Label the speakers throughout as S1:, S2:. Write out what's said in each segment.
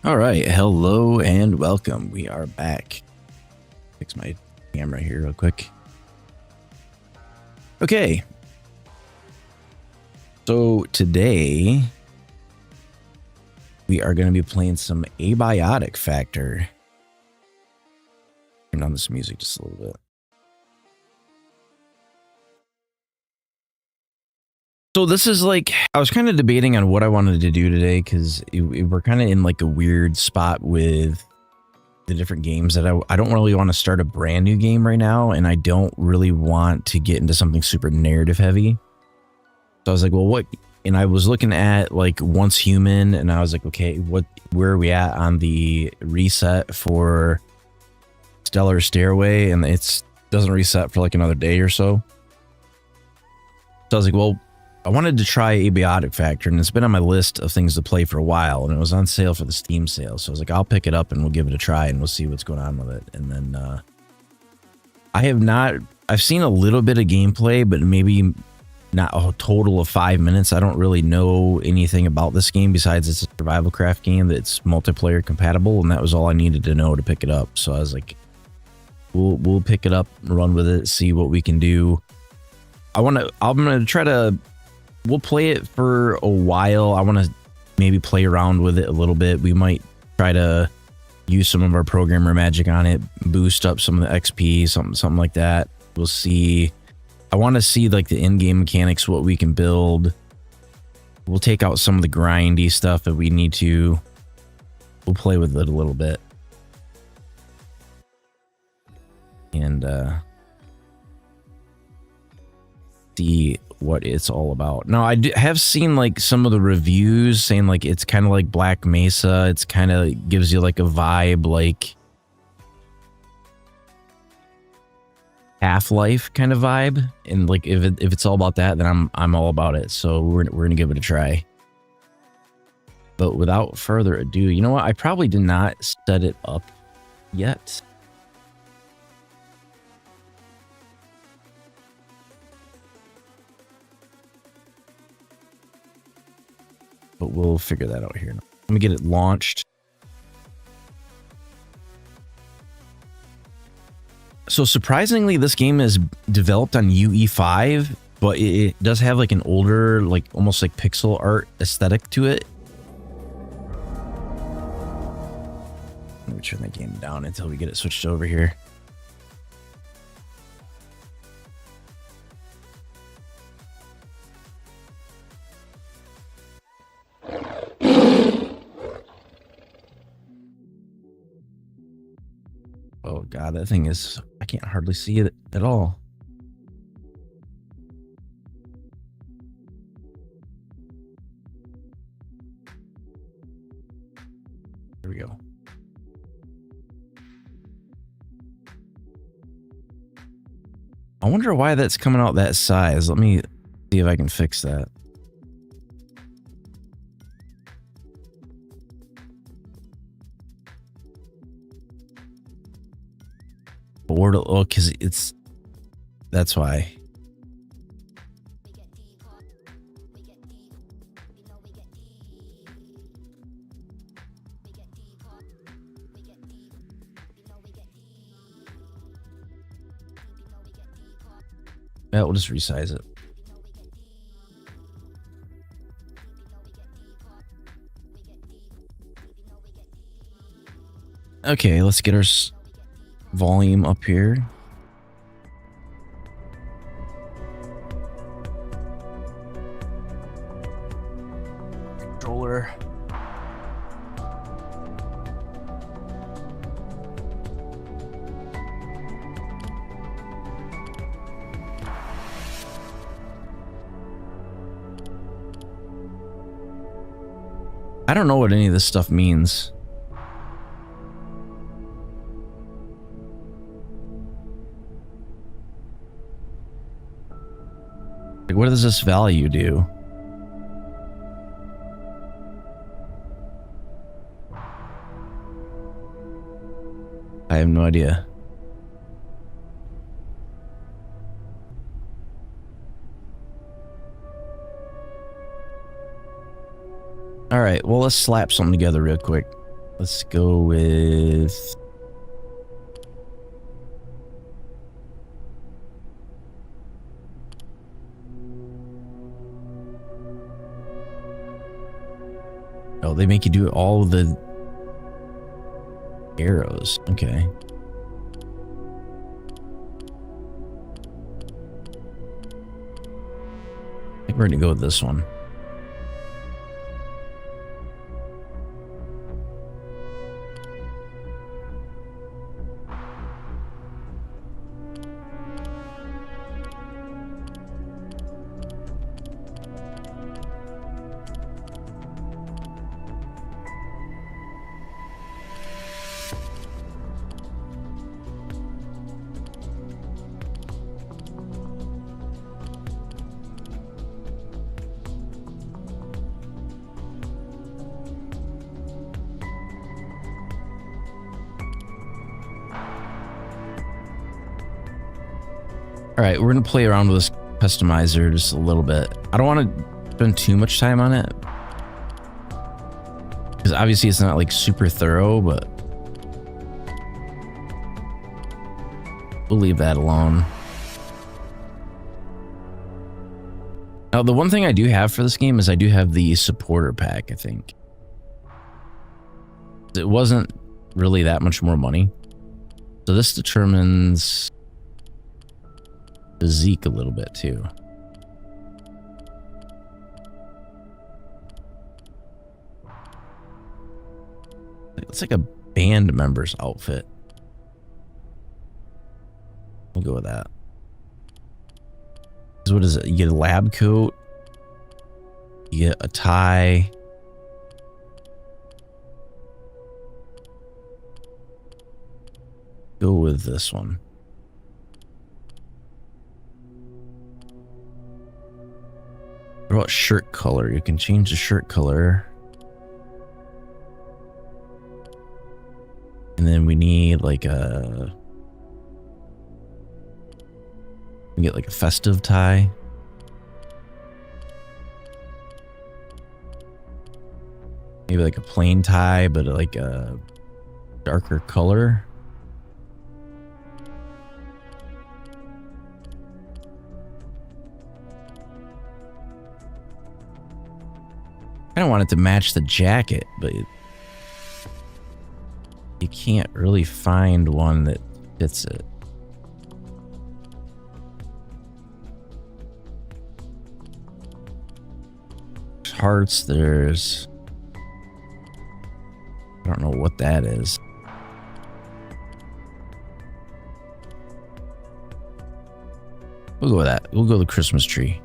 S1: All right, hello and welcome. We are back. Fix my camera here real quick. Okay. So today we are going to be playing some Abiotic Factor. Turn on this music just a little bit. So this is like, I was kind of debating on what I wanted to do today because we're kind of in like a weird spot with the different games that I don't really want to start a brand new game right now, and I don't really want to get into something super narrative heavy. So I was like, well, what? And I was looking at like Once Human, and I was like, okay, where are we at on the reset for Stellar Stairway? And it doesn't reset for like another day or so. So I was like, well, I wanted to try Abiotic Factor, and it's been on my list of things to play for a while, and it was on sale for the Steam sale. So I was like, I'll pick it up and we'll give it a try and we'll see what's going on with it. And then I've seen a little bit of gameplay, but maybe not a total of 5 minutes. I don't really know anything about this game besides it's a survival craft game that's multiplayer compatible, and that was all I needed to know to pick it up. So I was like, we'll pick it up, run with it, see what we can do. I'm gonna try to. We'll play it for a while. I want to maybe play around with it a little bit. We might try to use some of our programmer magic on it, boost up some of the XP, something like that. We'll see. I want to see like the in-game mechanics, what we can build. We'll take out some of the grindy stuff that we need to. We'll play with it a little bit. And see what it's all about. Now, I have seen like some of the reviews saying like it's kind of like Black Mesa. It's kind of gives you like a vibe like Half-Life kind of vibe. And like if it's all about that, then I'm all about it. So we're gonna give it a try. But without further ado, you know what? I probably did not set it up yet. But we'll figure that out here. Let me get it launched. So surprisingly, this game is developed on UE5, but it does have like an older, like almost like pixel art aesthetic to it. Let me turn the game down until we get it switched over here. Oh god, that thing is, I can't hardly see it at all. There we go. I wonder why that's coming out that size. Let me see if I can fix that. Or because that's why. Yeah, we'll just resize it. Okay, let's get our volume up here. Controller. I don't know what any of this stuff means. Like, what does this value do? I have no idea. All right, well, let's slap something together real quick. Let's go with... Oh, they make you do all the arrows. Okay. I think we're gonna go with this one. All right, we're gonna play around with this customizer just a little bit. I don't want to spend too much time on it because obviously it's not like super thorough, but we'll leave that alone. Now, the one thing I do have for this game is I do have the supporter pack, I think. It wasn't really that much more money. So this determines physique a little bit too. It's like a band member's outfit. We'll go with that. So what is it? You get a lab coat. You get a tie. Go with this one. What about shirt color? You can change the shirt color. And then we need like a... We get like a festive tie. Maybe like a plain tie, but like a darker color. I don't want it to match the jacket, but you can't really find one that fits it. There's hearts, there's... I don't know what that is. We'll go with that. We'll go with the Christmas tree.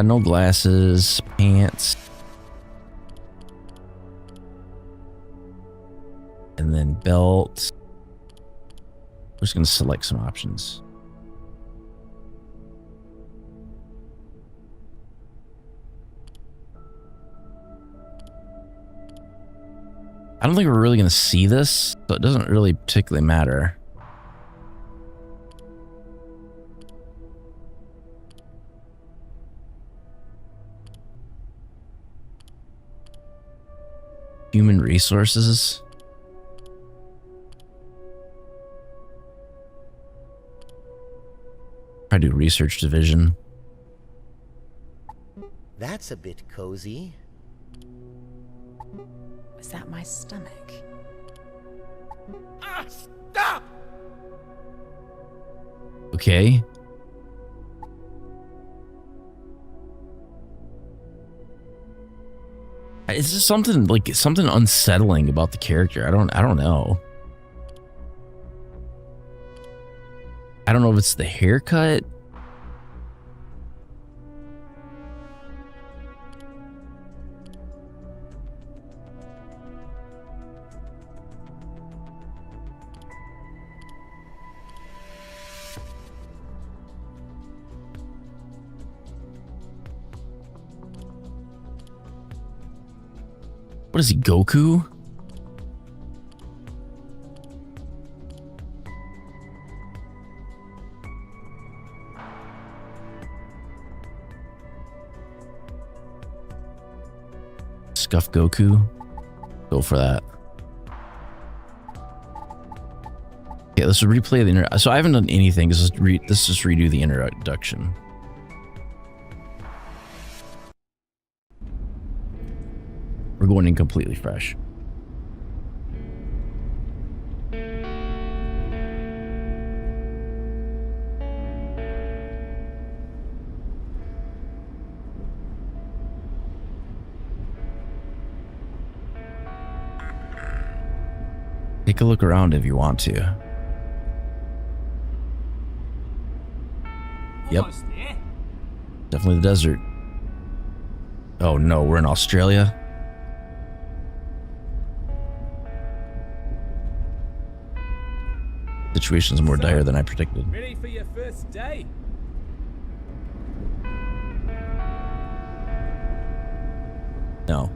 S1: No glasses, pants. And then belt. We're just going to select some options. I don't think we're really going to see this, so it doesn't really particularly matter. Human resources. I do research division.
S2: That's a bit cozy.
S3: Was that my stomach?
S2: Ah, stop!
S1: Okay. It's just something like something unsettling about the character. I don't know. I don't know if it's the haircut. What is he, Goku? Scuff Goku. Go for that. Okay, let's replay the so I haven't done anything. Let's just redo the introduction. We're going in completely fresh. Take a look around if you want to. Yep. Definitely the desert. Oh no, we're in Australia. Situation's more dire than I predicted.
S4: Ready for your first day?
S1: No.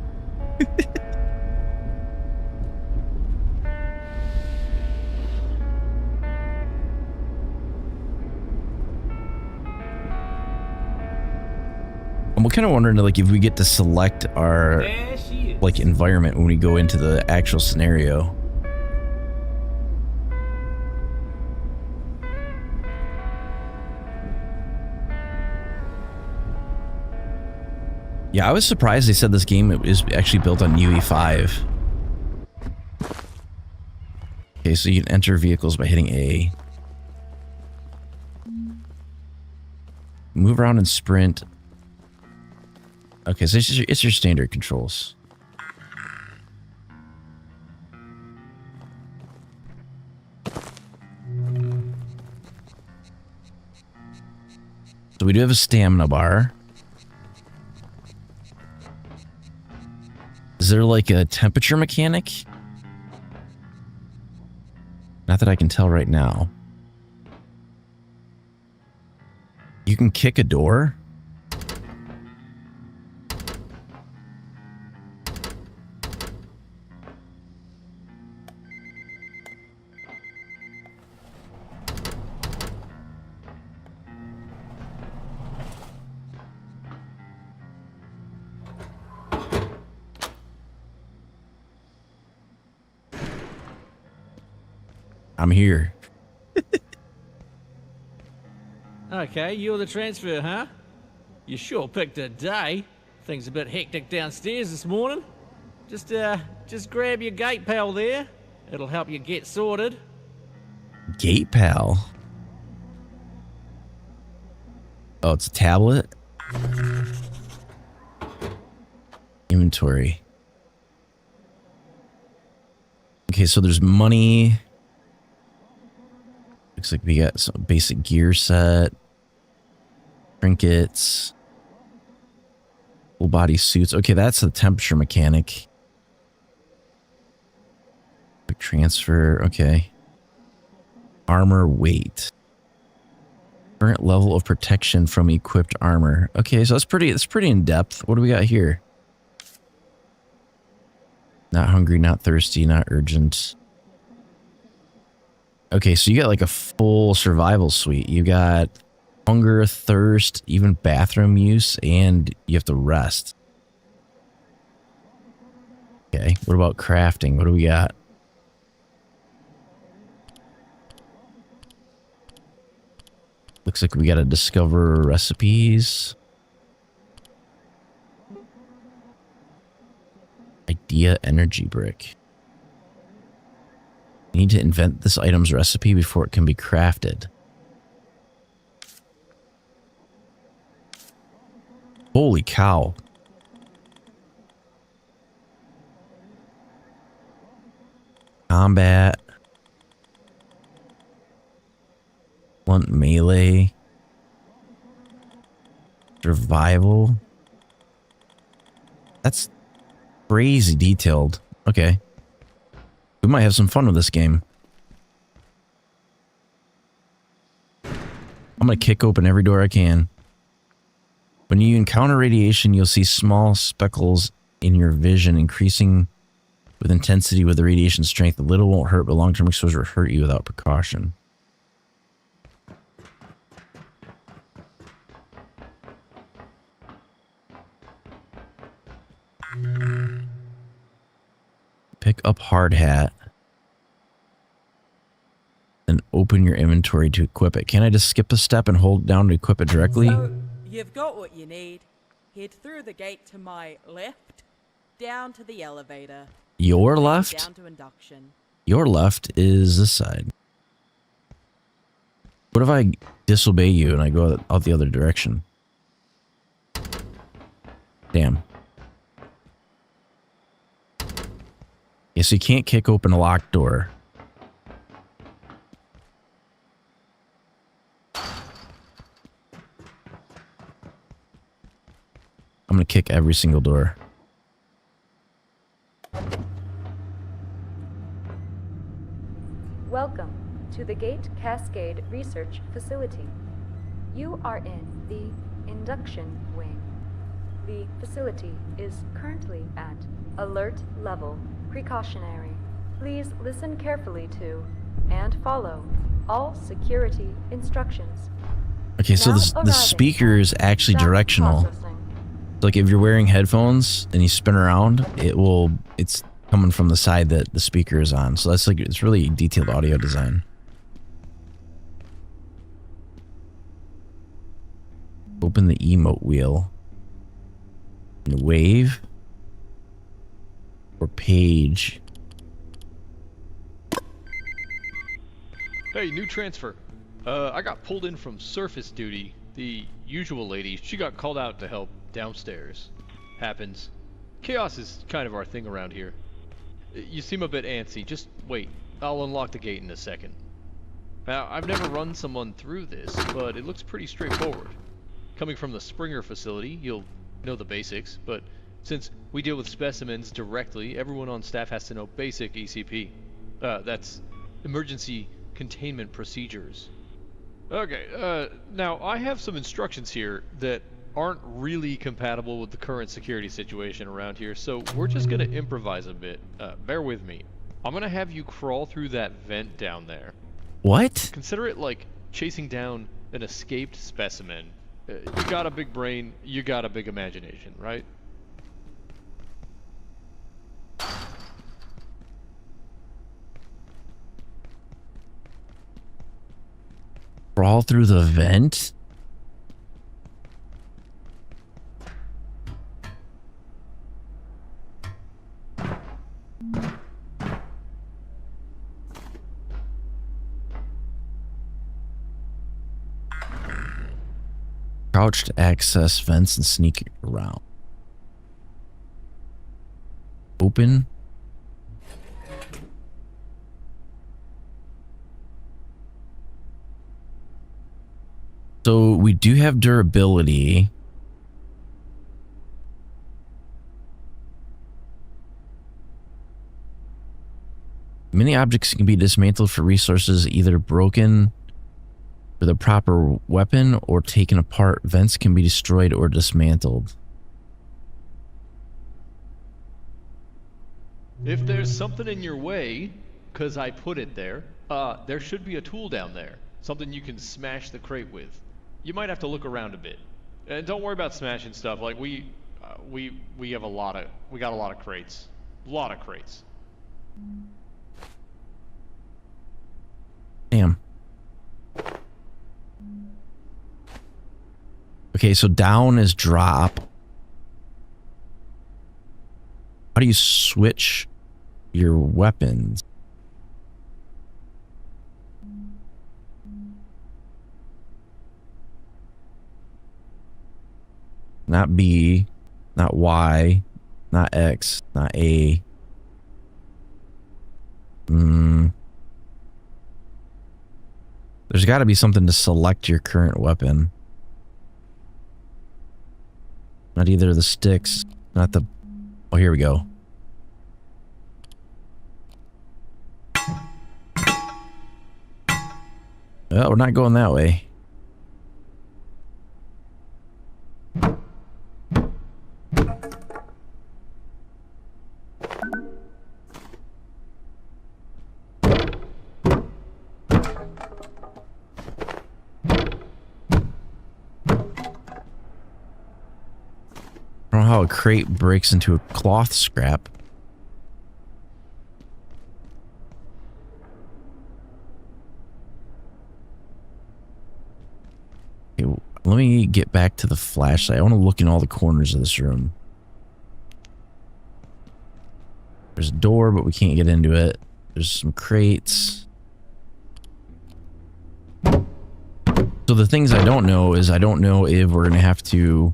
S1: I'm kind of wondering, like, if we get to select our like environment when we go into the actual scenario. Yeah, I was surprised they said this game is actually built on UE5. Okay, so you can enter vehicles by hitting A. Move around and sprint. Okay, so it's your standard controls. So we do have a stamina bar. Is there like a temperature mechanic? Not that I can tell right now. You can kick a door? I'm here.
S4: Okay, you're the transfer, huh? You sure picked a day. Things a bit hectic downstairs this morning. Just grab your gate pal there. It'll help you get sorted.
S1: Gate pal. Oh, it's a tablet. Inventory. Okay, so there's money. Looks like we got some basic gear set. Trinkets. Full body suits. Okay, that's the temperature mechanic. Quick transfer. Okay. Armor weight. Current level of protection from equipped armor. Okay, so that's pretty in depth. What do we got here? Not hungry, not thirsty, not urgent. Okay, so you got like a full survival suite. You got hunger, thirst, even bathroom use, and you have to rest. Okay, what about crafting? What do we got? Looks like we got to discover recipes. Idea energy brick. You need to invent this item's recipe before it can be crafted. Holy cow. Combat. Blunt melee. Survival. That's crazy detailed. Okay. We might have some fun with this game. I'm going to kick open every door I can. When you encounter radiation, you'll see small speckles in your vision, increasing with intensity with the radiation strength. A little won't hurt, but long-term exposure will hurt you without precaution. pick up hard hat and open your inventory to equip it. Can I just skip a step and hold down to equip it directly?
S5: So, you've got what you need. Head through the gate to my left, down to the elevator.
S1: Your
S5: then
S1: left?
S5: Down to induction.
S1: Your left is this side. What if I disobey you and I go out the other direction? Damn. Yeah, so you can't kick open a locked door. I'm gonna kick every single door.
S6: Welcome to the Gate Cascade Research Facility. You are in the induction wing. The facility is currently at alert level precautionary. Please listen carefully to and follow all security instructions.
S1: Okay, so
S6: Now
S1: the
S6: arriving
S1: speaker is actually
S6: at
S1: directional.
S6: processing.
S1: Like if you're wearing headphones and you spin around, it's coming from the side that the speaker is on. So that's like, it's really detailed audio design. Open the emote wheel. And wave. Or page.
S7: Hey, new transfer. I got pulled in from surface duty. The usual lady, she got called out to help downstairs. Happens. Chaos is kind of our thing around here. You seem a bit antsy. Just wait. I'll unlock the gate in a second. Now, I've never run someone through this, but it looks pretty straightforward. Coming from the Springer facility, you'll know the basics, but since we deal with specimens directly, everyone on staff has to know basic ECP. That's Emergency Containment Procedures. Okay, now I have some instructions here that aren't really compatible with the current security situation around here, so we're just gonna improvise a bit. Bear with me. I'm gonna have you crawl through that vent down there.
S1: What?
S7: Consider it like chasing down an escaped specimen. You got a big brain, you got a big imagination, right?
S1: Crawl through the vent? Crouch to access vents and sneak around. Open. So we do have durability. Many objects can be dismantled for resources either broken for the proper weapon or taken apart. Vents can be destroyed or dismantled.
S7: If there's something in your way, because I put it there, there should be a tool down there. Something you can smash the crate with. You might have to look around a bit. And don't worry about smashing stuff. Like we got a lot of crates. A lot of crates.
S1: Damn. Okay, so down is drop. How do you switch your weapons? Not B, not Y, not X, not A. There's got to be something to select your current weapon. Not either the sticks, not the... Oh, here we go. Well, we're not going that way. I don't know how a crate breaks into a cloth scrap. Let me get back to the flashlight. I want to look in all the corners of this room. There's a door, but we can't get into it. There's some crates. So the things I don't know is I don't know if we're going to have to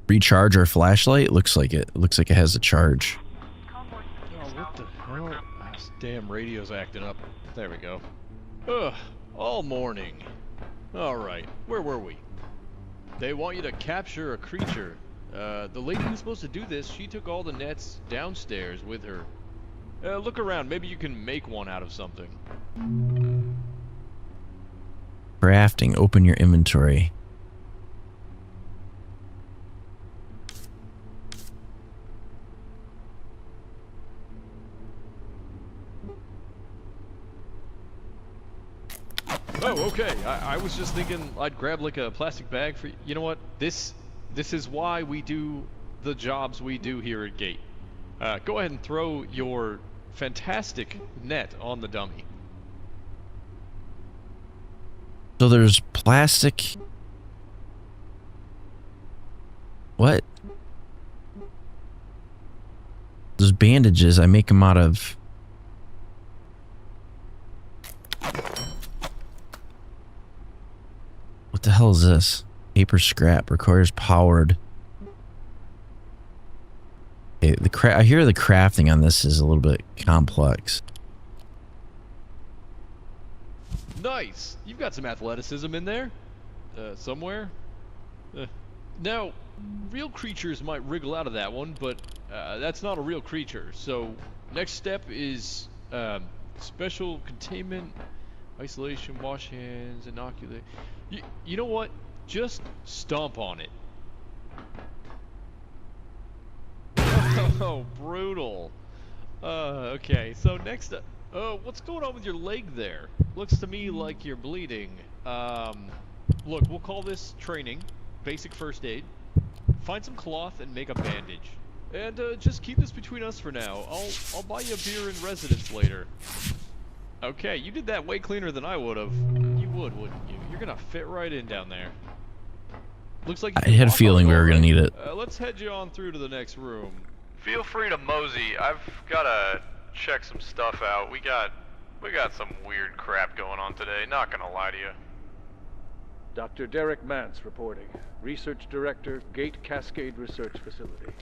S1: recharge our flashlight. Looks like it. Looks like it has a charge.
S7: Oh, what the hell? This damn radio's acting up. There we go. Ugh, all morning. Alright, where were we? They want you to capture a creature. The lady who's supposed to do this, she took all the nets downstairs with her. Look around, maybe you can make one out of something.
S1: Crafting. Open your inventory.
S7: Oh, okay. I was just thinking I'd grab like a plastic bag for you know what? This is why we do the jobs we do here at Gate. Go ahead and throw your fantastic net on the dummy.
S1: So there's plastic. What? Those bandages, I make them out of. What the hell is this? Paper scrap requires powered. Okay, I hear the crafting on this is a little bit complex.
S7: Nice! You've got some athleticism in there. Somewhere. Now, real creatures might wriggle out of that one, but that's not a real creature. So, next step is special containment, isolation, wash hands, inoculate. You know what? Just stomp on it. Oh, brutal. Okay, so next up. What's going on with your leg there? Looks to me like you're bleeding. Look, we'll call this training. Basic first aid. Find some cloth and make a bandage. And, just keep this between us for now. I'll buy you a beer in residence later. Okay, you did that way cleaner than I would've. You would, wouldn't you? You're gonna fit right in down there. Looks like
S1: I had a feeling we were gonna need it.
S7: Let's head you on through to the next room.
S8: Feel free to mosey. I've gotta check some stuff out. We got some weird crap going on today, not gonna lie to you.
S9: Dr. Derek Mance reporting. Research Director, Gate Cascade Research Facility.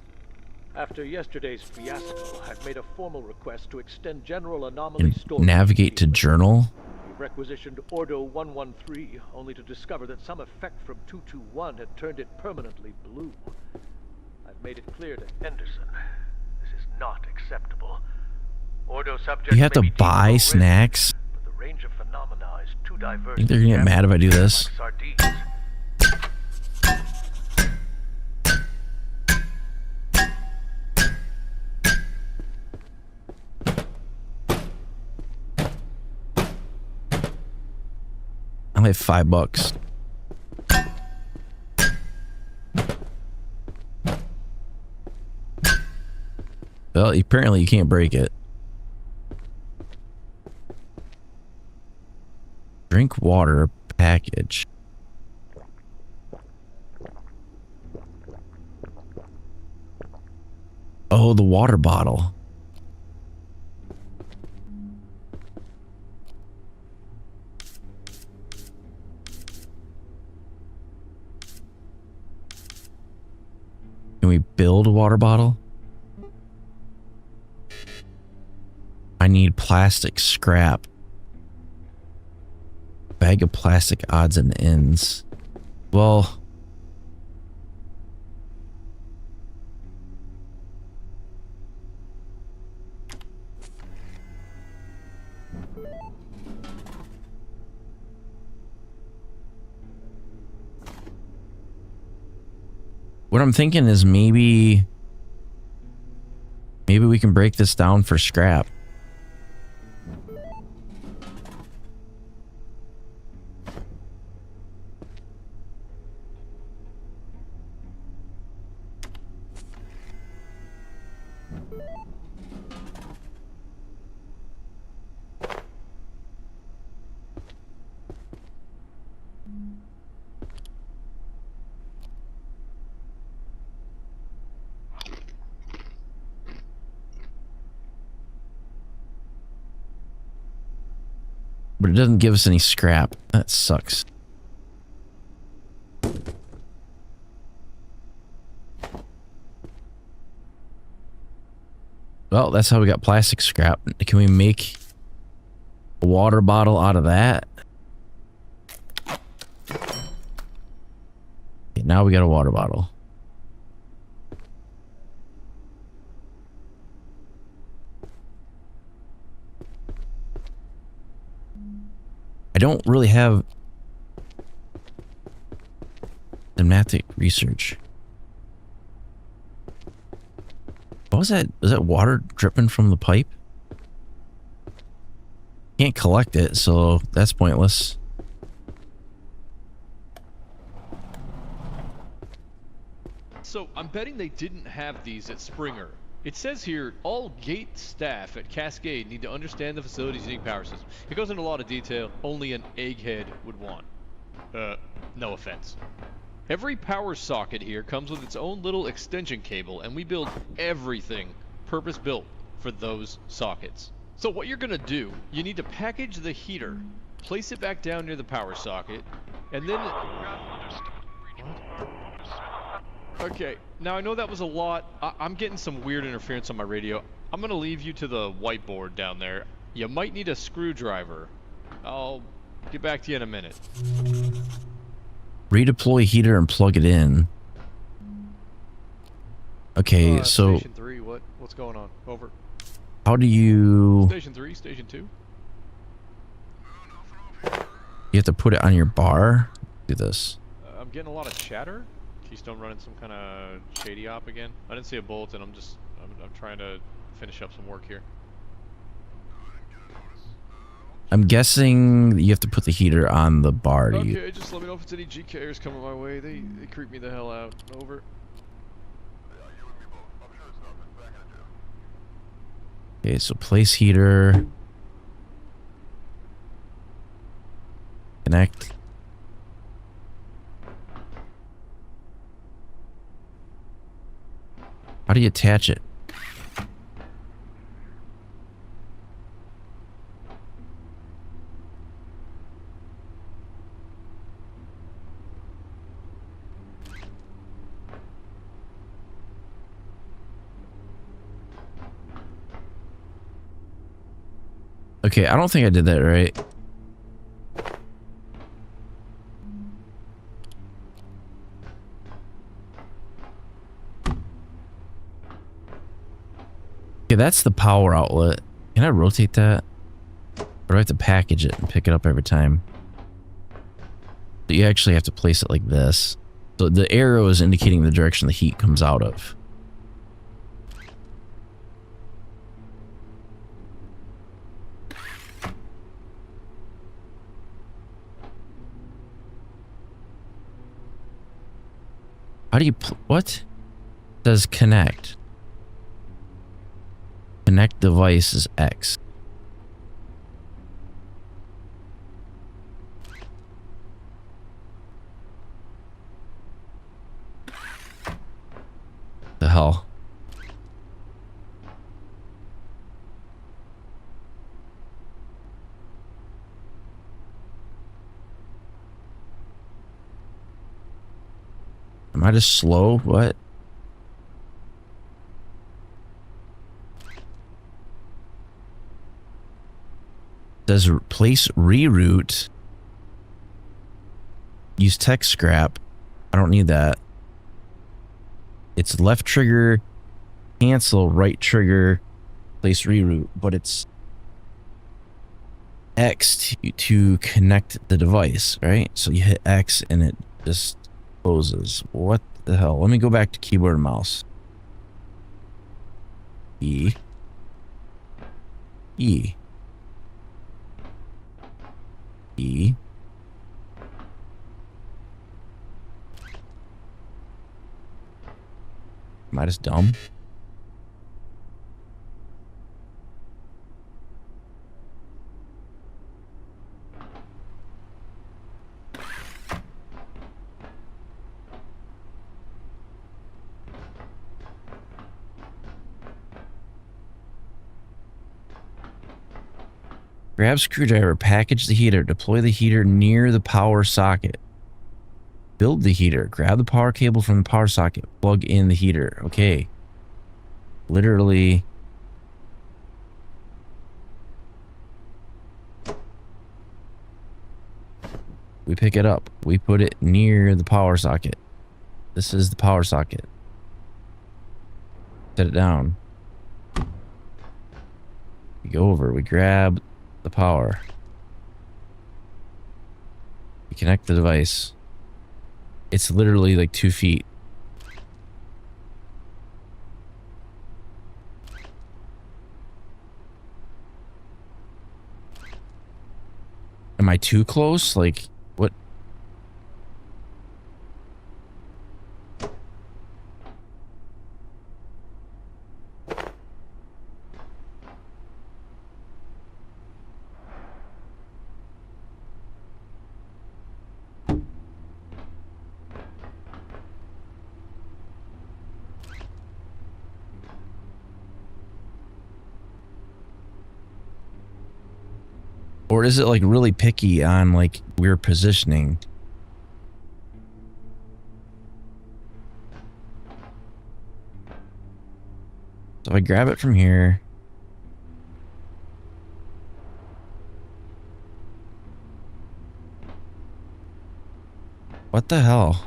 S9: After yesterday's fiasco, I've made a formal request to extend general anomaly storage.
S1: Navigate to journal.
S9: We requisitioned Ordo 113, only to discover that some effect from 221 had turned it permanently blue. I've made it clear to Henderson. This is not acceptable. Ordo subjects
S1: You have to
S9: may be deemed
S1: buy
S9: low risk,
S1: snacks.
S9: but the range of phenomena is too diverse.
S1: I think they're gonna get mad if I do this.
S9: Like sardines.
S1: I only have $5. Well, apparently you can't break it. Drink water package. Oh, the water bottle. Can we build a water bottle? I need plastic scrap. Bag of plastic odds and ends. Well, what I'm thinking is maybe we can break this down for scrap. but it doesn't give us any scrap. That sucks. Well, that's how we got plastic scrap. Can we make a water bottle out of that? Okay, now we got a water bottle. I don't really have thematic research. What was that? Was that water dripping from the pipe? Can't collect it, so that's pointless.
S7: So I'm betting they didn't have these at Springer. It says here, all gate staff at Cascade need to understand the facility's unique power system. It goes into a lot of detail only an egghead would want. No offense. Every power socket here comes with its own little extension cable, and we build everything purpose-built for those sockets. So what you're gonna do, you need to package the heater, place it back down near the power socket, and then... Okay, now I know that was a lot. I'm getting some weird interference on my radio. I'm gonna leave you to the whiteboard down there. You might need a screwdriver. I'll get back to you in a minute.
S1: Redeploy heater and plug it in. Okay, so
S7: Station 3, what's going on? Over.
S1: how do you...
S7: Station 3, Station 2.
S1: You have to put it on your bar? Do this.
S7: I'm getting a lot of chatter. Keystone running some kind of shady op again. I didn't see a bulletin. I'm trying to finish up some work here.
S1: I'm guessing you have to put the heater on the bar to use.
S7: Okay, just let me know if it's any GKers coming my way. They creep me the hell out. Over.
S1: Okay, so place heater. Connect. How do you attach it? Okay, I don't think I did that right. Okay, that's the power outlet. Can I rotate that? Or do I have to package it and pick it up every time? So you actually have to place it like this. So the arrow is indicating the direction the heat comes out of. How do you... what? It says connect. Connect device is X. The hell? Am I just slow? What? Does place reroute. Use tech scrap. I don't need that. It's left trigger, cancel, right trigger, place reroute, but it's X to connect the device, right? So you hit X and it just closes. What the hell? Let me go back to keyboard and mouse. E. E. E. Am I just dumb? Grab screwdriver, package the heater, deploy the heater near the power socket. Build the heater, grab the power cable from the power socket, plug in the heater. Okay. Literally. We pick it up. We put it near the power socket. This is the power socket. Set it down. We go over. We grab the power. We connect the device. It's literally like 2 feet. Am I too close? Like, what? Or is it like really picky on like weird positioning? So if I grab it from here. What the hell?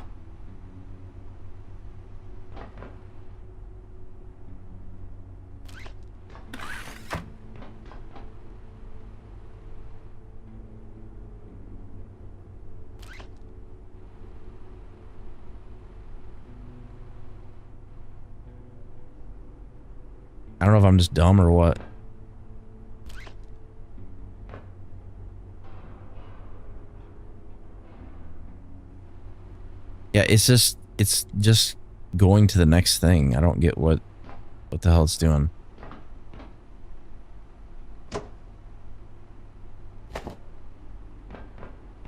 S1: I don't know if I'm just dumb or what. Yeah, it's just going to the next thing. I don't get what the hell it's doing.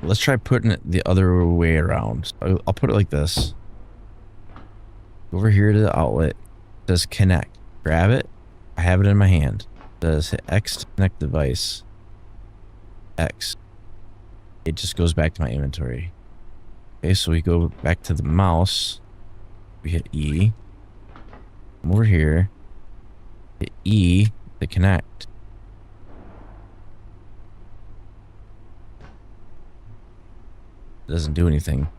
S1: Let's try putting it the other way around. I'll put it like this. Over here to the outlet. It says connect. Grab it. I have it in my hand. It says hit X to connect device. X. It just goes back to my inventory. Okay, so we go back to the mouse. We hit E. Come over here. Hit E to connect. It doesn't do anything.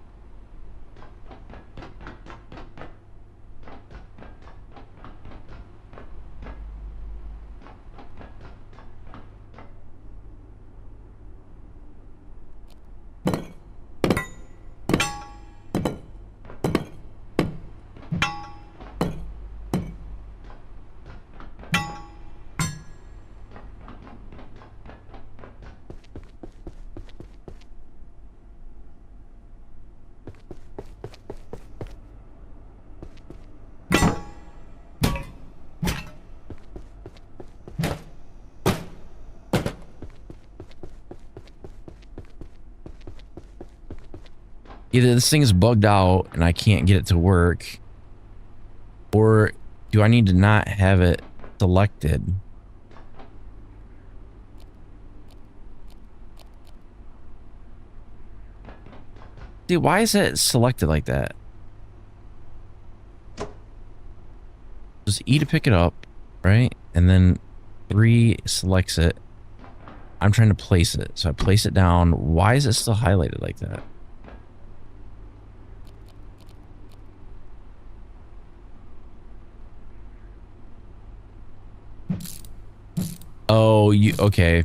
S1: Either this thing is bugged out and I can't get it to work, or do I need to not have it selected? Dude, why is it selected like that? Just E to pick it up, right? And then 3 selects it. I'm trying to place it. So I place it down. Why is it still highlighted like that? Oh, okay.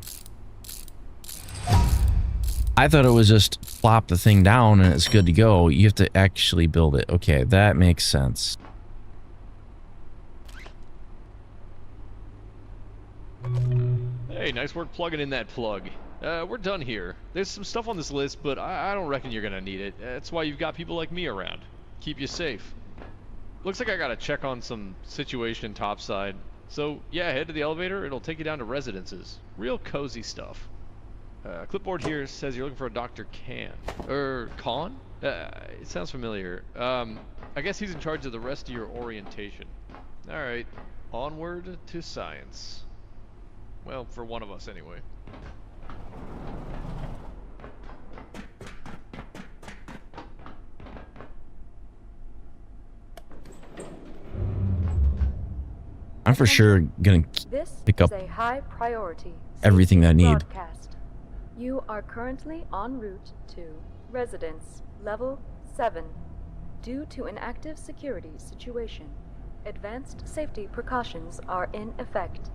S1: I thought it was just plop the thing down and it's good to go. You have to actually build it. Okay, that makes sense.
S7: Hey, nice work plugging in that plug. We're done here. There's some stuff on this list, but I don't reckon you're gonna need it. That's why you've got people like me around. Keep you safe. Looks like I gotta check on some situation topside. So, yeah, head to the elevator. It'll take you down to residences. Real cozy stuff. Clipboard here says you're looking for a Dr. Khan? It sounds familiar. I guess he's in charge of the rest of your orientation. Alright, onward to science. Well, for one of us anyway.
S1: I'm for sure gonna
S6: This
S1: pick
S6: is
S1: up
S6: a high priority
S1: everything I
S6: safety
S1: need.
S6: broadcast. You are currently en route to Residence Level 7. Due to an active security situation, advanced safety precautions are in effect.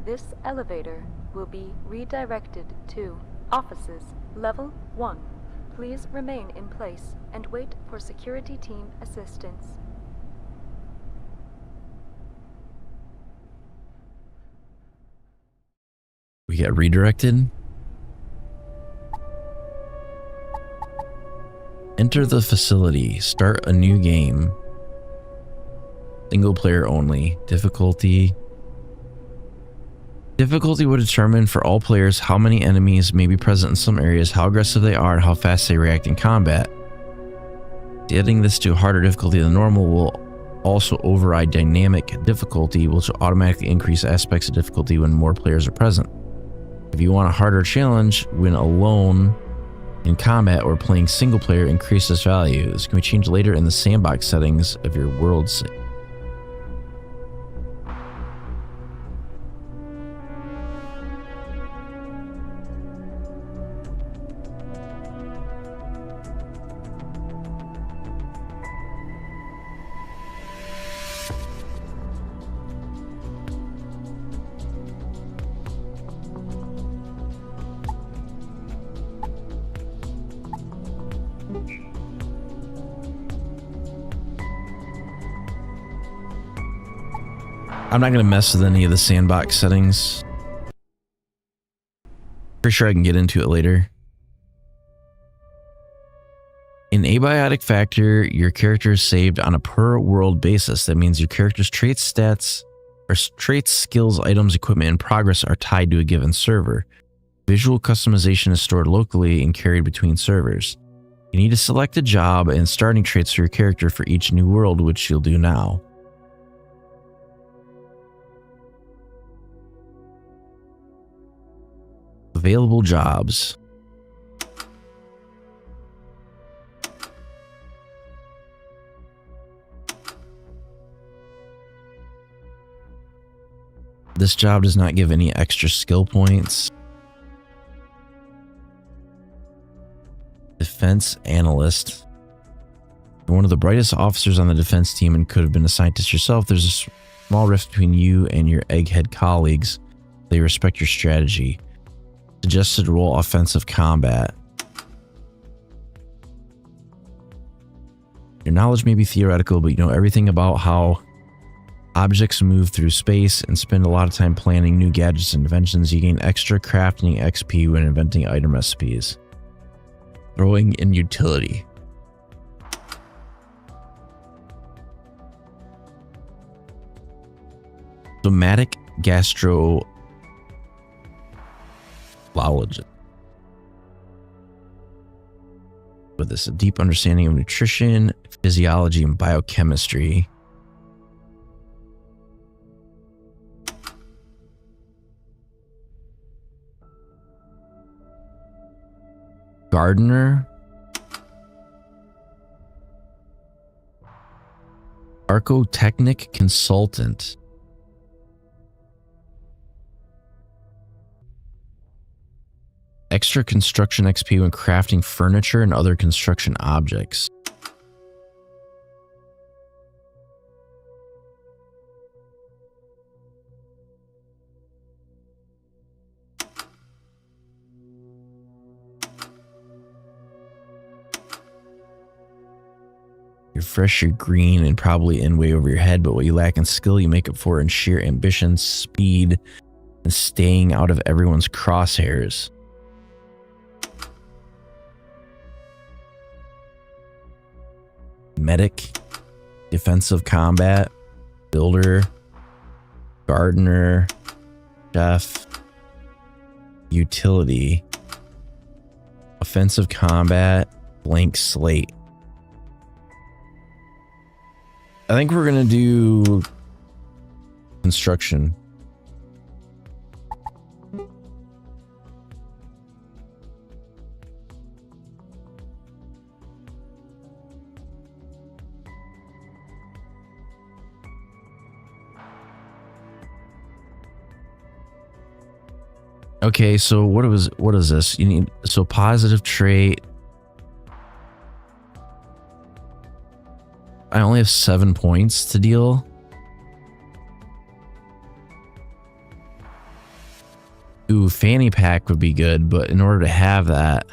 S6: This elevator will be redirected to Offices Level 1. Please remain in place and wait for security team assistance.
S1: We get redirected. Enter the facility. Start a new game. Single player only. Difficulty. Difficulty would determine for all players how many enemies may be present in some areas, how aggressive they are, and how fast they react in combat. Adding this to harder difficulty than normal will also override dynamic difficulty, which will automatically increase aspects of difficulty when more players are present. If you want a harder challenge when alone in combat or playing single player, increase this value. This can be changed later in the sandbox settings of your world save. I'm not going to mess with any of the sandbox settings. Pretty sure I can get into it later. In Abiotic Factor, your character is saved on a per world basis. That means your character's traits, stats, or traits, skills, items, equipment, and progress are tied to a given server. Visual customization is stored locally and carried between servers. You need to select a job and starting traits for your character for each new world, which you'll do now. Available jobs. This job does not give any extra skill points. Defense analyst. You're one of the brightest officers on the defense team and could have been a scientist yourself. There's a small rift between you and your egghead colleagues. They respect your strategy. Suggested role: offensive combat. Your knowledge may be theoretical, but you know everything about how objects move through space and spend a lot of time planning new gadgets and inventions. You gain extra crafting XP when inventing item recipes. Throwing in utility. Somatic gastrologist. With this, a deep understanding of nutrition, physiology, and biochemistry. Gardener. Archotechnic consultant. Extra construction XP when crafting furniture and other construction objects. You're fresh, you're green, and probably in way over your head, but what you lack in skill, you make up for in sheer ambition, speed, and staying out of everyone's crosshairs. Medic, defensive combat, builder, gardener, chef, utility, offensive combat, blank slate. I think we're gonna do construction. Okay, so what is this? You need so positive trait. I only have 7 points to deal. Ooh, fanny pack would be good, but in order to have that,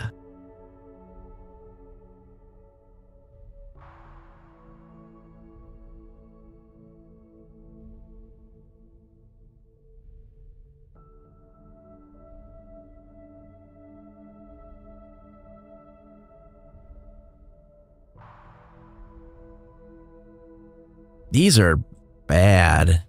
S1: these are bad.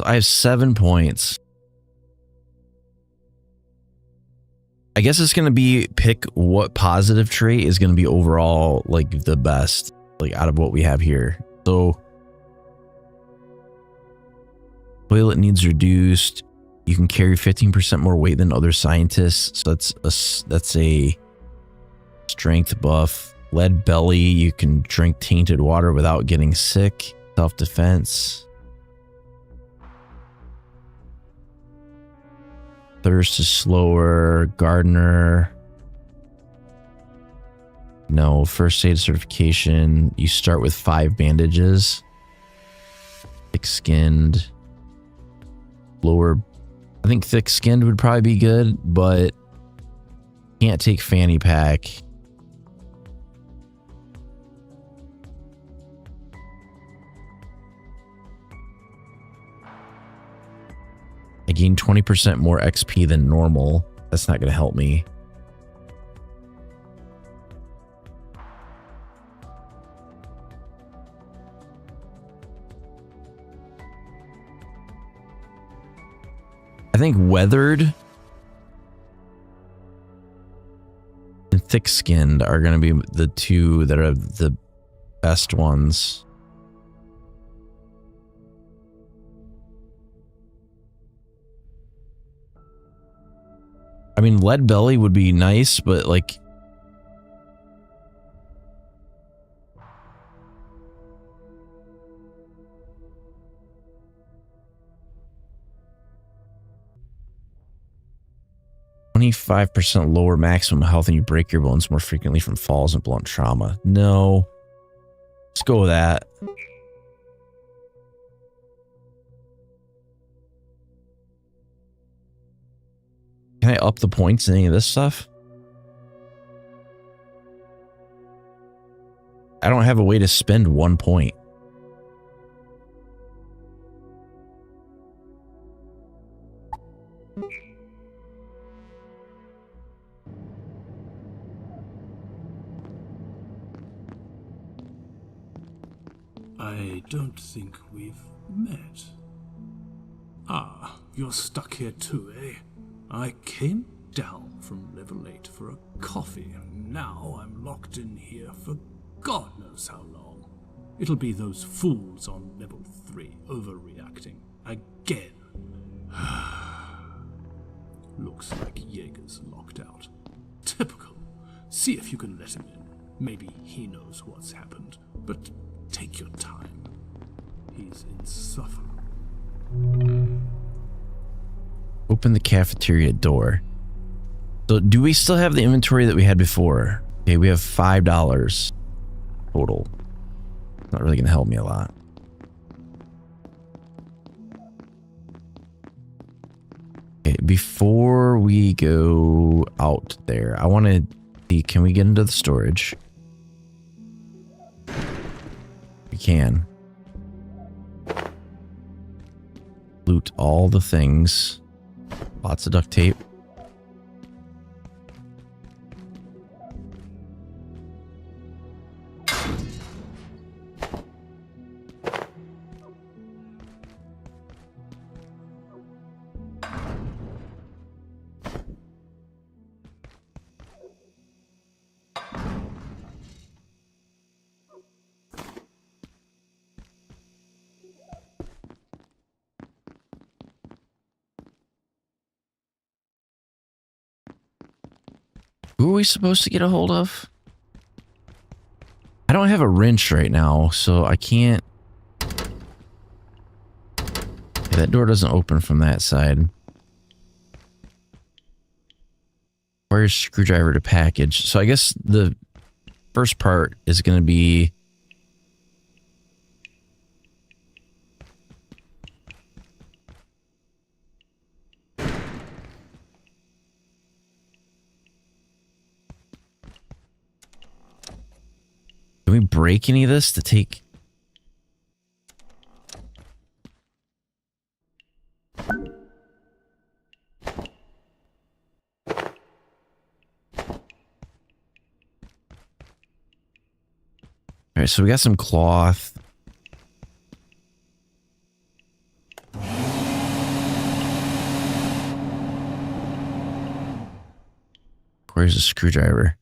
S1: I have 7 points. I guess it's going to be pick what positive trait is going to be overall like the best, like out of what we have here. So toilet needs reduced. You can carry 15% more weight than other scientists. So that's a strength buff. Lead belly, you can drink tainted water without getting sick. Self-defense. Thirst is slower. Gardener. No. First aid certification. You start with 5 bandages. Thick-skinned. Lower. I think thick-skinned would probably be good, but can't take fanny pack. I gain 20% more XP than normal. That's not going to help me. I think weathered and thick-skinned are going to be the two that are the best ones. I mean, lead belly would be nice, but like... "25% lower maximum health and you break your bones more frequently from falls and blunt trauma." No. Let's go with that. Can I up the points in any of this stuff? I don't have a way to spend 1 point.
S10: I don't think we've met. Ah, you're stuck here too, eh? I came down from level 8 for a coffee, and now I'm locked in here for God knows how long. It'll be those fools on level 3 overreacting again. Looks like Jaeger's locked out. Typical. See if you can let him in. Maybe he knows what's happened, but take your time. He's insufferable.
S1: Open the cafeteria door. So do we still have the inventory that we had before? Okay, we have $5 total. Not really going to help me a lot. Okay, before we go out there, I want to see, can we get into the storage? We can. Loot all the things. Lots of duct tape. Who are we supposed to get a hold of? I don't have a wrench right now, so I can't. Okay, that door doesn't open from that side. Where's screwdriver to package? So I guess the first part is going to be can we break any of this to take? All right, so we got some cloth. Where's the screwdriver?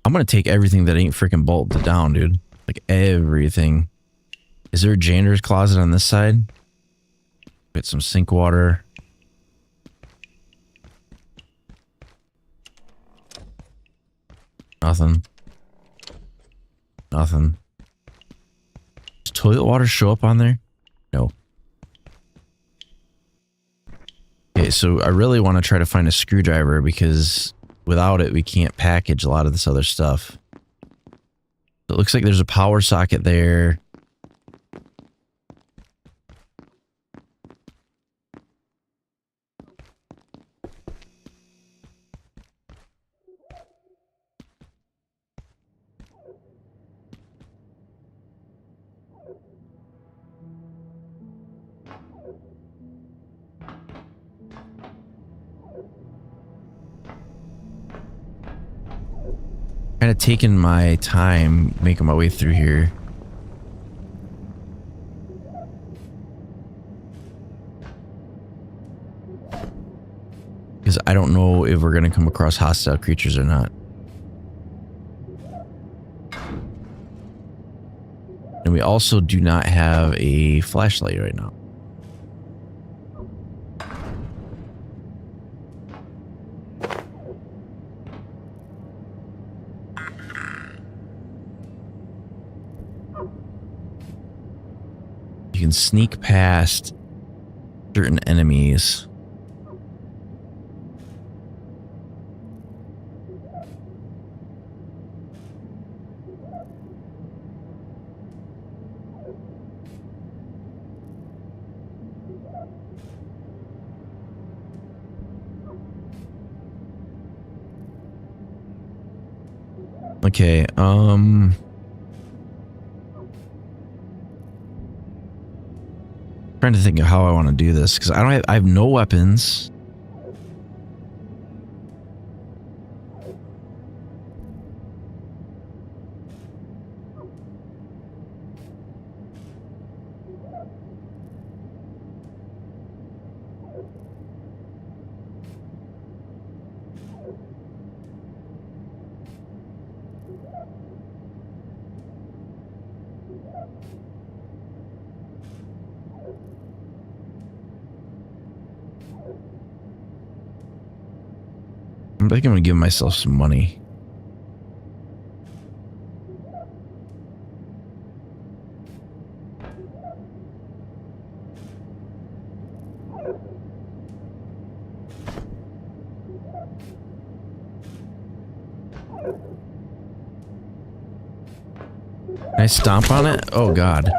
S1: I'm gonna take everything that ain't freaking bolted down, dude. Like everything. Is there a janitor's closet on this side? Get some sink water. Nothing. Nothing. Does toilet water show up on there? No. Okay, so I really want to try to find a screwdriver because without it, we can't package a lot of this other stuff. So it looks like there's a power socket there. Kind of taking my time making my way through here. Because I don't know if we're going to come across hostile creatures or not. And we also do not have a flashlight right now. You can sneak past certain enemies. Okay, trying to think of how I want to do this because I have no weapons. I think I'm gonna give myself some money. Can I stomp on it? Oh God.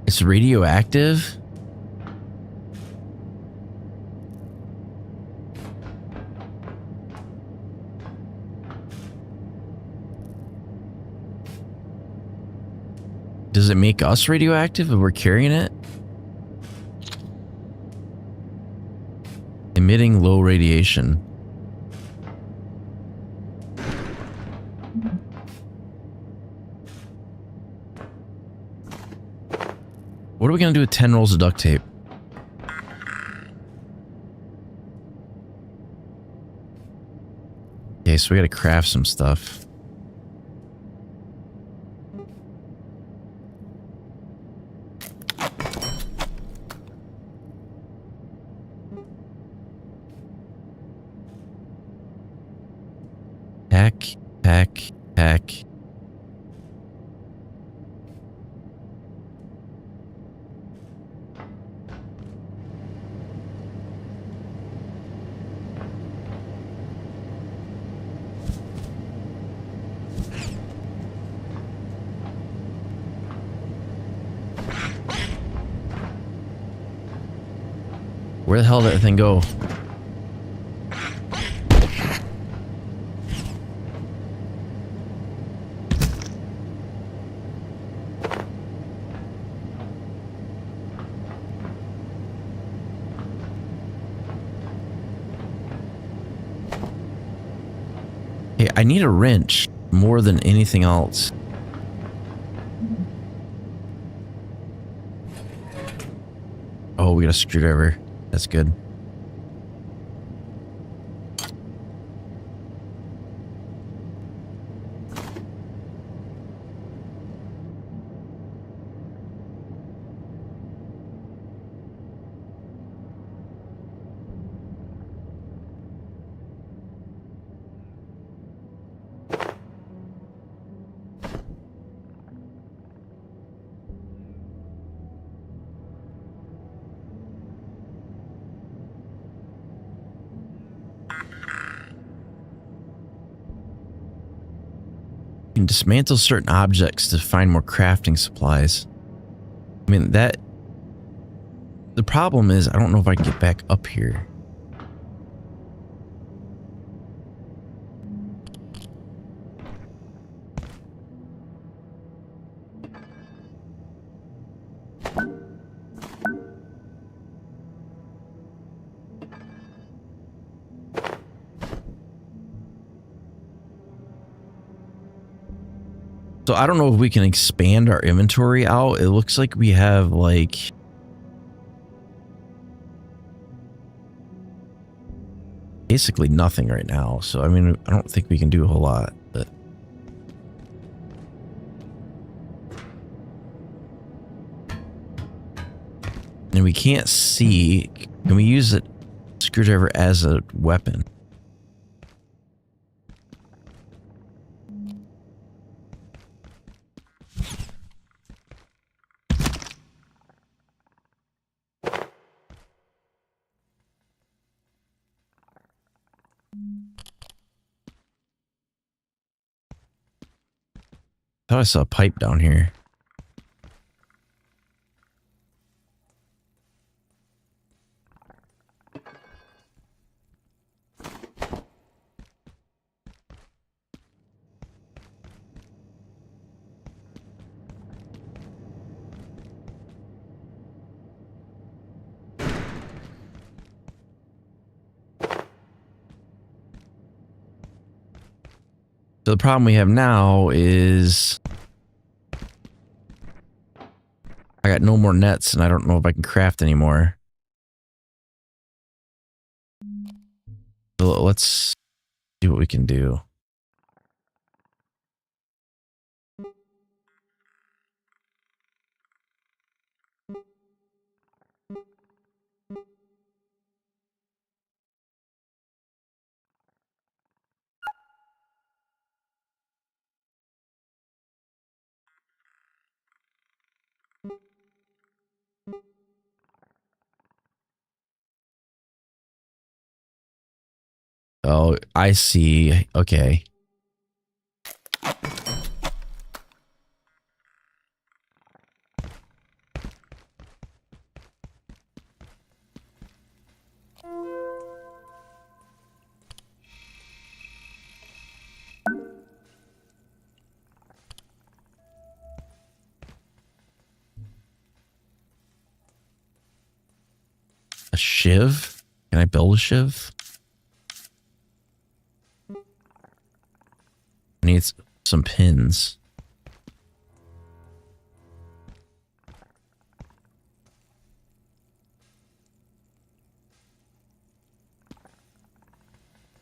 S1: It's radioactive? Does it make us radioactive if we're carrying it? Emitting low radiation. What are we going to do with 10 rolls of duct tape? Okay, so we got to craft some stuff. Heck. Where the hell did that thing go? Hey, I need a wrench more than anything else. Oh, we got a screwdriver. That's good. You can dismantle certain objects to find more crafting supplies. I mean, that... The problem is, I don't know if I can get back up here. So I don't know if we can expand our inventory out. It looks like we have like... basically nothing right now. So, I mean, I don't think we can do a whole lot, but... And we can't see... Can we use a screwdriver as a weapon? I thought I saw a pipe down here. So the problem we have now is I got no more nets and I don't know if I can craft anymore. So let's see what we can do. Oh, I see. Okay. A shiv? Can I build a shiv? I need some pins.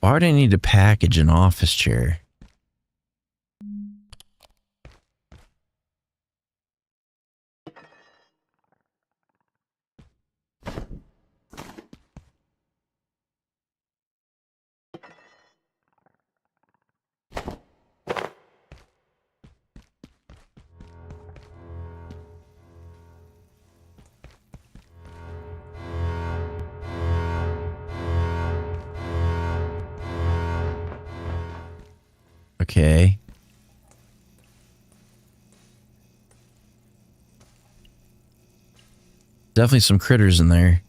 S1: Why would I need to package an office chair? Okay. Definitely some critters in there.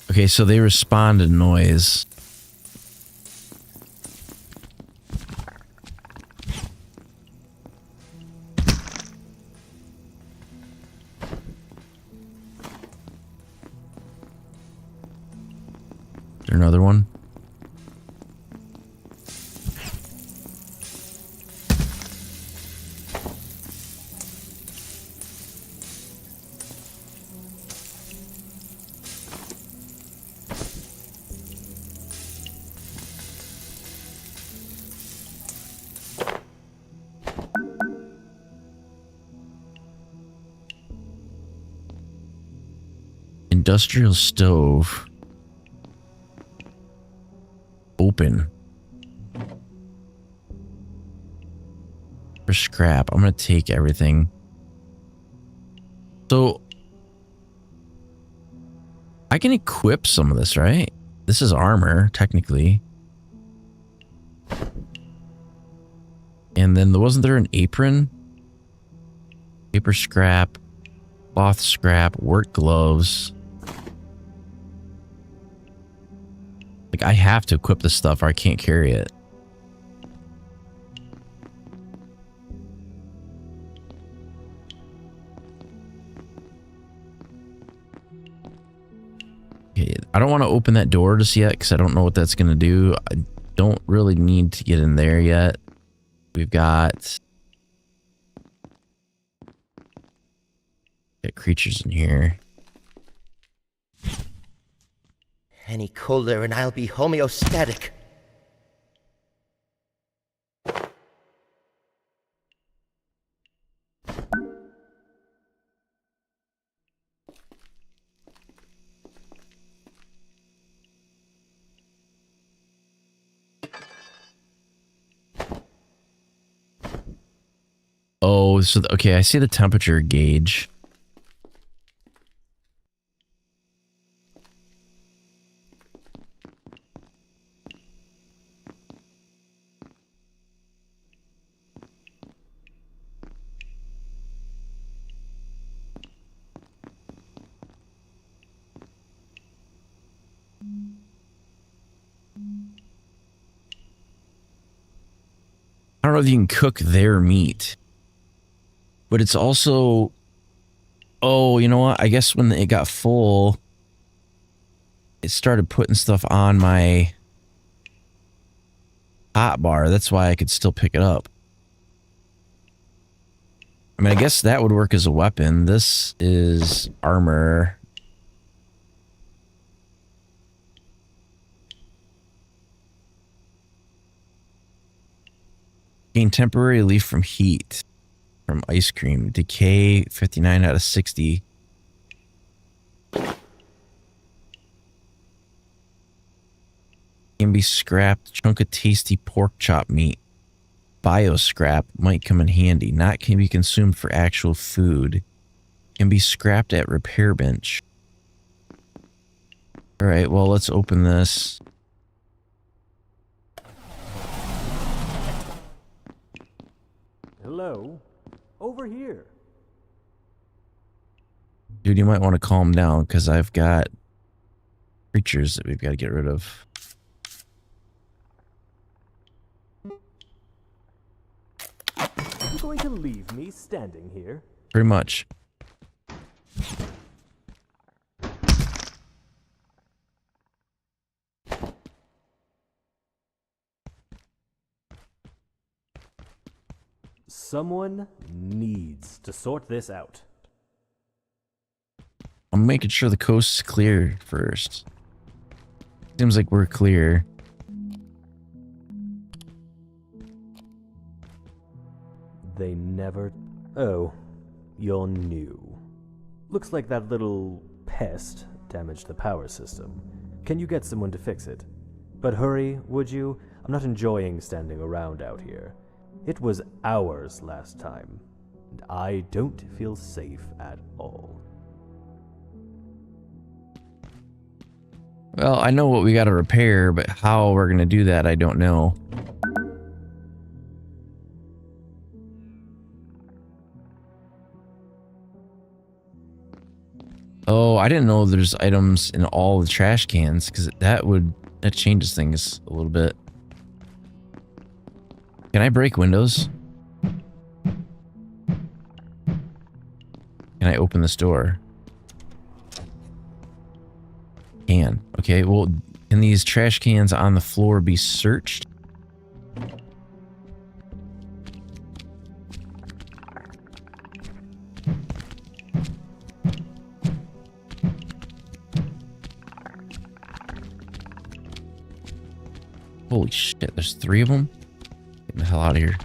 S1: Okay, so they respond to noise. Is there another one? Industrial stove. Open. For scrap. I'm gonna take everything. So I can equip some of this, right? This is armor, technically. And then wasn't there an apron? Paper scrap, cloth scrap, work gloves. Like, I have to equip this stuff or I can't carry it. Okay, I don't want to open that door just yet because I don't know what that's going to do. I don't really need to get in there yet. We've got creatures in here.
S2: Any colder and I'll be homeostatic.
S1: Oh, so okay, I see the temperature gauge. I don't know if you can cook their meat, but it's also, oh, you know what? I guess when it got full, it started putting stuff on my hot bar. That's why I could still pick it up. I mean, I guess that would work as a weapon. This is armor. Gain temporary relief from heat from ice cream. Decay 59 out of 60. Can be scrapped. Chunk of tasty pork chop meat. Bio scrap might come in handy. Not can be consumed for actual food. Can be scrapped at repair bench. Alright, well, let's open this.
S9: Hello? Over here.
S1: Dude, you might want to calm down because I've got creatures that we've got to get rid of.
S9: You going to leave me standing here?
S1: Pretty much.
S11: Someone needs to sort this out.
S1: I'm making sure the coast's clear first. Seems like we're clear.
S11: They never... Oh, you're new. Looks like that little pest damaged the power system. Can you get someone to fix it? But hurry, would you? I'm not enjoying standing around out here. It was hours last time, and I don't feel safe at all.
S1: Well, I know what we got to repair, but how we're going to do that, I don't know. Oh, I didn't know there's items in all the trash cans, because that changes things a little bit. Can I break windows? Can I open this door? Can. Okay, well, can these trash cans on the floor be searched? Holy shit, there's 3 of them? Get the hell out of here.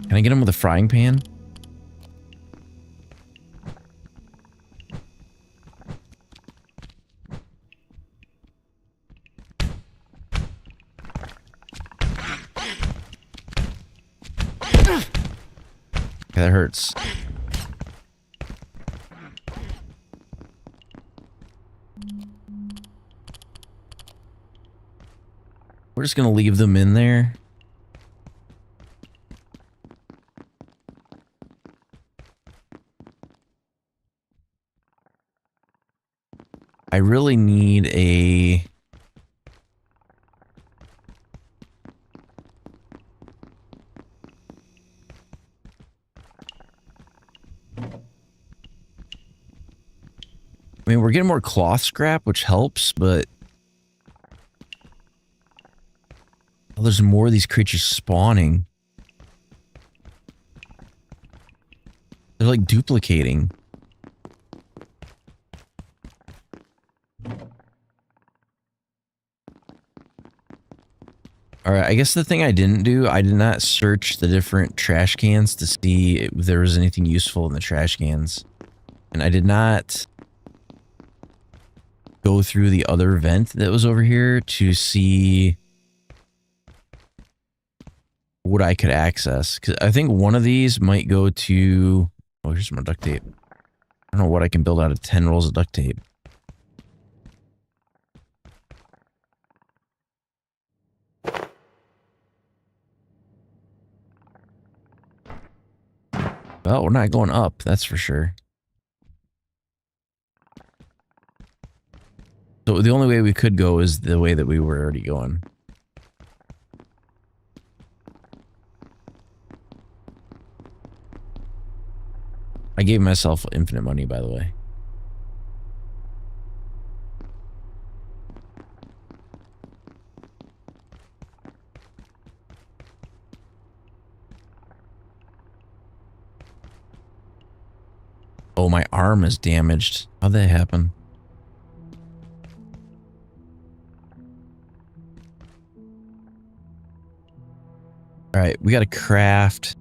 S1: Can I get them with a frying pan? Okay, that hurts. We're just gonna leave them in there. I really need a... I mean, we're getting more cloth scrap, which helps, but... Oh, there's more of these creatures spawning. They're like duplicating. Alright, I guess the thing I didn't do, I did not search the different trash cans to see if there was anything useful in the trash cans. And I did not go through the other vent that was over here to see what I could access. Because I think one of these might go to... Oh, here's more duct tape. I don't know what I can build out of 10 rolls of duct tape. Well, we're not going up, that's for sure. So the only way we could go is the way that we were already going. I gave myself infinite money, by the way. Oh, my arm is damaged. How'd that happen? Alright, we gotta craft.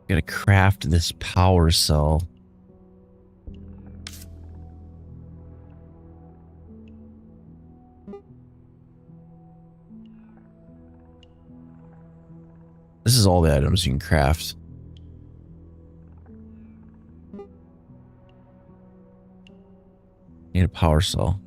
S1: Gotta craft this power cell. This is all the items you can craft. Need a power cell.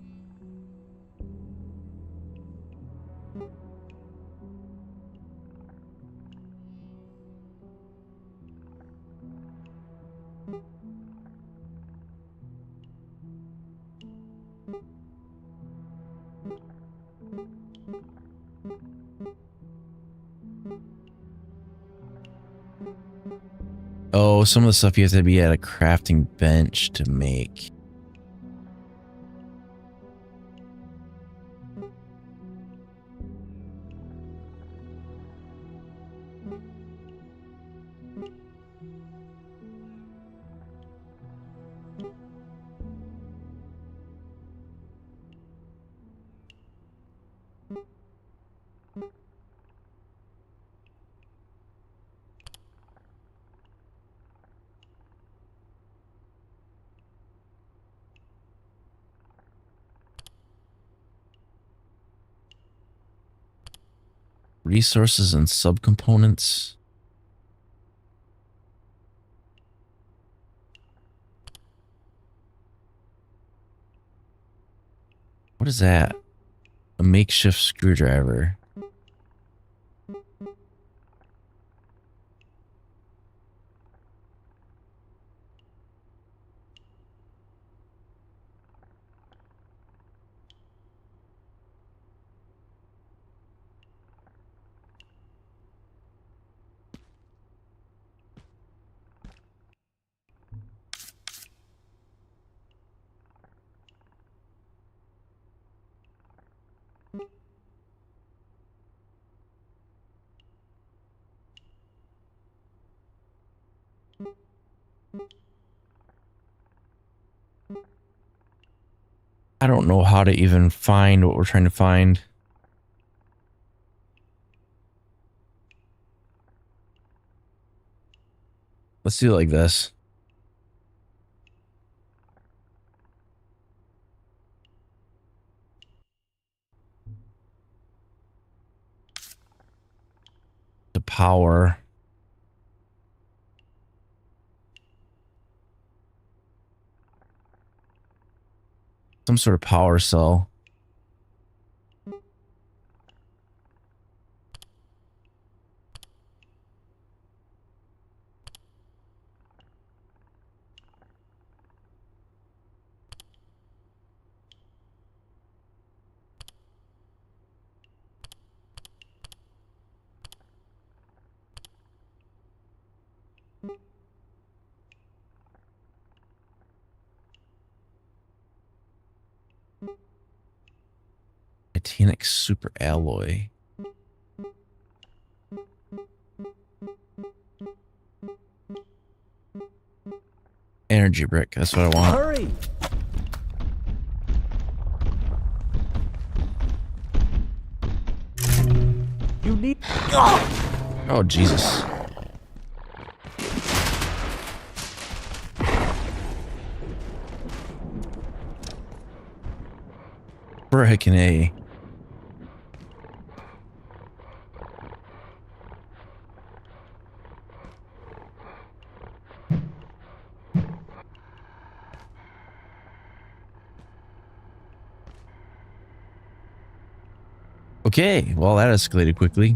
S1: Oh, some of the stuff you have to be at a crafting bench to make. Resources and subcomponents. What is that? A makeshift screwdriver. I don't know how to even find what we're trying to find. Let's do it like this. The power. Some sort of power cell. Titanic super alloy. Energy brick, that's what I want.
S11: Hurry! You need.
S1: Oh, Jesus. Frickin' A. Okay, well, that escalated quickly.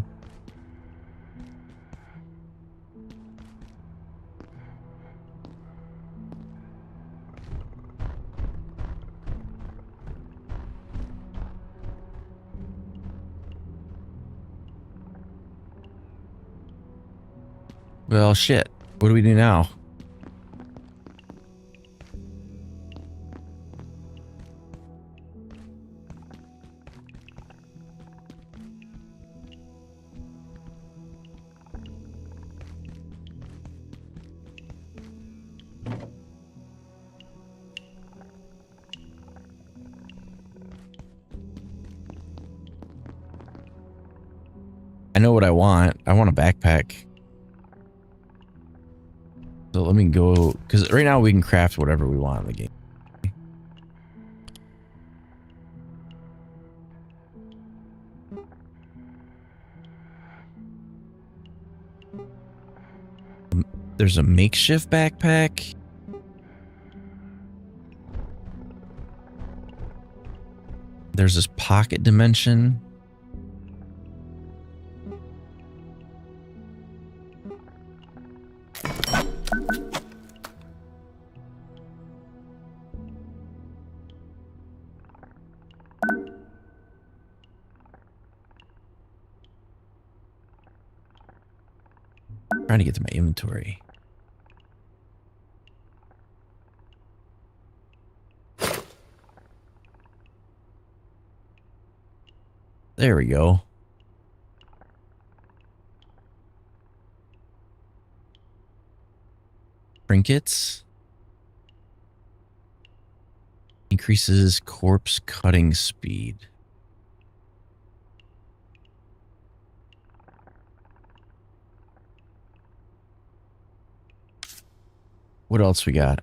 S1: Well, shit. What do we do now? I know what I want. I want a backpack. So let me go, because right now we can craft whatever we want in the game. There's a makeshift backpack. There's this pocket dimension. Trying to get to my inventory. There we go. Trinkets. Increases corpse cutting speed. What else we got?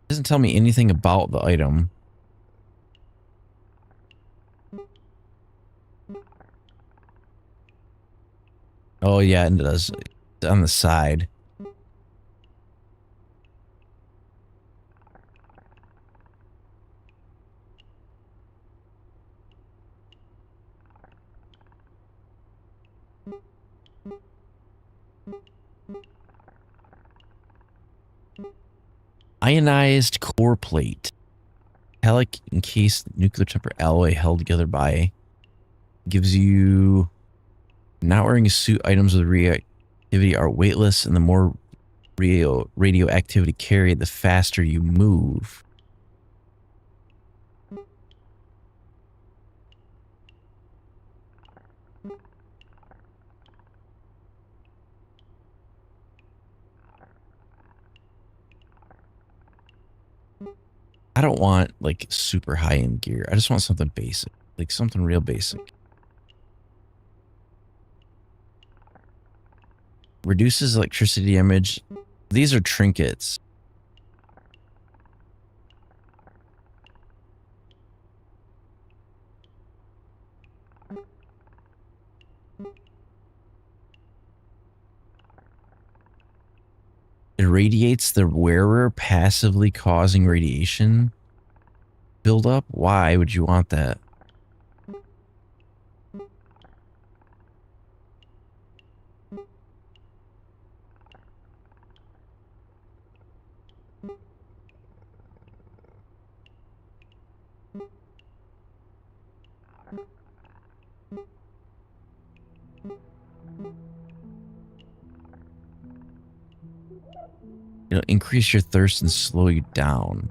S1: Doesn't tell me anything about the item. Oh yeah, it does. It's on the side. Ionized core plate. Metallic encased nuclear temper alloy held together by gives you not wearing a suit. Items with reactivity are weightless, and the more radioactivity carried, the faster you move. I don't want like super high-end gear. I just want something basic, like something real basic. Reduces electricity damage. These are trinkets. Irradiates the wearer, passively causing radiation buildup. Why would you want that? It'll increase your thirst and slow you down.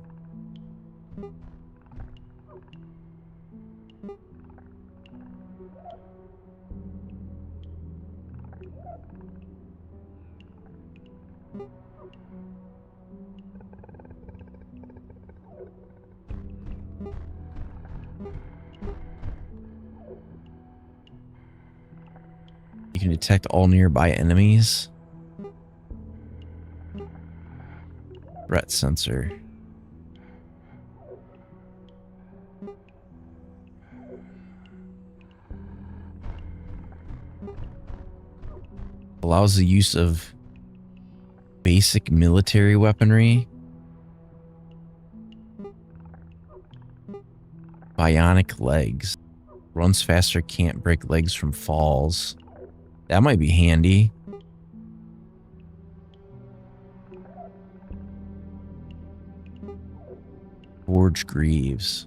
S1: You can detect all nearby enemies. Threat sensor. Allows the use of basic military weaponry. Bionic legs. Runs faster, can't break legs from falls. That might be handy. Forge Greaves.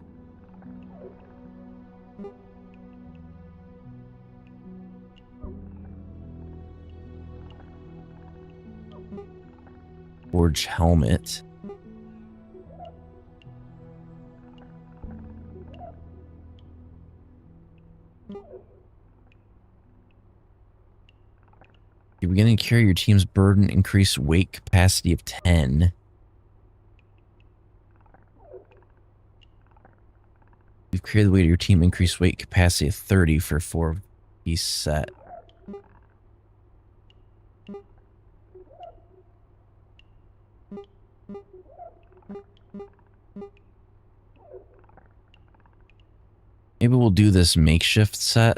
S1: Forge Helmet. You're beginning to carry your team's burden, increase weight capacity of 10. You've created the weight of your team, increase weight capacity of 30 for a 4-piece set. Maybe we'll do this makeshift set.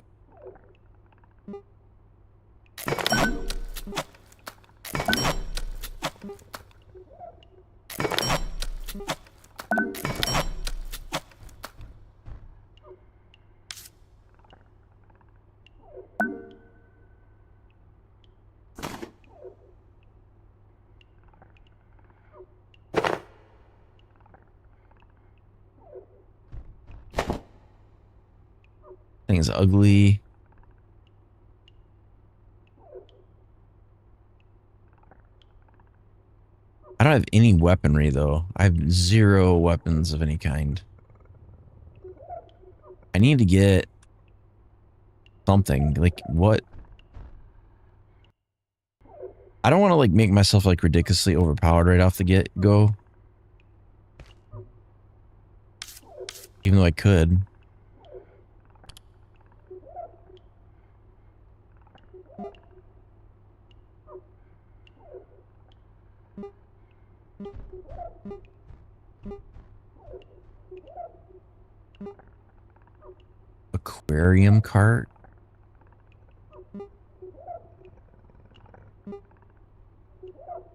S1: Thing's ugly. I don't have any weaponry though. I have 0 weapons of any kind. I need to get something. Like what? I don't want to like make myself like ridiculously overpowered right off the get-go. Even though I could. Aquarium cart.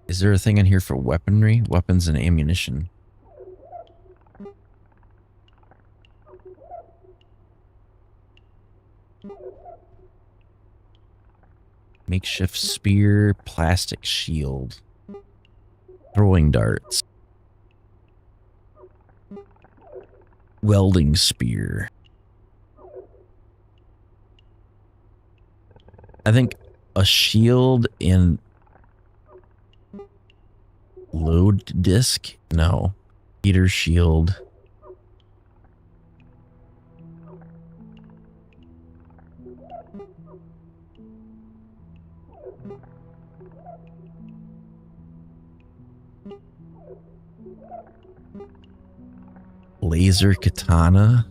S1: Is there a thing in here for weaponry? Weapons and ammunition. Makeshift spear, plastic shield. Throwing darts. Welding spear. I think a shield and load disc? No. Heater shield. Laser katana.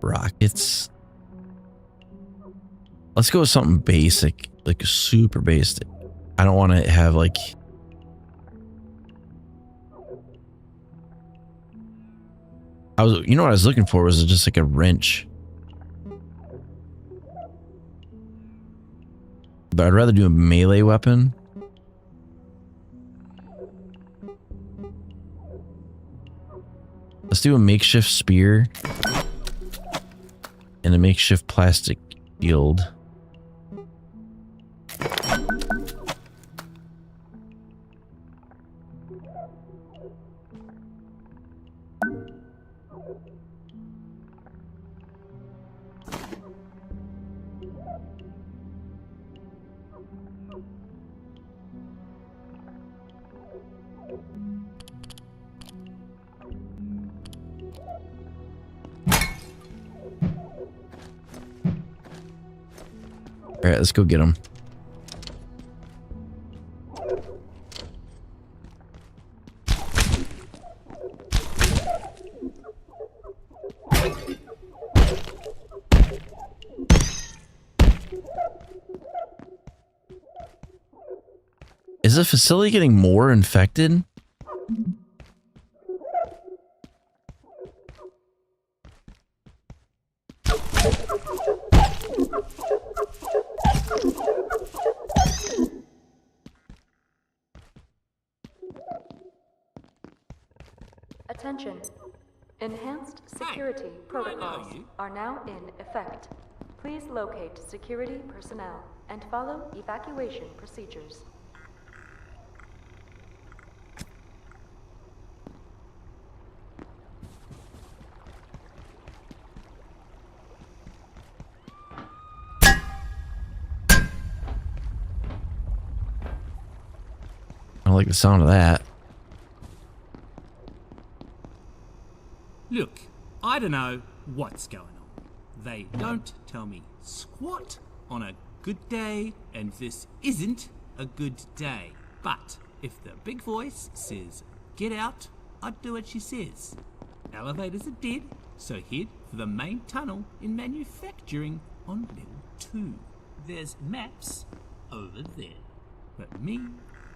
S1: Rockets. Let's go with something basic, like super basic. I don't want to have like you know what I was looking for was just like a wrench. But I'd rather do a melee weapon. Let's do a makeshift spear and a makeshift plastic shield. All right, let's go get them. Is the facility getting more infected?
S6: Attention. Enhanced security protocols are now in effect. Please locate security personnel and follow evacuation procedures.
S1: I like the sound of that.
S12: Look, I don't know what's going on. They don't tell me squat on a good day, and this isn't a good day. But if the big voice says get out, I'd do what she says. Elevators are dead, so head for the main tunnel in manufacturing on level 2. There's maps over there. But me,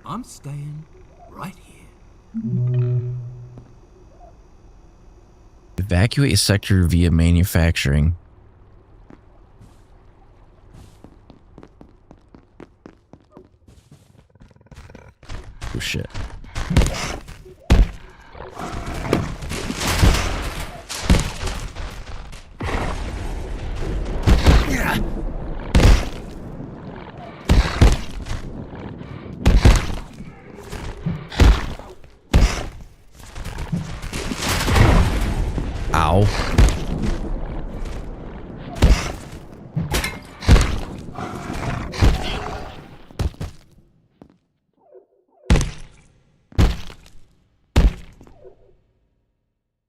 S12: I'm staying right here.
S1: Evacuate a sector via manufacturing. Oh shit. Ow.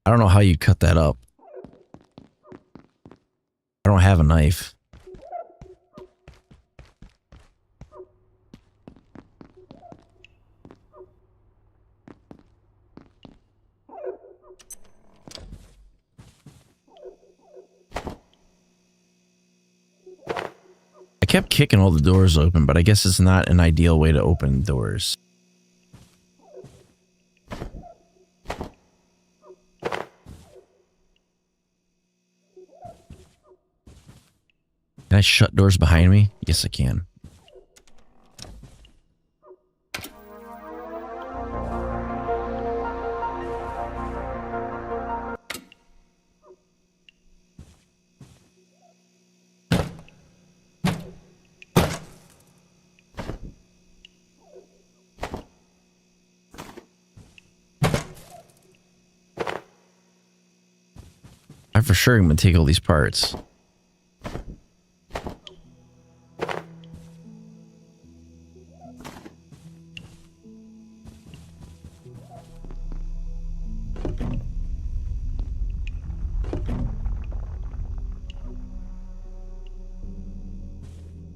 S1: I don't know how you cut that up. I don't have a knife. I kept kicking all the doors open, but I guess it's not an ideal way to open doors. Can I shut doors behind me? Yes, I can. I for sure am gonna take all these parts.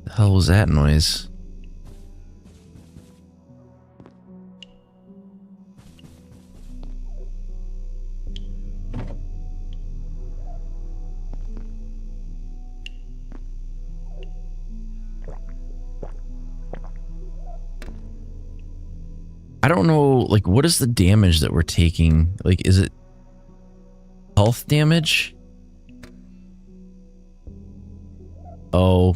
S1: The hell was that noise? I don't know, like, what is the damage that we're taking? Like, is it health damage? Oh.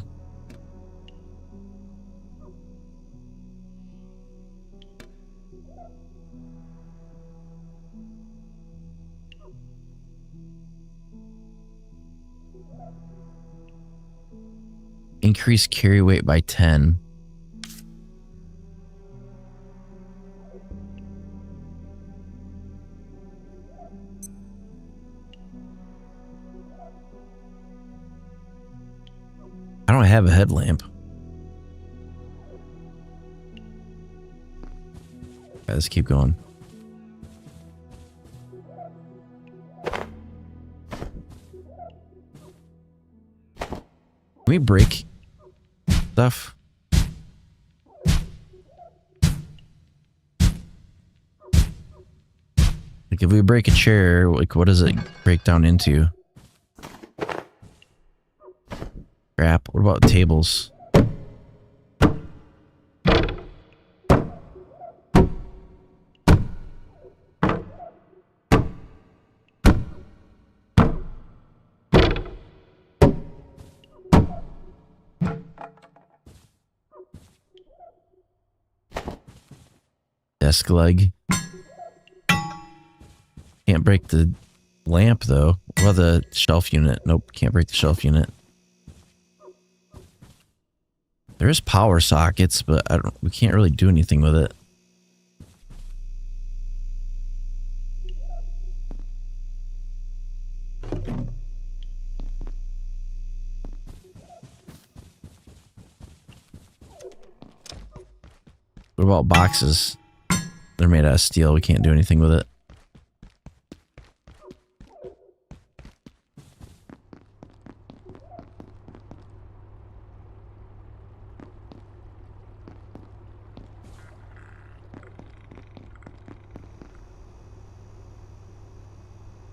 S1: Increase carry weight by 10. I don't have a headlamp. Okay, let's keep going. Can we break stuff? Like, if we break a chair, like, what does it break down into? Crap. What about tables? Desk leg. Can't break the lamp though. What about the shelf unit? Nope, can't break the shelf unit. There's power sockets, but we can't really do anything with it. What about boxes? They're made out of steel. We can't do anything with it.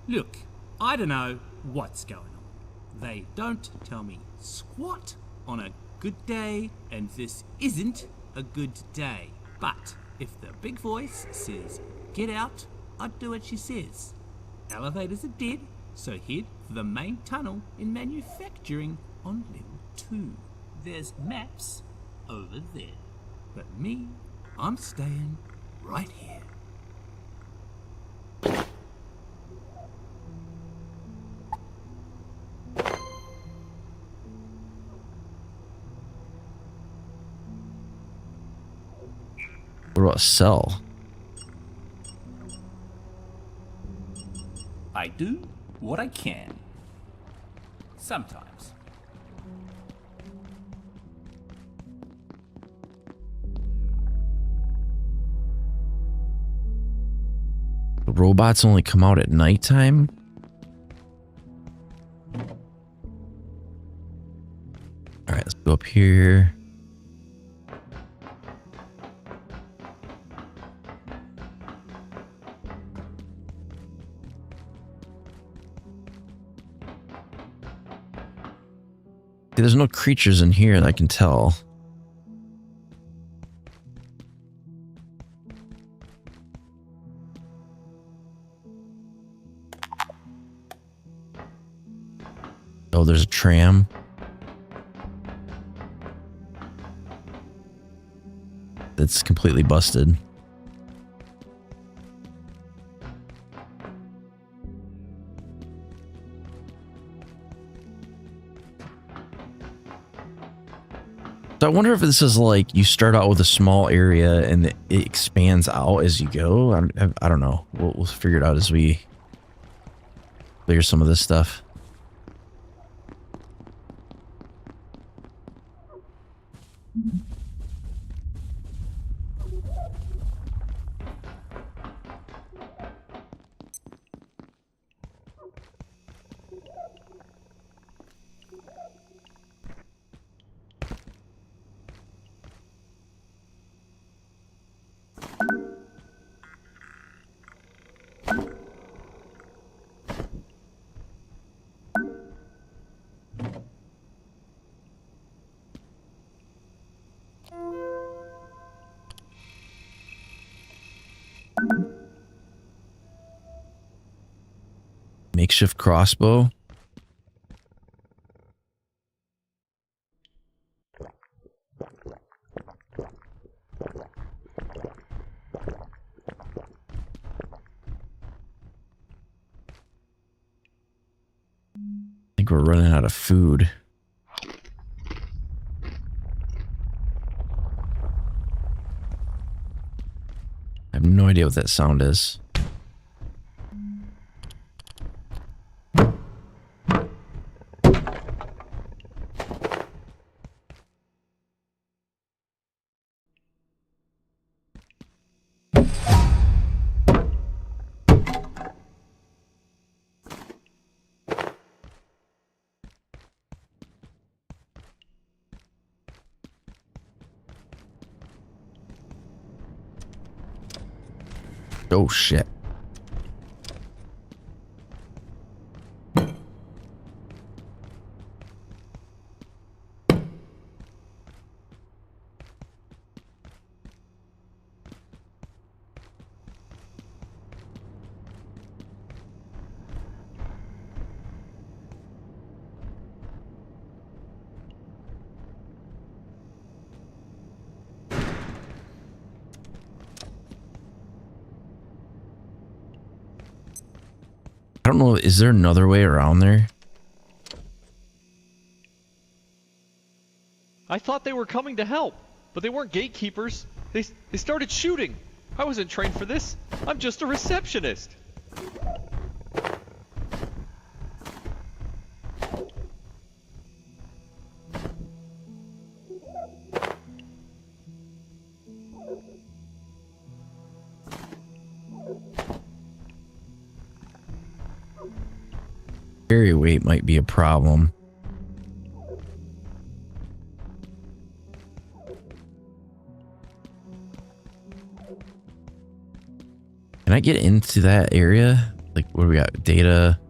S12: Look, I don't know what's going on. They don't tell me squat on a good day, and this isn't a good day. But if the big voice says, get out, I'd do what she says. Elevators are dead, so head for the main tunnel in manufacturing on level 2. There's maps over there. But me, I'm staying right here.
S1: What about sell?
S13: I do what I can. Sometimes.
S1: The robots only come out at nighttime? Alright, let's go up here. There's no creatures in here that I can tell. Oh, there's a tram. That's completely busted. So I wonder if this is like you start out with a small area and it expands out as you go. I don't know. We'll figure it out as we clear some of this stuff. Makeshift crossbow. I think we're running out of food. I have no idea what that sound is. Oh shit. I don't know, is there another way around there?
S7: I thought they were coming to help, but they weren't gatekeepers. They started shooting. I wasn't trained for this. I'm just a receptionist.
S1: Carry weight might be a problem. Can I get into that area? Like, what do we got? Data.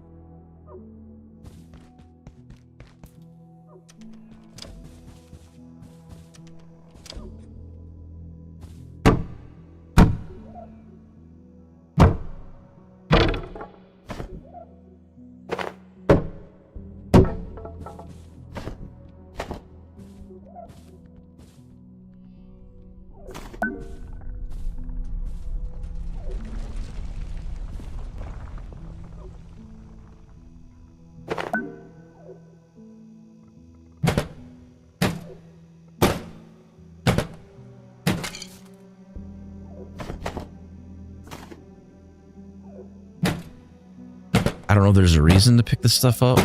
S1: I don't know if there's a reason to pick this stuff up.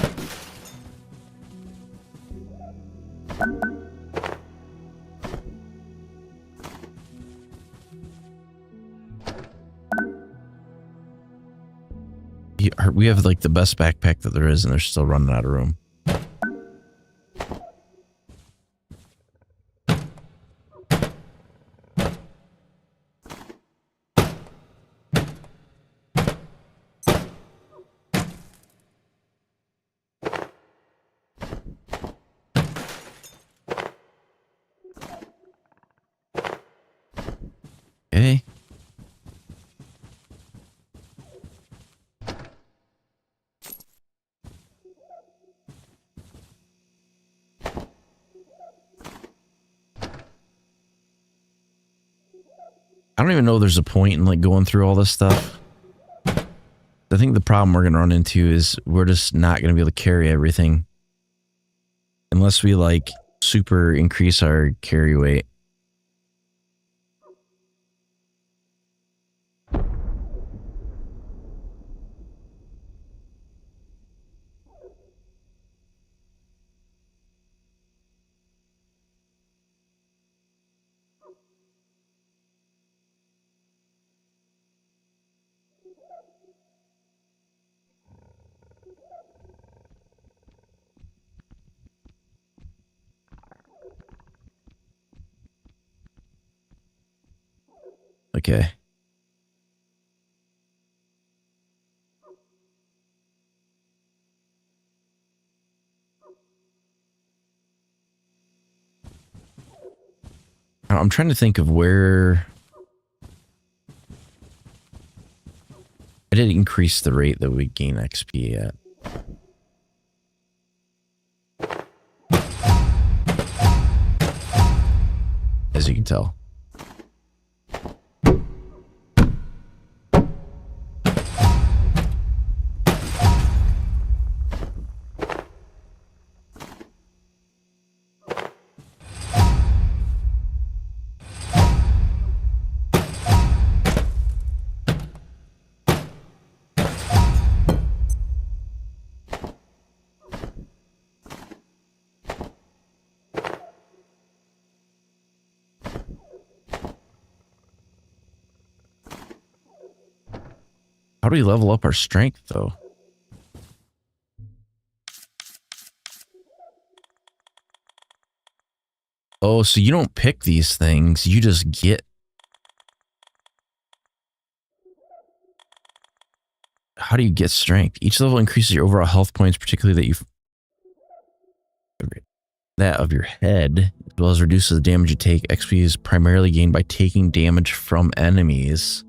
S1: We have like the best backpack that there is, and they're still running out of room. Okay. I don't even know there's a point in like going through all this stuff. I think the problem we're going to run into is we're just not going to be able to carry everything. Unless we like super increase our carry weight. Okay. I'm trying to think of where I did increase the rate that we gain XP at. As you can tell. How do we level up our strength, though? Oh, so you don't pick these things, you just get... How do you get strength? Each level increases your overall health points, particularly that of your head, as well as reduces the damage you take. XP is primarily gained by taking damage from enemies.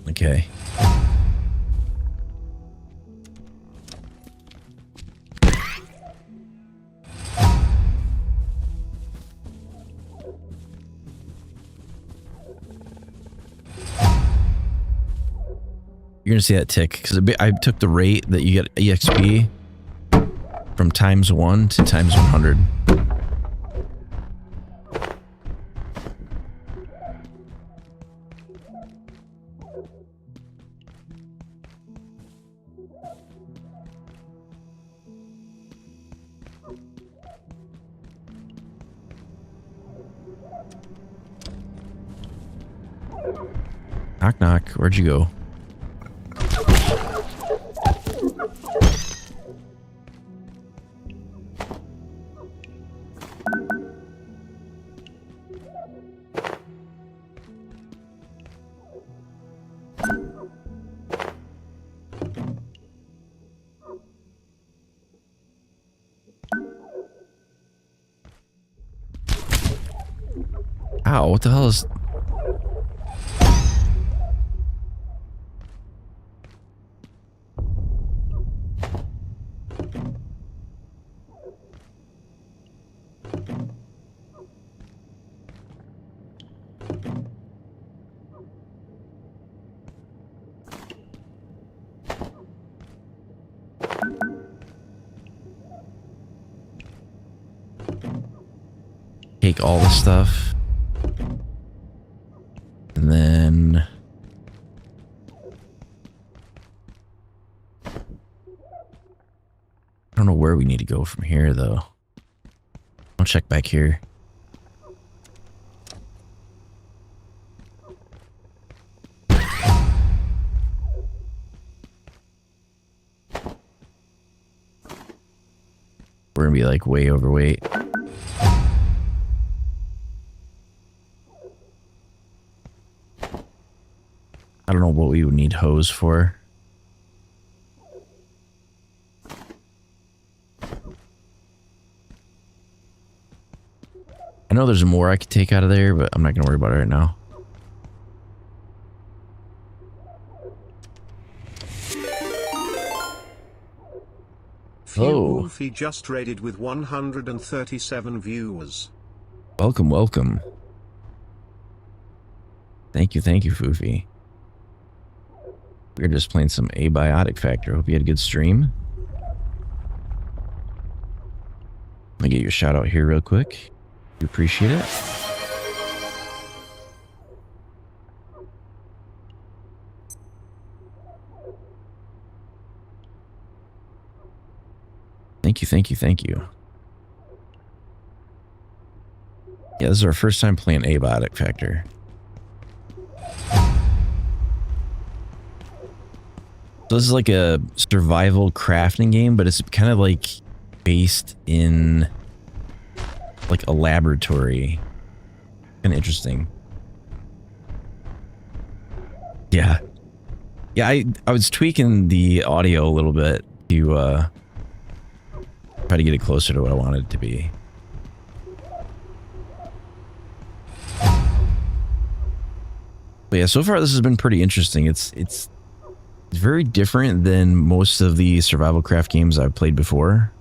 S1: Okay. You're gonna see that tick because I took the rate that you get EXP from ×1 to ×100. Knock knock, where'd you go? Ow, what the hell is... Take all the stuff. And then I don't know where we need to go from here, though. I'll check back here. We're gonna be like way overweight. I don't know what we would need hose for. I know there's more I could take out of there, but I'm not gonna worry about it right now. Oh.
S14: Wolfie just raided with 137 viewers.
S1: Welcome, welcome. Thank you, Foofy. We were just playing some Abiotic Factor. Hope you had a good stream. Let me get you a shout out here real quick. We appreciate it. Thank you. Yeah, this is our first time playing Abiotic Factor. So this is like a survival crafting game, but it's kind of like based in like a laboratory. Kind of interesting. Yeah. Yeah, I was tweaking the audio a little bit to try to get it closer to what I wanted it to be. But yeah, so far this has been pretty interesting. It's very different than most of the survival craft games I've played before.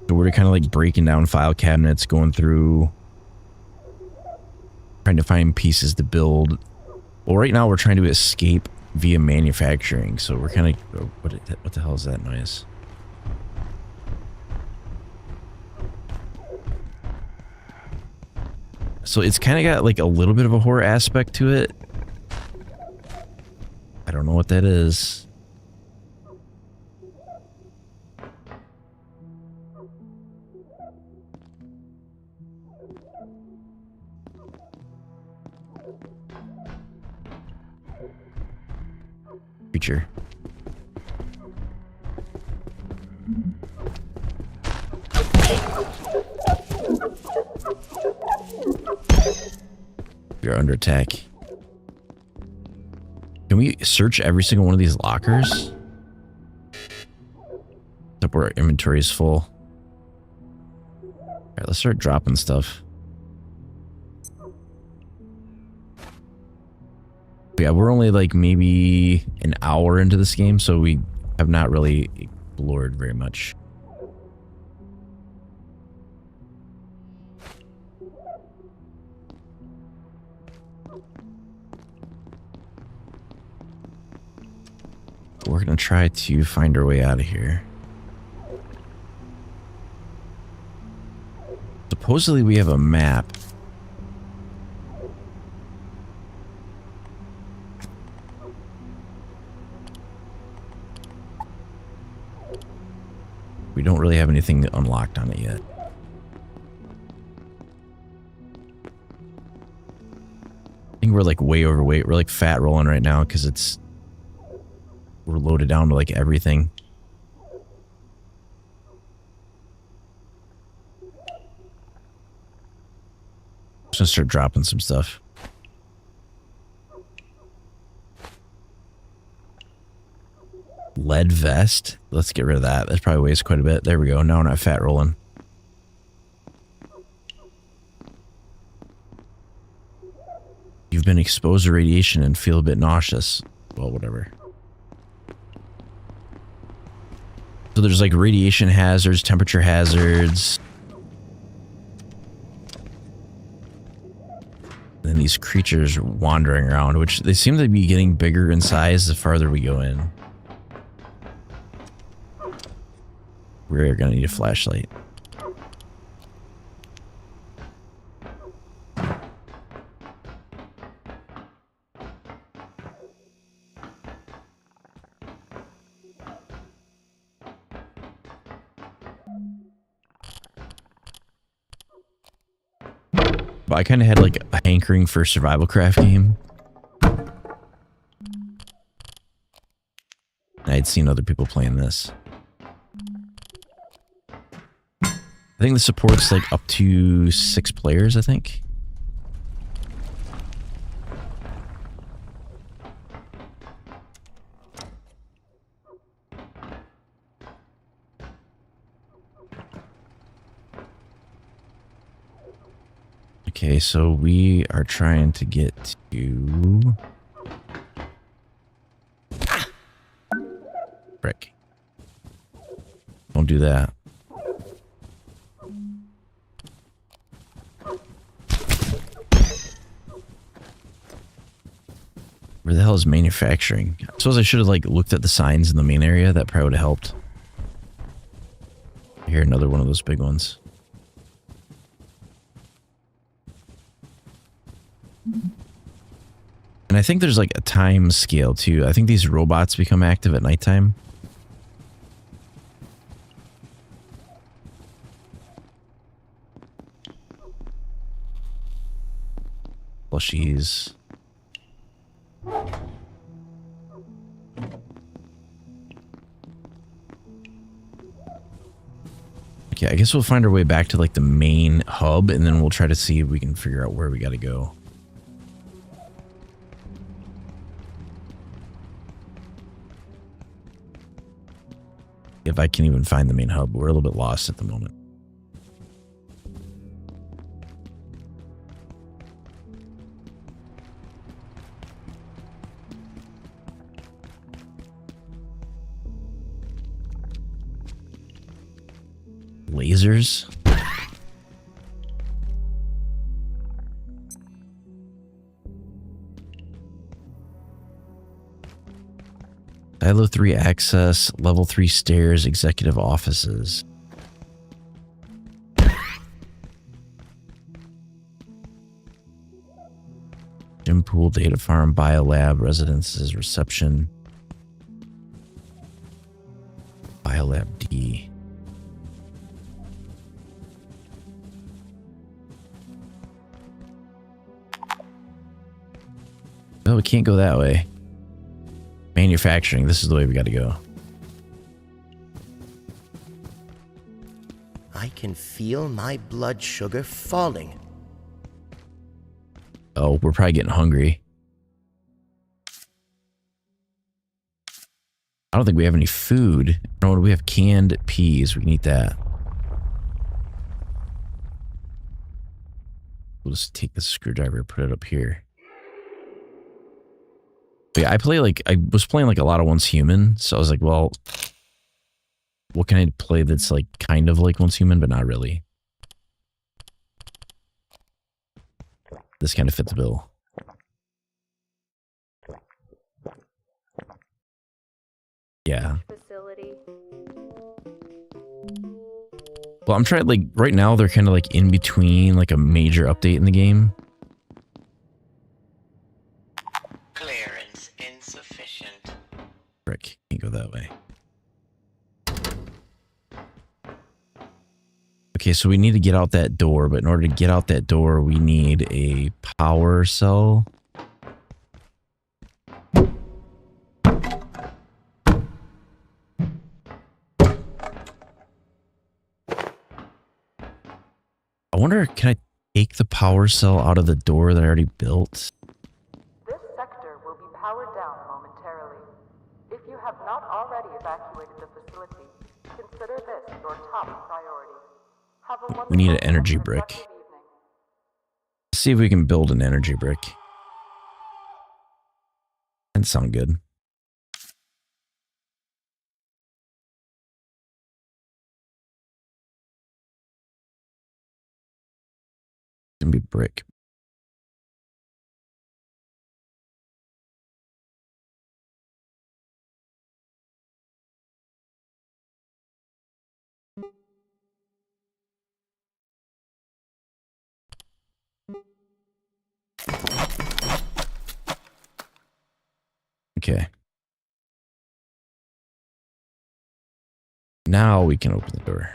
S1: So we're kind of like breaking down file cabinets, going through, trying to find pieces to build. Well, right now we're trying to escape via manufacturing. So we're kind of, what the hell is that noise? So it's kind of got like a little bit of a horror aspect to it. I don't know what that is. Creature. You're under attack. Can we search every single one of these lockers? Except where our inventory is full. Alright, let's start dropping stuff. Yeah, we're only like maybe an hour into this game, so we have not really explored very much. We're gonna try to find our way out of here. Supposedly we have a map. We don't really have anything unlocked on it yet. I think we're like way overweight. We're like fat rolling right now because we're loaded down to like everything. Just gonna start dropping some stuff. Lead vest. Let's get rid of that. That probably weighs quite a bit. There we go. Now we're not fat rolling. You've been exposed to radiation and feel a bit nauseous. Well, whatever. So there's like radiation hazards, temperature hazards. And then these creatures wandering around, which they seem to be getting bigger in size the farther we go in. We're gonna need a flashlight. I kind of had like a hankering for a survival craft game. I had seen other people playing this. I think this supports like up to 6 players, I think. Okay, so we are trying to get to... Frick. Don't do that. Where the hell is manufacturing? I suppose I should have like looked at the signs in the main area. That probably would have helped. Here, another one of those big ones. And I think there's like a time scale too. I think these robots become active at nighttime. Plushies. Okay, I guess we'll find our way back to like the main hub and then we'll try to see if we can figure out where we gotta go. If I can even find the main hub. We're a little bit lost at the moment. Lasers? Silo 3 access, level 3 stairs, executive offices. Gym pool, data farm, biolab, residences, reception. Biolab D. Oh, we can't go that way. Manufacturing, this is the way we got to go.
S2: I can feel my blood sugar falling.
S1: Oh, we're probably getting hungry. I don't think we have any food. No, we have canned peas. We can eat that. We'll just take the screwdriver and put it up here. But yeah, I was playing like a lot of Once Human, so I was like, well, what can I play that's like kind of like Once Human, but not really? This kind of fits the bill. Yeah.
S6: Facility.
S1: Well, I'm trying, like, right now they're kind of like in between like a major update in the game.
S15: Clearance insufficient.
S1: Frick, can't go that way. Okay, so we need to get out that door, but in order to get out that door, we need a power cell. I wonder, can I take the power cell out of the door that I already built?
S16: This sector will be powered down momentarily. If you have not already evacuated the facility, consider this your top priority. Have a wonderful
S1: We need an energy brick. Let's see if we can build an energy brick. That sounds good. It's gonna be brick. Okay. Now we can open the door.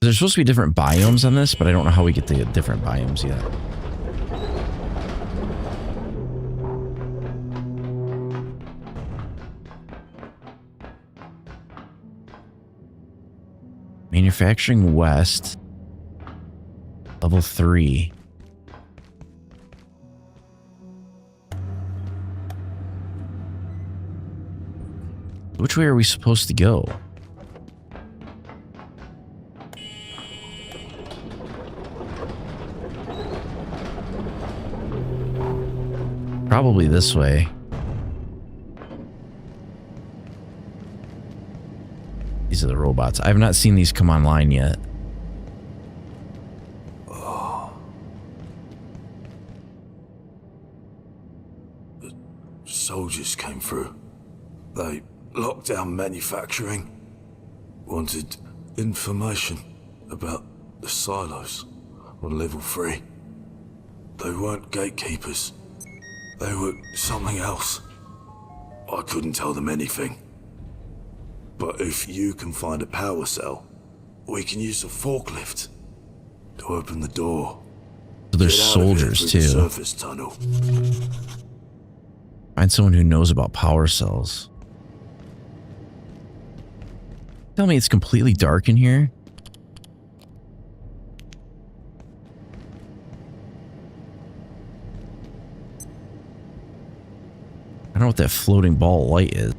S1: There's supposed to be different biomes on this, but I don't know how we get the different biomes yet. Manufacturing West. Level 3. Which way are we supposed to go? Probably this way. These are the robots. I have not seen these come online yet.
S17: The soldiers came through. They locked down manufacturing. Wanted information about the silos on level 3. They weren't gatekeepers. They were something else. I couldn't tell them anything. But if you can find a power cell, we can use the forklift to open the door.
S1: So there's soldiers too.
S17: The surface tunnel.
S1: Find someone who knows about power cells. Tell me it's completely dark in here? I don't know what that floating ball of light is.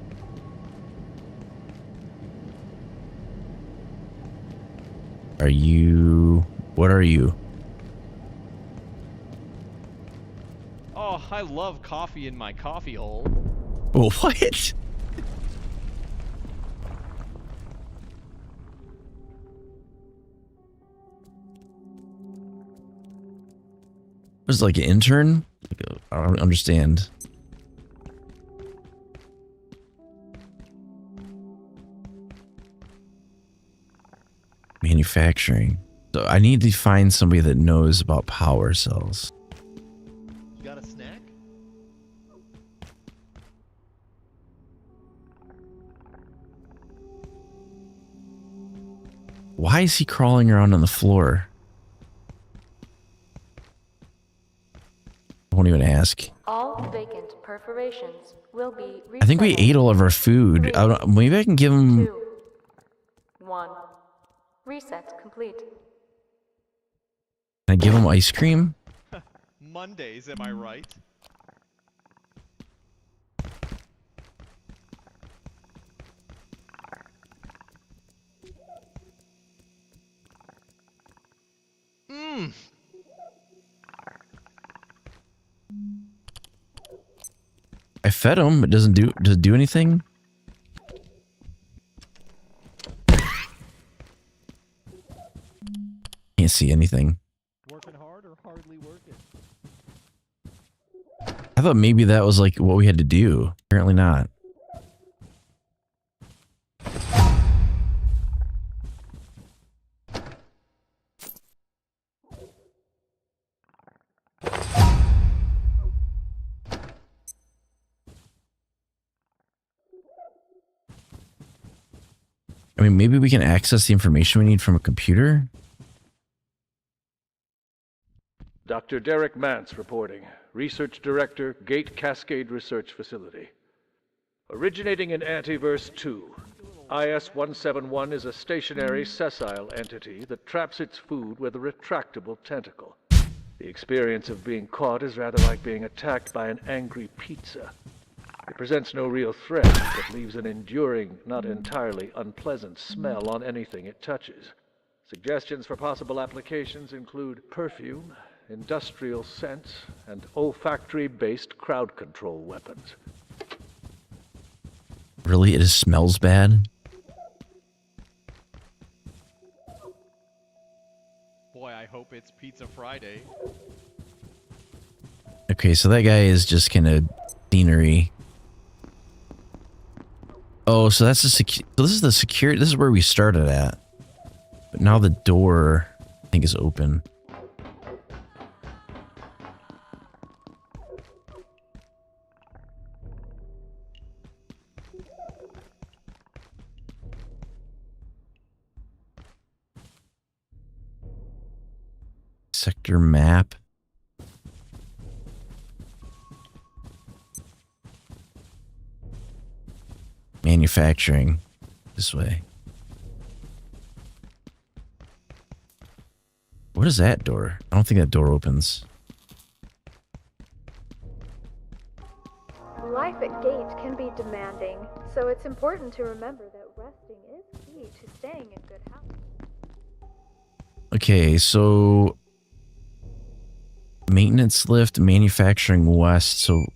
S1: Are you... What are you?
S7: Oh, I love coffee in my coffee hole.
S1: Oh, what? Was it like an intern? I don't understand. Manufacturing. So I need to find somebody that knows about power cells.
S7: You got a snack?
S1: Why is he crawling around on the floor? I won't even ask.
S6: All vacant perforations will be
S1: I think we
S6: resettled.
S1: ate all of our food. Maybe I can give him...
S6: 2, 1. Reset complete.
S1: Can I give him ice cream?
S7: Mondays, am I right? Mmm.
S1: I fed him. It does it do anything? Can't see anything.
S7: Working hard or hardly working?
S1: I thought maybe that was like what we had to do. Apparently not. I mean, maybe we can access the information we need from a computer?
S9: Dr. Derek Mance reporting. Research Director, Gate Cascade Research Facility. Originating in Antiverse 2, IS-171 is a stationary, sessile entity that traps its food with a retractable tentacle. The experience of being caught is rather like being attacked by an angry pizza. It presents no real threat, but leaves an enduring, not entirely unpleasant smell on anything it touches. Suggestions for possible applications include perfume, industrial scents, and olfactory-based crowd control weapons.
S1: Really? It just smells bad?
S7: Boy, I hope it's Pizza Friday.
S1: Okay, so that guy is just kind of scenery. Oh, so that's the so this is the security. This is where we started at. But now the door, I think, is open. sector map. Manufacturing. This way. What is that door? I don't think that door opens.
S6: Life at Gate can be demanding, so it's important to remember that resting is key to staying in good health.
S1: Okay, so maintenance lift, manufacturing west, so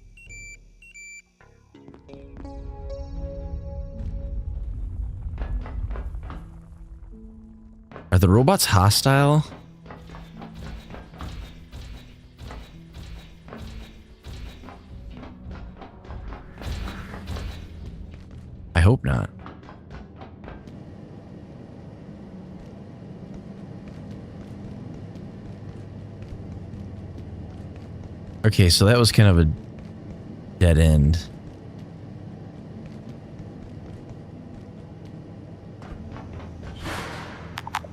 S1: are the robots hostile? I hope not. Okay, so that was kind of a dead end.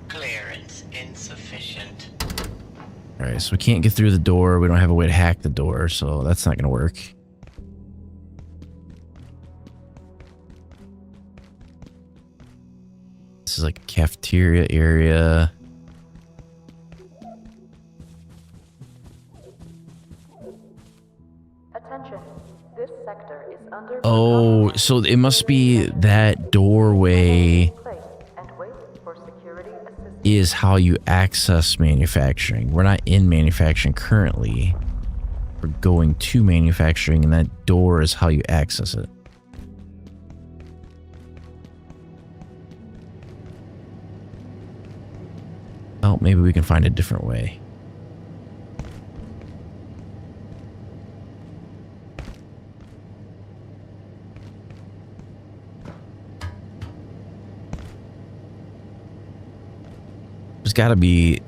S15: Clearance insufficient.
S1: Alright, so we can't get through the door. We don't have a way to hack the door, so that's not going to work. This is like a cafeteria area.
S16: Attention, this sector is under
S1: Oh, so it must be that doorway
S16: place and wait for security assistance.
S1: is how you access manufacturing. We're not in manufacturing currently. We're going to manufacturing, and that door is how you access it. Well, maybe we can find a different way. There's got to be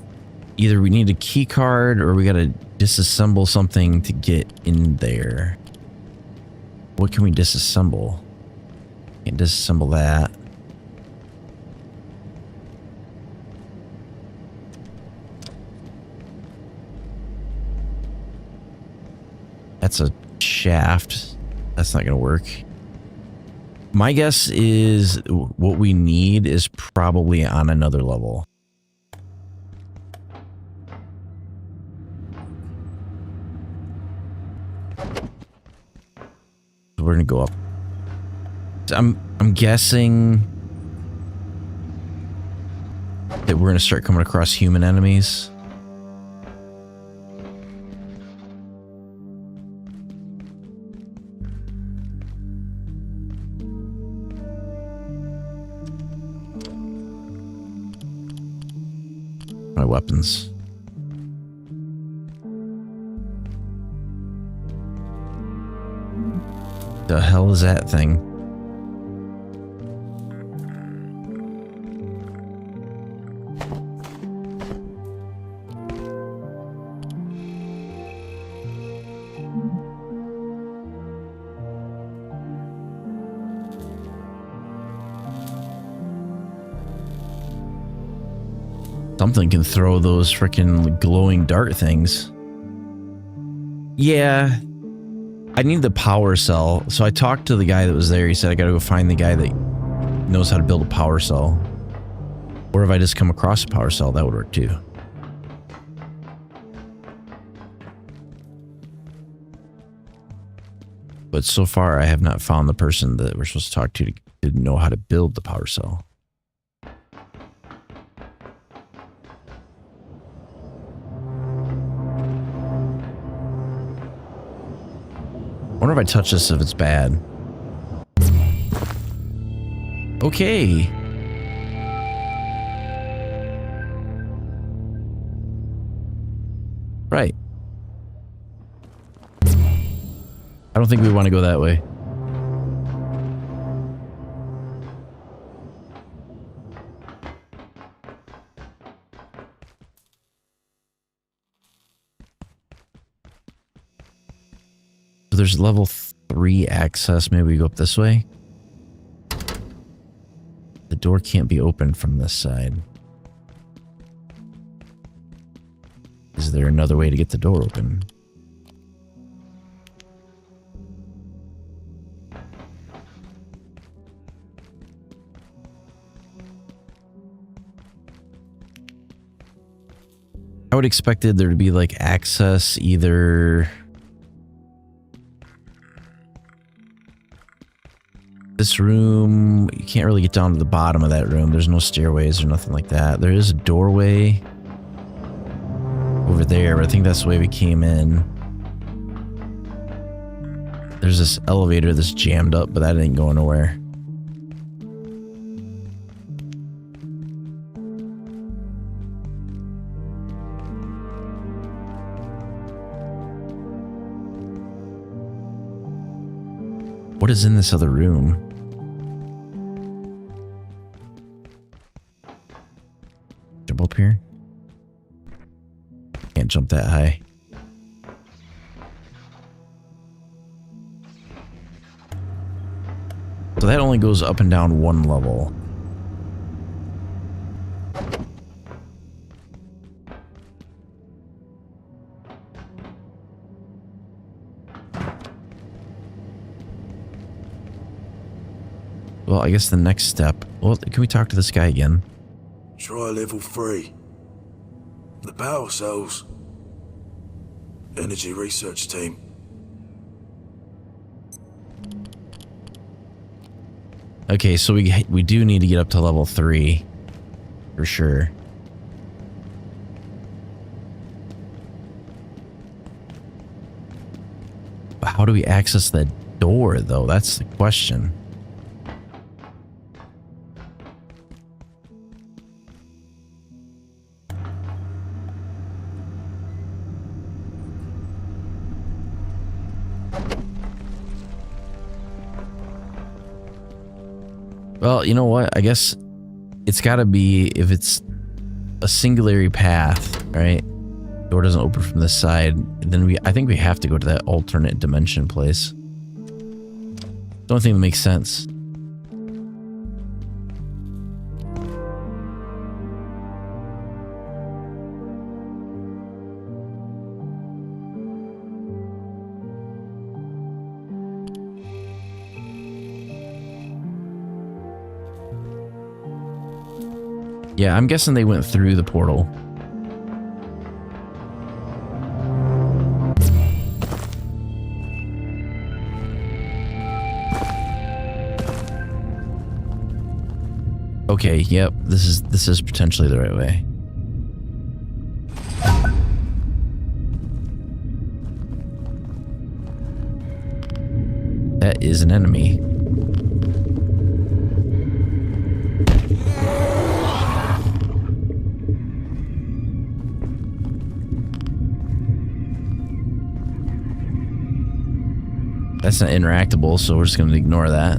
S1: either we need a key card or we got to disassemble something to get in there. What can we disassemble? Can't disassemble that. That's a shaft. That's not going to work. My guess is what we need is probably on another level. We're going to go up. I'm guessing that we're going to start coming across human enemies. My weapons. The hell is that thing? Something can throw those freaking glowing dart things. Yeah. I need the power cell. So I talked to the guy that was there. He said I gotta go find the guy that knows how to build a power cell. Or if I just come across a power cell, that would work too. But so far, I have not found the person that we're supposed to talk to know how to build the power cell. I wonder if I touch this if it's bad. Okay. Right. I don't think we want to go that way. There's level 3 access. Maybe we go up this way. The door can't be opened from this side. Is there another way to get the door open? I would expected there to be like access either this room. You can't really get down to the bottom of that room. There's no stairways or nothing like that. There is a doorway over there, but I think that's the way we came in. There's this elevator that's jammed up, but that ain't going nowhere. What is in this other room? Jump up here? Can't jump that high. So that only goes up and down one level. Well, I guess the next step... Well, can we talk to this guy again?
S17: Try level 3. The power cells. Energy research team.
S1: Okay, so we do need to get up to level 3. For sure. But how do we access the door, though? That's the question. Well, you know what? I guess it's got to be, if it's a singularity path, right? Door doesn't open from this side. Then I think we have to go to that alternate dimension place. Don't think it makes sense. Yeah, I'm guessing they went through the portal. Okay, yep, this is potentially the right way. That is an enemy. That's not interactable, so we're just going to ignore that.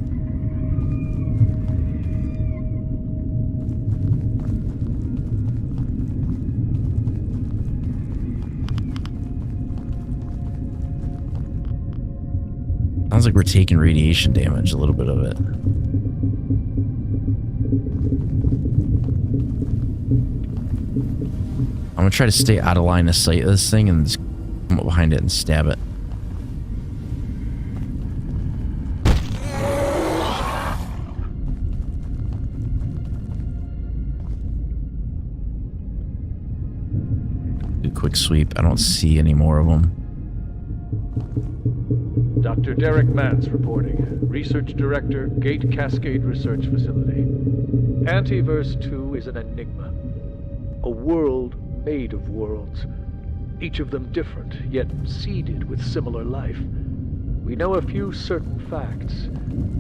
S1: Sounds like we're taking radiation damage, a little bit of it. I'm going to try to stay out of line of sight of this thing and just come up behind it and stab it. Quick sweep. I don't see any more of them.
S9: Dr. Derek Mance reporting. Research Director, Gate Cascade Research Facility. Antiverse 2 is an enigma. A world made of worlds. Each of them different, yet seeded with similar life. We know a few certain facts.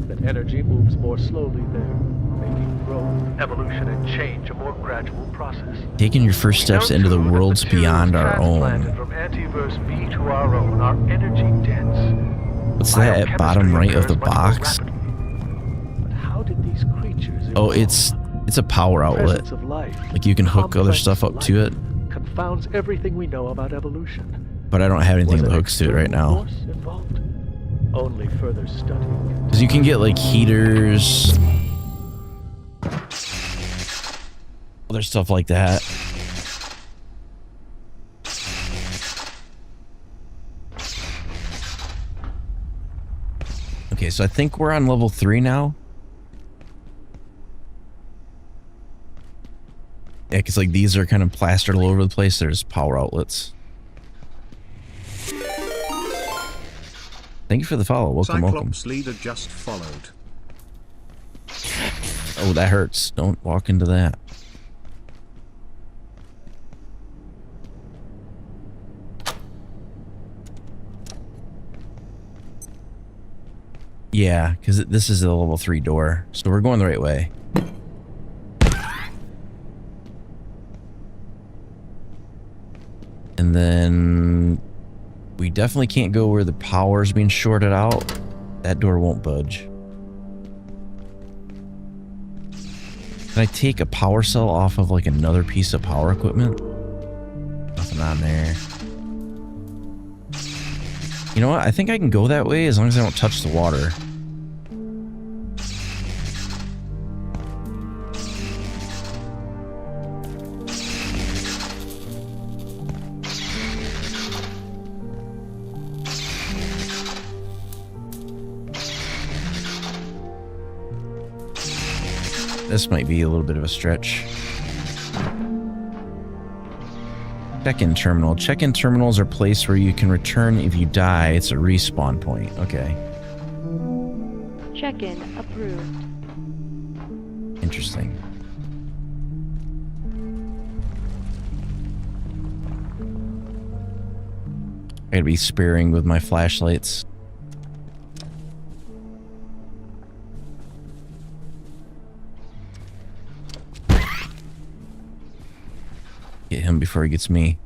S9: That energy moves more slowly there, making growth, evolution, and change a more gradual process.
S1: Taking your first steps into the worlds beyond our own.
S9: From Antiverse B to our own are energy dense.
S1: What's that at bottom right of the box?
S9: But how did these creatures
S1: Oh, it's a power outlet. Like you can hook other stuff up to it.
S9: Confounds everything we know about evolution.
S1: But I don't have anything that hooks to it right now.
S9: Only further study.
S1: Because you can get like heaters, other stuff like that. Okay, so I think we're on level 3 now. Yeah, because like these are kind of plastered all over the place. There's power outlets. Thank you for the follow. Welcome, welcome.
S14: Cyclops leader just followed.
S1: Oh, that hurts. Don't walk into that. Yeah, because this is a level 3 door. So we're going the right way. And then we definitely can't go where the power's being shorted out. That door won't budge. Can I take a power cell off of like another piece of power equipment? Nothing on there. You know what? I think I can go that way as long as I don't touch the water. This might be a little bit of a stretch. Check-in terminal. Check-in terminals are places where you can return if you die. It's a respawn point. Okay.
S6: Check-in approved.
S1: Interesting. I gotta be sparing with my flashlights. Get him before he gets me.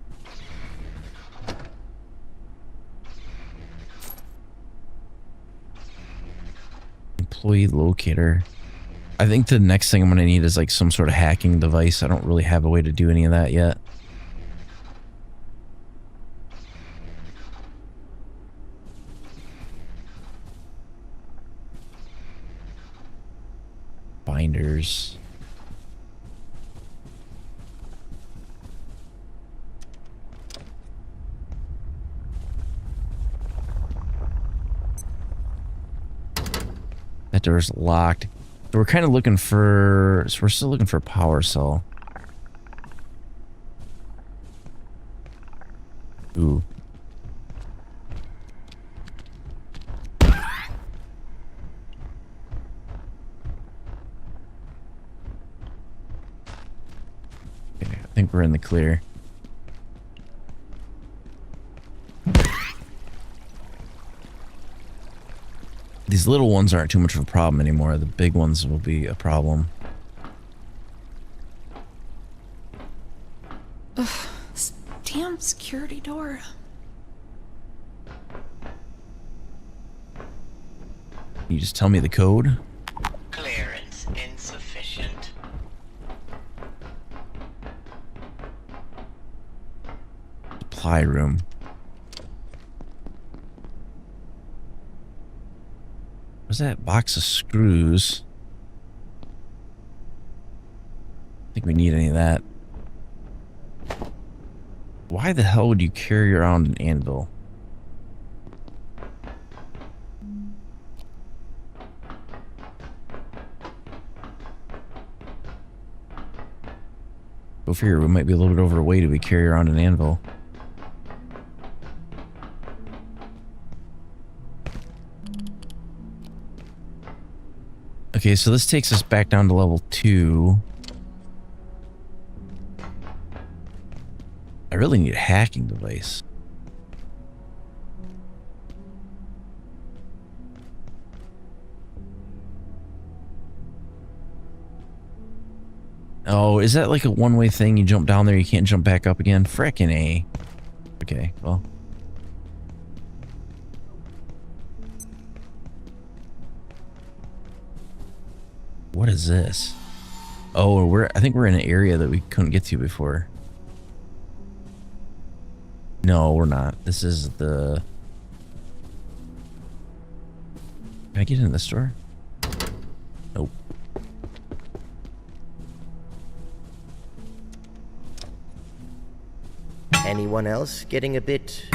S1: Employee locator. I think the next thing I'm gonna need is like some sort of hacking device. I don't really have a way to do any of that yet. Binders. That door's locked. So we're kind of looking for... So we're still looking for a power cell. Ooh. Okay, I think we're in the clear. These little ones aren't too much of a problem anymore. The big ones will be a problem.
S3: Ugh, this damn security door.
S1: You just tell me the code?
S15: Clearance insufficient.
S1: Supply room. What's that box of screws? I think we need any of that. Why the hell would you carry around an anvil? Go figure, we might be a little bit overweight if we carry around an anvil. Okay, so this takes us back down to level 2. I really need a hacking device. Oh, is that like a one-way thing? You jump down there, you can't jump back up again? Frickin' A. Okay, well. What is this? Oh, I think we're in an area that we couldn't get to before. No, we're not. This is the... Can I get into the store? Nope.
S2: Anyone else getting a bit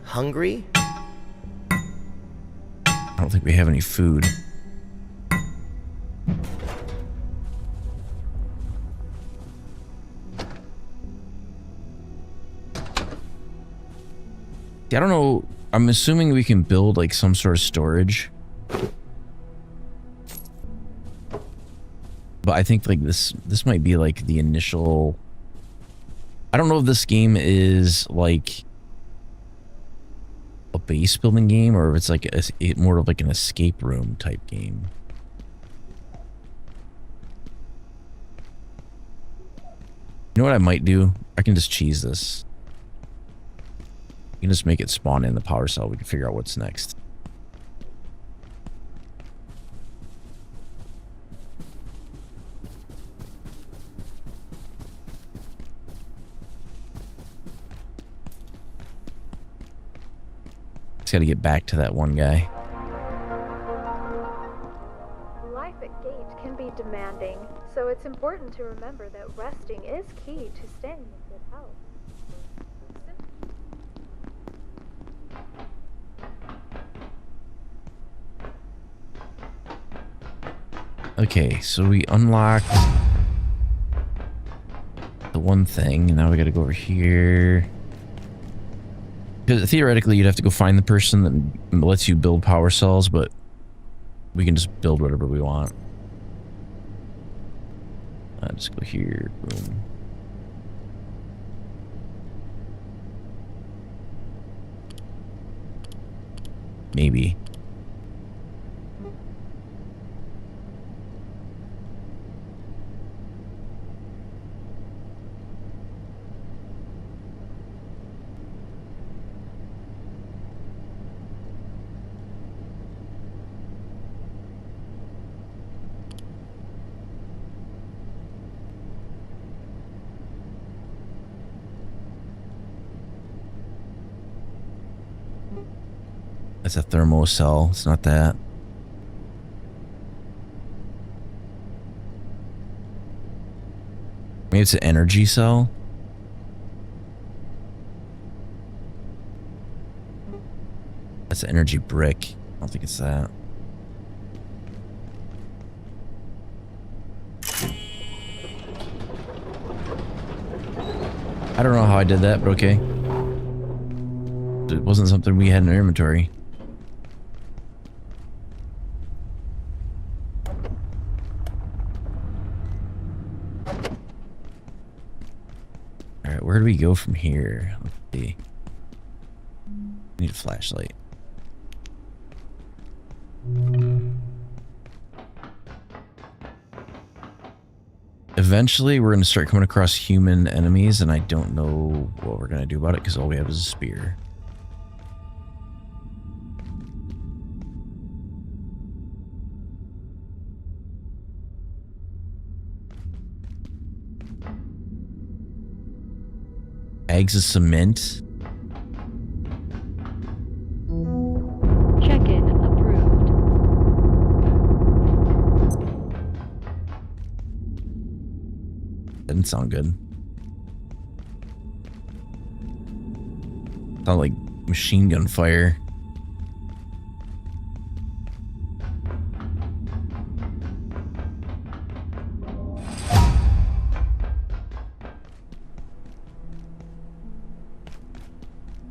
S2: hungry?
S1: I don't don't think we have any food. I don't know. I'm assuming we can build like some sort of storage. But I think like this might be like the initial. I don't know if this game is like a base building game or if it's like more of like an escape room type game. You know what I might do? I can just cheese this. You can just make it spawn in the power cell. We can figure out what's next. Just got to get back to that one guy.
S6: Life at Gate can be demanding, so it's important to remember that resting is key to staying in good health.
S1: Okay, so we unlocked the one thing, and now we gotta go over here. Because theoretically, you'd have to go find the person that lets you build power cells, but we can just build whatever we want. Just go here, boom. Maybe. That's a thermo cell. It's not that. Maybe it's an energy cell. That's an energy brick. I don't think it's that. I don't know how I did that, but okay. It wasn't something we had in our inventory. Alright, where do we go from here? Let's see. Need a flashlight. Eventually, we're going to start coming across human enemies, and I don't know what we're going to do about it because all we have is a spear. Bags of cement.
S6: Check-in approved.
S1: Didn't sound good. Sound like machine gun fire.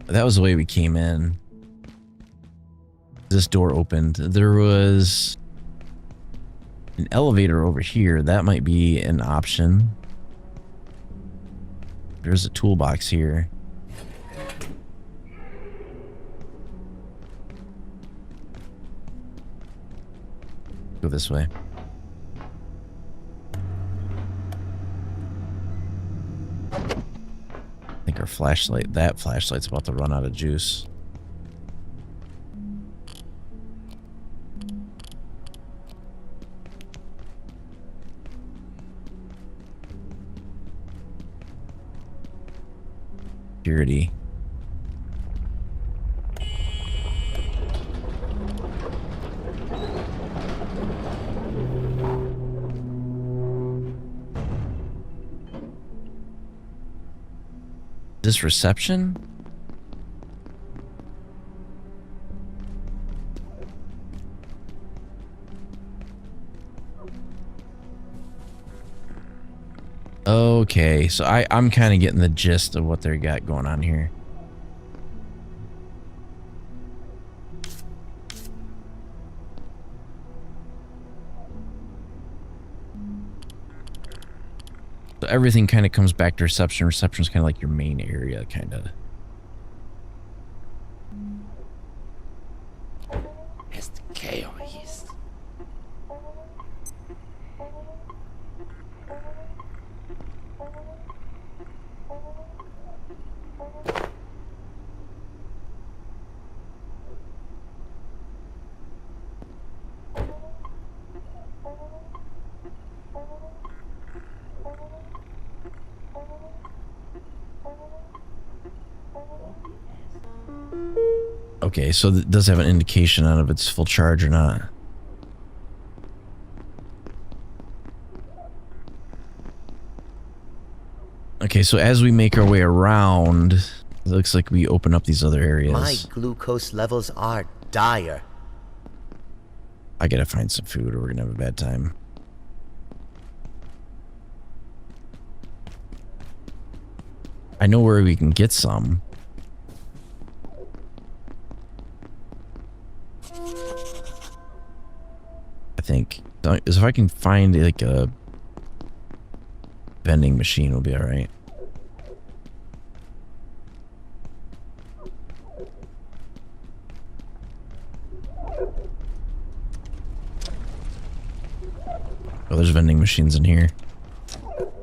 S1: That was the way we came in. This door opened. There was an elevator over here. That might be an option. There's a toolbox here. Go this way. I think our flashlight, that flashlight's about to run out of juice. Security. This reception? Okay, so I'm kind of getting the gist of what they got going on here. So everything kind of comes back to reception. Reception is kind of like your main area, kind of.
S15: It's chaos.
S1: Okay, so it does have an indication on if it's full charge or not. Okay, so as we make our way around, it looks like we open up these other areas.
S2: My glucose levels are dire.
S1: I gotta find some food or we're gonna have a bad time. I know where we can get some. I think if I can find like a vending machine, we'll be all right. Oh, there's vending machines in here.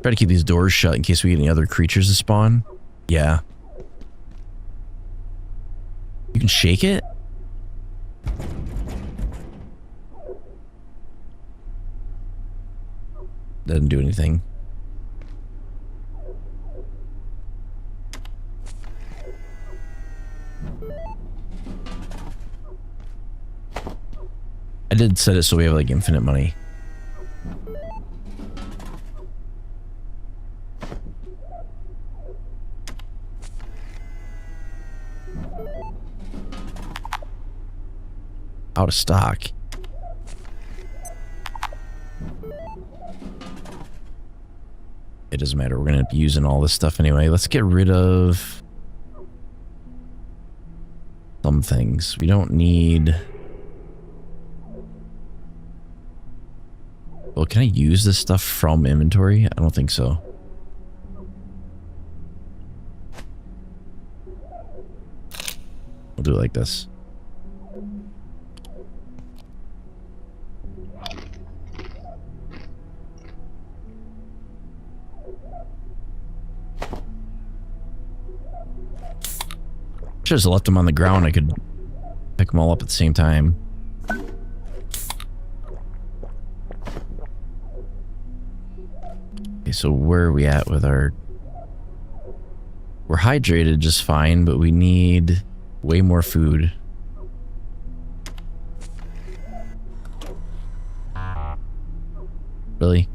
S1: Try to keep these doors shut in case we get any other creatures to spawn. Yeah. You can shake it? Doesn't do anything. I did set it so we have like infinite money. Out of stock. It doesn't matter. We're going to be using all this stuff anyway. Let's get rid of some things. We don't need... Well, can I use this stuff from inventory? I don't think so. We'll do it like this. Should have just left them on the ground. I could pick them all up at the same time. Okay, so where are we at with our... We're hydrated just fine, but we need way more food. Really?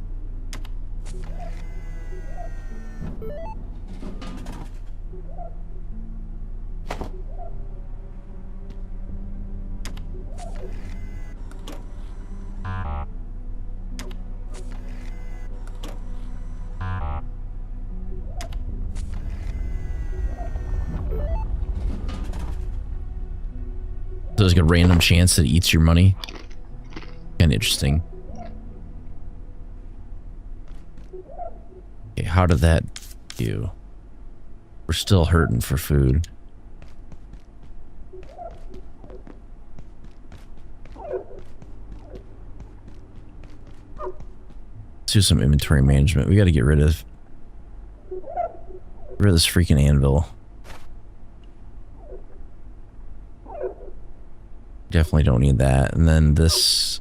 S1: So there's like a random chance that it eats your money. Kind of interesting. Okay, how did that do? We're still hurting for food. Let's do some inventory management. We got to get rid of this freaking anvil. Definitely don't need that. And then this...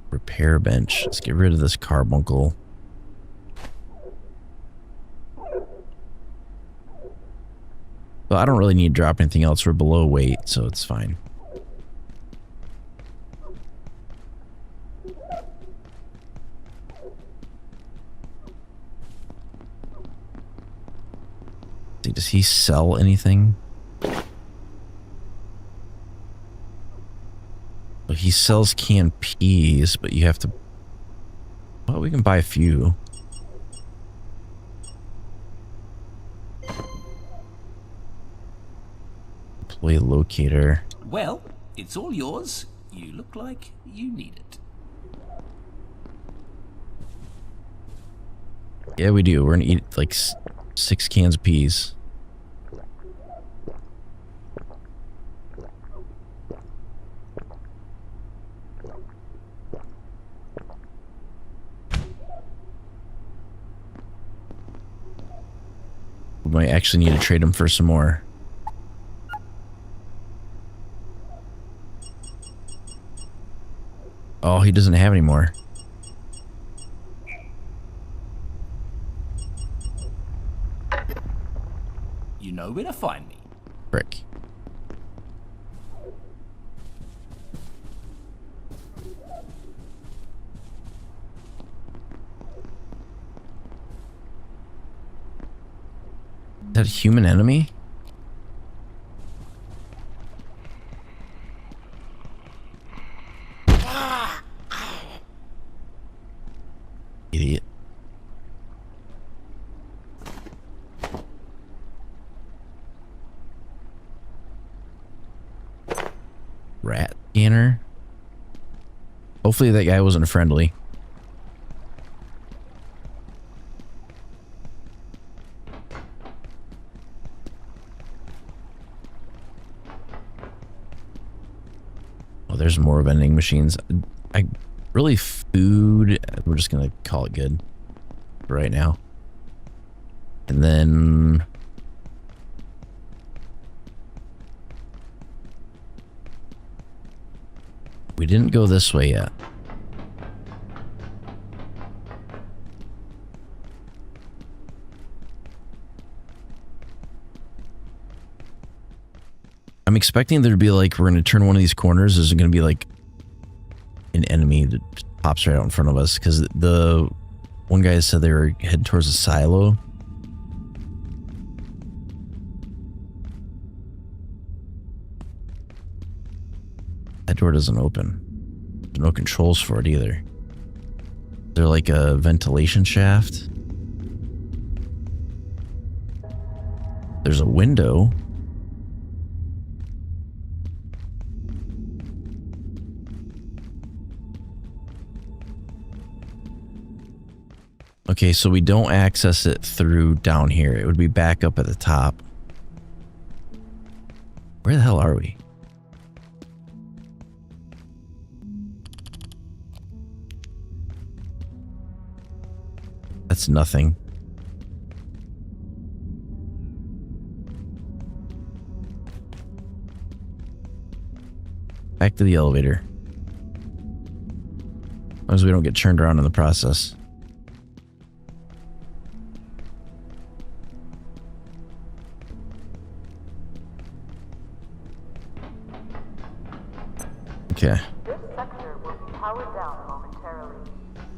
S1: repair bench. Let's get rid of this carbuncle. Well, I don't really need to drop anything else. We're below weight, so it's fine. Does he sell anything? Well, he sells canned peas, but you have to... Well, we can buy a few. Employee locator.
S13: Well, it's all yours. You look like you need it.
S1: Yeah, we do. We're gonna eat like 6 cans of peas. We might actually need to trade them for some more. Oh, he doesn't have any more.
S13: You know where to find me.
S1: Frick. Is that a human enemy? Idiot. Rat scanner. Hopefully that guy wasn't friendly. Oh, there's more vending machines. Really food. We're just gonna call it good for right now. And then we didn't go this way yet. I'm expecting there to be like, we're going to turn one of these corners. There's going to be like an enemy that pops right out in front of us. Because the one guy said they were heading towards a silo. That door doesn't open. There's no controls for it either. They're like a ventilation shaft. There's a window. Okay, so we don't access it through down here. It would be back up at the top. Where the hell are we? That's nothing. Back to the elevator. As long as we don't get turned around in the process. Okay.
S16: This sector will be powered down momentarily.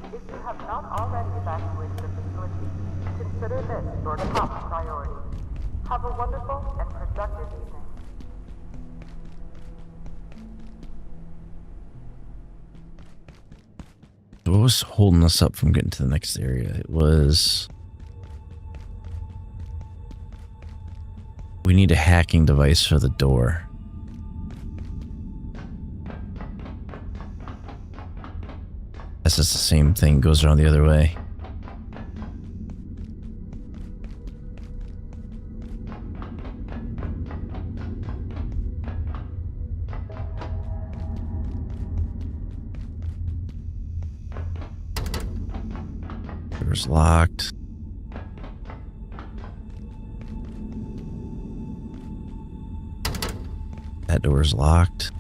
S16: If you have not already evacuated the facility, consider this your top priority. Have a wonderful and productive evening.
S1: What was holding us up from getting to the next area? It was... we need a hacking device for the door. That's just the same thing, goes around the other way. Door's locked. That door's locked.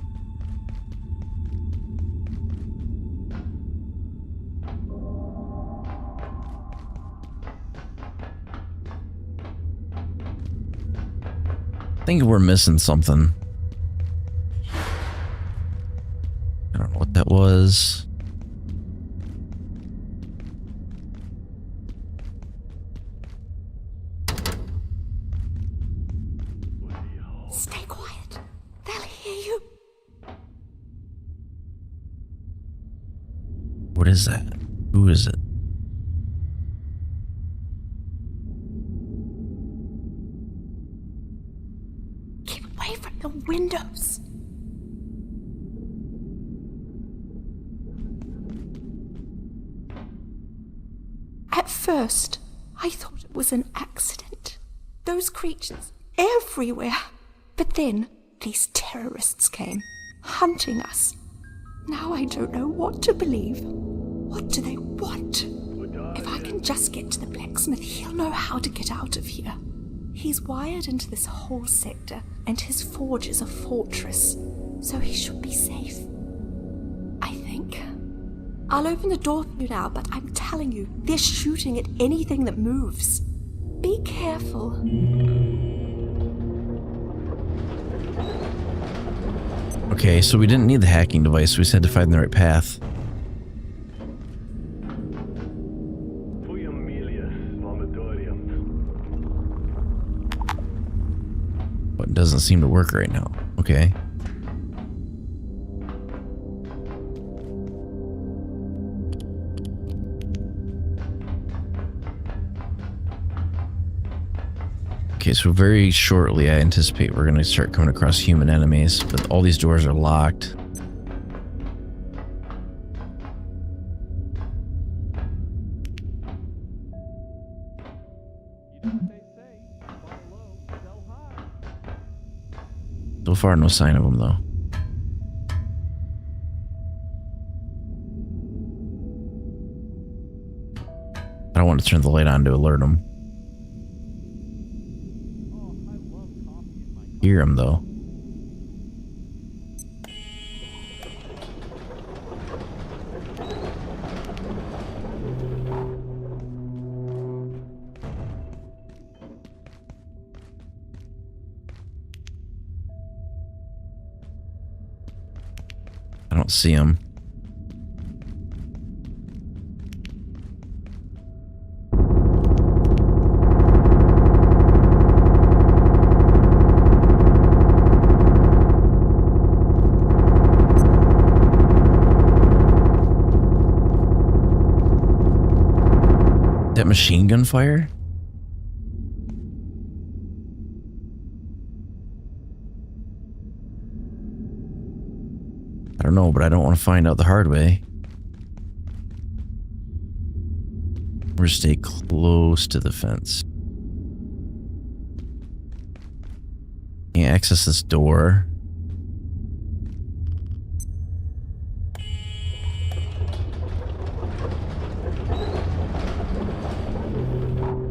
S1: I think we're missing something. I don't know what that was.
S3: Stay quiet. They'll hear you.
S1: What is that? Who is it?
S3: Keep away from the windows. At first, I thought it was an accident. Those creatures everywhere. But then these terrorists came, hunting us. Now I don't know what to believe. What do they want? If I can just get to the blacksmith, he'll know how to get out of here. He's wired into this whole sector, and his forge is a fortress, so he should be safe. I think. I'll open the door for you now, but I'm telling you, they're shooting at anything that moves. Be careful.
S1: Okay, so we didn't need the hacking device, we just had to find the right path. But it doesn't seem to work right now. Okay. Okay, so very shortly I anticipate we're going to start coming across human enemies, but all these doors are locked. So far, no sign of them though. I don't want to turn the light on to alert them. Hear him though. I don't see him. That machine gun fire? I don't know, but I don't want to find out the hard way. Or stay close to the fence. Can't access this door.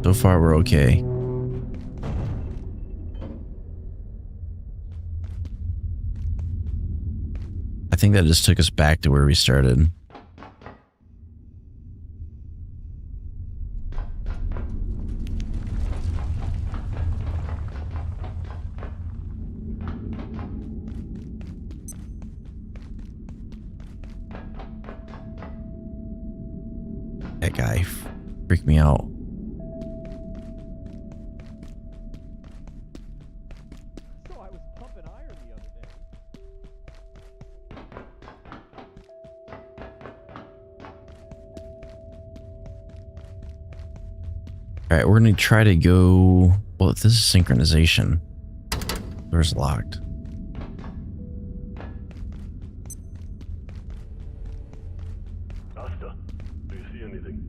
S1: So far, we're okay. I think that just took us back to where we started. That guy freaked me out. Alright, we're going to try to go... Well, this is synchronization. Door's locked.
S18: Asta, do you see anything?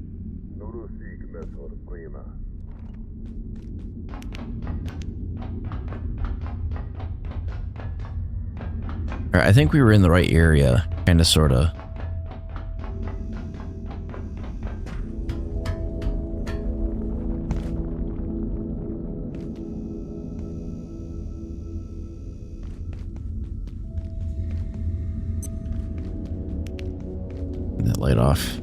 S1: Alright, I think we were in the right area. Kinda, sorta. That light off.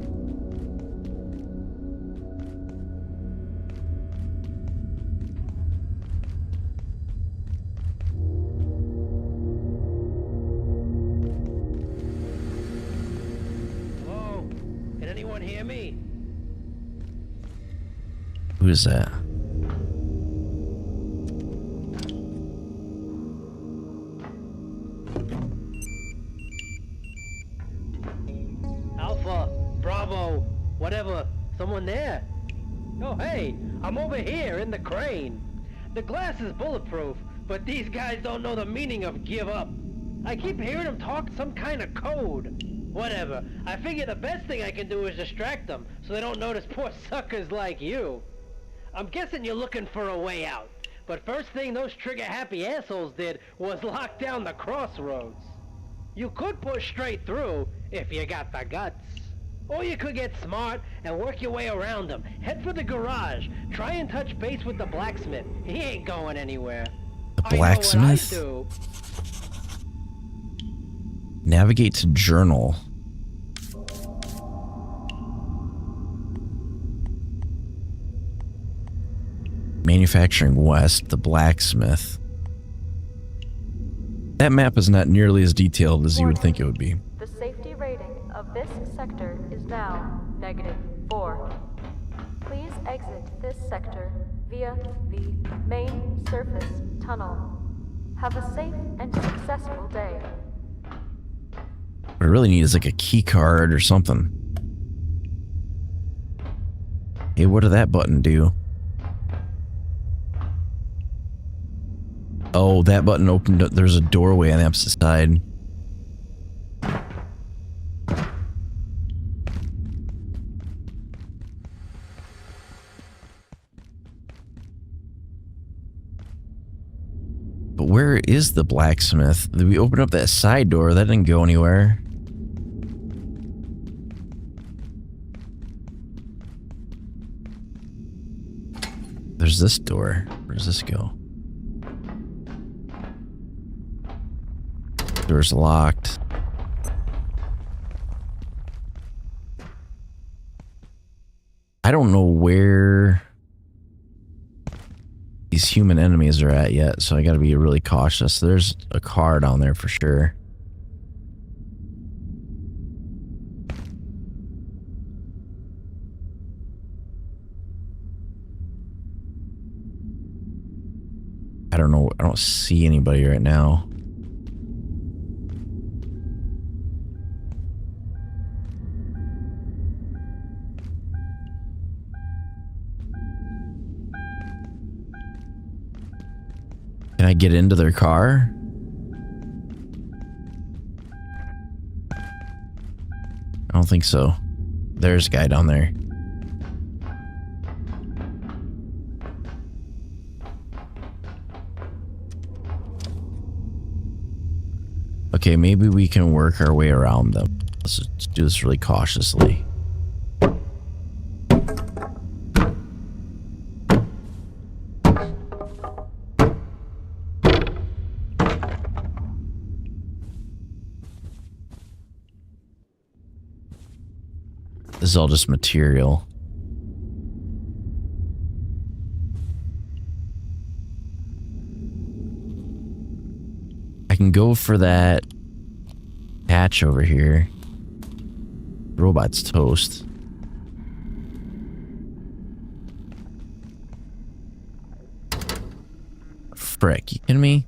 S2: Hello? Can anyone hear me?
S1: Who is that?
S2: Alpha, Bravo.
S19: Whatever. Someone there? Oh, hey, I'm over here in the crane. The glass is bulletproof, but these guys don't know the meaning of give up. I keep hearing them talk some kind of code. Whatever. I figure the best thing I can do is distract them so they don't notice poor suckers like you. I'm guessing you're looking for a way out. But first thing those trigger-happy assholes did was lock down the crossroads. You could push straight through if you got the guts. Or you could get smart and work your way around them. Head for the garage. Try and touch base with the blacksmith. He ain't going anywhere.
S1: The blacksmith?
S19: I know what I do.
S1: Navigate to journal. Manufacturing West, the blacksmith. That map is not nearly as detailed as you would think it would be.
S6: The safety rating of this sector is now -4. Please exit this sector via the main surface tunnel. Have a safe and successful day.
S1: What I really need is like a key card or something. Hey, what did that button do? Oh, that button opened up. There's a doorway on the opposite side. But where is the blacksmith? Did we open up that side door? That didn't go anywhere. There's this door. Where does this go? Door's locked. I don't know where these human enemies are at yet, so I gotta be really cautious. There's a car down there for sure. I don't know. I don't see anybody right now. Can I get into their car? I don't think so. There's a guy down there. Okay, maybe we can work our way around them. Let's do this really cautiously. This is all just material. I can go for that hatch over here. Robot's toast. Frick, you kidding me?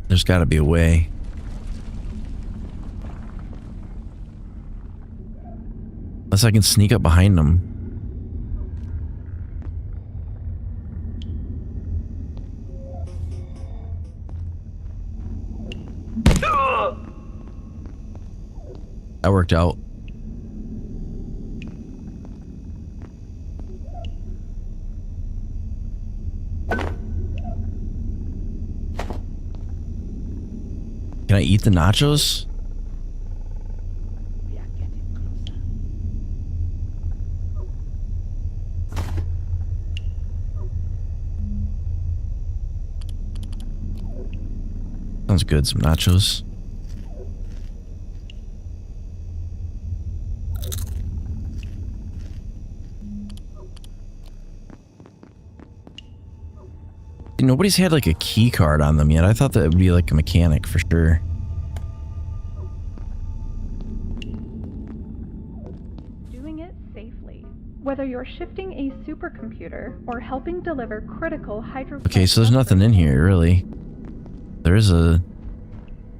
S1: There's got to be a way. Unless I can sneak up behind them. That worked out. Can I eat the nachos? Sounds good, some nachos. Nobody's had like a key card on them yet. I thought that would be like a mechanic for sure.
S20: Whether you're shifting a supercomputer or helping deliver critical hydro...
S1: Okay, so there's nothing in here, really. There is a...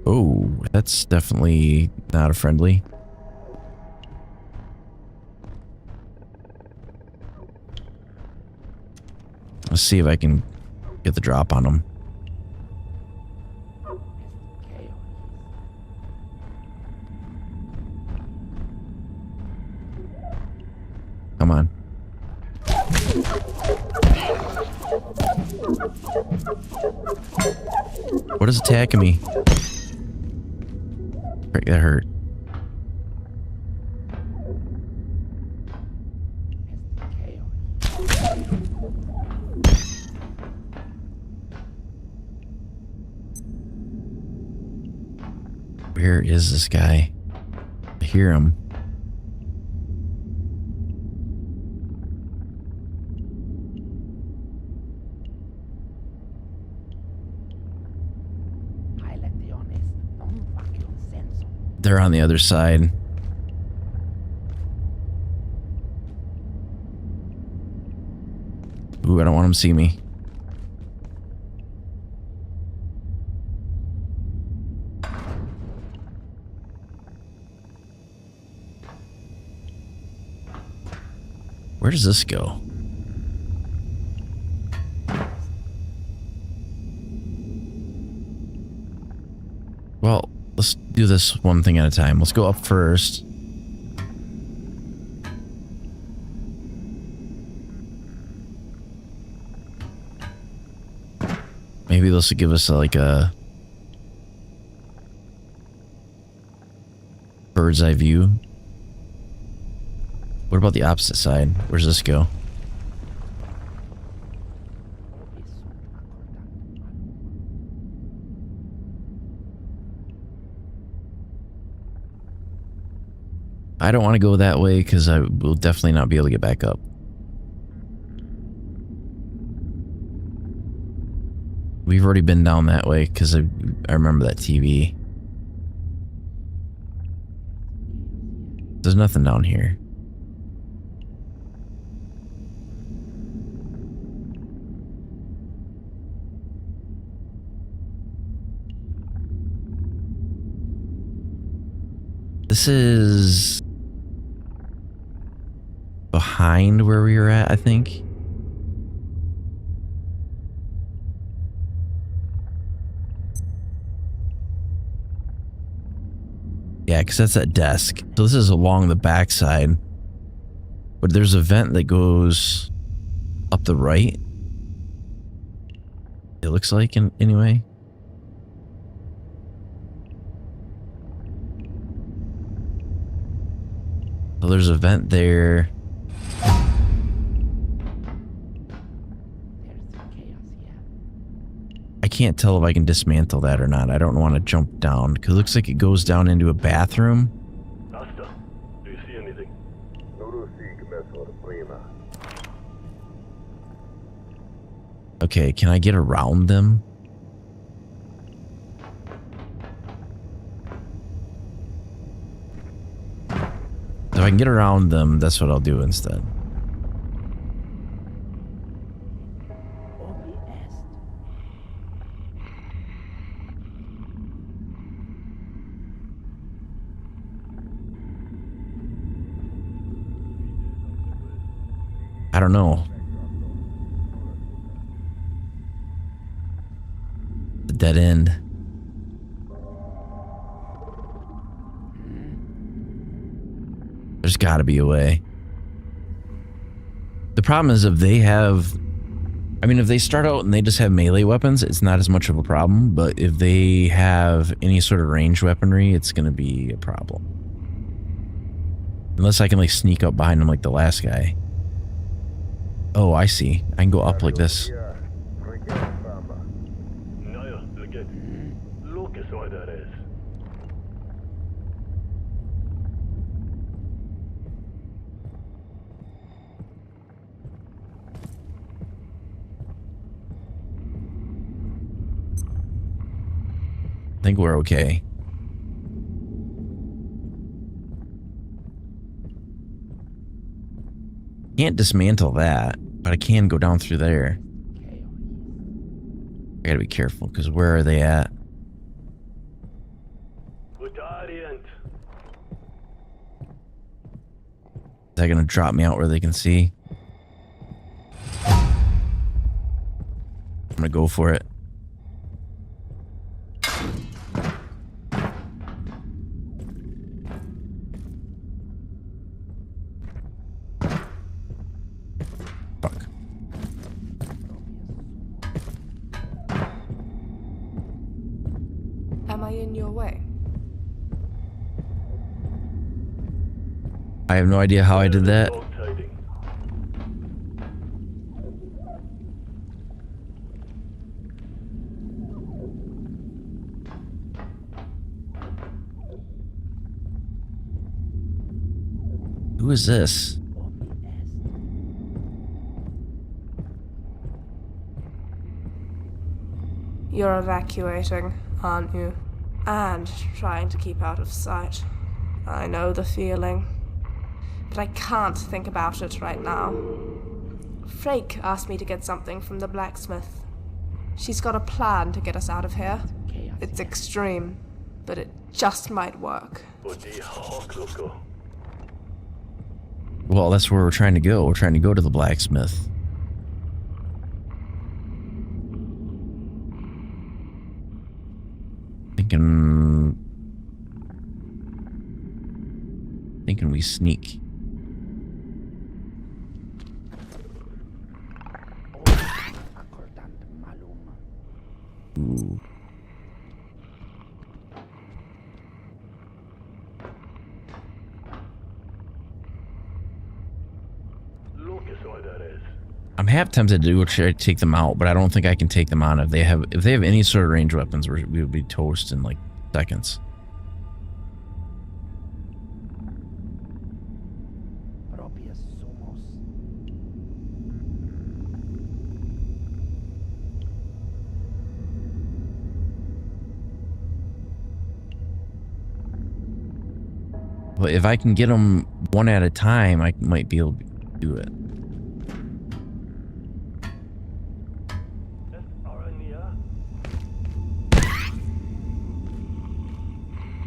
S1: Oh, that's definitely not a friendly. Let's see if I can get the drop on them. Come on. What is attacking me? Frick, that hurt. Where is this guy? I hear him. They're on the other side. Ooh, I don't want them to see me. Where does this go? Well, let's do this one thing at a time. Let's go up first. Maybe this will give us like a bird's eye view. What about the opposite side? Where's this go? I don't want to go that way because I will definitely not be able to get back up. We've already been down that way because I remember that TV. There's nothing down here. This is behind where we were at, I think. Yeah, because that's that desk. So this is along the backside. But there's a vent that goes up the right. It looks like, anyway. So there's a vent there. I can't tell if I can dismantle that or not. I don't want to jump down because it looks like it goes down into a bathroom.
S18: Asta, do you see anything?
S1: Okay, can I get around them? If I can get around them, that's what I'll do instead. I don't know. The dead end. There's got to be a way. The problem is if they have... I mean, if they start out and they just have melee weapons, it's not as much of a problem. But if they have any sort of ranged weaponry, it's going to be a problem. Unless I can like sneak up behind them like the last guy. Oh, I see. I can go up like this. I think we're okay. Can't dismantle that, but I can go down through there. I gotta be careful, because where are they at? Is that gonna drop me out where they can see? I'm gonna go for it.
S21: Am I in your way?
S1: I have no idea how I did that. Who is this?
S21: You're evacuating, aren't you? And trying to keep out of sight. I know the feeling. But I can't think about it right now. Frake asked me to get something from the blacksmith. She's got a plan to get us out of here. It's extreme, but it just might work.
S1: Well, that's where we're trying to go. We're trying to go to the blacksmith. Thinking we sneak. Ooh. I'm half tempted to take them out, but I don't think I can take them on. If they have any sort of ranged weapons, we would be toast in like seconds. But if I can get them one at a time, I might be able to do it.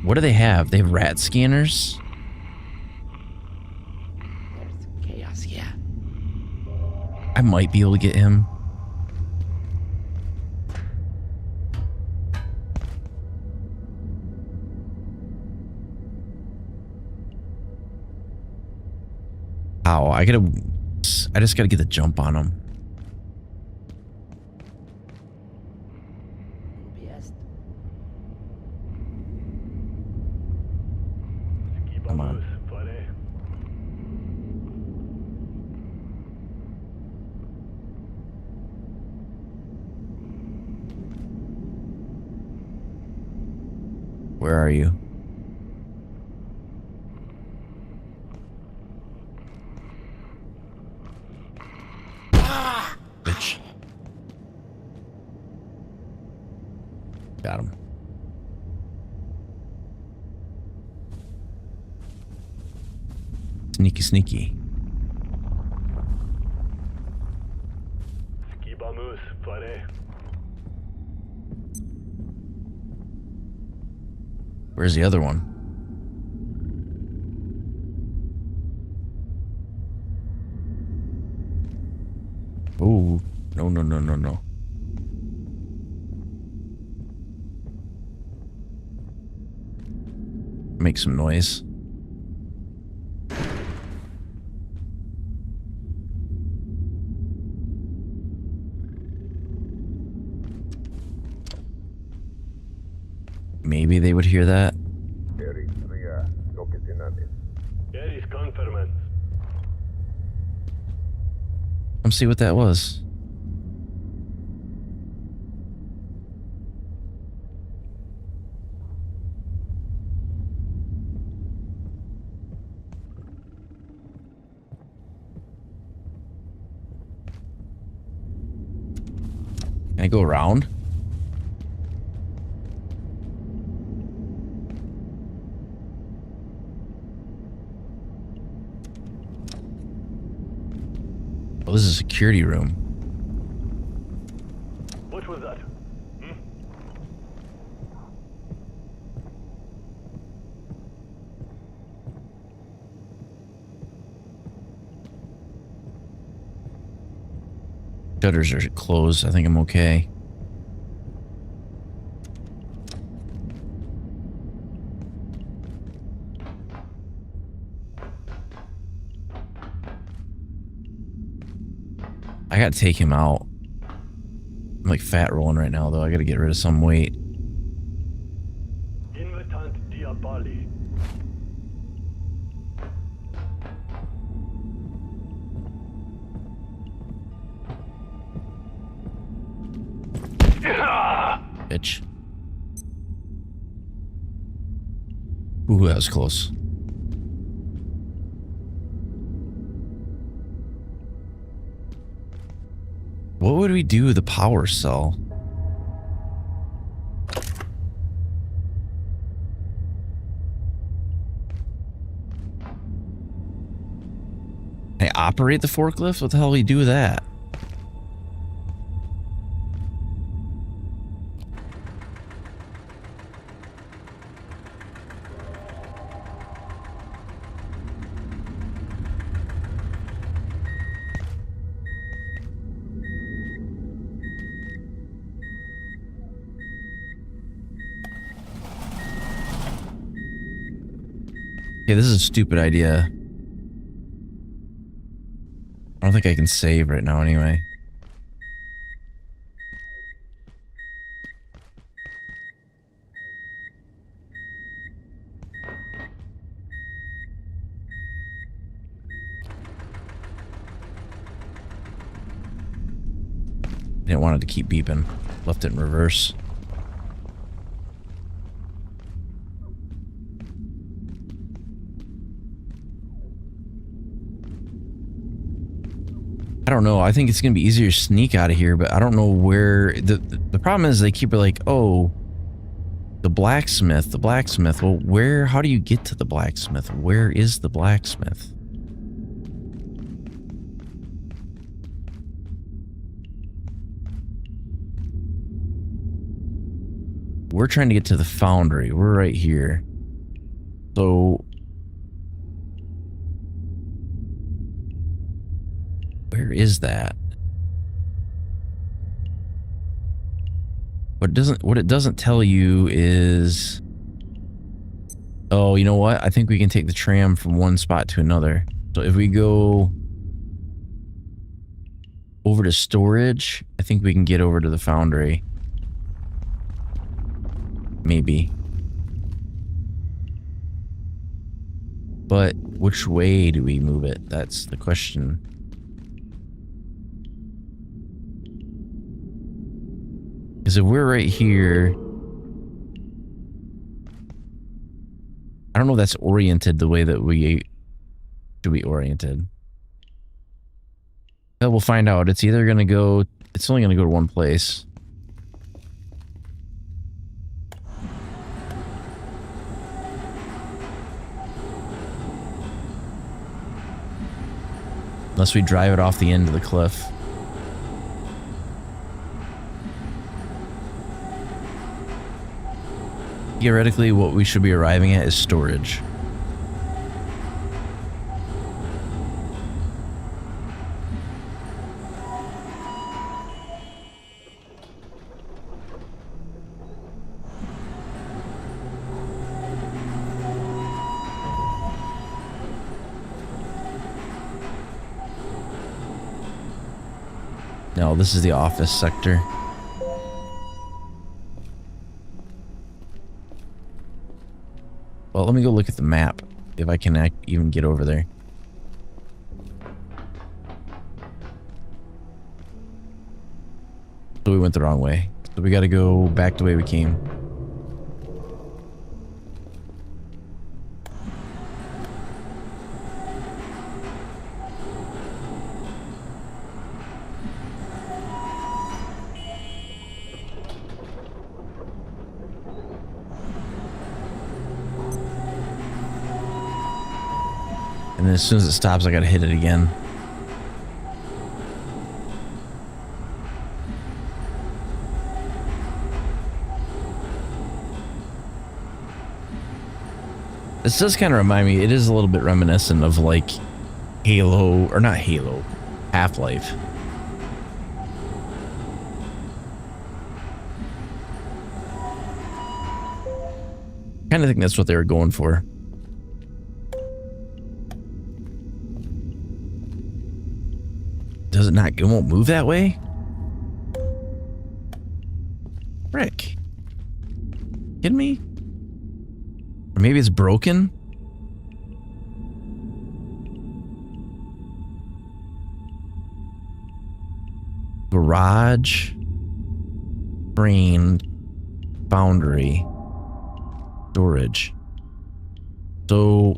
S1: What do they have? They have rat scanners?
S15: There's chaos here.
S1: I might be able to get him. Ow, I just gotta get the jump on him. Come on. Where are you? Bitch. Got him. Sneaky, sneaky. Where's the other one? Oh, no, no, no, no, no. Make some noise. Maybe they would hear that. Come see what that was. Can I go around? Oh, this is a security room.
S18: What was that?
S1: Shutters are closed. I think I'm okay. I gotta take him out. I'm like fat rolling right now, though. I gotta get rid of some weight.
S18: Invitant Diaboli.
S1: Bitch. Ooh, that was close. What would we do with the power cell? Can I operate the forklift? What the hell do we do with that? Okay, this is a stupid idea. I don't think I can save right now anyway. Didn't want it to keep beeping. Left it in reverse. I don't know. I think it's gonna be easier to sneak out of here, but I don't know where. The problem is they keep like, oh, the blacksmith. Well, where? How do you get to the blacksmith? Where is the blacksmith? We're trying to get to the foundry. We're right here. So where is that? What it doesn't tell you is, oh, you know what? I think we can take the tram from one spot to another. So if we go over to storage, I think we can get over to the foundry. Maybe. But which way do we move it? That's the question. Because if we're right here, I don't know if that's oriented the way that we should be oriented. Well, we'll find out. It's either going to go, it's only going to go to one place. Unless we drive it off the end of the cliff. Theoretically, what we should be arriving at is storage. No, this is the office sector. Well, let me go look at the map, if I can even get over there. So we went the wrong way. So we gotta go back the way we came. And then as soon as it stops, I gotta hit it again. This does kind of remind me, it is a little bit reminiscent of like Halo, or not Halo, Half-Life. Kind of think that's what they were going for. Does it not, it won't move that way? Frick. Kidding me? Or maybe it's broken? Garage. Brain. Foundry. Storage. So...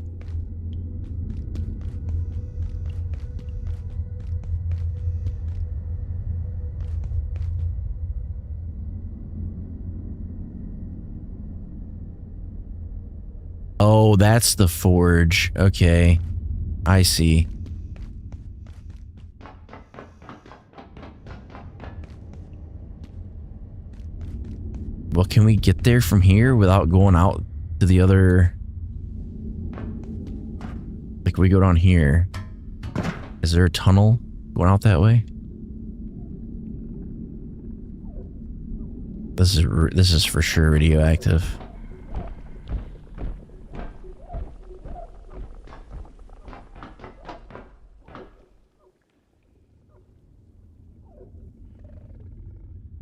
S1: Oh, that's the forge. Okay. I see. Well, can we get there from here without going out to the other... Like, we go down here. Is there a tunnel going out that way? This is for sure radioactive.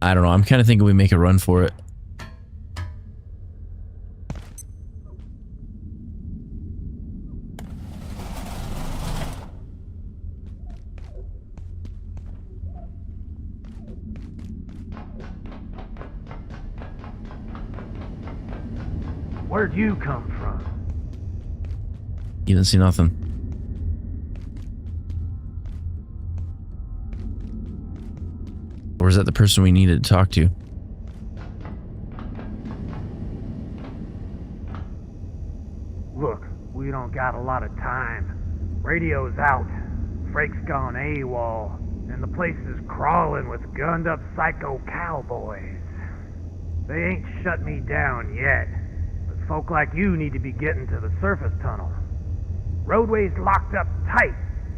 S1: I don't know. I'm kind of thinking we make a run for it.
S19: Where'd you come from?
S1: You didn't see nothing. Or is that the person we needed to talk to?
S19: Look, we don't got a lot of time. Radio's out. Frake's gone AWOL. And the place is crawling with gunned up psycho cowboys. They ain't shut me down yet. But folk like you need to be getting to the surface tunnel. Roadway's locked up tight,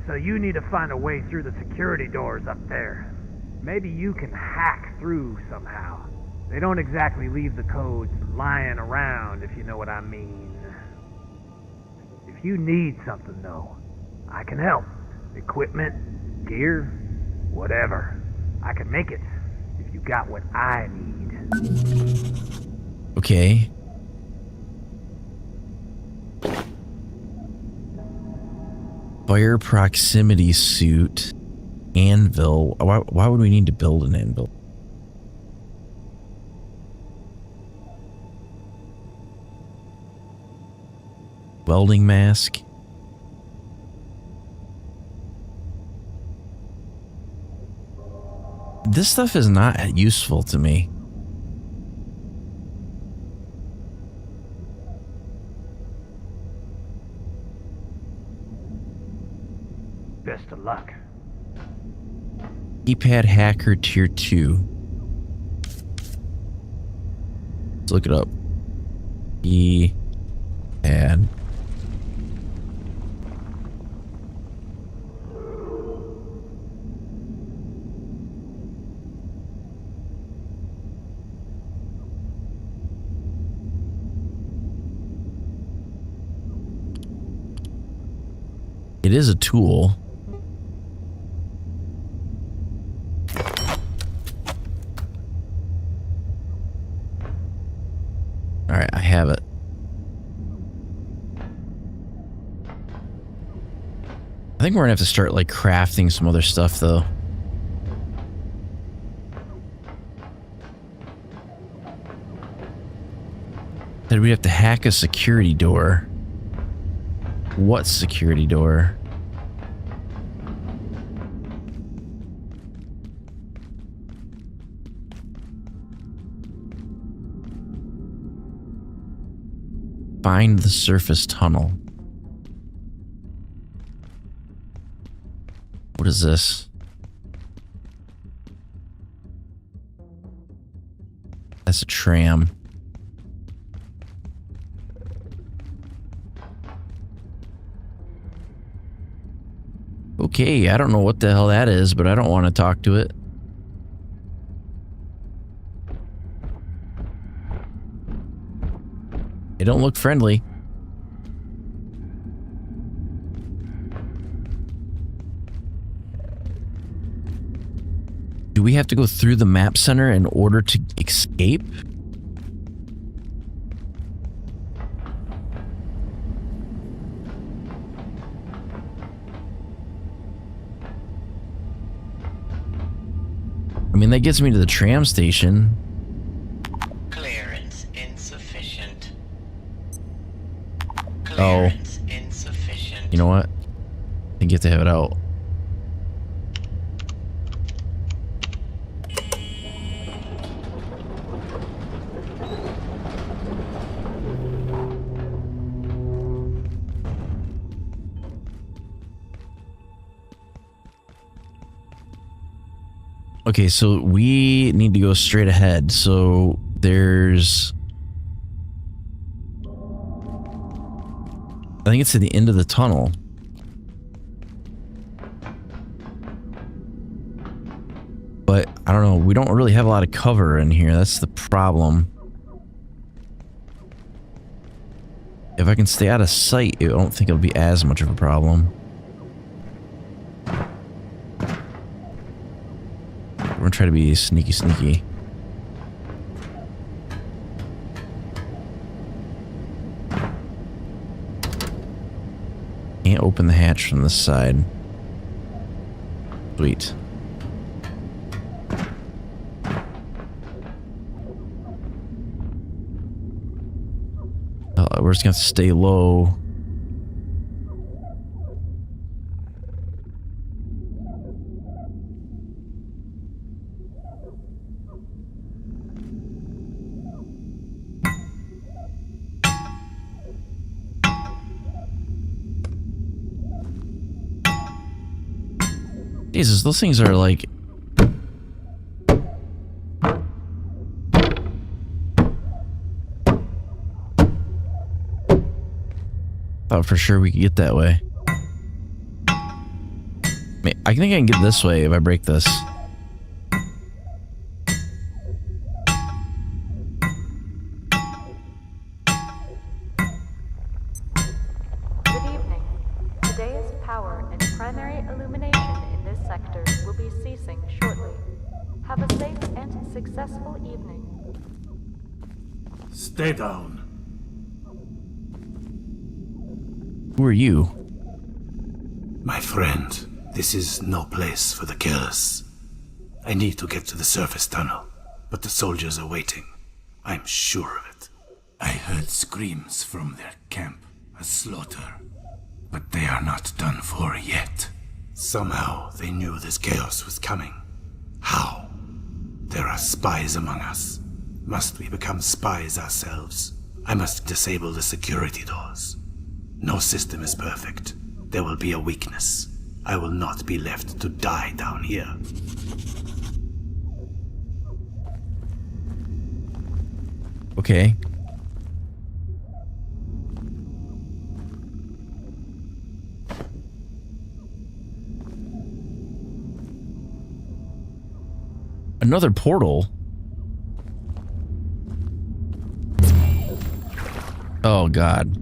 S19: so you need to find a way through the security doors up there. Maybe you can hack through somehow. They don't exactly leave the codes lying around, if you know what I mean. If you need something, though, I can help. Equipment, gear, whatever. I can make it if you got what I need.
S1: Okay. Fire proximity suit. Anvil. Why would we need to build an anvil? Welding mask. This stuff is not useful to me.
S19: Best of luck.
S1: Keypad hacker tier 2. Let's look it up. Keypad. It is a tool. Alright, I have it. I think we're gonna have to start like crafting some other stuff though. Then we have to hack a security door. What security door? Find the surface tunnel. What is this? That's a tram. Okay, I don't know what the hell that is, but I don't want to talk to it. It don't look friendly. Do we have to go through the map center in order to escape? I mean, that gets me to the tram station.
S15: Clearance insufficient.
S1: Oh.
S15: Clearance insufficient.
S1: You know what? I think you have to have it out. Okay, so we need to go straight ahead. So there's... I think it's at the end of the tunnel. But I don't know, we don't really have a lot of cover in here. That's the problem. If I can stay out of sight, I don't think it'll be as much of a problem. We're gonna try to be sneaky. Can't open the hatch from this side. Sweet. We're just gonna stay low. Jesus, those things are like... Thought for sure we could get that way. I think I can get this way if I break this.
S6: Good evening. Today's power and primary illumination in this sector will be ceasing shortly. Have a safe and successful evening.
S10: Stay down.
S1: Who are you?
S10: My friend, this is no place for the careless. I need to get to the surface tunnel, but the soldiers are waiting. I'm sure of it. I heard screams from their camp, a slaughter. But they are not done for yet. Somehow they knew this chaos was coming. How? There are spies among us. Must we become spies ourselves? I must disable the security doors. No system is perfect. There will be a weakness. I will not be left to die down here.
S1: Okay. Another portal? Oh, God.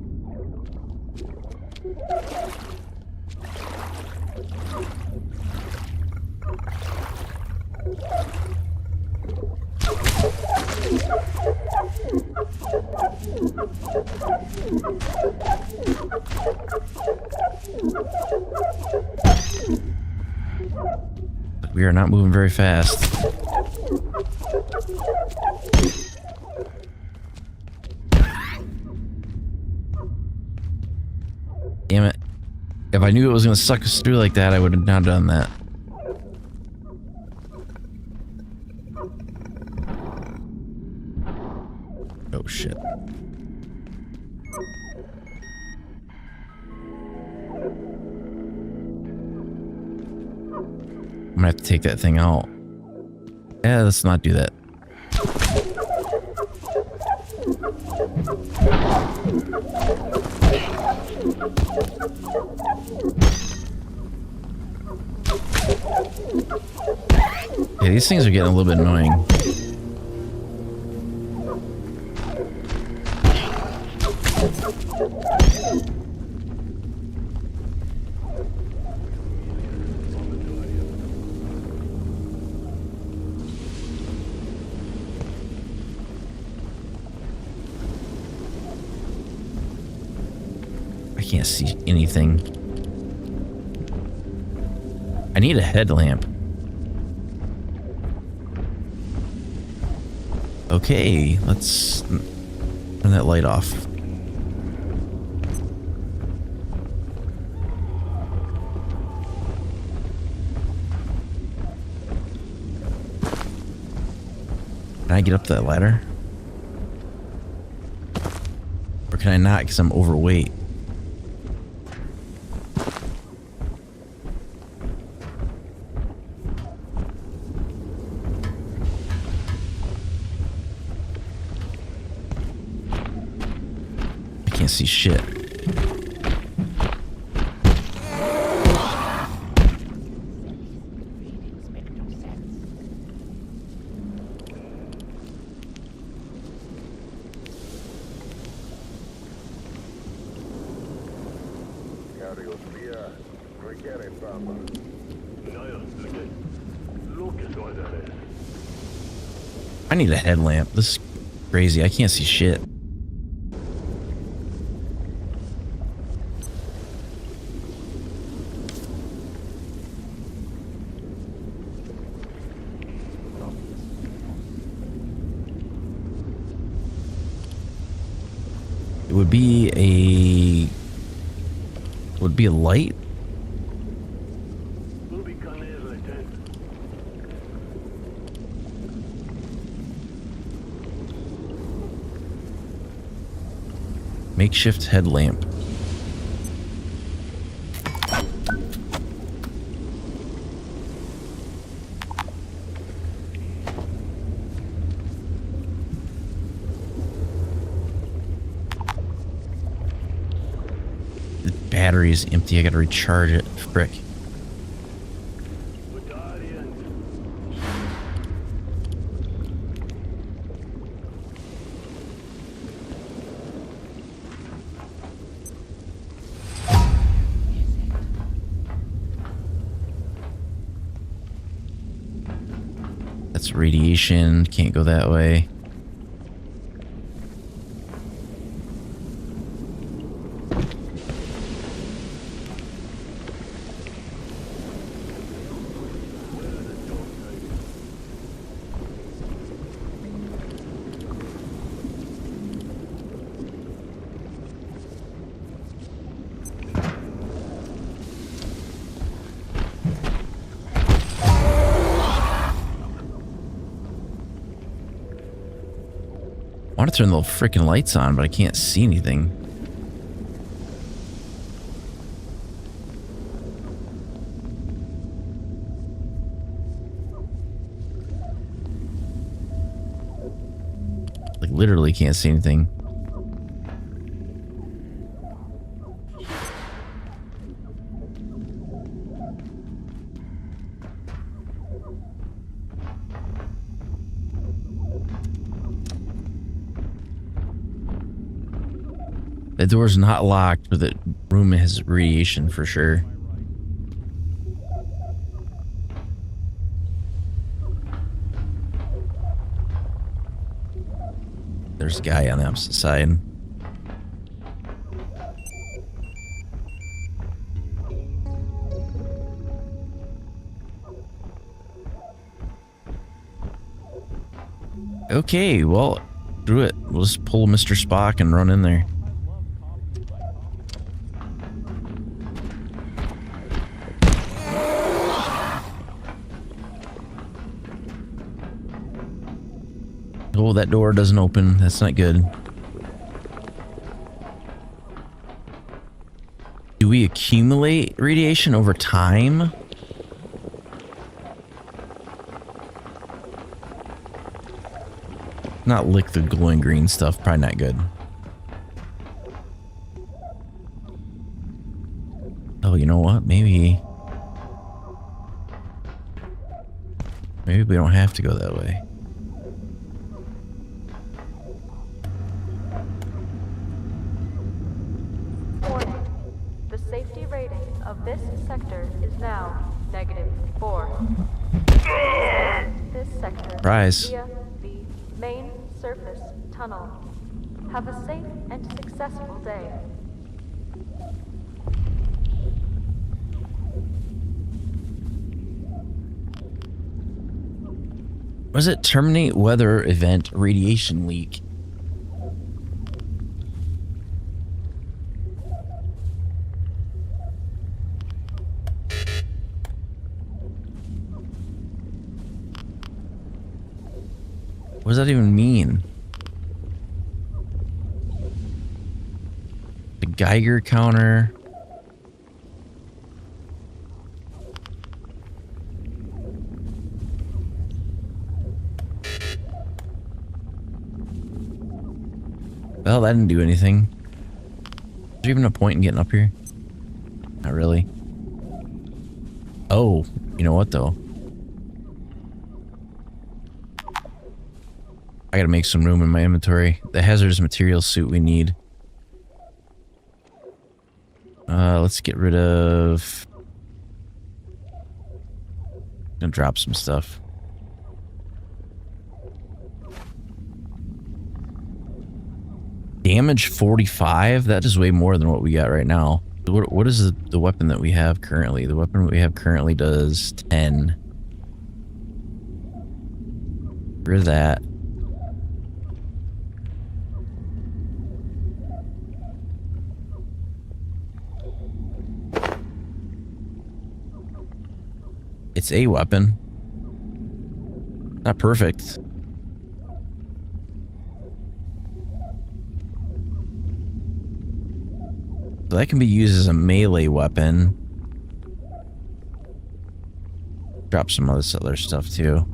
S1: We are not moving very fast. Damn it. If I knew it was going to suck us through like that, I would have not done that. Oh, shit. I'm gonna have to take that thing out. Yeah, let's not do that. Yeah, these things are getting a little bit annoying. I can't see anything. I need a headlamp. Okay, let's turn that light off. Can I get up that ladder? Or can I not because I'm overweight? I can't see shit. I need a headlamp. This is crazy. I can't see shit. It would be a light. Makeshift headlamp. The battery is empty. I gotta recharge it. Frick. That's radiation. Can't go that way. I want to turn the freaking lights on, but I can't see anything. Like, literally can't see anything. The door's not locked, but the room has radiation for sure. There's a guy on the opposite side. Okay, well, screw it. We'll just pull Mr. Spock and run in there. Oh, that door doesn't open. That's not good. Do we accumulate radiation over time? Not lick the glowing green stuff. Probably not good. Oh, you know what? Maybe. Maybe we don't have to go that way.
S6: Warning. The safety rating of this sector is now -4. This sector
S1: Surprise.
S6: via the main surface tunnel. Have a safe and successful day.
S1: Was it terminate weather event radiation leak? What does that even mean? The Geiger counter. Well, that didn't do anything. Is there even a point in getting up here? Not really. Oh, you know what though? I gotta make some room in my inventory. The hazardous materials suit we need. Let's get rid of... Gonna drop some stuff. Damage 45? That is way more than what we got right now. What is the weapon that we have currently? The weapon we have currently does 10. Get rid of that. It's a weapon. Not perfect. So that can be used as a melee weapon. Drop some other stuff too.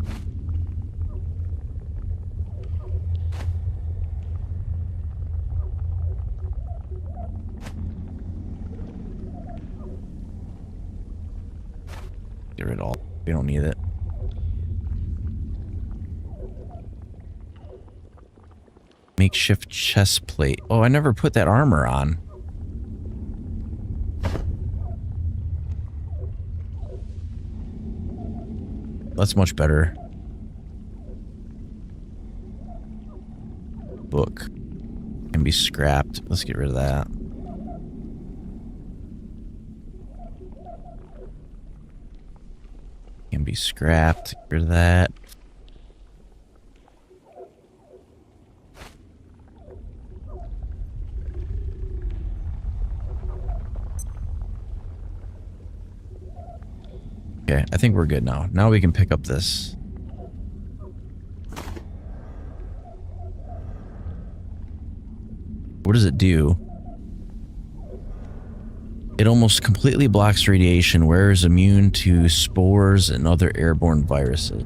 S1: Get rid of all. We don't need it. Makeshift chest plate. Oh, I never put that armor on. That's much better. Book can be scrapped. Let's get rid of that. Can be scrapped. Get rid of that. Okay, I think we're good now. Now we can pick up this. What does it do? It almost completely blocks radiation, whereas immune to spores and other airborne viruses.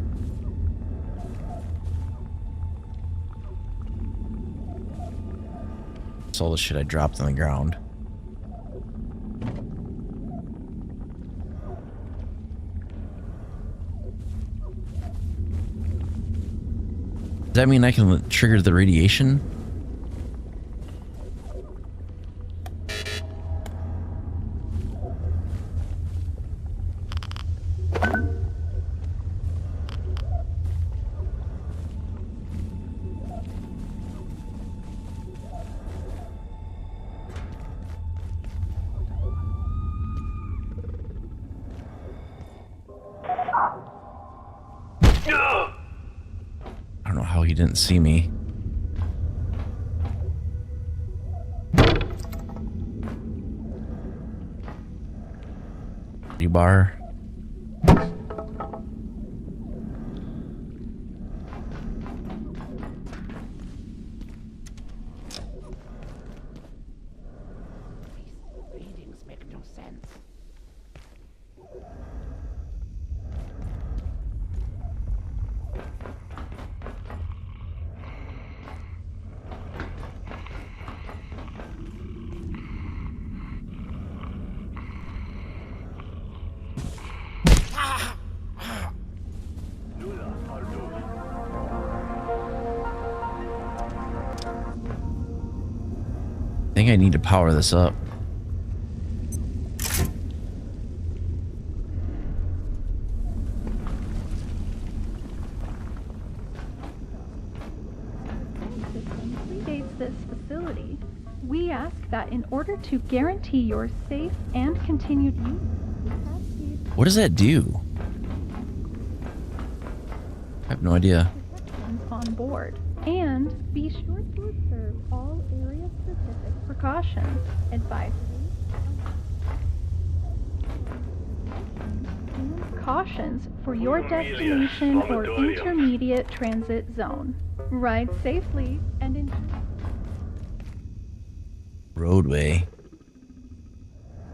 S1: That's all the shit I dropped on the ground. Does that mean I can trigger the radiation? I don't know how he didn't see me. Rebar.
S4: Readings make no sense.
S1: think I need to power this up.
S20: Predates this facility. We ask that in order to guarantee your safe and continued use,
S1: What does that do? I have no idea.
S20: on board. And be sure to observe all area-specific precautions. Advisory. Cautions for your destination or intermediate transit zone. Ride safely and enjoy.
S1: Roadway.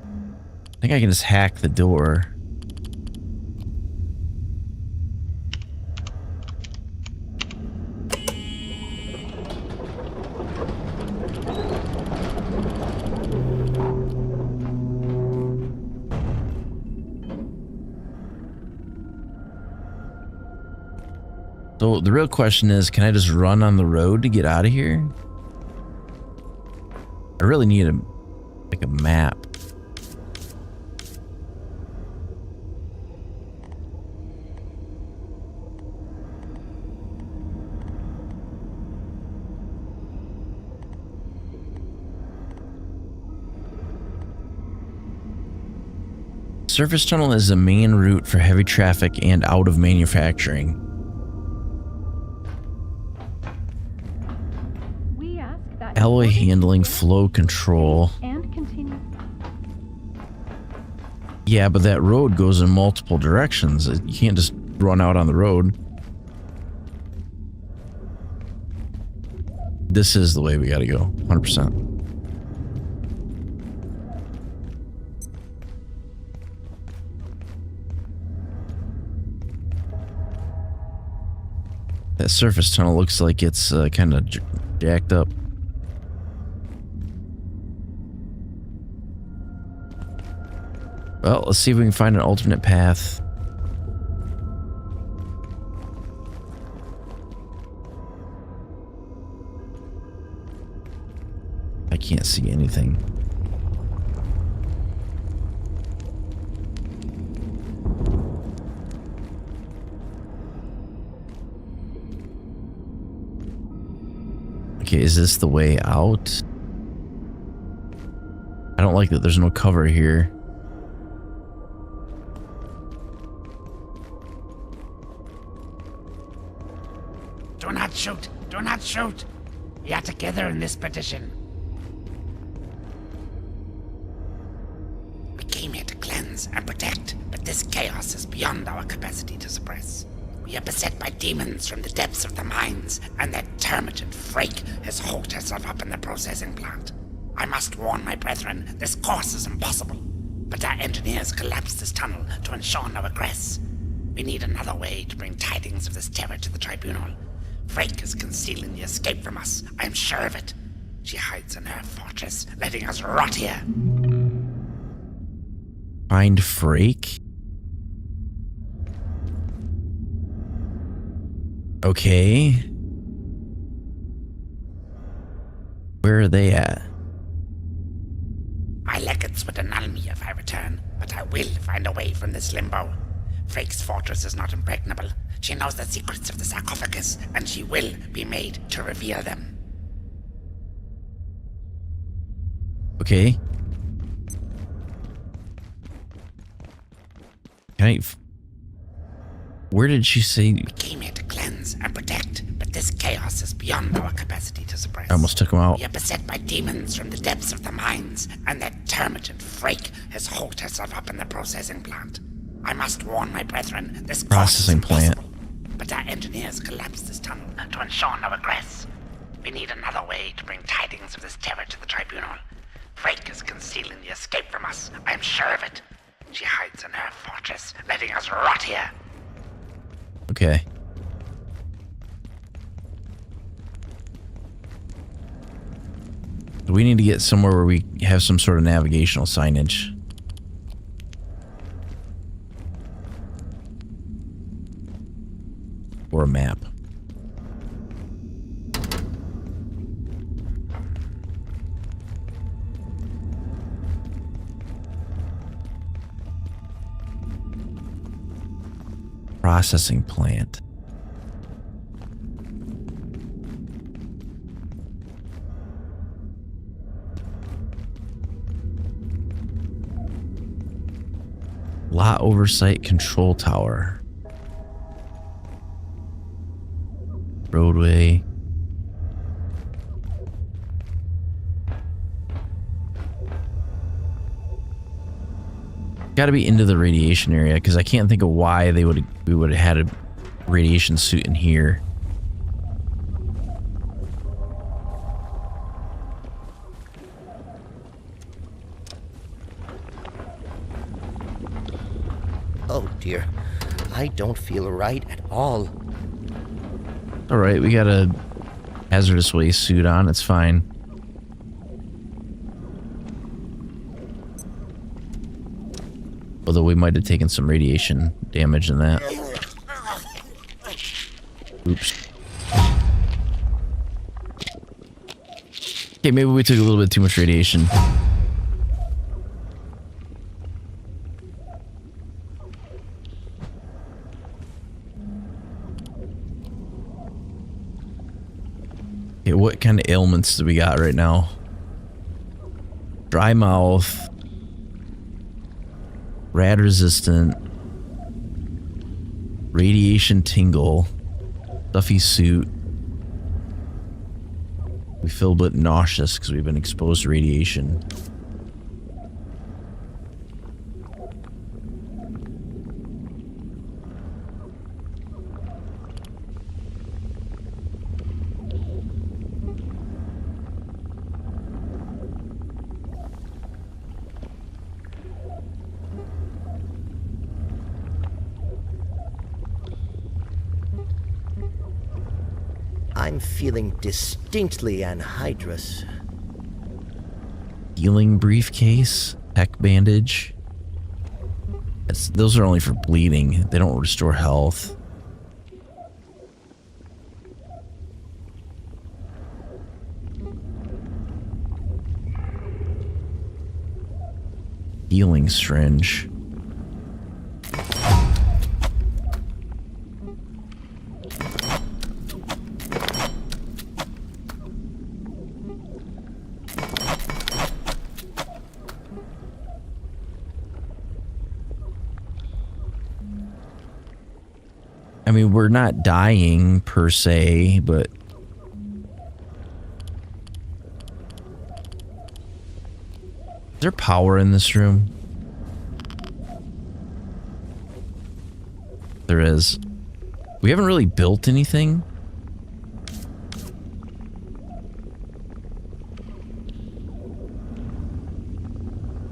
S1: I think I can just hack the door. So the real question is, can I just run on the road to get out of here? I really need a map. Surface tunnel is the main route for heavy traffic and out of manufacturing. Alloy handling, flow control.
S20: And continue.
S1: Yeah, but that road goes in multiple directions. You can't just run out on the road. This is the way we gotta go, 100%. That surface tunnel looks like it's kind of jacked up. Well, let's see if we can find an alternate path. I can't see anything. Okay, is this the way out? I don't like that there's no cover here.
S4: Do not shoot! Do not shoot! We are together in this petition. We came here to cleanse and protect, but this chaos is beyond our capacity to suppress. We are beset by demons from the depths of the mines, and that termagant Frake has hooked herself up in the processing plant. I must warn my brethren, this course is impossible, but our engineers collapsed this tunnel to ensure no egress. We need another way to bring tidings of this terror to the tribunal. Frake is concealing the escape from us. I am sure of it. She hides in her fortress, letting us rot here.
S1: Find Frake? Okay. Where are they at?
S4: My legates would annul me if I return, but I will find a way from this limbo. Frake's fortress is not impregnable. She knows the secrets of the sarcophagus, and she will be made to reveal them.
S1: Okay. Where did she say?
S4: We came here to cleanse and protect, but this chaos is beyond our capacity to suppress.
S1: I almost took him out.
S4: We are beset by demons from the depths of the mines, and that termagant Frake has hooked herself up in the processing plant. I must warn my brethren, this
S1: processing plant.
S4: But our engineers collapsed this tunnel to ensure no egress. We need another way to bring tidings of this terror to the tribunal. Frake is concealing the escape from us. I am sure of it. She hides in her fortress, letting us rot here.
S1: Okay. We need to get somewhere where we have some sort of navigational signage. Or a map. Processing plant. Lot oversight control tower. Roadway. Got to be into the radiation area because I can't think of why we would have had a radiation suit in here.
S2: Oh dear, I don't feel right at all.
S1: All right, we got a hazardous waste suit on. It's fine. Although we might have taken some radiation damage in that. Oops. Okay, maybe we took a little bit too much radiation. Okay, what kind of ailments do we got right now? Dry mouth. Rad resistant. Radiation tingle. Stuffy suit. We feel a bit nauseous because we've been exposed to radiation.
S2: I'm feeling distinctly anhydrous.
S1: Healing briefcase, tech bandage. Those are only for bleeding. They don't restore health. Healing syringe. I mean, we're not dying per se, but is there power in this room? There is. We haven't really built anything.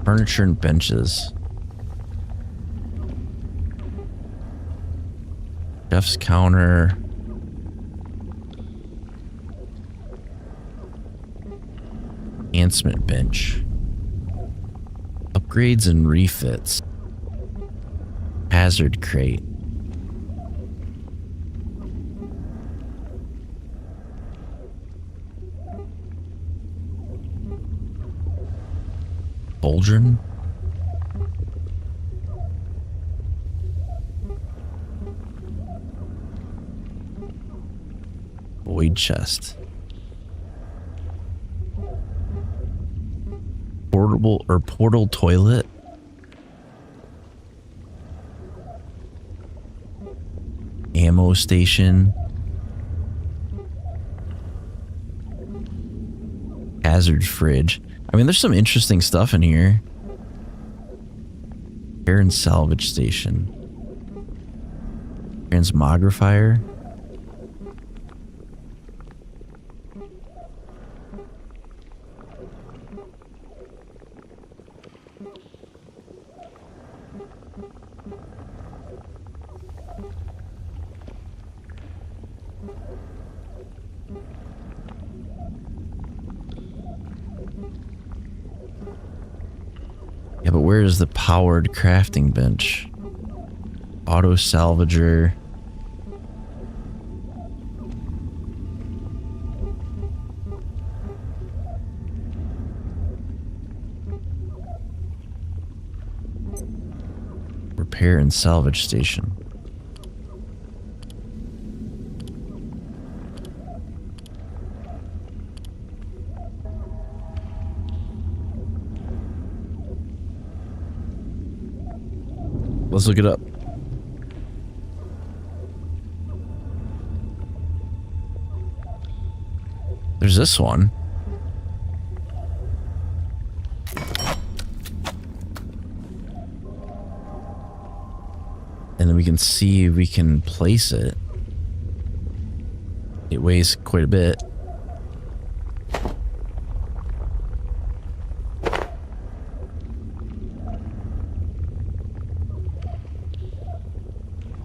S1: Furniture and benches. Chef's counter. Enhancement bench. Upgrades and refits. Hazard crate. Cauldron. Void chest. Portal toilet. Ammo station. Hazard fridge. I mean, there's some interesting stuff in here. Repair and salvage station. Transmogrifier. Yeah, but where is the powered crafting bench? Auto salvager. Repair and salvage station. let's look it up. There's this one. And then we can see if we can place it. It weighs quite a bit.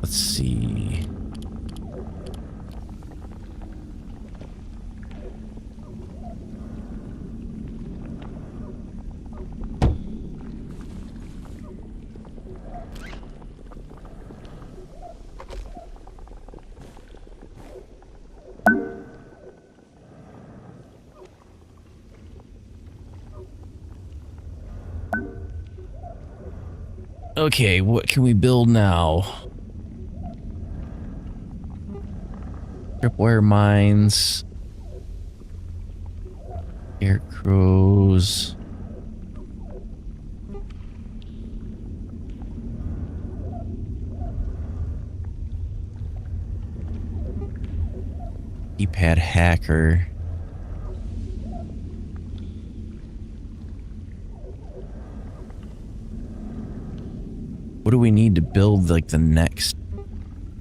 S1: Let's see. Okay, what can we build now? Tripwire mines. Scarecrows. Keypad hacker. What do we need to build like the next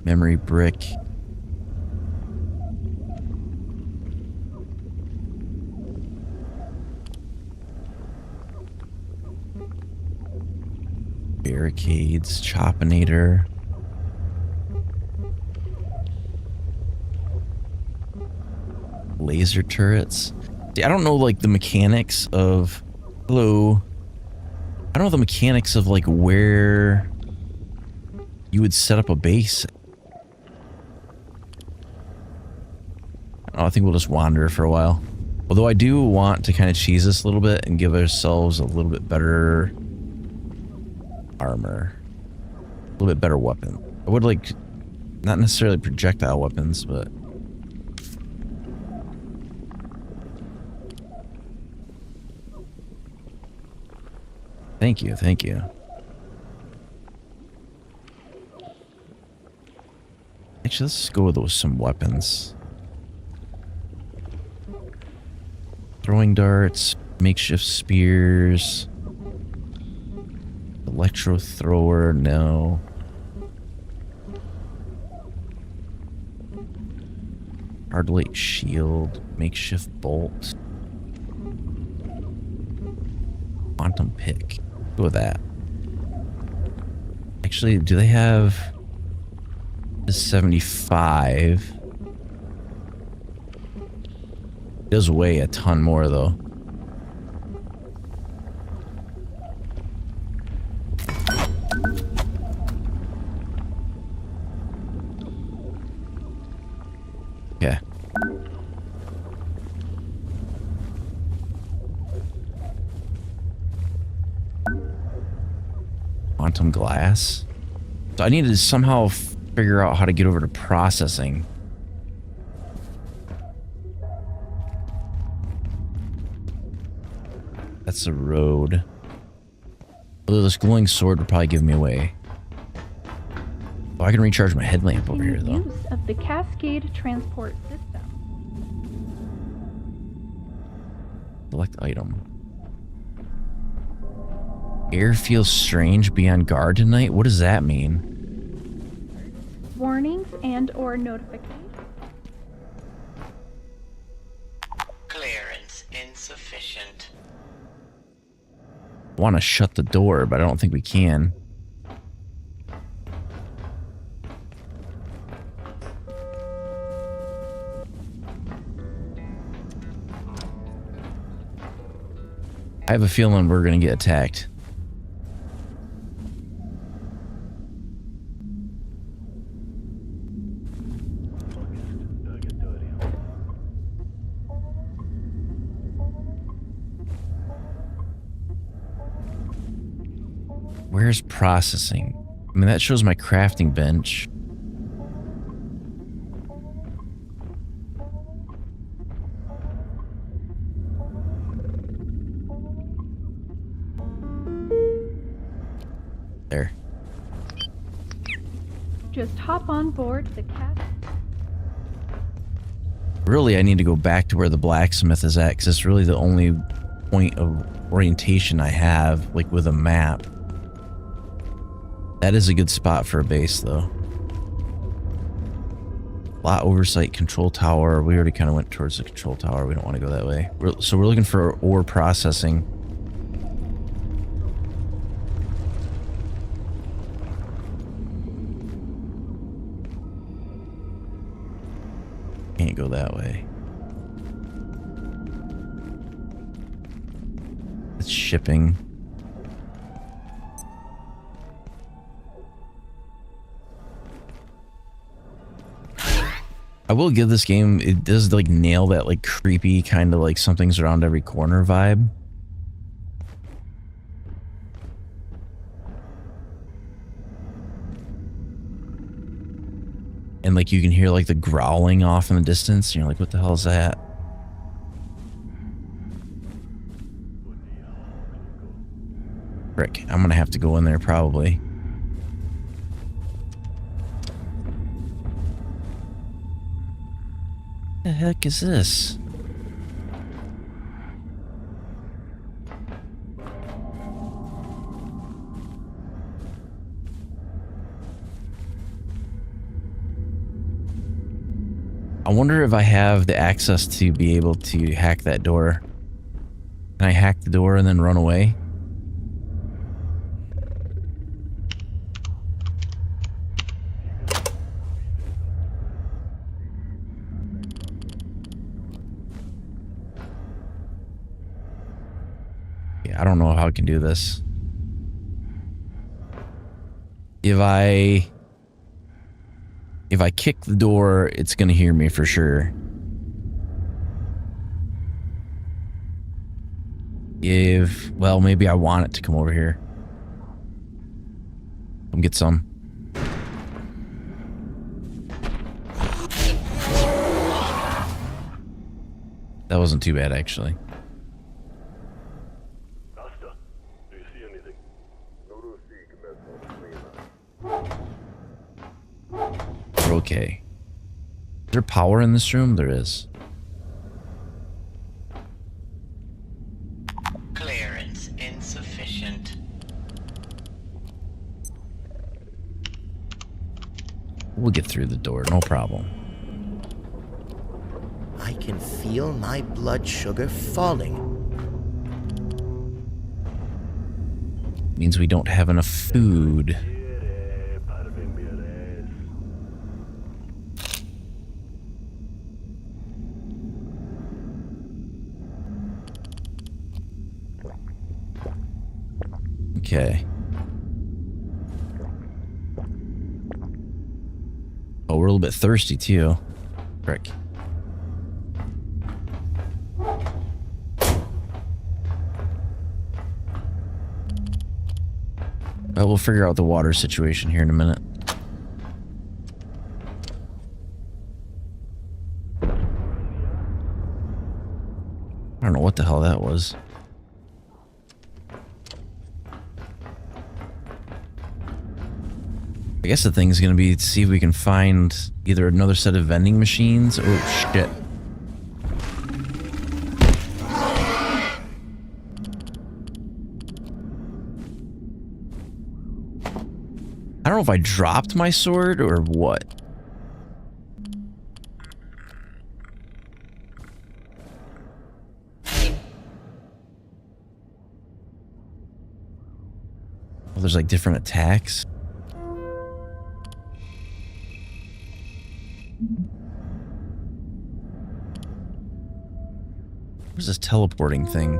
S1: memory brick? Barricades, Chopinator. Laser turrets. See, I don't know like the mechanics of... Hello. I don't know the mechanics of like where you would set up a base. I think we'll just wander for a while. Although I do want to kind of cheese this a little bit and give ourselves a little bit better armor. A little bit better weapon. I would like, not necessarily projectile weapons, but... Thank you, thank you. Actually, let's go with some weapons. Throwing darts, makeshift spears. Electro thrower, no. Hardlight shield, makeshift bolt. Quantum pick. Go with that. Actually, do they have this 75? It does weigh a ton more though. Okay. Quantum glass. So I need to somehow figure out how to get over to processing. That's the road. Although this glowing sword would probably give me away. Oh, I can recharge my headlamp over here though.
S20: Use of the Cascade transport system.
S1: Select item. Air feels strange. Be on guard tonight. What does that mean?
S20: Warnings and or notifications.
S15: Clearance insufficient.
S1: I want to shut the door, but I don't think we can. I have a feeling we're going to get attacked. Where's processing? I mean, that shows my crafting bench. There.
S20: just hop on board the cat.
S1: Really, I need to go back to where the blacksmith is at, because it's really the only point of orientation I have, like with a map. That is a good spot for a base, though. Lot oversight control tower. We already kind of went towards the control tower. We don't want to go that way. So we're looking for ore processing. Can't go that way. It's shipping. I will give this game, it does like nail that like creepy kind of like something's around every corner vibe. And like you can hear like the growling off in the distance. And you're like, what the hell is that? Frick, I'm gonna have to go in there probably. The heck is this? I wonder if I have the access to be able to hack that door. Can I hack the door and then run away? I don't know how I can do this. If I kick the door, it's gonna hear me for sure. Well, maybe I want it to come over here. Come get some. That wasn't too bad, actually. We're okay. Is there power in this room? There is.
S15: Clearance insufficient.
S1: We'll get through the door, no problem.
S2: I can feel my blood sugar falling.
S1: Means we don't have enough food. Okay. Oh, we're a little bit thirsty too. Frick. Well, we'll figure out the water situation here in a minute. I don't know what the hell that was. I guess the thing's gonna be to see if we can find either another set of vending machines. Oh shit. I don't know if I dropped my sword or what. Well, there's like different attacks. Where's this teleporting thing?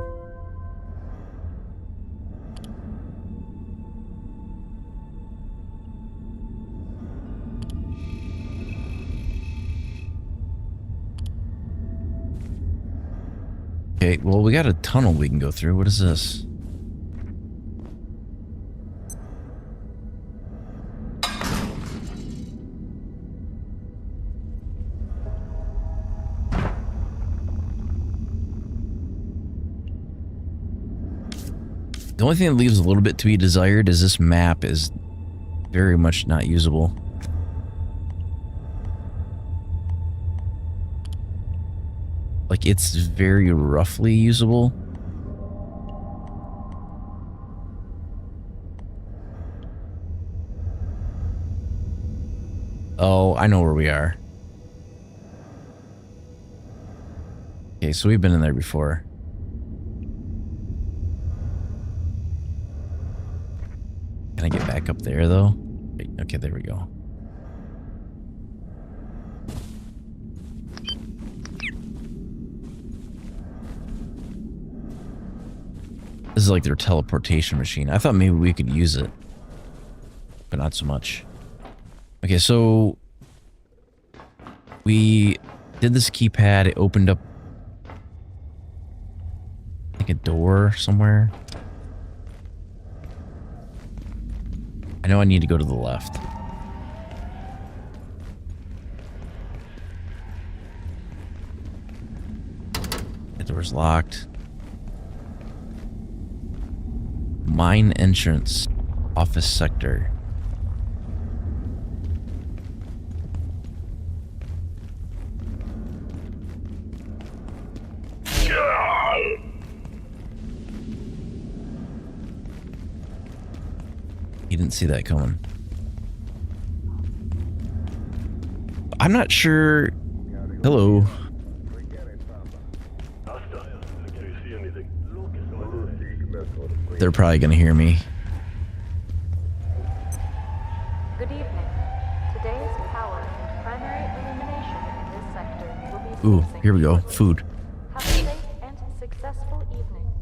S1: Okay, well, we got a tunnel we can go through. What is this? The only thing that leaves a little bit to be desired is this map is very much not usable. like it's very roughly usable. Oh, I know where we are. Okay, so we've been in there before. Can I get back up there, though? Okay, there we go. This is like their teleportation machine. I thought maybe we could use it, but not so much. Okay, so we did this keypad. It opened up like a door somewhere. I know I need to go to the left. The door's locked. Mine entrance. Office sector. He didn't see that coming. I'm not sure. Hello. They're probably gonna hear me.
S6: Good evening. Today's power and primary illumination in this sector will be
S1: Ooh,
S6: ceasing
S1: here we go.
S6: shortly.
S1: Food.
S6: Have a safe and successful evening.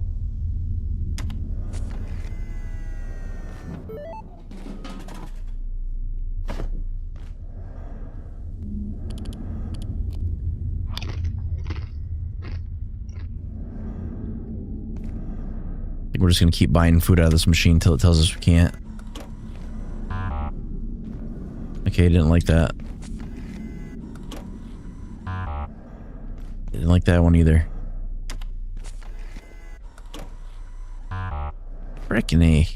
S1: I think we're just gonna keep buying food out of this machine until it tells us we can't. Okay, didn't like that. Didn't like that one either. Frickin' A.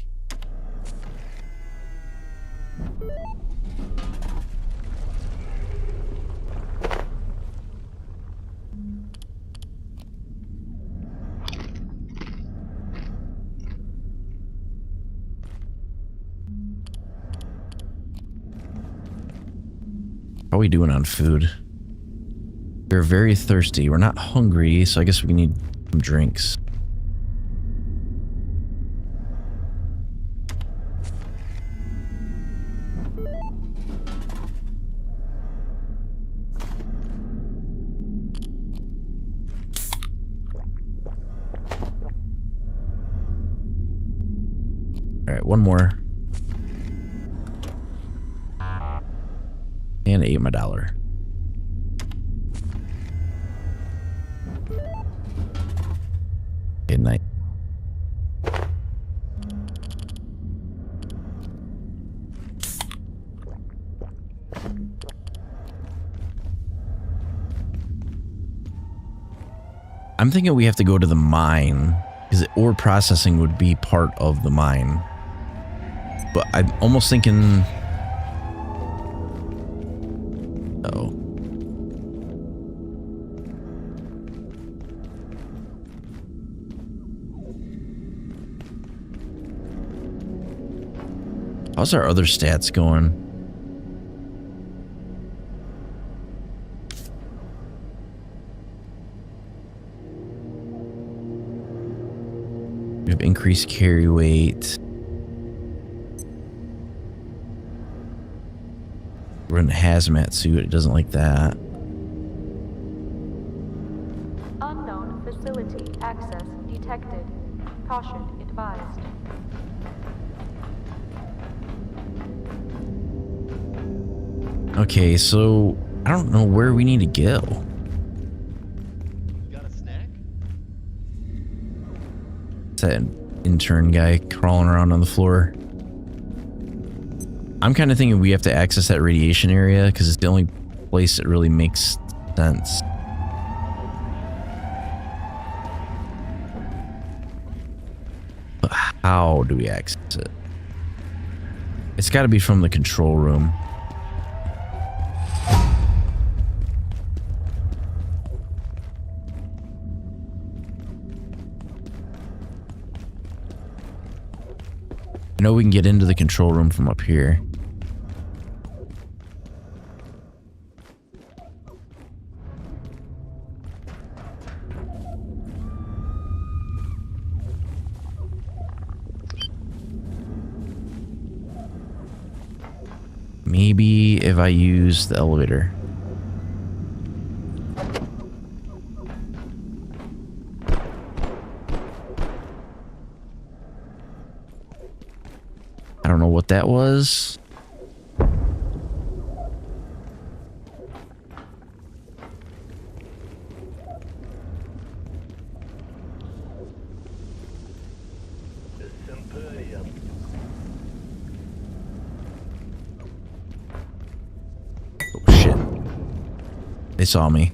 S1: How are we doing on food? We're very thirsty. We're not hungry, so I guess we need some drinks. All right, one more. And I ate my dollar. Good night. I'm thinking we have to go to the mine, because ore processing would be part of the mine. But I'm almost thinking... Uh-oh. How's our other stats going? We have increased carry weight. We're in a hazmat suit. It doesn't like that.
S6: Unknown facility access detected. Caution advised.
S1: Okay, so I don't know where we need to go.
S7: Got a snack?
S1: It's that intern guy crawling around on the floor. I'm kind of thinking we have to access that radiation area because it's the only place that really makes sense. But how do we access it? It's got to be from the control room. I know we can get into the control room from up here. Maybe if I use the elevator. I don't know what that was. Oh shit. They saw me.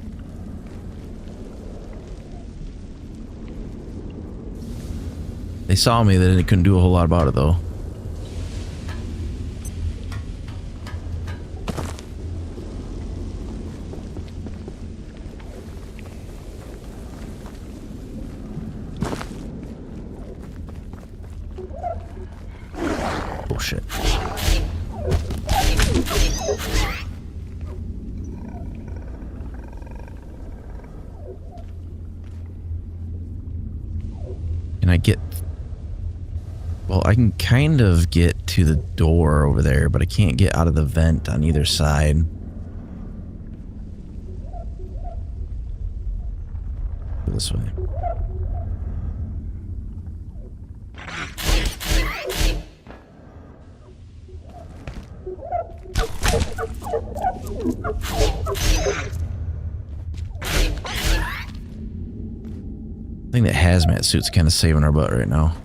S1: They saw me, they couldn't do a whole lot about it though. Bullshit. Can I get... Well, I can kind of get to the door over there, but I can't get out of the vent on either side. Go this way. I think that hazmat suit's kind of saving our butt right now.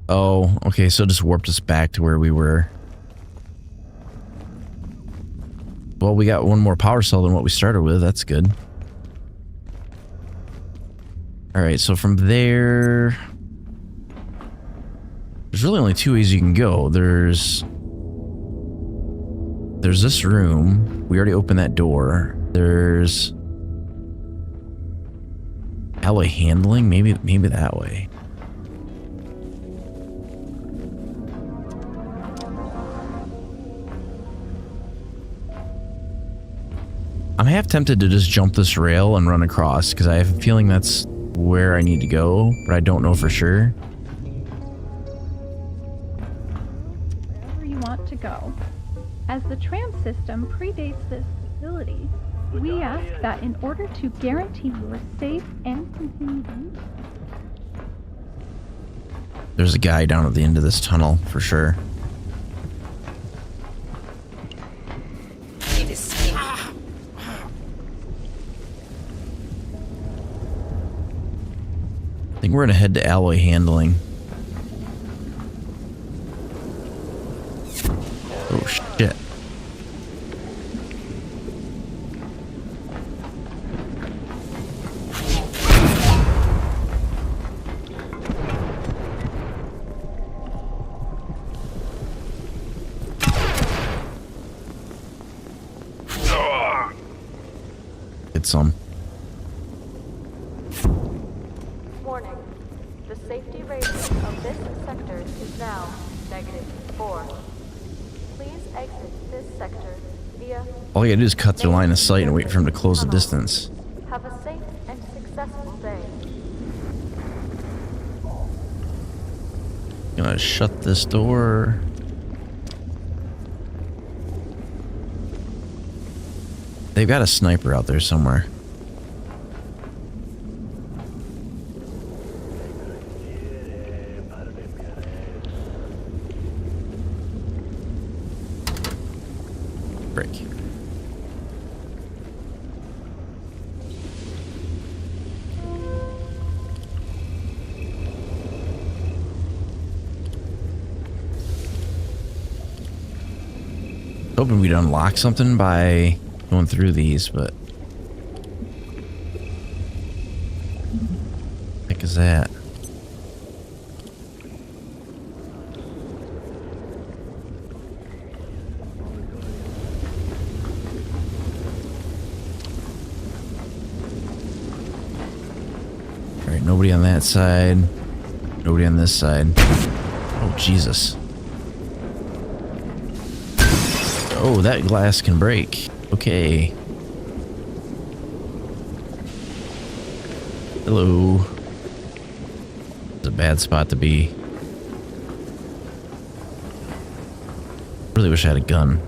S1: Oh, okay, so it just warped us back to where we were. Well, we got one more power cell than what we started with. That's good. Alright, so from there... There's really only two ways you can go. There's this room. We already opened that door. There's... alloy handling? Maybe that way. I'm half tempted to just jump this rail and run across, because I have a feeling that's where I need to go, but I don't know for sure.
S20: Wherever you want to go. As the tram system predates this facility, we ask that in order to guarantee your safe and continued use.
S1: There's a guy down at the end of this tunnel, for sure. I think we're gonna head to alloy handling. Oh shit. Get some.
S6: Warning. The safety rating of this sector is now -4. Please exit this sector via...
S1: All you gotta do is cut their line of sight and wait for him to close the distance.
S6: Have a safe and successful day.
S1: Gonna shut this door. They've got a sniper out there somewhere. Break. Hoping we'd unlock something by going through these, but is that? Alright, nobody on that side. Nobody on this side. Oh, Jesus. Oh, that glass can break. Okay. Hello. It's a bad spot to be. Really wish I had a gun.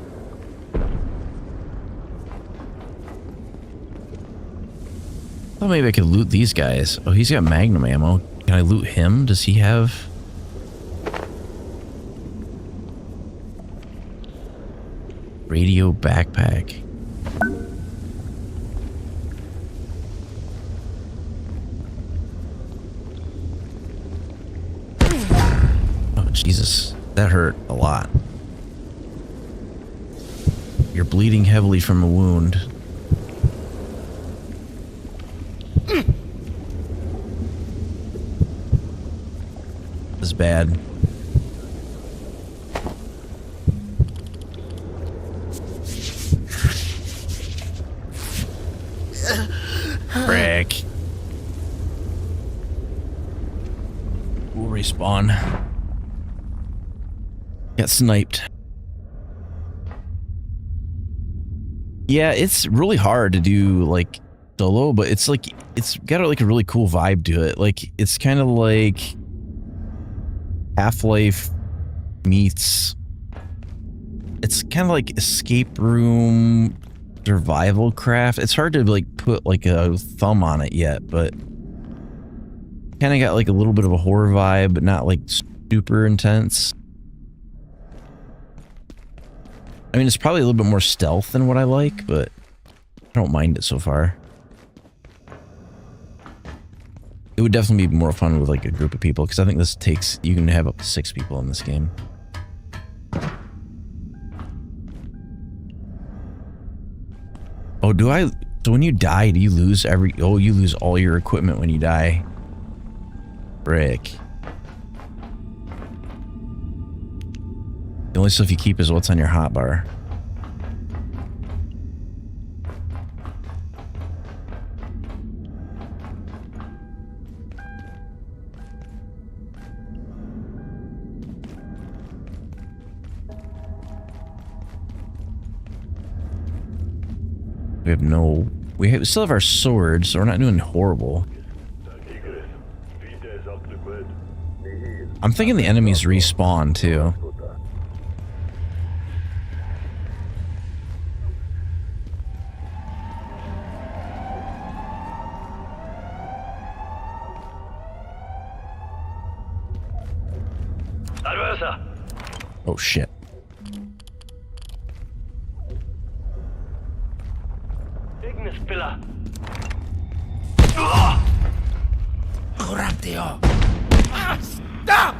S1: Thought maybe I could loot these guys. Oh, he's got magnum ammo. Can I loot him? Does he have... radio backpack? Oh, Jesus. That hurt a lot. You're bleeding heavily from a wound. This is bad. Frick. We'll respawn. Got sniped. Yeah, it's really hard to do like solo, but it's like it's got like a really cool vibe to it. Like it's kind of like Half-Life meets. It's kind of like escape room survival craft. It's hard to like put like a thumb on it yet, but kind of got like a little bit of a horror vibe, but not like super intense. I mean, it's probably a little bit more stealth than what I like, but I don't mind it so far. It would definitely be more fun with like a group of people, because I think this takes, you can have up to 6 people in this game. Oh, do I? So when you die, do you lose every... Oh, you lose all your equipment when you die. Frick. The only stuff you keep is what's on your hotbar. We have no... We still have our swords, so we're not doing horrible. I'm thinking the enemies respawn, too. Oh, shit.
S4: Stop!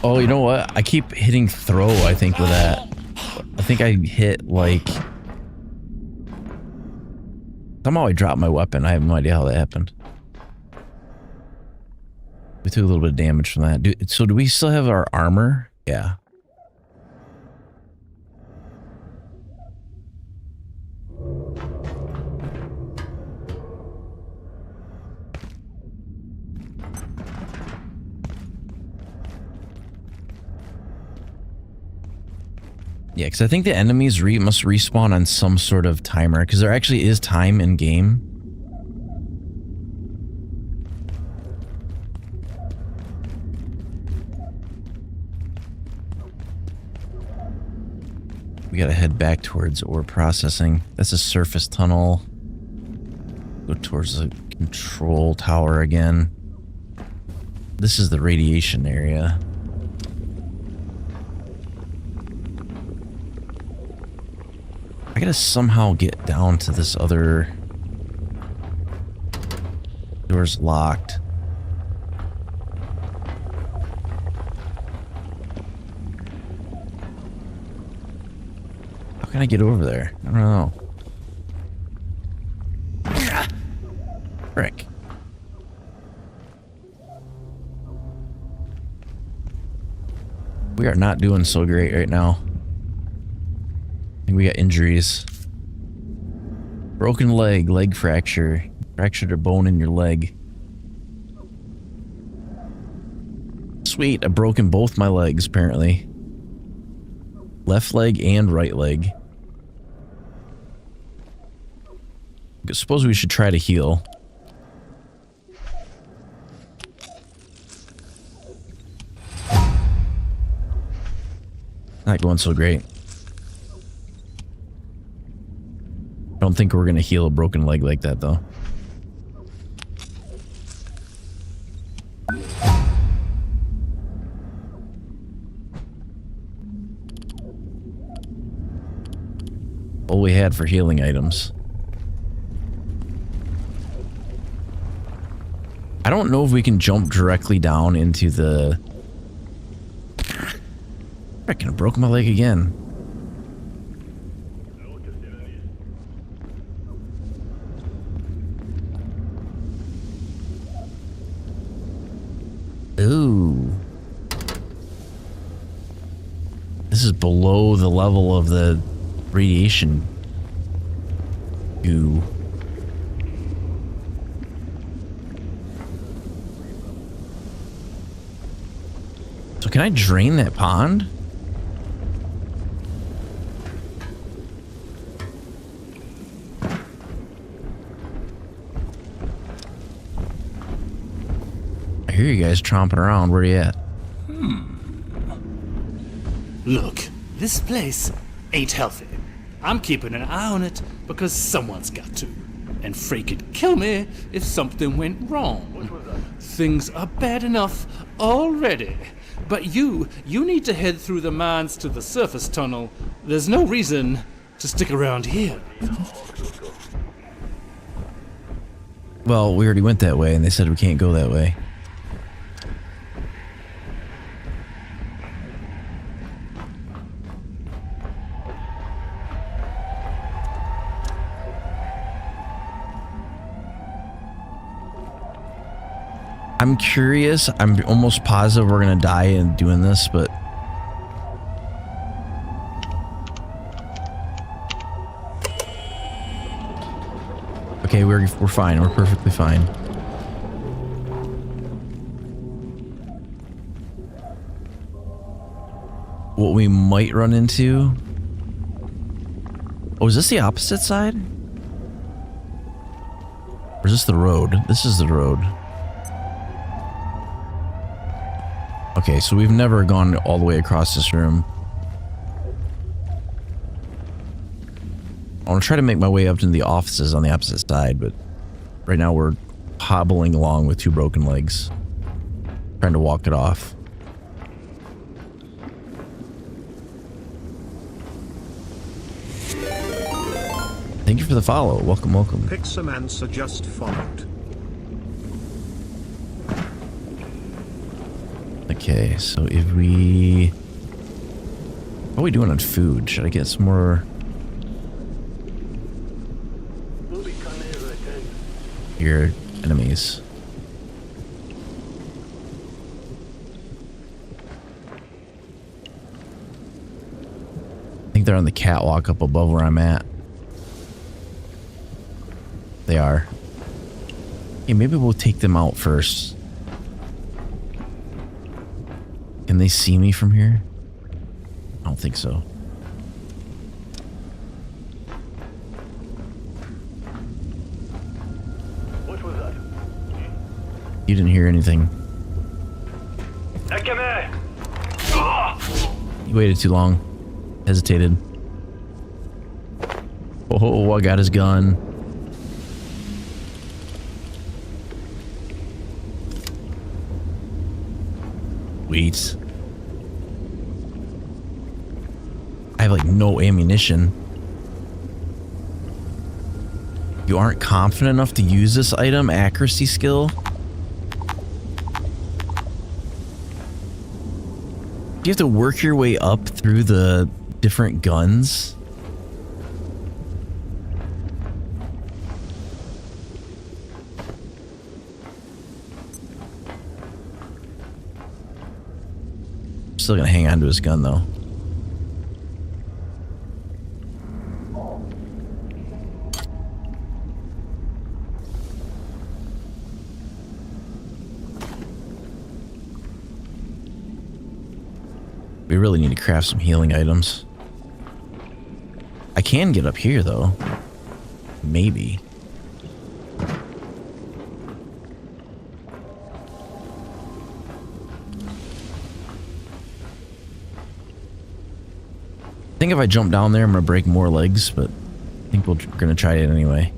S1: Oh, you know what? I keep hitting throw, I think, with that. I think I hit, like... Somehow I dropped my weapon. I have no idea how that happened. We took a little bit of damage from that. So do we still have our armor? Yeah. Yeah, because I think the enemies must respawn on some sort of timer, because there actually is time in game. We gotta head back towards ore processing. That's a surface tunnel. Go towards the control tower again. This is the radiation area. I gotta somehow get down to this other... Door's locked. How can I get over there? I don't know. Frick. We are not doing so great right now. I think we got injuries. Broken leg, leg fracture. Fractured a bone in your leg. Sweet, I've broken both my legs apparently. Left leg and right leg. I suppose we should try to heal. Not going so great. I don't think we're gonna heal a broken leg like that though. All we had for healing items. I don't know if we can jump directly down into the... Frickin' broke my leg again. Ooh. This is below the level of the radiation goo. So can I drain that pond? I hear you guys tromping around. Where are you at?
S5: Look, this place ain't healthy. I'm keeping an eye on it because someone's got to. And Frey could kill me if something went wrong. Things are bad enough already. But you need to head through the mines to the surface tunnel. There's no reason to stick around here.
S1: Well, we already went that way and they said we can't go that way. I'm curious. I'm almost positive we're gonna die in doing this, but okay, we're fine. We're perfectly fine. What we might run into? Oh, is this the opposite side? Or is this the road? This is the road. Okay, so we've never gone all the way across this room. I want to try to make my way up to the offices on the opposite side, but right now we're hobbling along with two broken legs. Trying to walk it off. Thank you for the follow. Welcome, welcome.
S14: Pixamancer just followed.
S1: Okay, so if we... What are we doing on food? Should I get some more... Your enemies. I think they're on the catwalk up above where I'm at. They are. Okay, maybe we'll take them out first. Can they see me from here? I don't think so.
S18: What was that?
S1: You didn't hear anything.
S18: Hey, come here!
S1: You waited too long. Hesitated. Oh, I got his gun. Wait. I have like no ammunition. You aren't confident enough to use this item? Accuracy skill? Do you have to work your way up through the different guns? Still gonna hang on to his gun though. We really need to craft some healing items. I can get up here though. Maybe. I think if I jump down there, I'm gonna break more legs, but I think we're gonna try it anyway.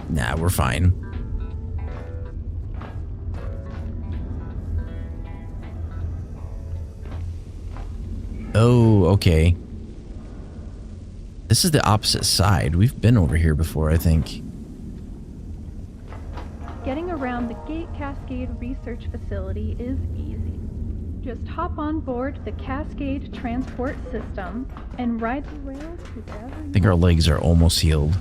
S1: Nah, we're fine. Oh, okay. This is the opposite side. We've been over here before, I think.
S20: Getting around the Gate Cascade Research Facility is easy. Just hop on board the Cascade Transport System and ride the rails to wherever
S1: I think our legs are almost healed.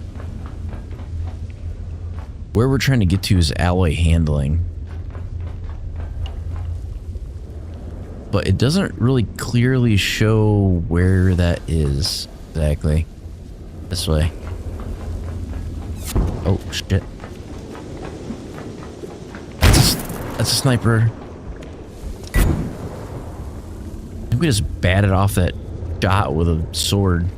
S1: Where we're trying to get to is alloy handling. But it doesn't really clearly show where that is exactly. This way. Oh, shit. That's a sniper. I think we just batted off that shot with a sword.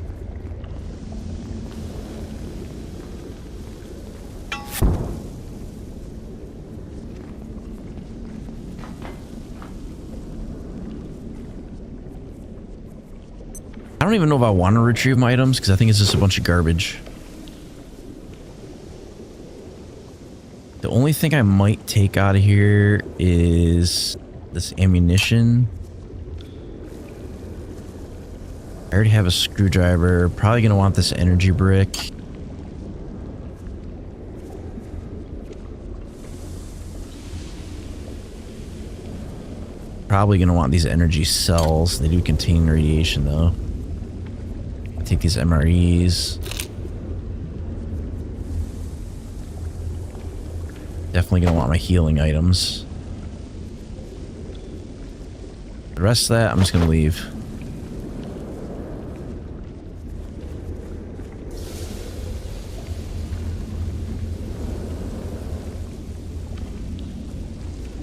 S1: I don't even know if I want to retrieve my items because I think it's just a bunch of garbage. The only thing I might take out of here is this ammunition. I already have a screwdriver. Probably going to want this energy brick. Probably going to want these energy cells. They do contain radiation though. Take these MREs. Definitely gonna want my healing items. The rest of that, I'm just gonna leave.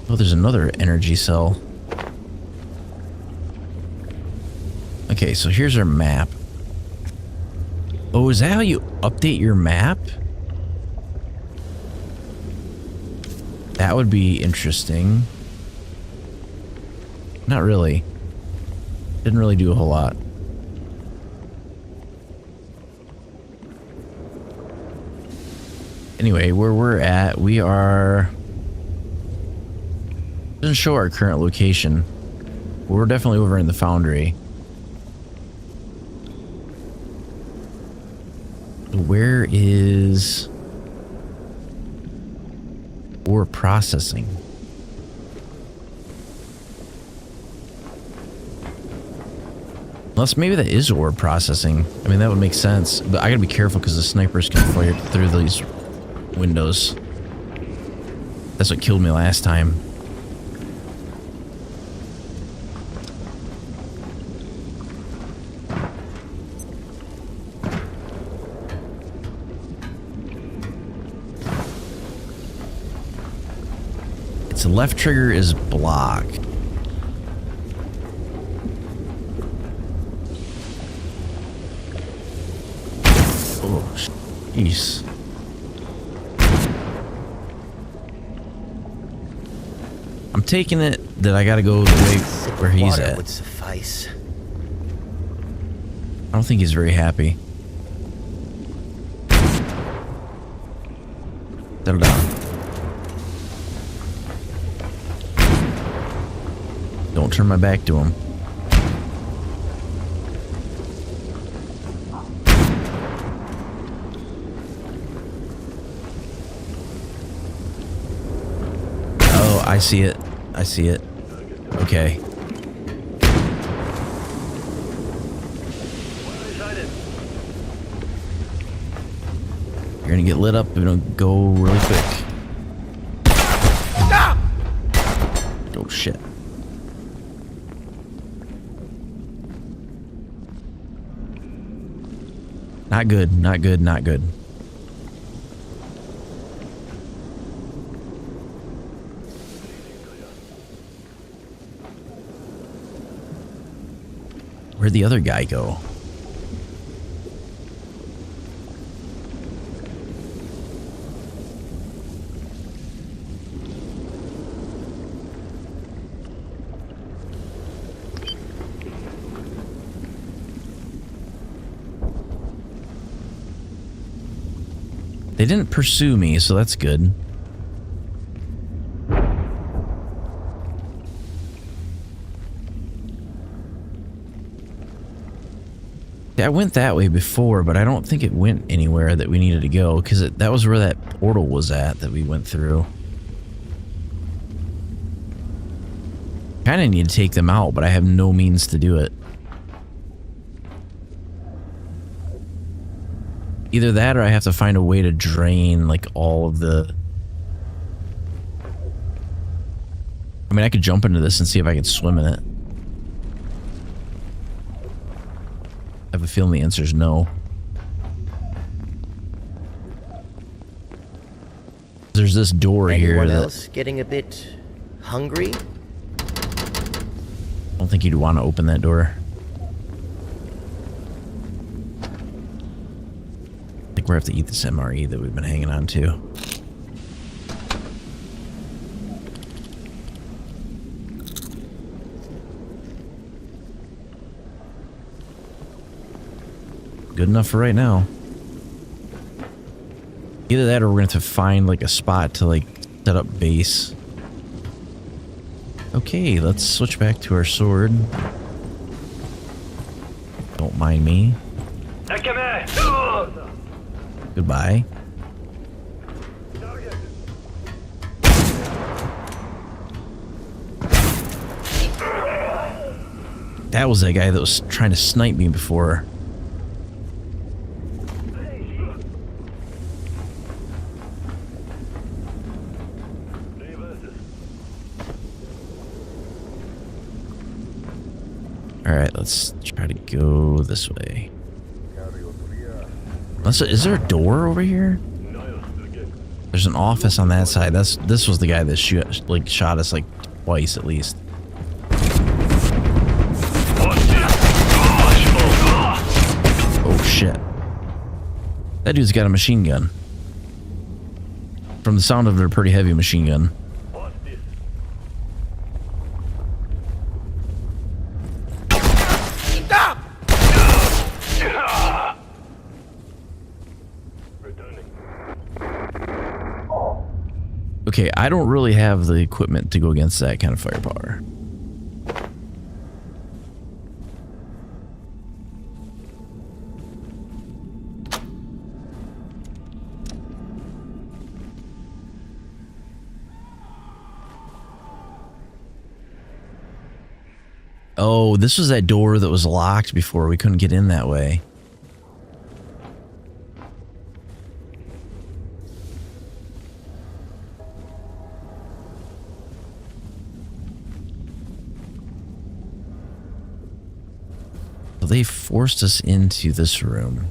S1: Oh, there's another energy cell. Okay, so here's our map. Oh, is that how you update your map? That would be interesting. Not really. Didn't really do a whole lot. Anyway, where we're at, we are... Doesn't show our current location. We're definitely over in the foundry. Where is ore processing? Unless maybe that is ore processing. I mean, that would make sense. But I gotta be careful because the snipers can fire through these windows. That's what killed me last time. Its left trigger is block. Oh, jeez. I'm taking it that I gotta go the way where he's at.
S2: Would suffice.
S1: I don't think he's very happy. Settle down. Don't turn my back to him. Oh, I see it. I see it. Okay. You're gonna get lit up and go really quick. Oh shit. Not good, not good, not good. Where'd the other guy go? They didn't pursue me, so that's good. I went that way before, but I don't think it went anywhere that we needed to go, because that was where that portal was at that we went through. Kind of need to take them out, but I have no means to do it. Either that or I have to find a way to drain, like, all of the... I mean, I could jump into this and see if I can swim in it. I have a feeling the answer is no. There's this door here
S2: Anyone
S1: that...
S2: else getting a bit hungry?
S1: I don't think you'd want to open that door. I think we're gonna have to eat this MRE that we've been hanging on to. Good enough for right now. Either that or we're gonna have to find like a spot to like set up base. Okay, let's switch back to our sword. Don't mind me. Goodbye. That was that guy that was trying to snipe me before. Alright, let's try to go this way. Is there a door over here? There's an office on that side. This was the guy that shot us like twice at least. Oh shit. That dude's got a machine gun. From the sound of it, a pretty heavy machine gun. Okay, I don't really have the equipment to go against that kind of firepower. Oh, this was that door that was locked before. We couldn't get in that way. They forced us into this room.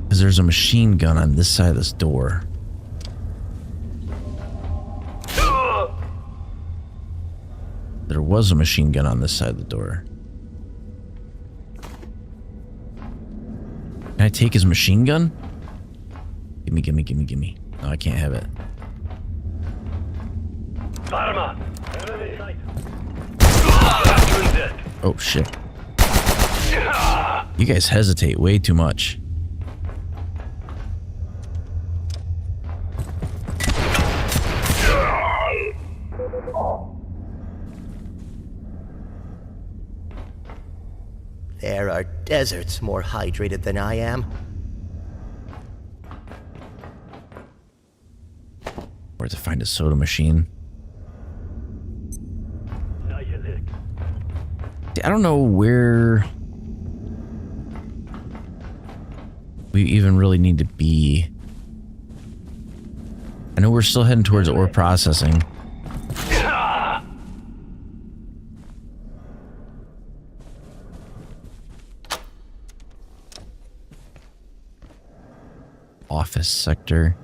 S1: Because there's a machine gun on this side of this door. There was a machine gun on this side of the door. Can I take his machine gun? Gimme, gimme, gimme, gimme. No, I can't have it. Oh shit. You guys hesitate way too much.
S2: There are deserts more hydrated than I am.
S1: Where to find a soda machine. I don't know where we even really need to be. I know we're still heading towards ore processing. Office sector.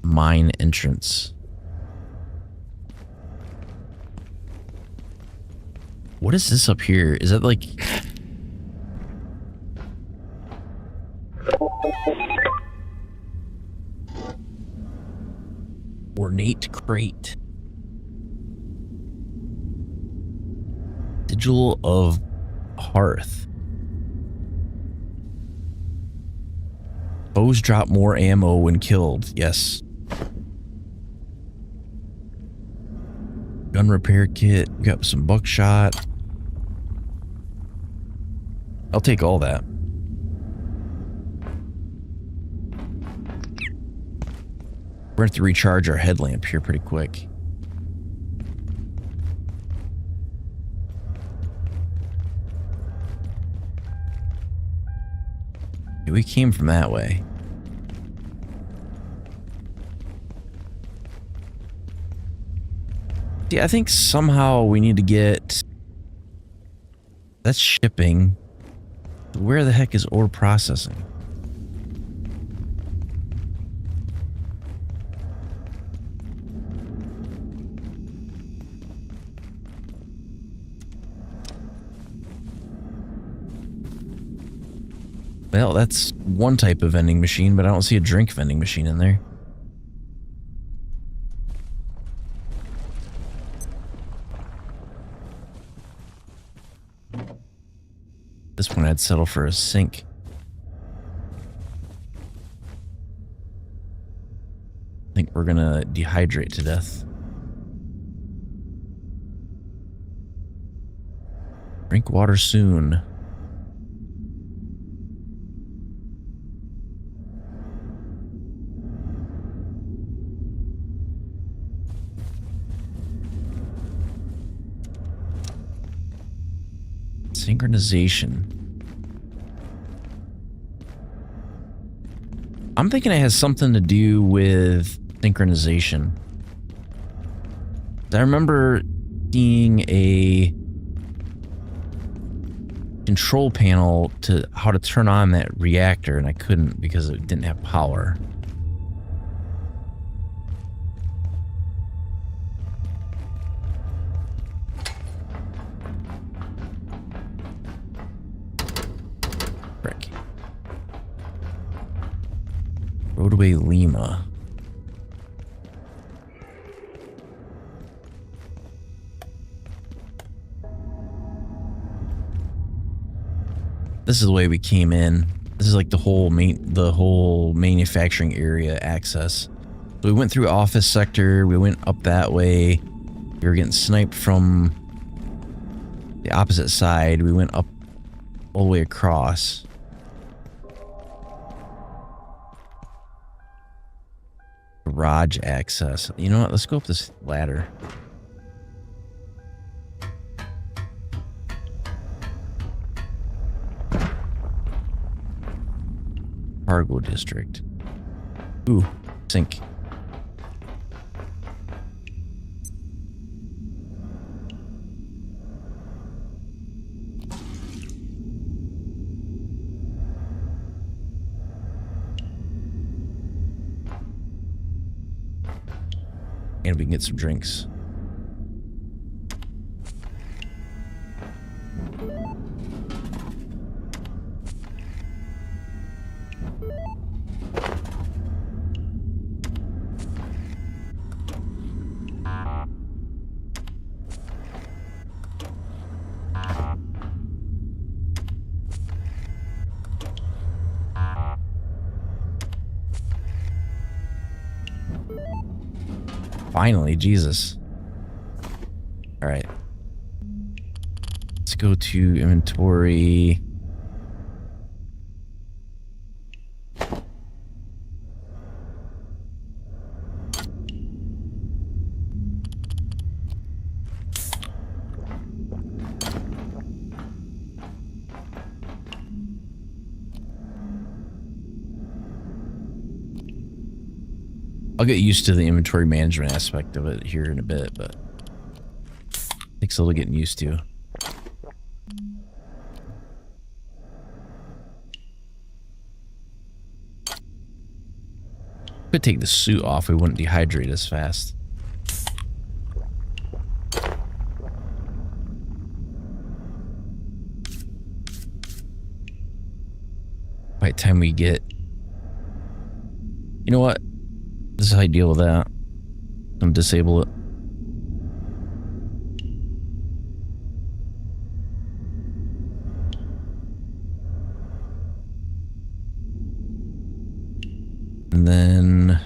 S1: Mine entrance. What is this up here? Is that like... ornate crate. Sigil of Hearth. Bows drop more ammo when killed. Yes. Gun repair kit. We got some buckshot. I'll take all that. We're going to have to recharge our headlamp here pretty quick. Okay, we came from that way. See, I think somehow we need to get... That's shipping. Where the heck is ore processing? Well, that's one type of vending machine, but I don't see a drink vending machine in there. This one I'd settle for a sink. I think we're gonna dehydrate to death. Drink water soon. Synchronization. I'm thinking it has something to do with synchronization. I remember seeing a control panel to how to turn on that reactor, and I couldn't because it didn't have power. Roadway Lima. This is the way we came in. This is like the whole manufacturing area access. So we went through office sector, we went up that way. We were getting sniped from the opposite side. We went up all the way across. Garage access. You know what? Let's go up this ladder. Cargo district. Ooh, sink. And we can get some drinks. Finally, Jesus. All right. Let's go to inventory. I'll get used to the inventory management aspect of it here in a bit, but takes a little getting used to. Could take the suit off, we wouldn't dehydrate as fast. By the time we get... You know what? This is how I deal with that. I'm disable it. And then...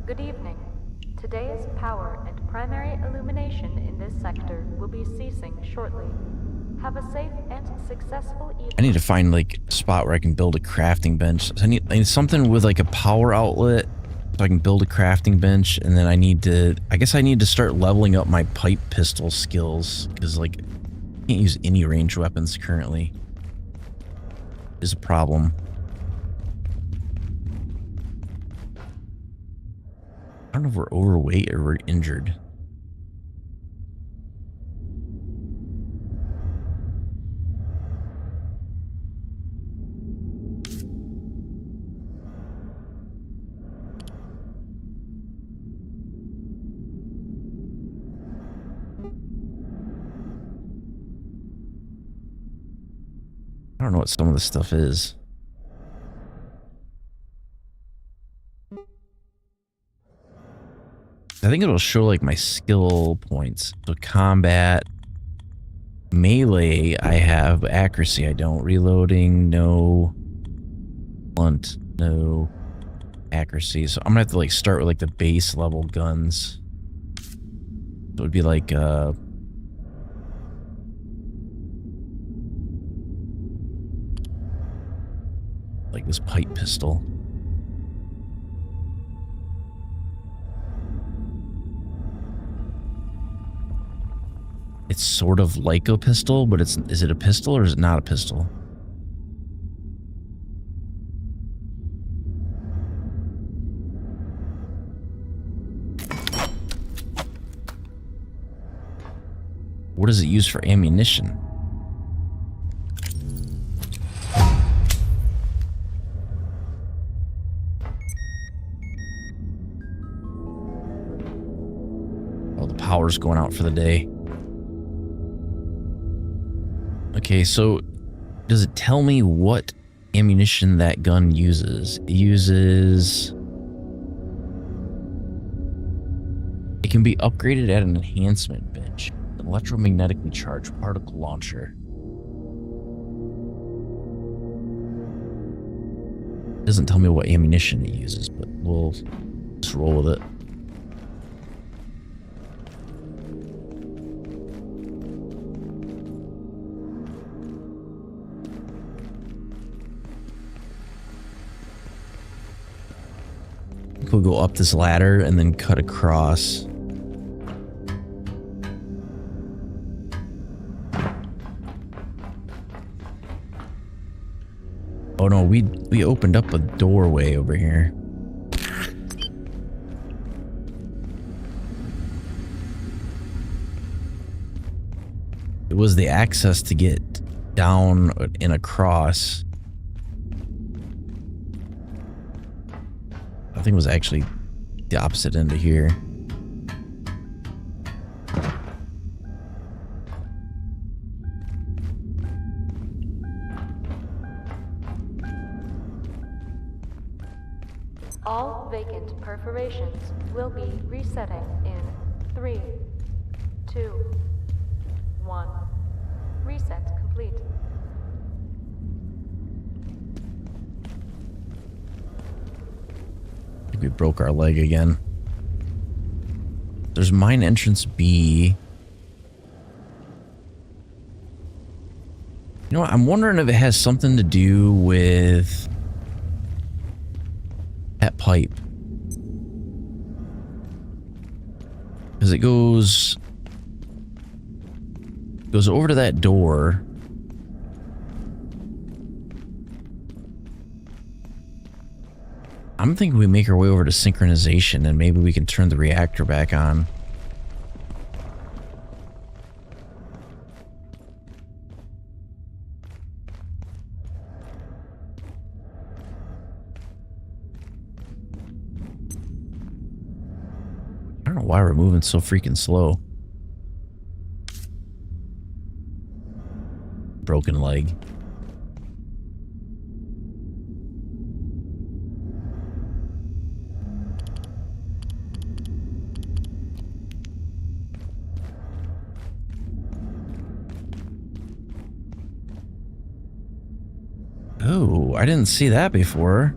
S6: Good evening. Today's power and primary illumination in this sector will be ceasing shortly. Have a safe and successful evening.
S1: I need to find like a spot where I can build a crafting bench. So I need something with like a power outlet so I can build a crafting bench, and then I guess I need to start leveling up my pipe pistol skills, because like I can't use any ranged weapons currently. Is a problem. I don't know if we're overweight or we're injured. I don't know what some of this stuff is. I think it'll show like my skill points. So combat, melee, I have accuracy. I don't. Reloading, no. Blunt, no. Accuracy. So I'm gonna have to like start with like the base level guns. So it would be like this pipe pistol. It's sort of like a pistol, but is it a pistol or is it not a pistol? What does it use for ammunition? Oh, the power's going out for the day. Okay, so does it tell me what ammunition that gun uses? It uses... It can be upgraded at an enhancement bench. An electromagnetically charged particle launcher. It doesn't tell me what ammunition it uses, but we'll just roll with it. We'll go up this ladder and then cut across. Oh no, we opened up a doorway over here. It was the access to get down and across. I think it was actually the opposite end of here.
S6: All vacant perforations will be resetting in 3, 2, 1. Reset complete.
S1: I think we broke our leg again. There's mine entrance B. You know what? I'm wondering if it has something to do with that pipe. Because it goes over to that door. I'm thinking we make our way over to synchronization and maybe we can turn the reactor back on. I don't know why we're moving so freaking slow. Broken leg. Oh, I didn't see that before.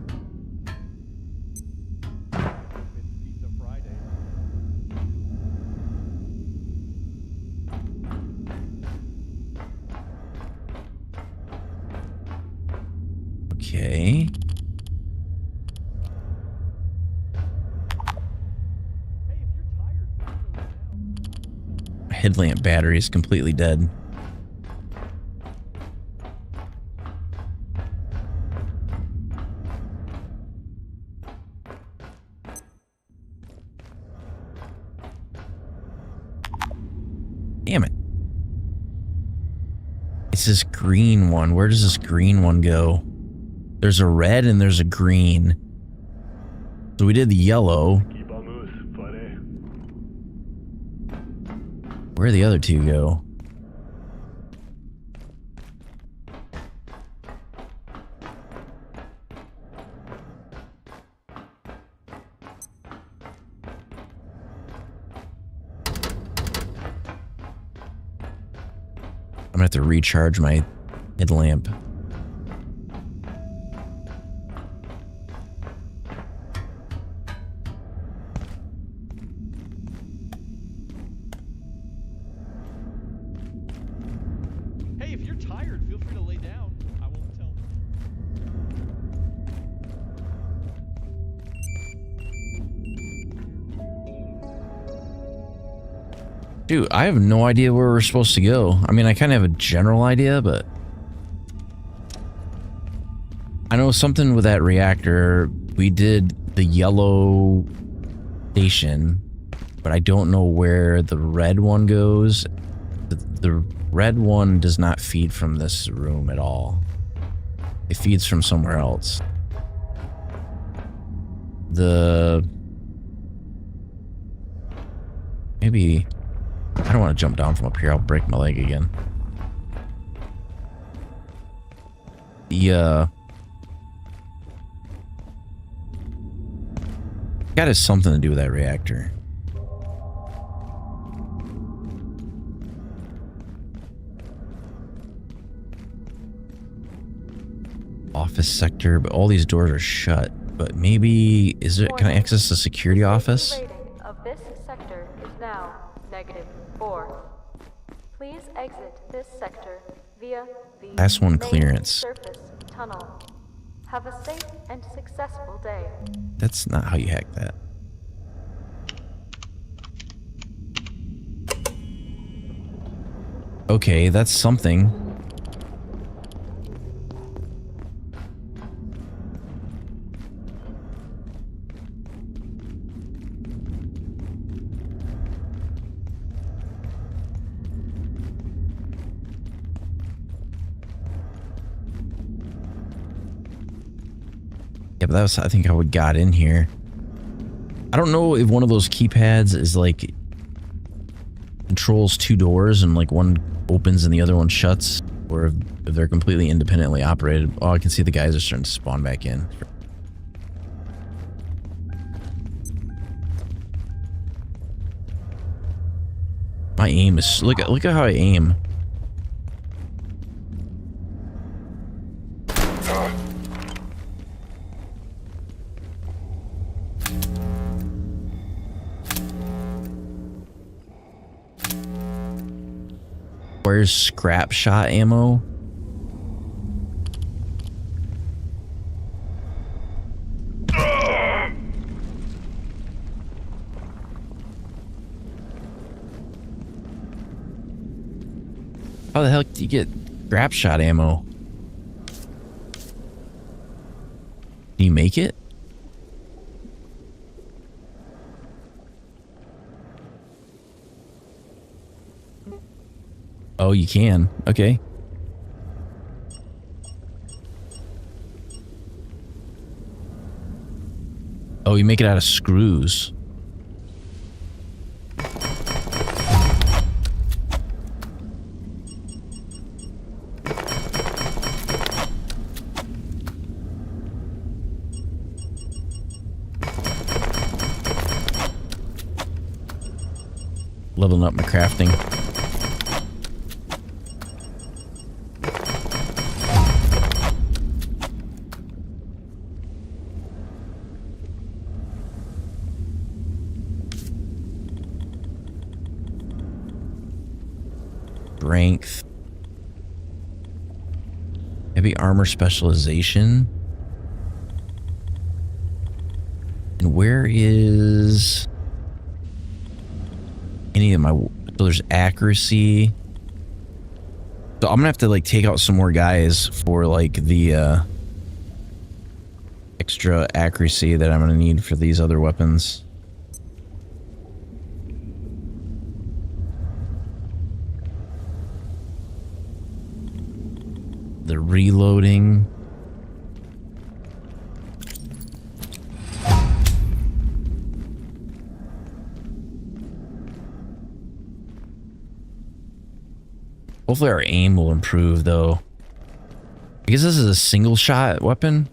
S1: Okay. My headlamp battery is completely dead. Damn it. It's this green one. Where does this green one go? There's a red and there's a green. So we did the yellow. Where the other two go? I'm gonna have to recharge my headlamp.
S7: Hey, if you're tired, feel free to lay down. I won't tell.
S1: Dude, I have no idea where we're supposed to go. I mean, I kind of have a general idea, but I know something with that reactor. We did the yellow station, but I don't know where the red one goes. The red one does not feed from this room at all. It feeds from somewhere else. Maybe... I don't want to jump down from up here. I'll break my leg again. That has something to do with that reactor. Office sector, but all these doors are shut. But maybe, can I access the security office?
S6: The rating of this sector is now -4. Please exit this sector via the
S1: Last one
S6: main
S1: clearance.
S6: surface tunnel. Have a safe and successful day.
S1: That's not how you hack that. Okay, that's something. Yeah, but that was, I think, how we got in here. I don't know if one of those keypads is like controls two doors and like one opens and the other one shuts, or if they're completely independently operated. Oh, I can see the guys are starting to spawn back in. My aim is, look at how I aim. Where's scrap shot ammo? How the hell do you get scrap shot ammo? Can you make it? Oh, you can. Okay. Oh, you make it out of screws. Leveling up my crafting. Strength. Heavy armor specialization. And where is any of my... So there's accuracy. So I'm gonna have to like take out some more guys for like the extra accuracy that I'm gonna need for these other weapons. The reloading. Hopefully our aim will improve though. I guess this is a single shot weapon.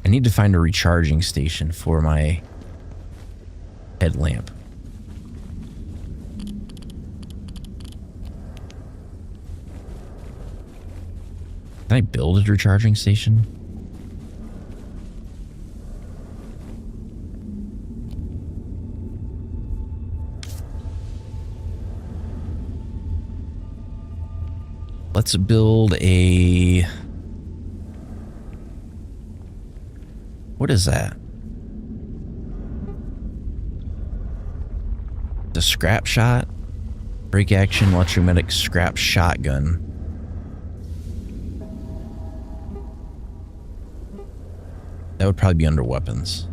S1: I need to find a recharging station for my headlamp. Can I build a recharging station? Let's build a... What is that? The scrap shot? Break action electromagnetic scrap shotgun. That would probably be under weapons.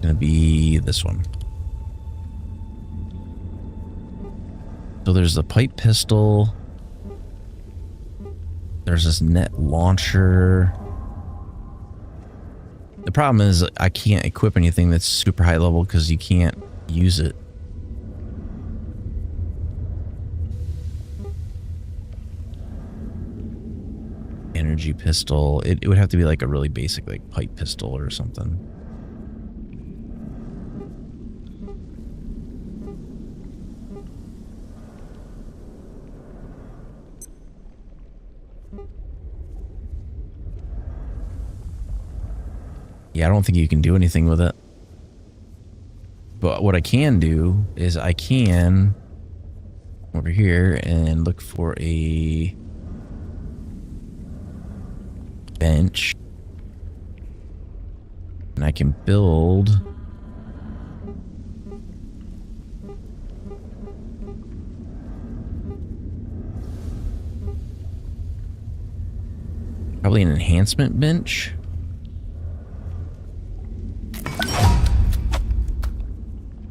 S1: Gonna be this one. So there's the pipe pistol. There's this net launcher. The problem is I can't equip anything that's super high level because you can't use it. Energy pistol. It would have to be like a really basic like pipe pistol or something. Yeah, I don't think you can do anything with it. But what I can do is I can over here and look for a bench. And I can build probably an enhancement bench.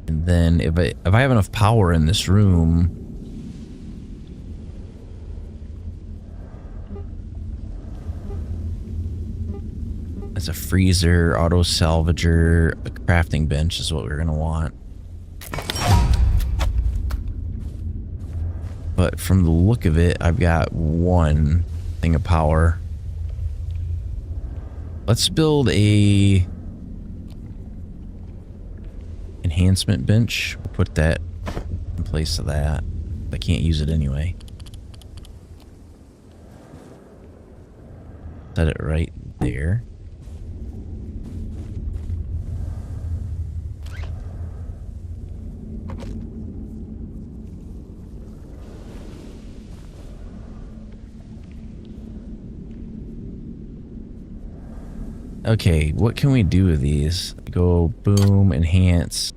S1: And then if I have enough power in this room, it's a freezer, auto salvager, a crafting bench is what we're gonna want. But from the look of it, I've got one thing of power. Let's build a enhancement bench. We'll put that in place of that. I can't use it anyway. Set it right there. Okay, what can we do with these? Go boom, enhance.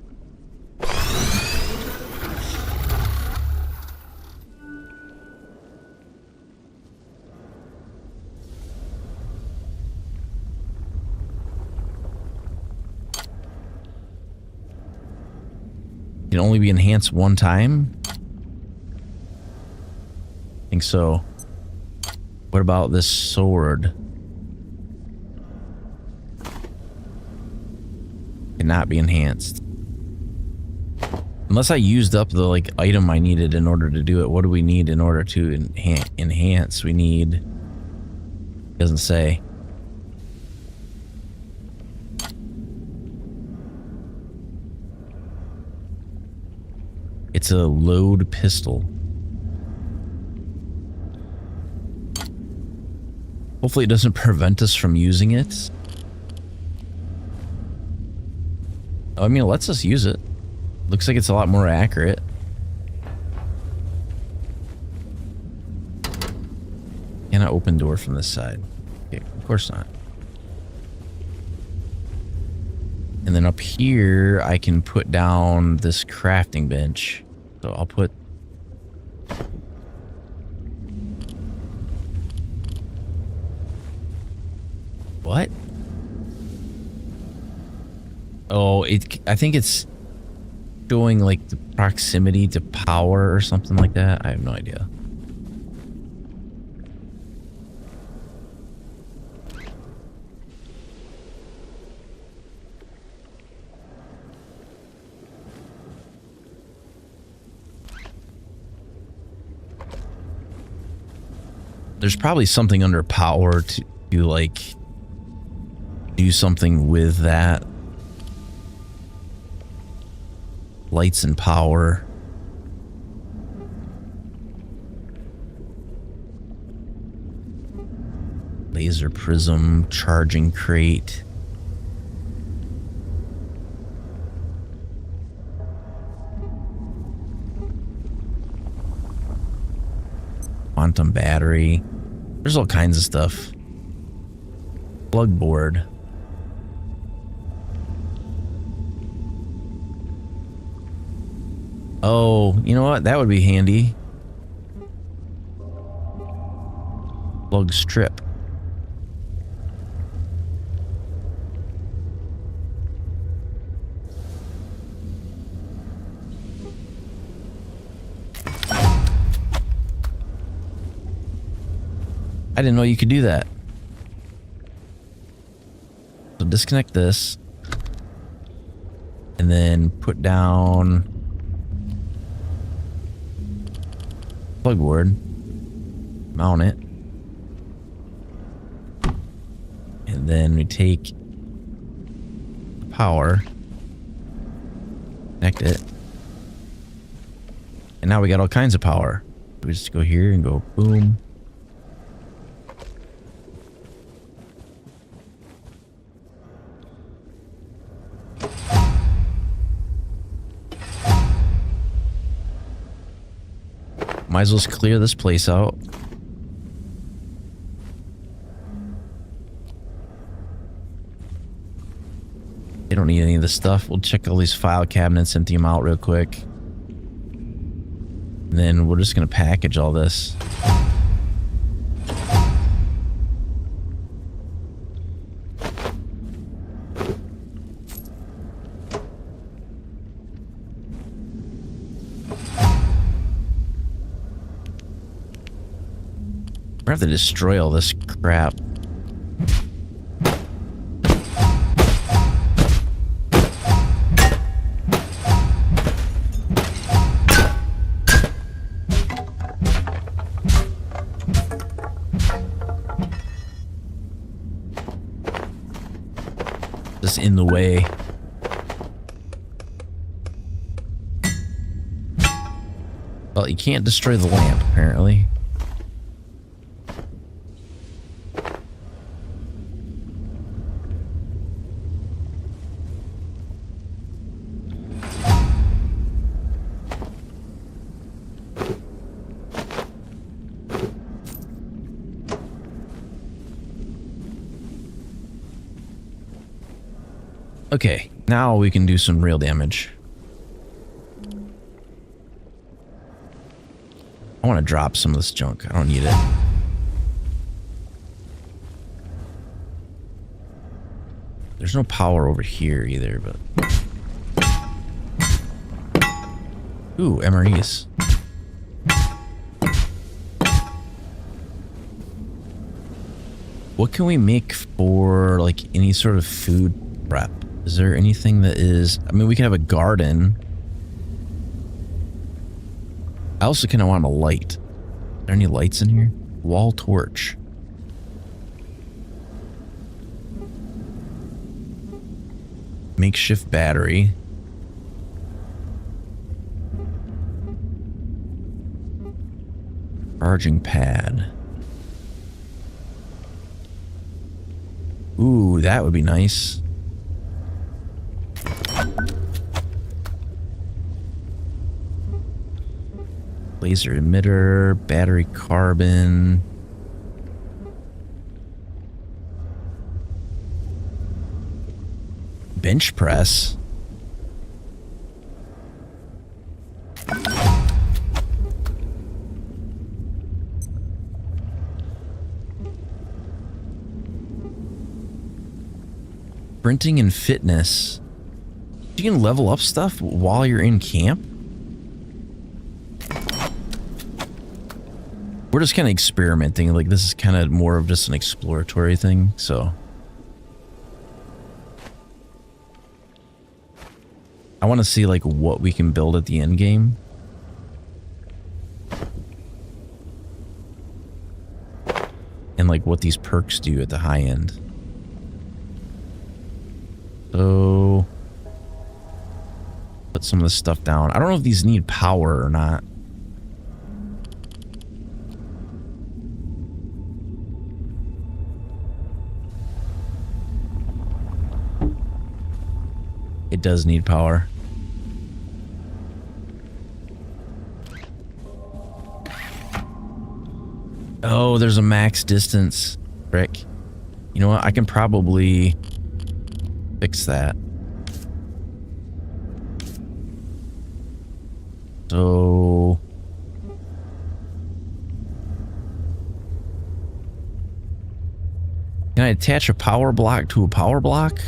S1: can only be enhanced one time? I think so. What about this sword? Cannot be enhanced. Unless I used up the like item I needed in order to do it. What do we need in order to enhance? We need... Doesn't say. It's a load pistol. Hopefully it doesn't prevent us from using it. I mean, it lets us use it. Looks like it's a lot more accurate. Can I open door from this side? Okay, of course not. And then up here, I can put down this crafting bench. So I'll put... What? Oh, I think it's showing like the proximity to power or something like that. I have no idea. There's probably something under power to like do something with that. Lights and power. Laser prism, charging crate. Quantum battery. There's all kinds of stuff. Plug board. Oh, you know what? That would be handy. Plug strip. I didn't know you could do that. So disconnect this. And then put down plug board. Mount it. And then we take the power. Connect it. And now we got all kinds of power. We just go here and go boom. Might as well just clear this place out. They don't need any of this stuff. We'll check all these file cabinets, empty them out real quick. And then we're just going to package all this. We have to destroy all this crap. Just in the way. Well, you can't destroy the lamp, apparently. Okay, now we can do some real damage. I want to drop some of this junk. I don't need it. There's no power over here either, but... Ooh, MREs. What can we make for like any sort of food prep? Is there anything that is... I mean, we can have a garden. I also kind of want a light. Are there any lights in here? Wall torch. Makeshift battery. Charging pad. Ooh, that would be nice. Laser emitter, battery carbon. Bench press. Sprinting and fitness. You can level up stuff while you're in camp? We're just kind of experimenting. Like, this is kind of more of just an exploratory thing, so. I want to see, like, what we can build at the end game. And, like, what these perks do at the high end. So, put some of this stuff down. I don't know if these need power or not. It does need power. Oh, there's a max distance. Frick. You know what? I can probably fix that. So... can I attach a power block to a power block?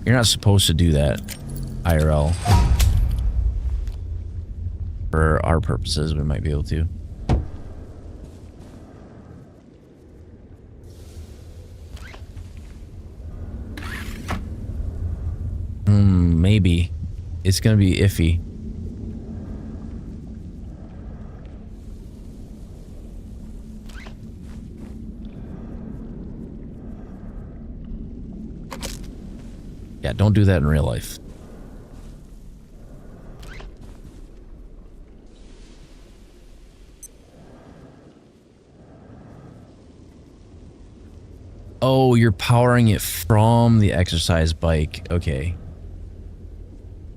S1: You're not supposed to do that, IRL. For our purposes, we might be able to. Maybe. It's gonna be iffy. Yeah, don't do that in real life. Oh, you're powering it from the exercise bike. Okay.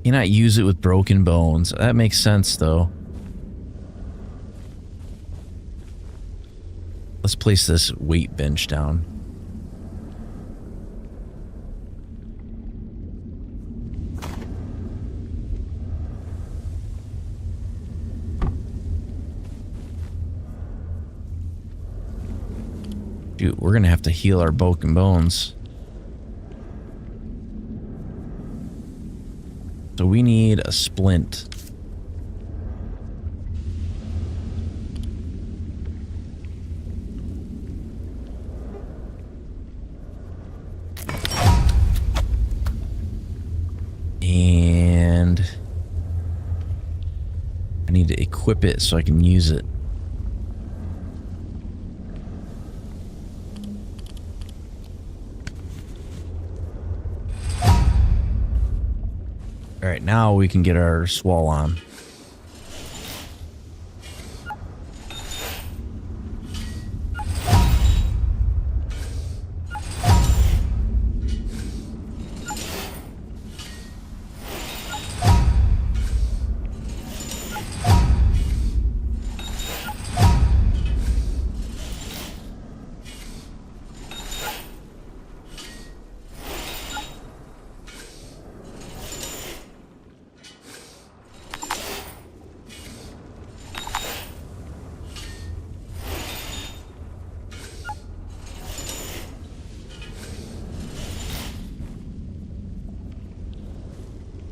S1: You cannot use it with broken bones. That makes sense, though. Let's place this weight bench down. Dude, we're gonna have to heal our broken bones. So we need a splint. And I need to equip it so I can use it. All right, now we can get our swall on.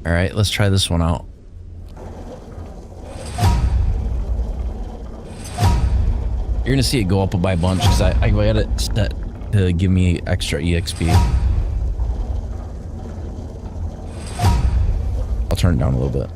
S1: All right, let's try this one out. You're gonna see it go up by a bunch because I got it set to give me extra EXP. I'll turn it down a little bit.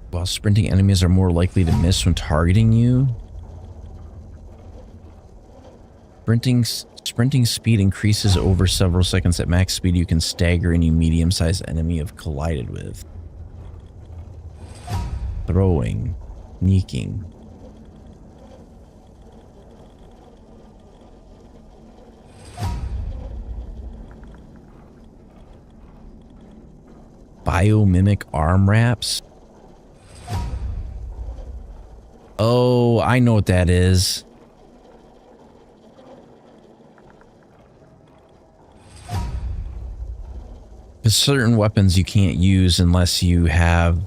S1: While sprinting enemies are more likely to miss when targeting you. Sprinting speed increases over several seconds. At max speed, you can stagger any medium-sized enemy you've collided with. Throwing. Sneaking. Biomimic arm wraps. Oh, I know what that is. Because certain weapons you can't use unless you have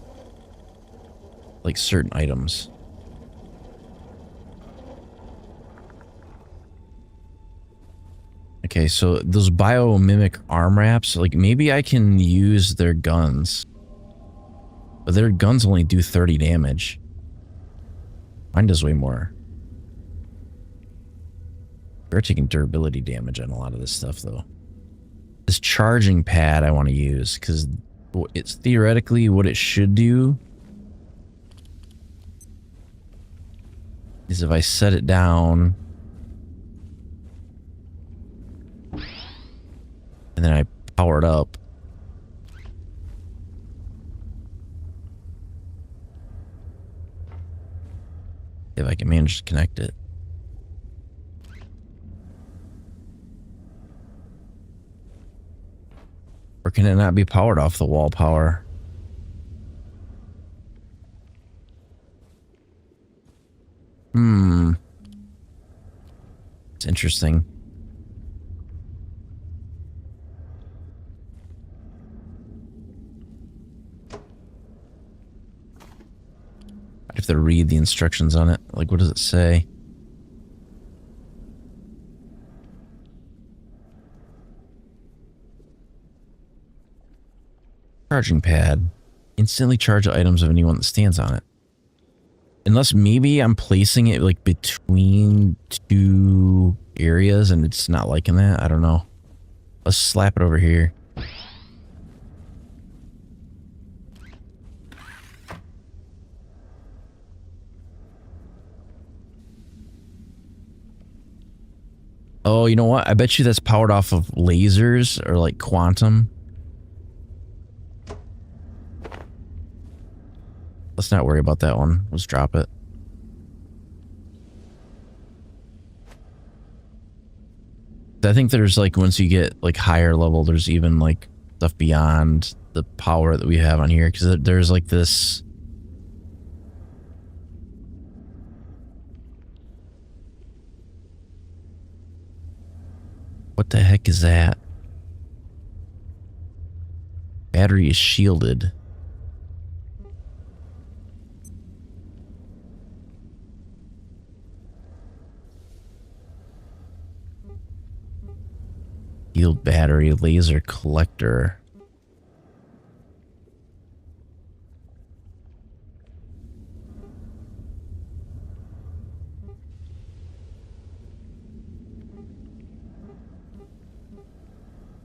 S1: like certain items. Okay, so those biomimic arm wraps, like maybe I can use their guns. But their guns only do 30 damage. Mine does way more. We're taking durability damage on a lot of this stuff, though. This charging pad I want to use, because it's theoretically what it should do is if I set it down and then I power it up, if I can manage to connect it. Or can it not be powered off the wall power? It's interesting. I have to read the instructions on it. Like, what does it say? Charging pad. Instantly charge items of anyone that stands on it. Unless maybe I'm placing it like between two areas and it's not liking that. I don't know. Let's slap it over here. Oh, you know what? I bet you that's powered off of lasers or like quantum. Let's not worry about that one. Let's drop it. I think there's like, once you get like higher level, there's even like stuff beyond the power that we have on here. Because there's like this. What the heck is that? Battery is shielded. Shield battery, laser collector.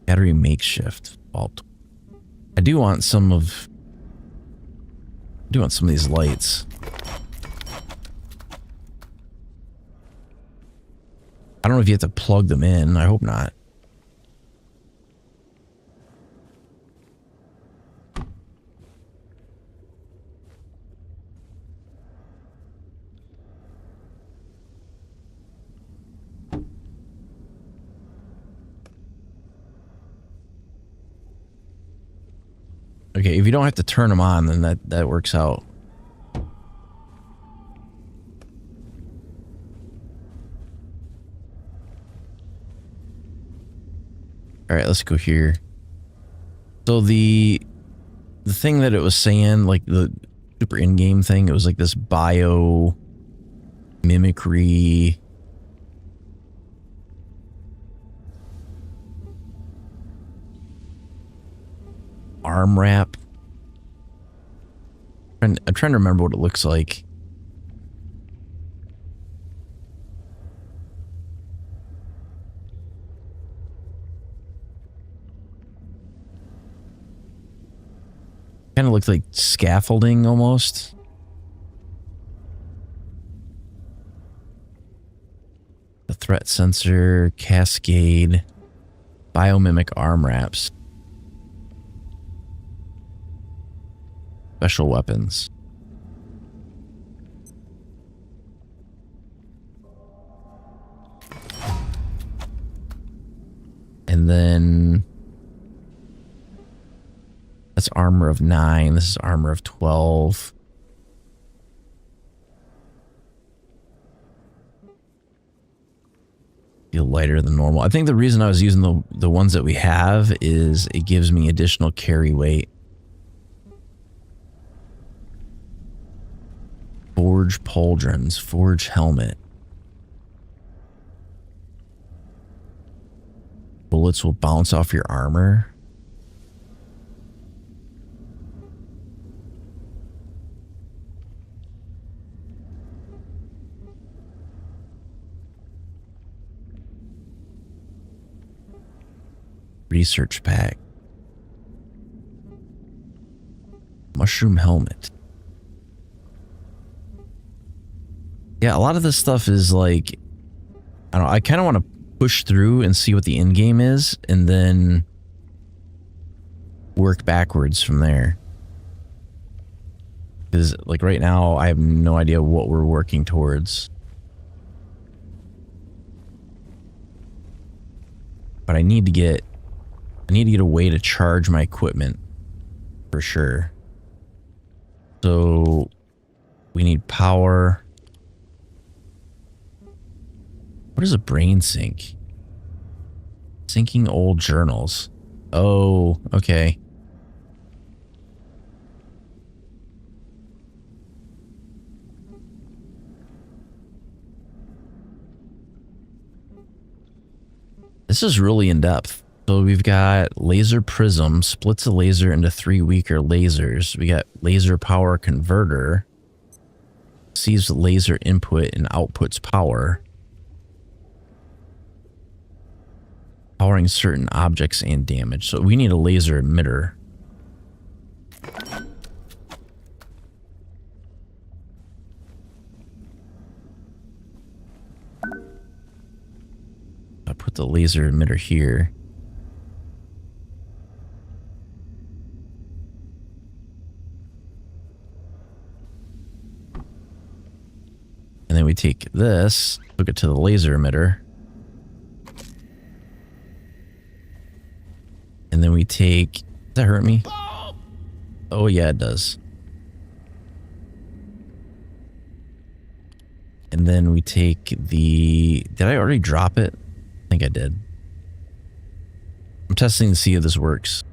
S1: Battery makeshift. Vault. I do want some of these lights. I don't know if you have to plug them in. I hope not. Okay, if you don't have to turn them on, then that works out. All right, let's go here. So the thing that it was saying, like the super in-game thing, it was like this bio mimicry arm wrap. I'm trying to remember what it looks like. Kind of looks like scaffolding almost. The threat sensor, cascade, biomimic arm wraps. Special weapons. And then that's armor of 9. This is armor of 12. Feel lighter than normal. I think the reason I was using the ones that we have is it gives me additional carry weight. Forge pauldrons, forge helmet. Bullets will bounce off your armor. Research pack. Mushroom helmet. Yeah, a lot of this stuff is like, I don't know, I kind of want to push through and see what the end game is and then work backwards from there. Because like right now, I have no idea what we're working towards. But I need to get a way to charge my equipment for sure. So we need power. What is a brain sync? Syncing old journals. Oh, okay. This is really in depth. So we've got laser prism, splits a laser into 3 weaker lasers. We got laser power converter, sees laser input and outputs power. Powering certain objects and damage. So we need a laser emitter. I'll put the laser emitter here. And then we take this, hook it to the laser emitter. And then we take... Does that hurt me? Oh yeah, it does. And then we take the... Did I already drop it? I think I did. I'm testing to see if this works.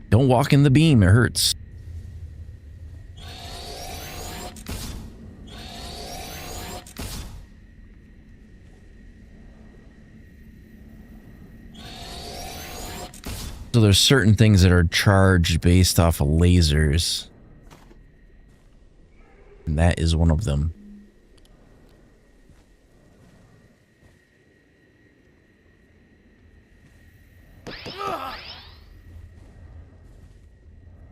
S1: Don't walk in the beam, it hurts. So there's certain things that are charged based off of lasers. And that is one of them.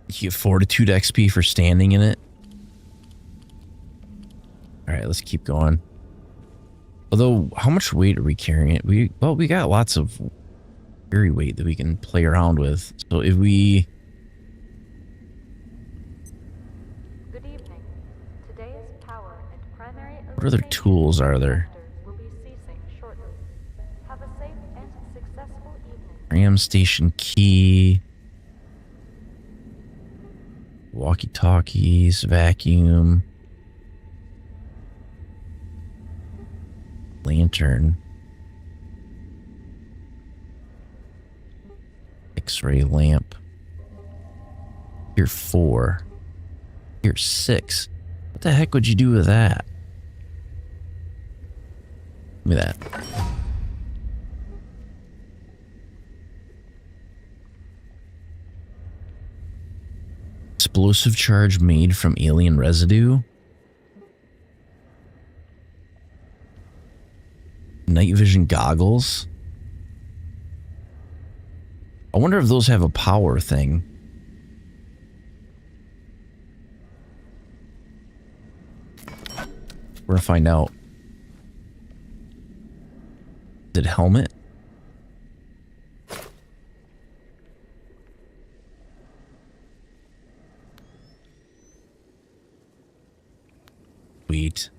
S1: You get Fortitude XP for standing in it. Alright, let's keep going. Although, how much weight are we carrying? We got lots of carry weight that we can play around with. So if we...
S6: Good evening. Today's power and primary
S1: What other tools are there?
S6: will be ceasing shortly. Have a safe and successful evening.
S1: Ram station key. Walkie-talkies, vacuum. Lantern. X-ray lamp. Here 4. Here 6. What the heck would you do with that? Give me that. Explosive charge made from alien residue. Night vision goggles. I wonder if those have a power thing. We're gonna find out. Is it helmet? Sweet.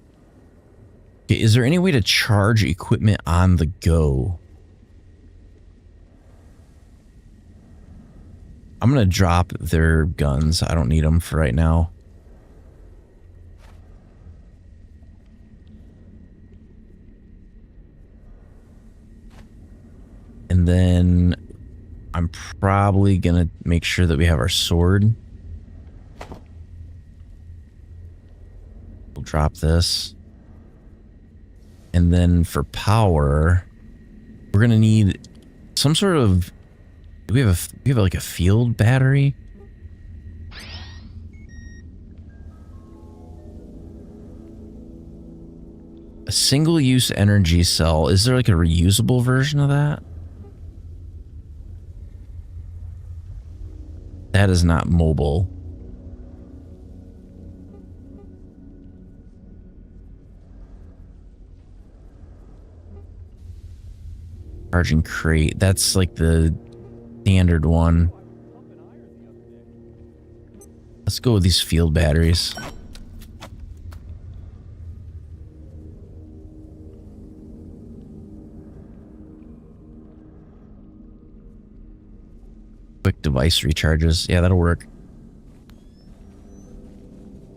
S1: Okay, is there any way to charge equipment on the go? I'm gonna drop their guns. I don't need them for right now. And then I'm probably gonna make sure that we have our sword. We'll drop this. And then for power, we're gonna need some sort of... Do we have like a field battery? A single-use energy cell. Is there like a reusable version of that? That is not mobile. Charging crate. That's like the standard one. Let's go with these field batteries. Quick device recharges. Yeah, that'll work.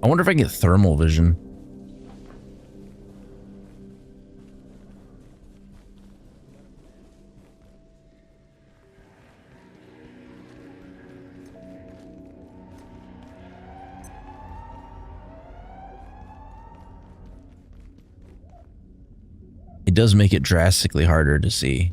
S1: I wonder if I can get thermal vision. It does make it drastically harder to see.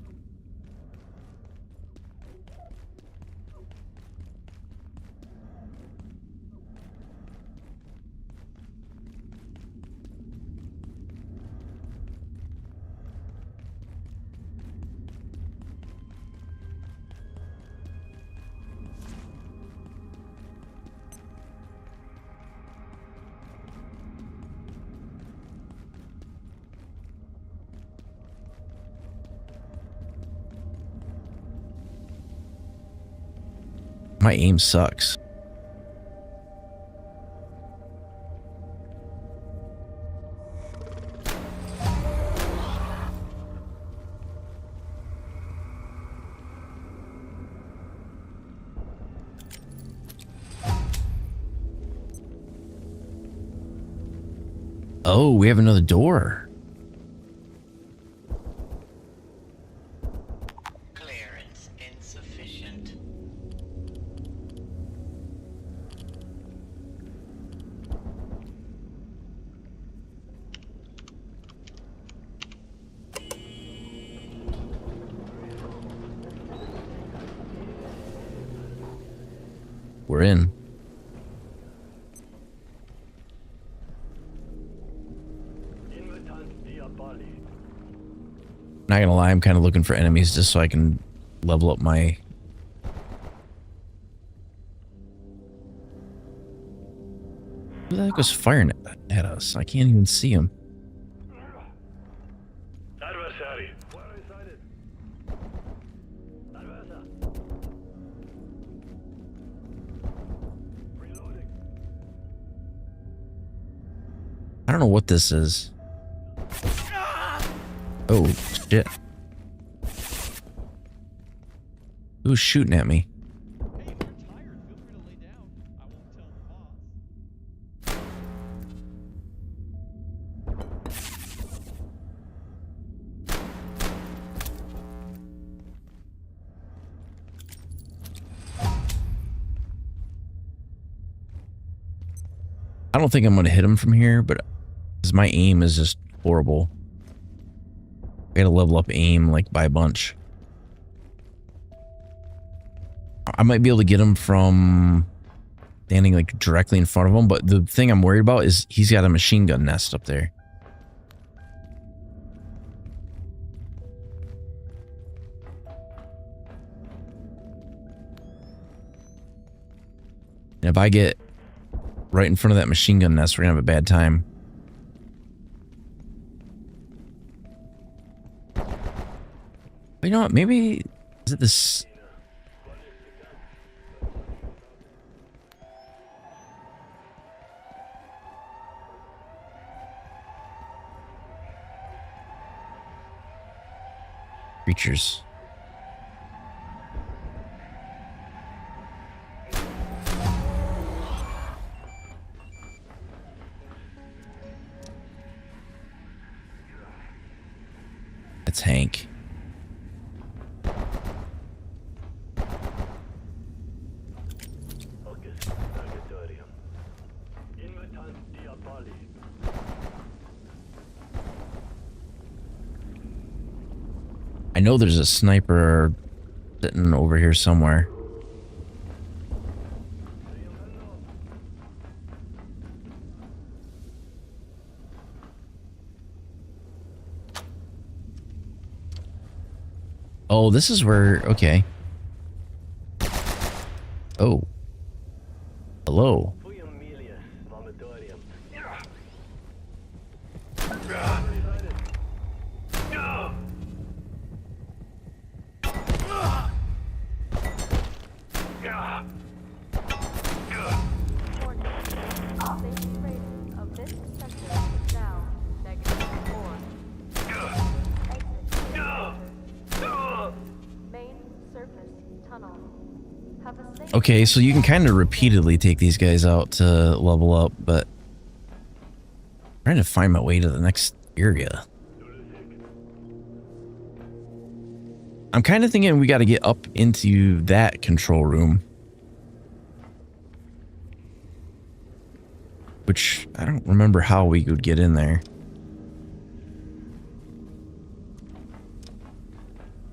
S1: My aim sucks. Oh, we have another door.
S15: Clearance insufficient.
S1: We're in. Not gonna lie, I'm kind of looking for enemies just so I can level up my... Who the heck was firing at us? I can't even see him.
S18: Adversary. Where is it? Adversary.
S1: I don't know what this is. Oh, shit. Who's shooting at me? I don't think I'm going to hit him from here, but because my aim is just horrible. I gotta level up aim like by a bunch. I might be able to get him from standing like directly in front of him, but the thing I'm worried about is he's got a machine gun nest up there. And if I get right in front of that machine gun nest, we're gonna have a bad time. But you know what? Maybe is it this? Creatures. It's Hank. I know there's a sniper sitting over here somewhere. Oh, this is where... Okay. Oh. Hello. Okay, so you can kind of repeatedly take these guys out to level up, but I'm trying to find my way to the next area. I'm kind of thinking we got to get up into that control room. Which, I don't remember how we could get in there.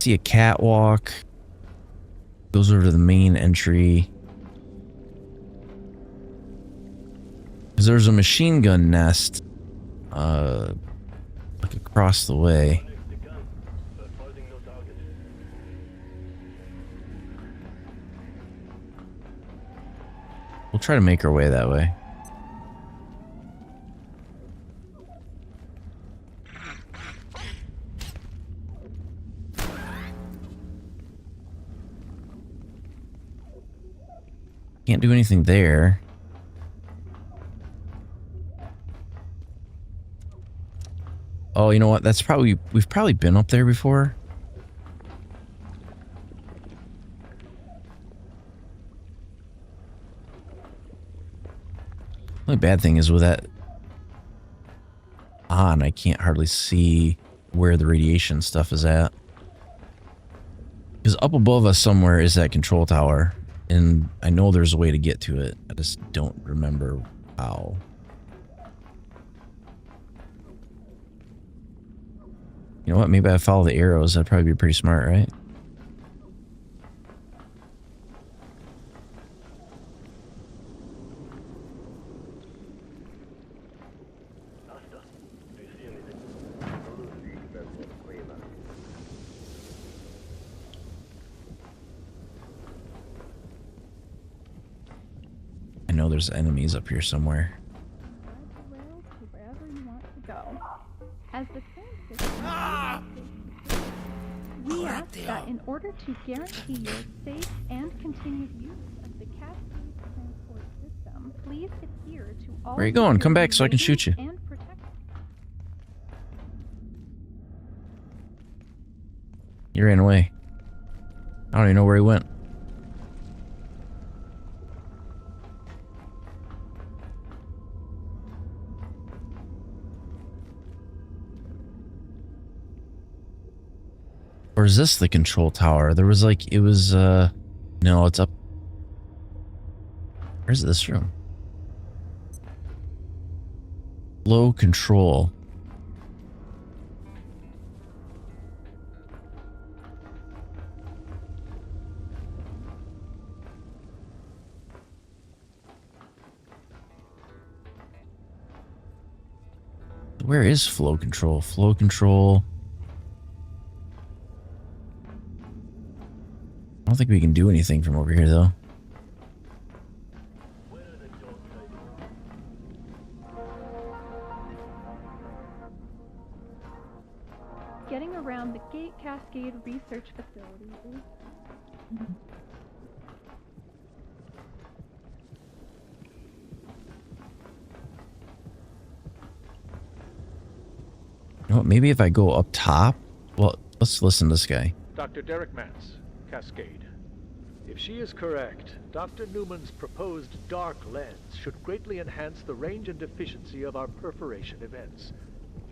S1: See a catwalk. Goes over to the main entry. Because there's a machine gun nest like across the way. We'll try to make our way that way. Can't do anything there. Oh, you know what? That's probably... We've probably been up there before. The only bad thing is with that on, I can't hardly see where the radiation stuff is at. Because up above us somewhere is that control tower. And I know there's a way to get to it. I just don't remember how. You know what? Maybe I follow the arrows. That'd probably be pretty smart, right? I know there's enemies up here somewhere.
S20: Wherever you want to go. As the train system We ask that in order to guarantee your safe and continued use of the Cascade transport system, please adhere to all.
S1: Where are you going? Come back so I can shoot you.
S20: And protect.
S1: You ran away. I don't even know where he went. Or is this the control tower? There was like, it was, no, it's up. Where's this room? Flow control. Where is flow control? Flow control. I don't think we can do anything from over here, though.
S20: Getting around the Gate Cascade Research Facility is...
S1: You know what, maybe if I go up top? Well, let's listen to this guy.
S9: Dr. Derek Mance, Cascade. If she is correct, Dr. Newman's proposed dark lens should greatly enhance the range and efficiency of our perforation events.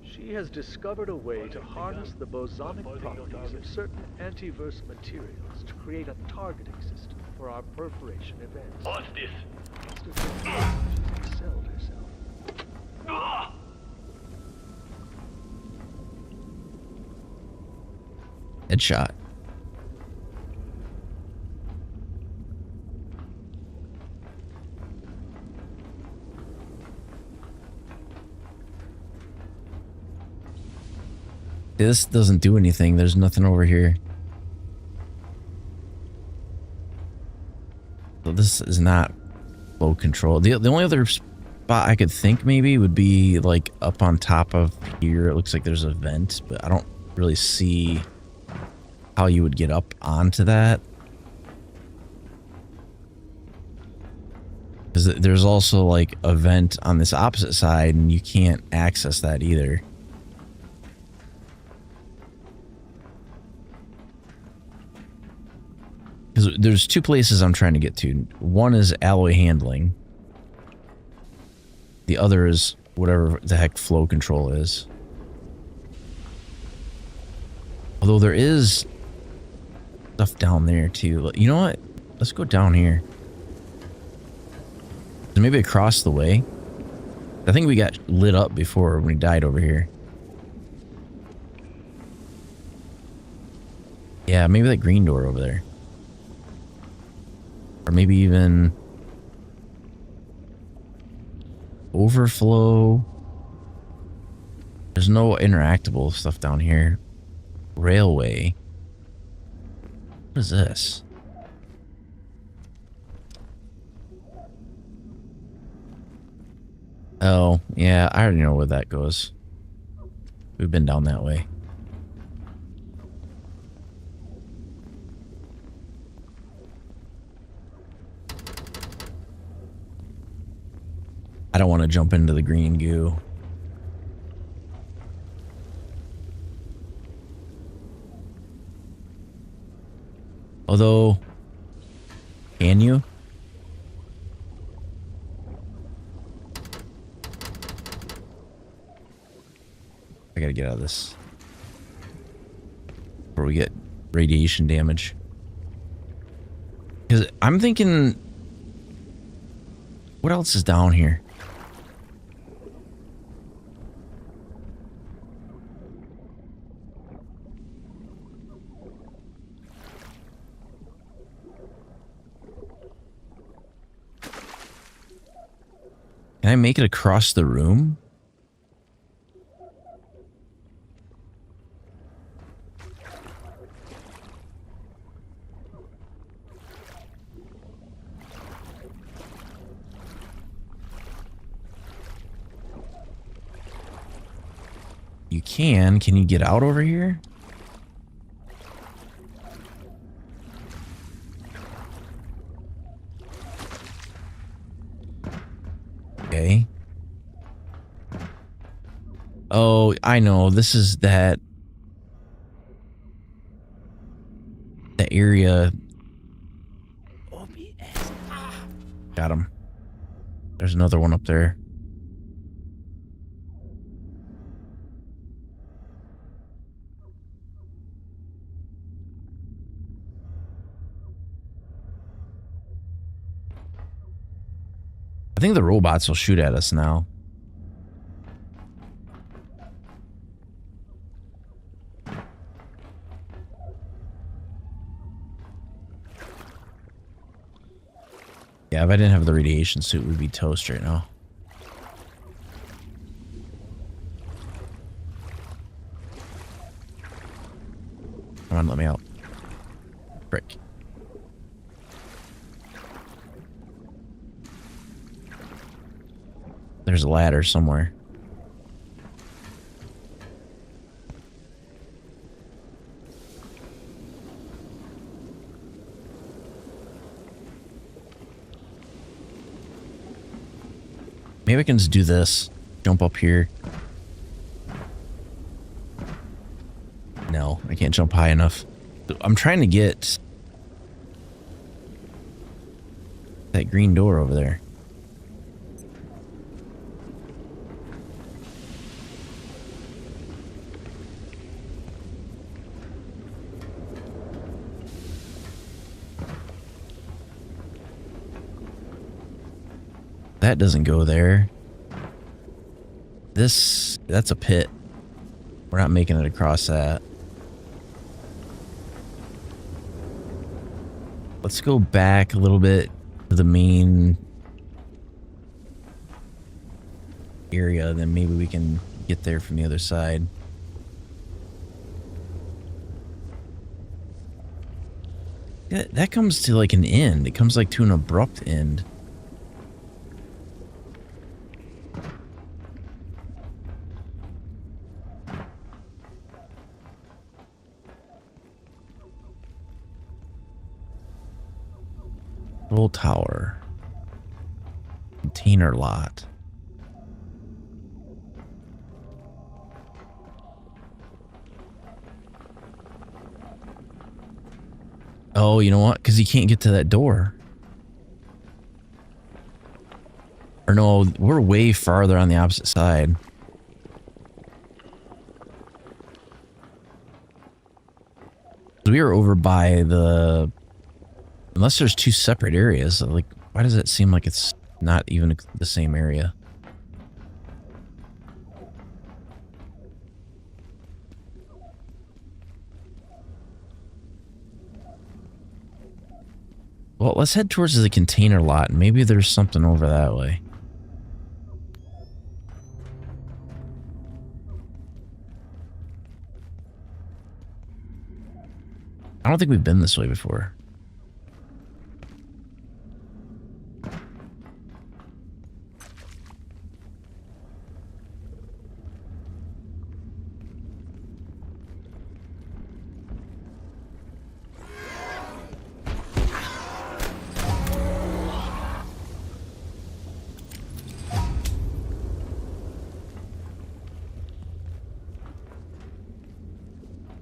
S9: She has discovered a way to harness the bosonic properties of certain antiverse materials to create a targeting system for our perforation events.
S18: What's this?
S9: She excelled herself.
S1: Headshot. This doesn't do anything. There's nothing over here. So this is not flow control. The only other spot I could think maybe would be like up on top of here. It looks like there's a vent, but I don't really see how you would get up onto that. Because there's also like a vent on this opposite side and you can't access that either. Because there's two places I'm trying to get to. One is alloy handling. The other is whatever the heck flow control is. Although there is stuff down there too. You know what? Let's go down here. Maybe across the way. I think we got lit up before when we died over here. Yeah, maybe that green door over there. Or maybe even overflow. There's no interactable stuff down here. Railway. What is this? Oh, yeah, I already know where that goes. We've been down that way. I don't want to jump into the green goo. Although, can you? I gotta get out of this before we get radiation damage. Because I'm thinking, what else is down here? Can I make it across the room? You can. Can you get out over here? Oh, I know. This is that area. Got him. There's another one up there. I think the robots will shoot at us now. Yeah, if I didn't have the radiation suit, we'd be toast right now. Come on, let me out. Frick. There's a ladder somewhere. Maybe I can just do this. Jump up here. No, I can't jump high enough. I'm trying to get that green door over there. That doesn't go there. That's a pit. We're not making it across that. Let's go back a little bit to the main area, then maybe we can get there from the other side. That comes to like an end. It comes like to an abrupt end. Control tower. Container lot. Oh, you know what? Because he can't get to that door. Or no, we're way farther on the opposite side. We are over by the... Unless there's two separate areas, like, why does it seem like it's not even the same area? Well, let's head towards the container lot. Maybe there's something over that way. I don't think we've been this way before.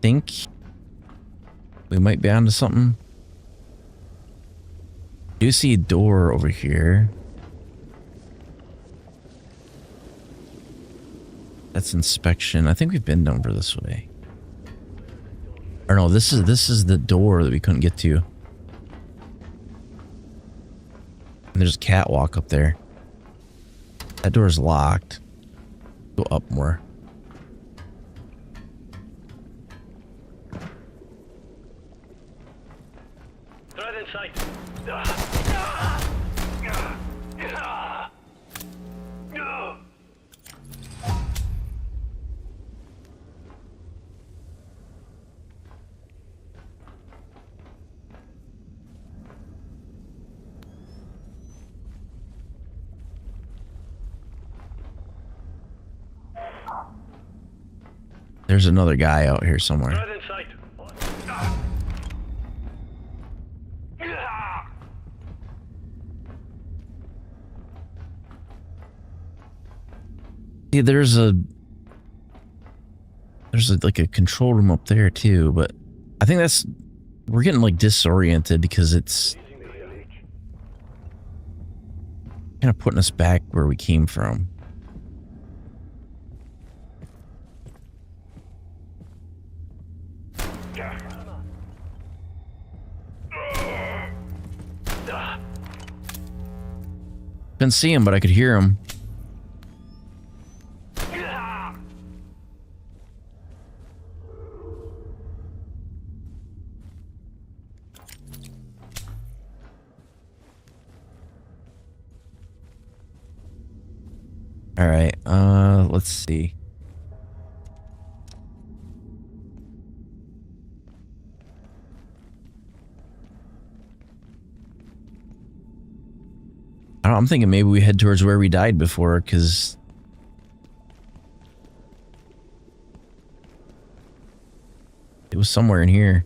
S1: Think we might be onto something. I do see a door over here. That's inspection. I think we've been over this way. Or no, this is the door that we couldn't get to. And there's a catwalk up there. That door is locked. Go up more.
S18: Threat in sight.
S1: There's another guy out here somewhere.
S18: Threat in sight.
S1: See, there's a There's like a control room up there too, but I think we're getting like disoriented because it's kind of putting us back where we came from. Couldn't see him, but I could hear him. All right, let's see. I don't know, I'm thinking maybe we head towards where we died before, because it was somewhere in here.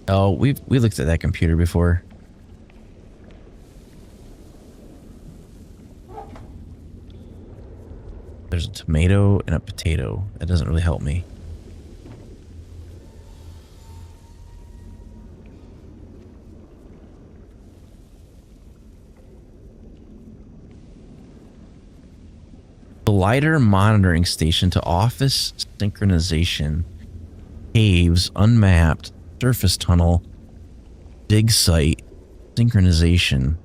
S1: Oh, we looked at that computer before. There's a tomato and a potato. That doesn't really help me. Glider monitoring station to office synchronization. Caves, unmapped, surface tunnel, dig site, synchronization.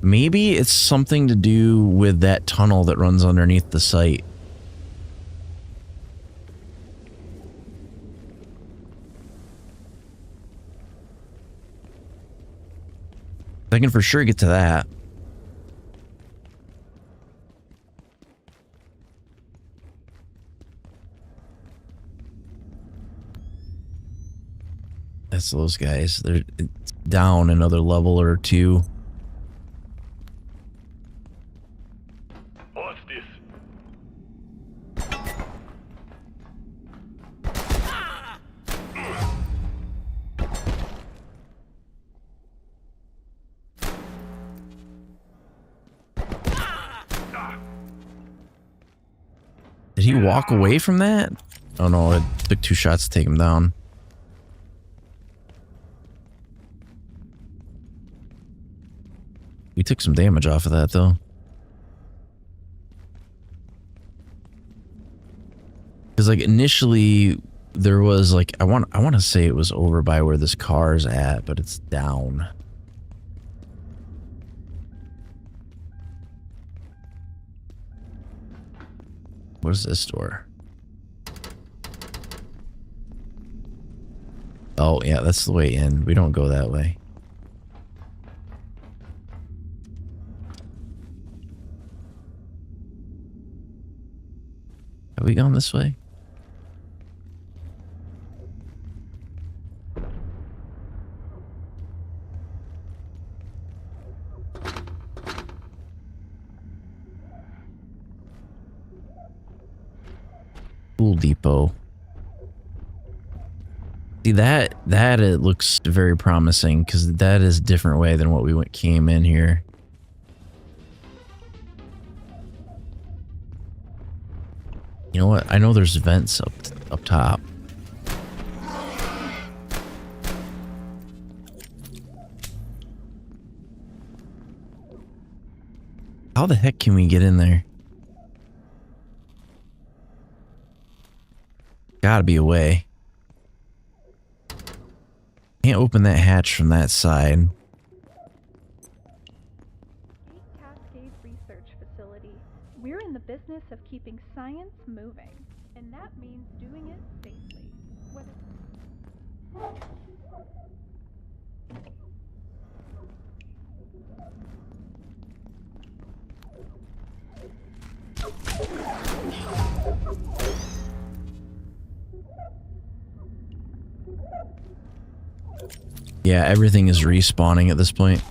S1: Maybe it's something to do with that tunnel that runs underneath the site. I can for sure get to that. That's those guys. They're down another level or two.
S18: What's this?
S1: Did he walk away from that? Oh no, it took 2 shots to take him down. We took some damage off of that though. Because like initially there was like I want to say it was over by where this car's at, but it's down. What is this door? Oh yeah, that's the way in. We don't go that way. Have we gone this way? Tool depot. See that it looks very promising because that is a different way than what we came in here. You know what? I know there's vents up top. How the heck can we get in there? Gotta be a way. Can't open that hatch from that side.
S20: Cascade Research Facility. We're in the business of keeping science moving, and that means doing it safely.
S1: Yeah, everything is respawning at this point.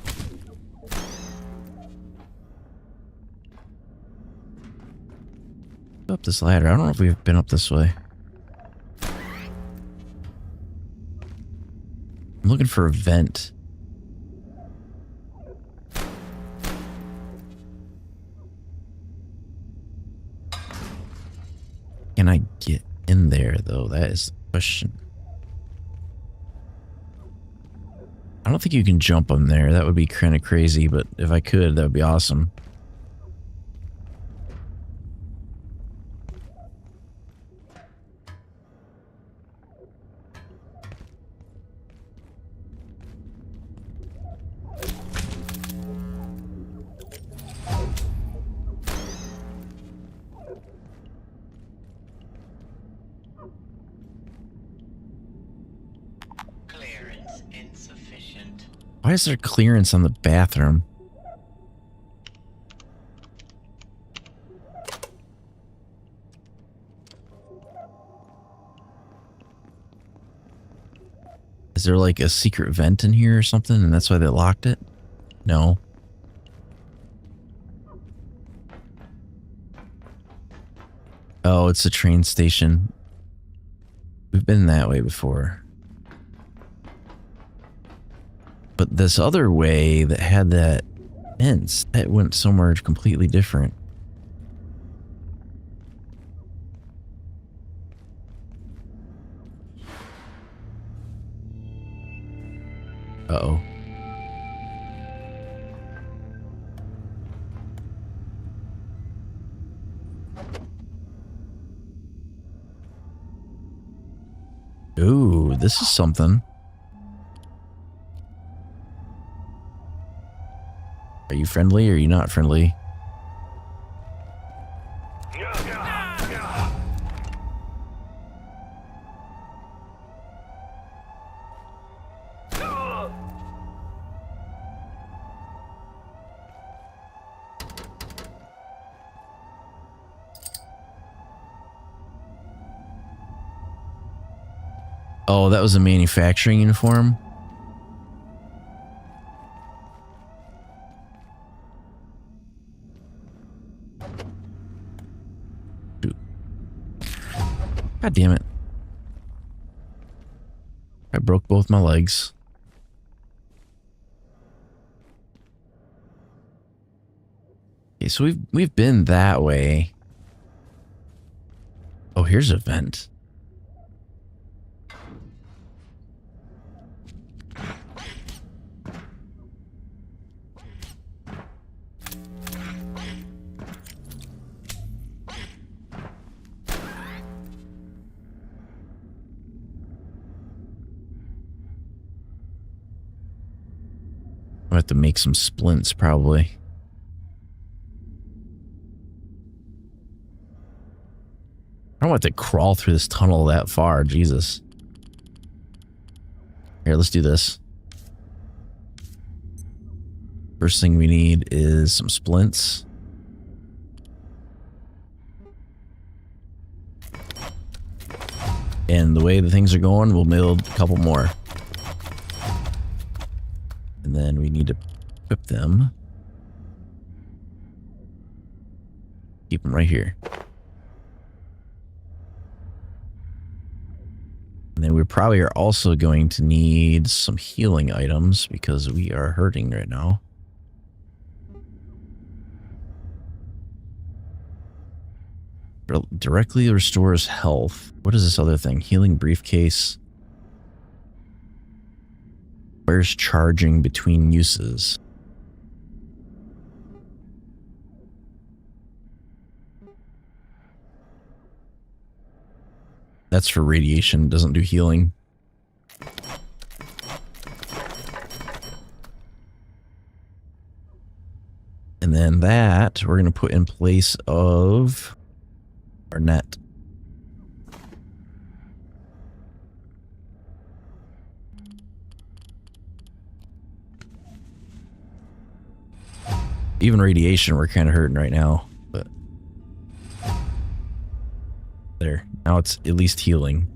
S1: Up this ladder. I don't know if we've been up this way. I'm looking for a vent. Can I get in there, though? That is the question. I don't think you can jump on there. That would be kind of crazy, but if I could, that would be awesome.
S15: Clearance insufficient.
S1: Why is there clearance on the bathroom? Is there like a secret vent in here or something and that's why they locked it? No. Oh, it's a train station. We've been that way before. But this other way that had that fence, that went somewhere completely different. Uh-oh. Ooh, this is something. Are you friendly or are you not friendly? Oh, that was a manufacturing uniform? God damn it. I broke both my legs. Okay, so we've been that way. Oh, here's a vent. I have to make some splints, probably. I don't want to crawl through this tunnel that far. Jesus. Here, let's do this. First thing we need is some splints. And the way the things are going, we'll build a couple more. And then we need to equip them. Keep them right here. And then we probably are also going to need some healing items because we are hurting right now. Directly restores health. What is this other thing? Healing briefcase. Where's charging between uses? That's for radiation, doesn't do healing. And then that we're going to put in place of our net. Even radiation, we're kind of hurting right now, but there. Now it's at least healing.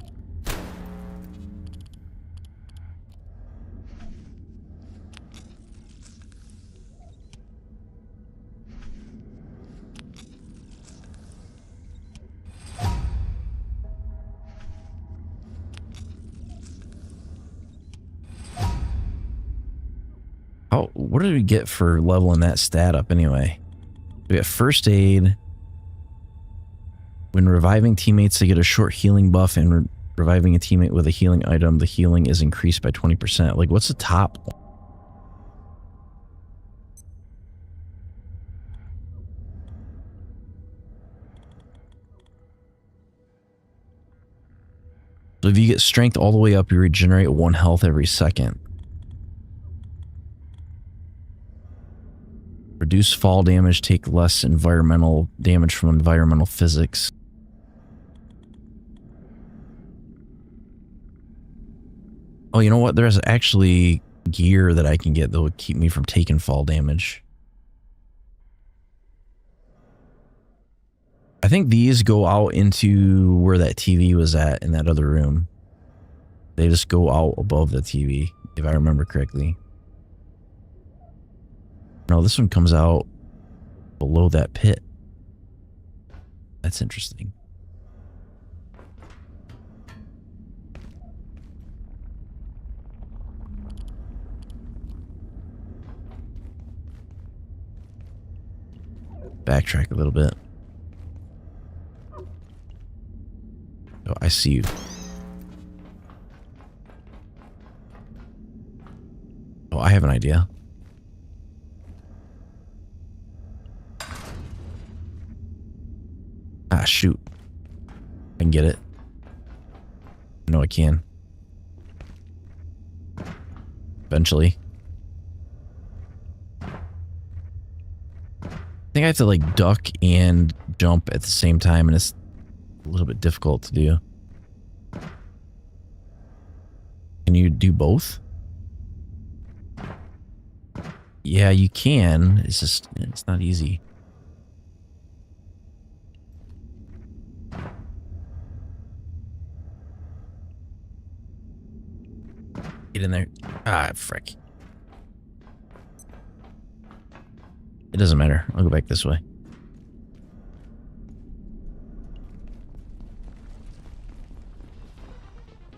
S1: what did we get for leveling that stat up anyway? We got first aid. When reviving teammates, they get a short healing buff, and reviving a teammate with a healing item, the healing is increased by 20%. Like, what's the top one? So if you get strength all the way up, you regenerate 1 health every second. Reduce fall damage, take less environmental damage from environmental physics. Oh, you know what? There's actually gear that I can get that would keep me from taking fall damage. I think these go out into where that TV was at in that other room. They just go out above the TV, if I remember correctly. No, this one comes out below that pit. That's interesting. Backtrack a little bit. Oh, I see you. Oh, I have an idea. Ah, shoot. I can get it. I know I can. Eventually. I think I have to like duck and jump at the same time, and it's a little bit difficult to do. Can you do both? Yeah, you can. It's just, it's not easy. Get in there. Ah, frick. It doesn't matter. I'll go back this way.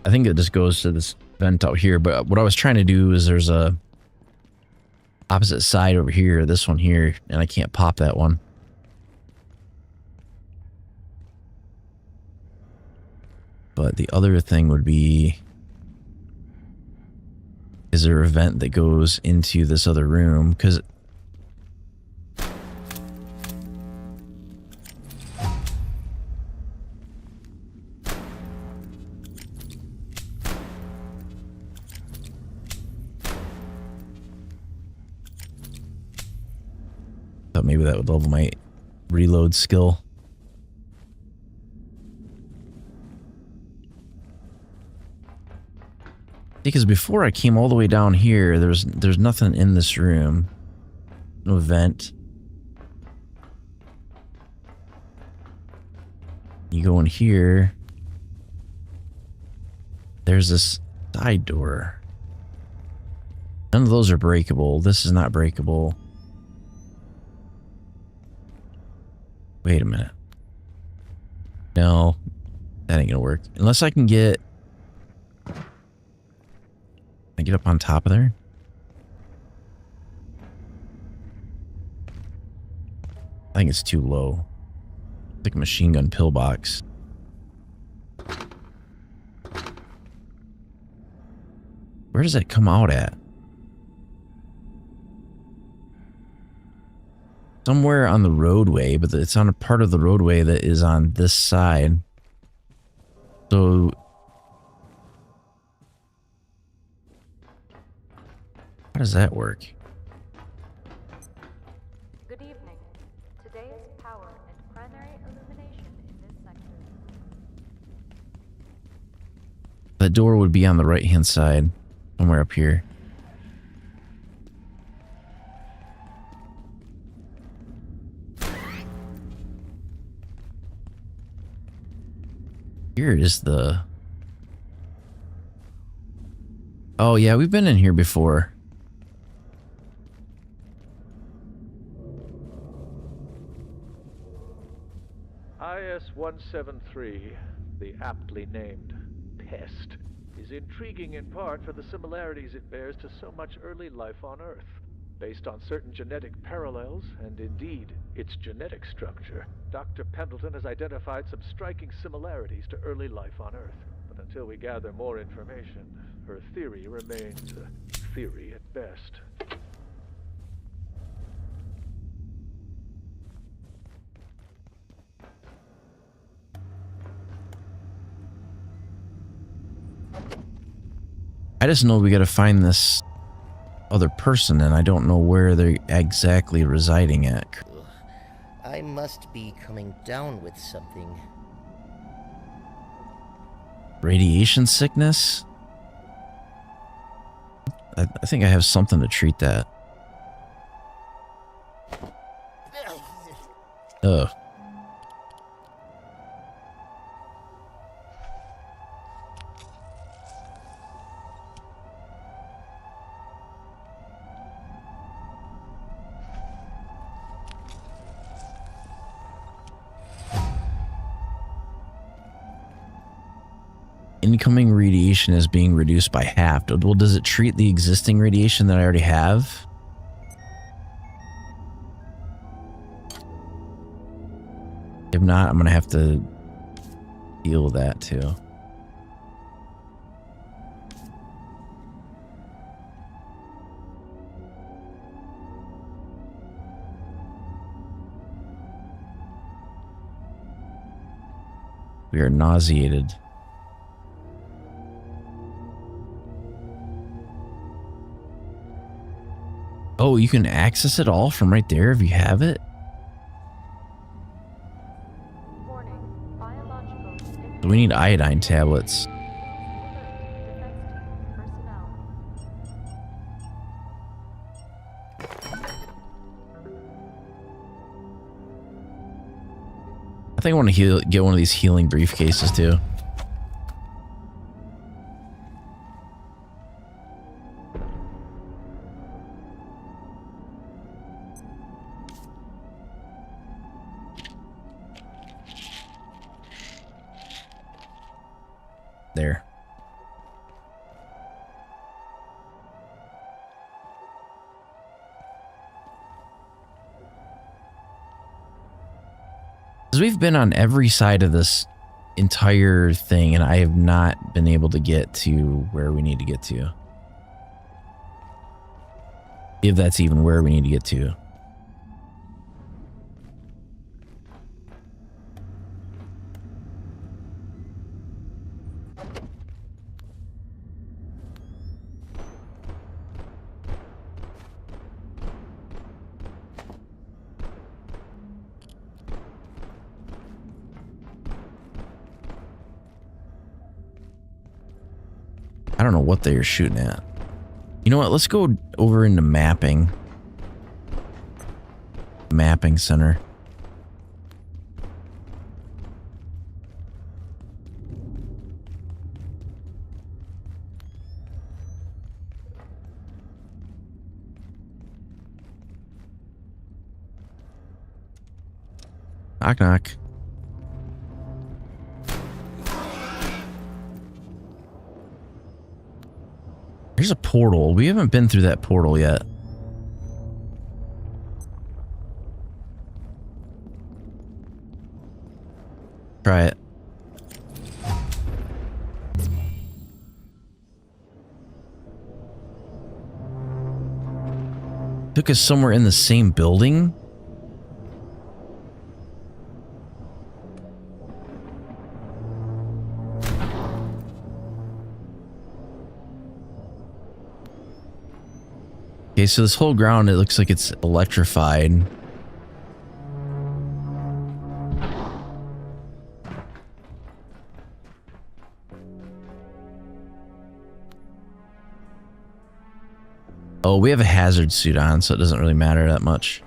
S1: I think it just goes to this vent out here, but what I was trying to do is there's a opposite side over here, this one here, and I can't pop that one. But the other thing would be, is there a vent that goes into this other room? Because thought maybe that would level my reload skill. Because before I came all the way down here, there's nothing in this room. No vent. You go in here. There's this side door. None of those are breakable. This is not breakable. Wait a minute. No, that ain't gonna work. Unless I can get... Can I get up on top of there? I think it's too low. It's like a machine gun pillbox. Where does that come out at? Somewhere on the roadway, but it's on a part of the roadway that is on this side. So... how does that work?
S6: Good evening. Today is power and primary illumination in this sector.
S1: That door would be on the right-hand side, somewhere up here. Here is the... oh yeah, we've been in here before.
S9: IS-173, the aptly named Pest, is intriguing in part for the similarities it bears to so much early life on Earth. Based on certain genetic parallels, and indeed its genetic structure, Dr. Pendleton has identified some striking similarities to early life on Earth. But until we gather more information, her theory remains a theory at best.
S1: I just know we gotta find this other person, and I don't know where they're exactly residing at.
S2: I must be coming down with something.
S1: Radiation sickness? I think I have something to treat that. Ugh. Incoming radiation is being reduced by half. Well, does it treat the existing radiation that I already have? If not, I'm gonna have to deal with that too. We are nauseated. Oh, you can access it all from right there if you have it? So we need iodine tablets. I think I want to get one of these healing briefcases too. There. Because we've been on every side of this entire thing, and I have not been able to get to where we need to get to. If that's even where we need to get to. I don't know what they are shooting at. You know what? Let's go over into mapping. Mapping center. Knock knock. Here's a portal. We haven't been through that portal yet. Try it. Took us somewhere in the same building? Okay, so this whole ground, it looks like it's electrified. Oh, we have a hazard suit on, so it doesn't really matter that much.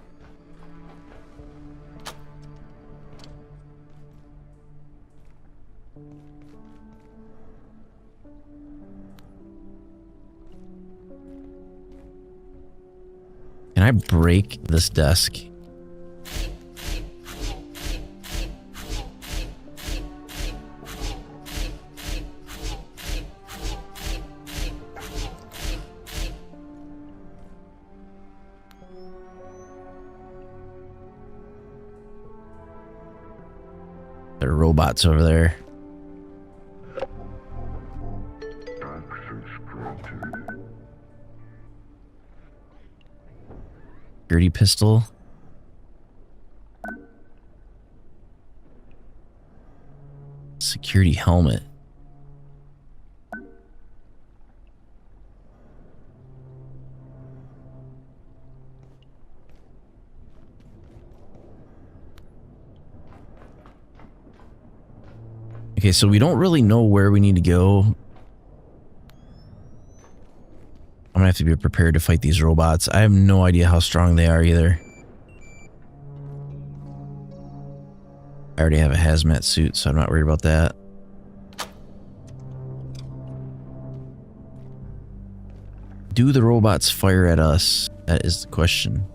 S1: Can I break this desk? There are robots over there. Security pistol. Security helmet. Okay, so we don't really know where we need to go. I'm gonna have to be prepared to fight these robots. I have no idea how strong they are either. I already have a hazmat suit, so I'm not worried about that. Do the robots fire at us? That is the question.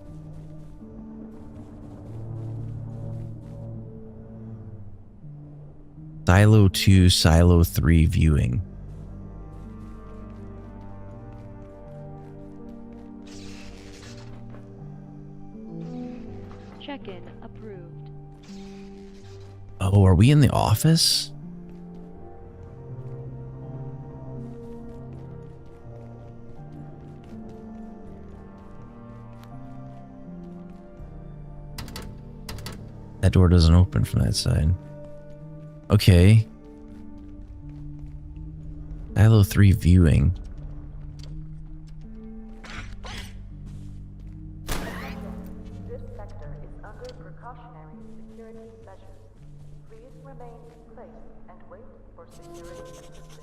S1: Silo 2, Silo 3 viewing.
S6: Check-in approved.
S1: Oh, are we in the office? That door doesn't open from that side. Okay. Silo 3 viewing.
S6: This sector is under precautionary security measures. Please remain in place and wait for security assistance.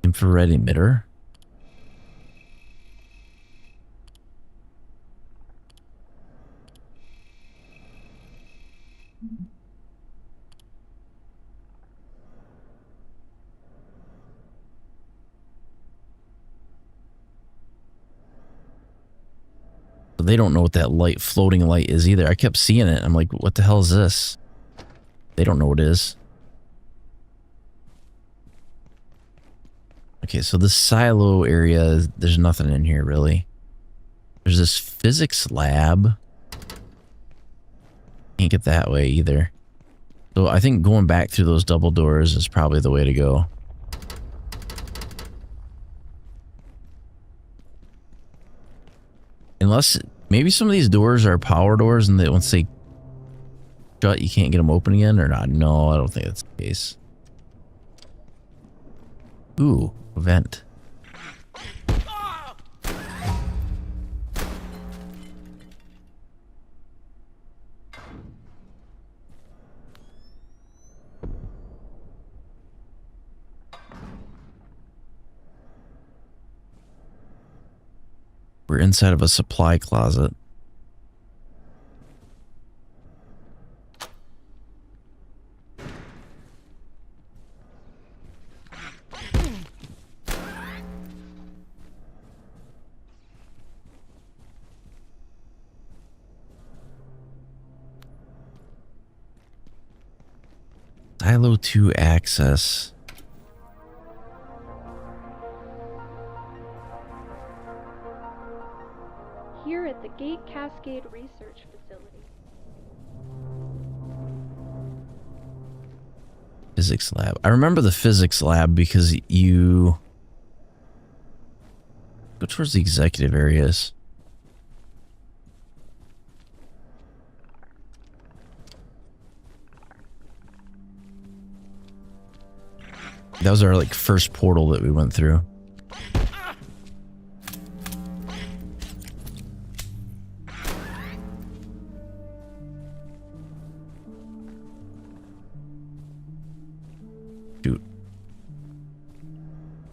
S1: Infrared emitter. They don't know what that light, floating light is either. I kept seeing it. I'm like, what the hell is this? They don't know what it is. Okay, so this silo area, there's nothing in here really. There's this physics lab. Can't get that way either. So I think going back through those double doors is probably the way to go. Unless, maybe some of these doors are power doors and that once they shut, you can't get them open again or not. No, I don't think that's the case. Ooh, a vent. We're inside of a supply closet. Silo 2 access.
S20: Here at the Gate Cascade Research Facility.
S1: Physics lab. I remember the physics lab because you go towards the executive areas. That was our like first portal that we went through. Shoot.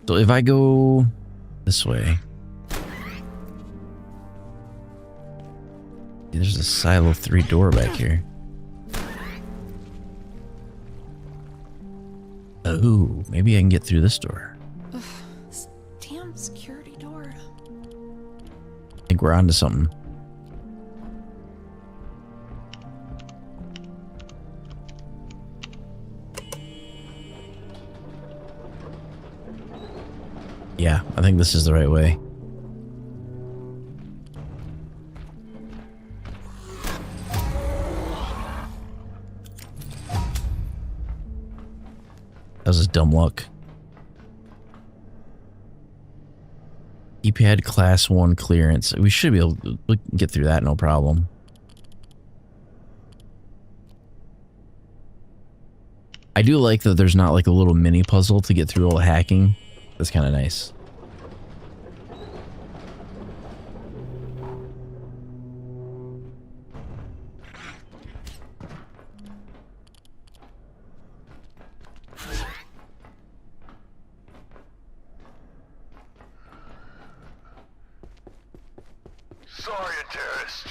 S1: So if I go this way, there's a Silo 3 door back here. Oh, maybe I can get through this door.
S3: Ugh, this damn security door.
S1: I think we're onto something. Yeah, I think this is the right way. That was his dumb luck. E-pad class 1 clearance. We should be able to get through that, no problem. I do like that there's not like a little mini puzzle to get through all the hacking. That's kind of nice.
S8: Scientist,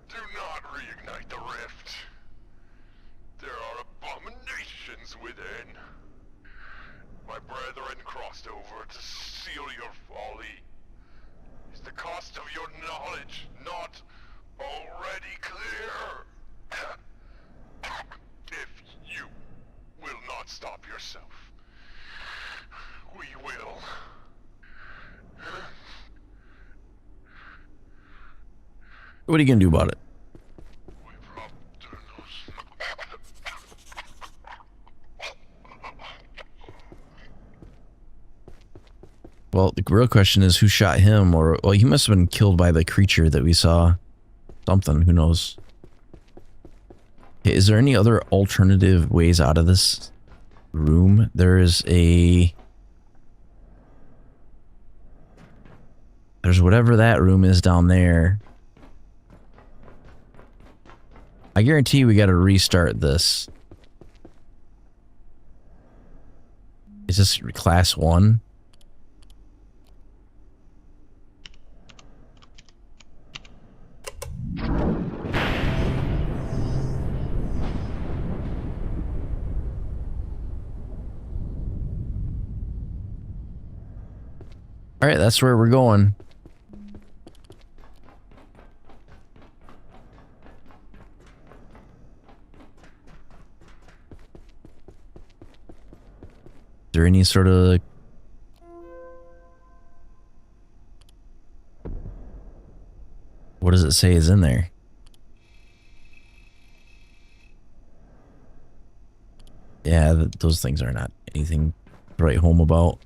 S8: do not reignite the rift. There are abominations within. My brethren crossed over to seal your folly. Is the cost of your knowledge not already clear? If you will not stop yourself, we will.
S1: What are you gonna do about it? Well, the real question is who shot him, or well, he must have been killed by the creature that we saw. Something, who knows? Okay, is there any other alternative ways out of this room? There's whatever that room is down there. I guarantee we gotta restart this. Is this class 1? Alright, that's where we're going. Is there any sort of... What does it say is in there? Yeah, those things are not anything to write home about.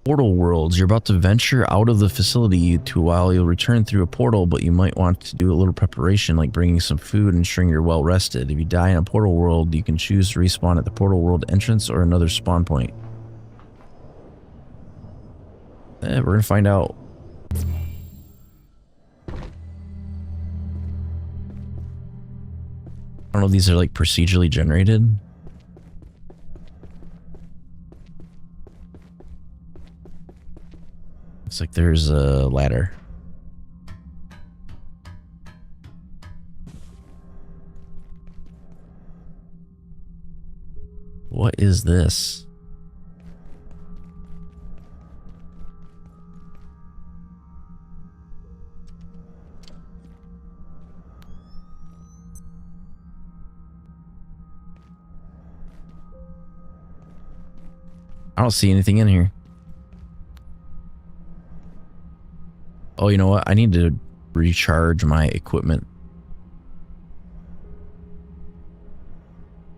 S1: Portal worlds. You're about to venture out of the facility to while you'll return through a portal, but you might want to do a little preparation like bringing some food and ensuring you're well rested. If you die in a portal world, you can choose to respawn at the portal world entrance or another spawn point. We're gonna find out. I don't know if these are like procedurally generated. Looks like there's a ladder. What is this? I don't see anything in here. Oh, you know what? I need to recharge my equipment.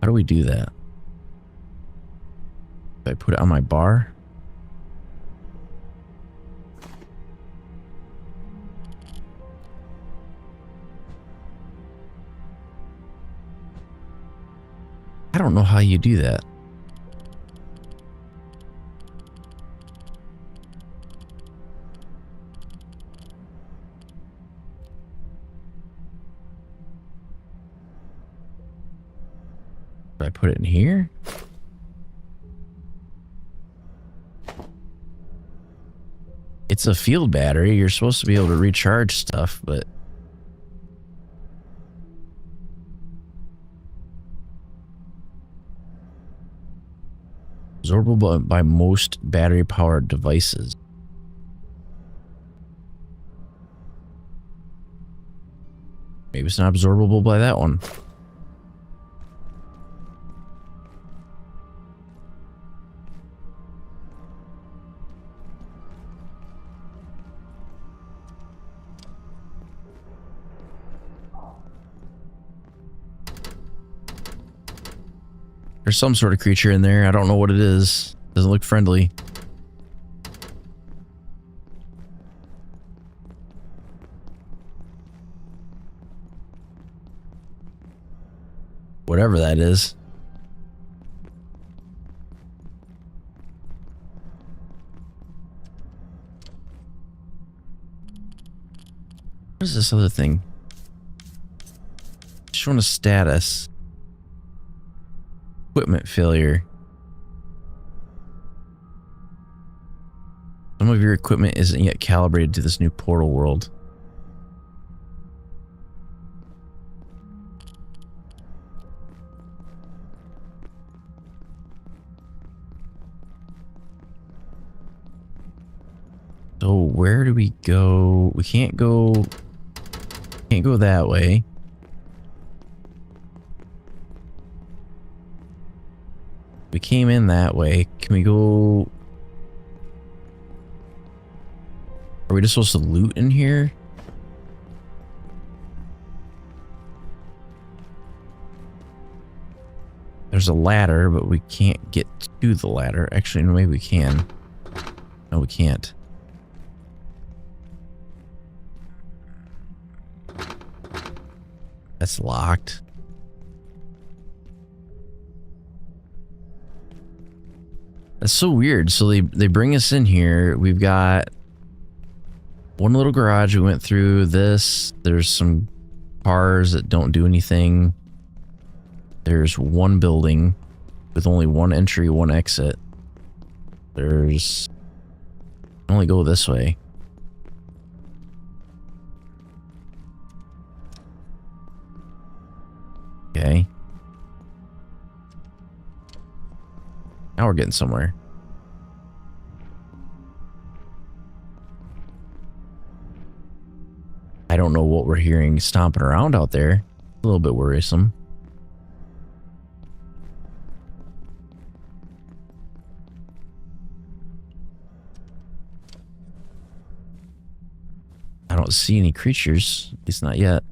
S1: How do we do that? Do I put it on my bar? I don't know how you do that. Do I put it in here? It's a field battery. You're supposed to be able to recharge stuff, but... Absorbable by most battery-powered devices. Maybe it's not absorbable by that one. There's some sort of creature in there. I don't know what it is. Doesn't look friendly. Whatever that is. What is this other thing? Showing a status. Equipment failure. Some of your equipment isn't yet calibrated to this new portal world. So where do we go? We can't go that way. We came in that way. Can we go? Are we just supposed to loot in here? There's a ladder, but we can't get to the ladder. Actually, no, maybe we can. No, we can't. That's locked. That's so weird. So they bring us in here. We've got one little garage. We went through this. There's some cars that don't do anything. There's one building with only one entry, one exit. There's only go this way. Okay. Now we're getting somewhere. I don't know what we're hearing stomping around out there. A little bit worrisome. I don't see any creatures, at least not yet.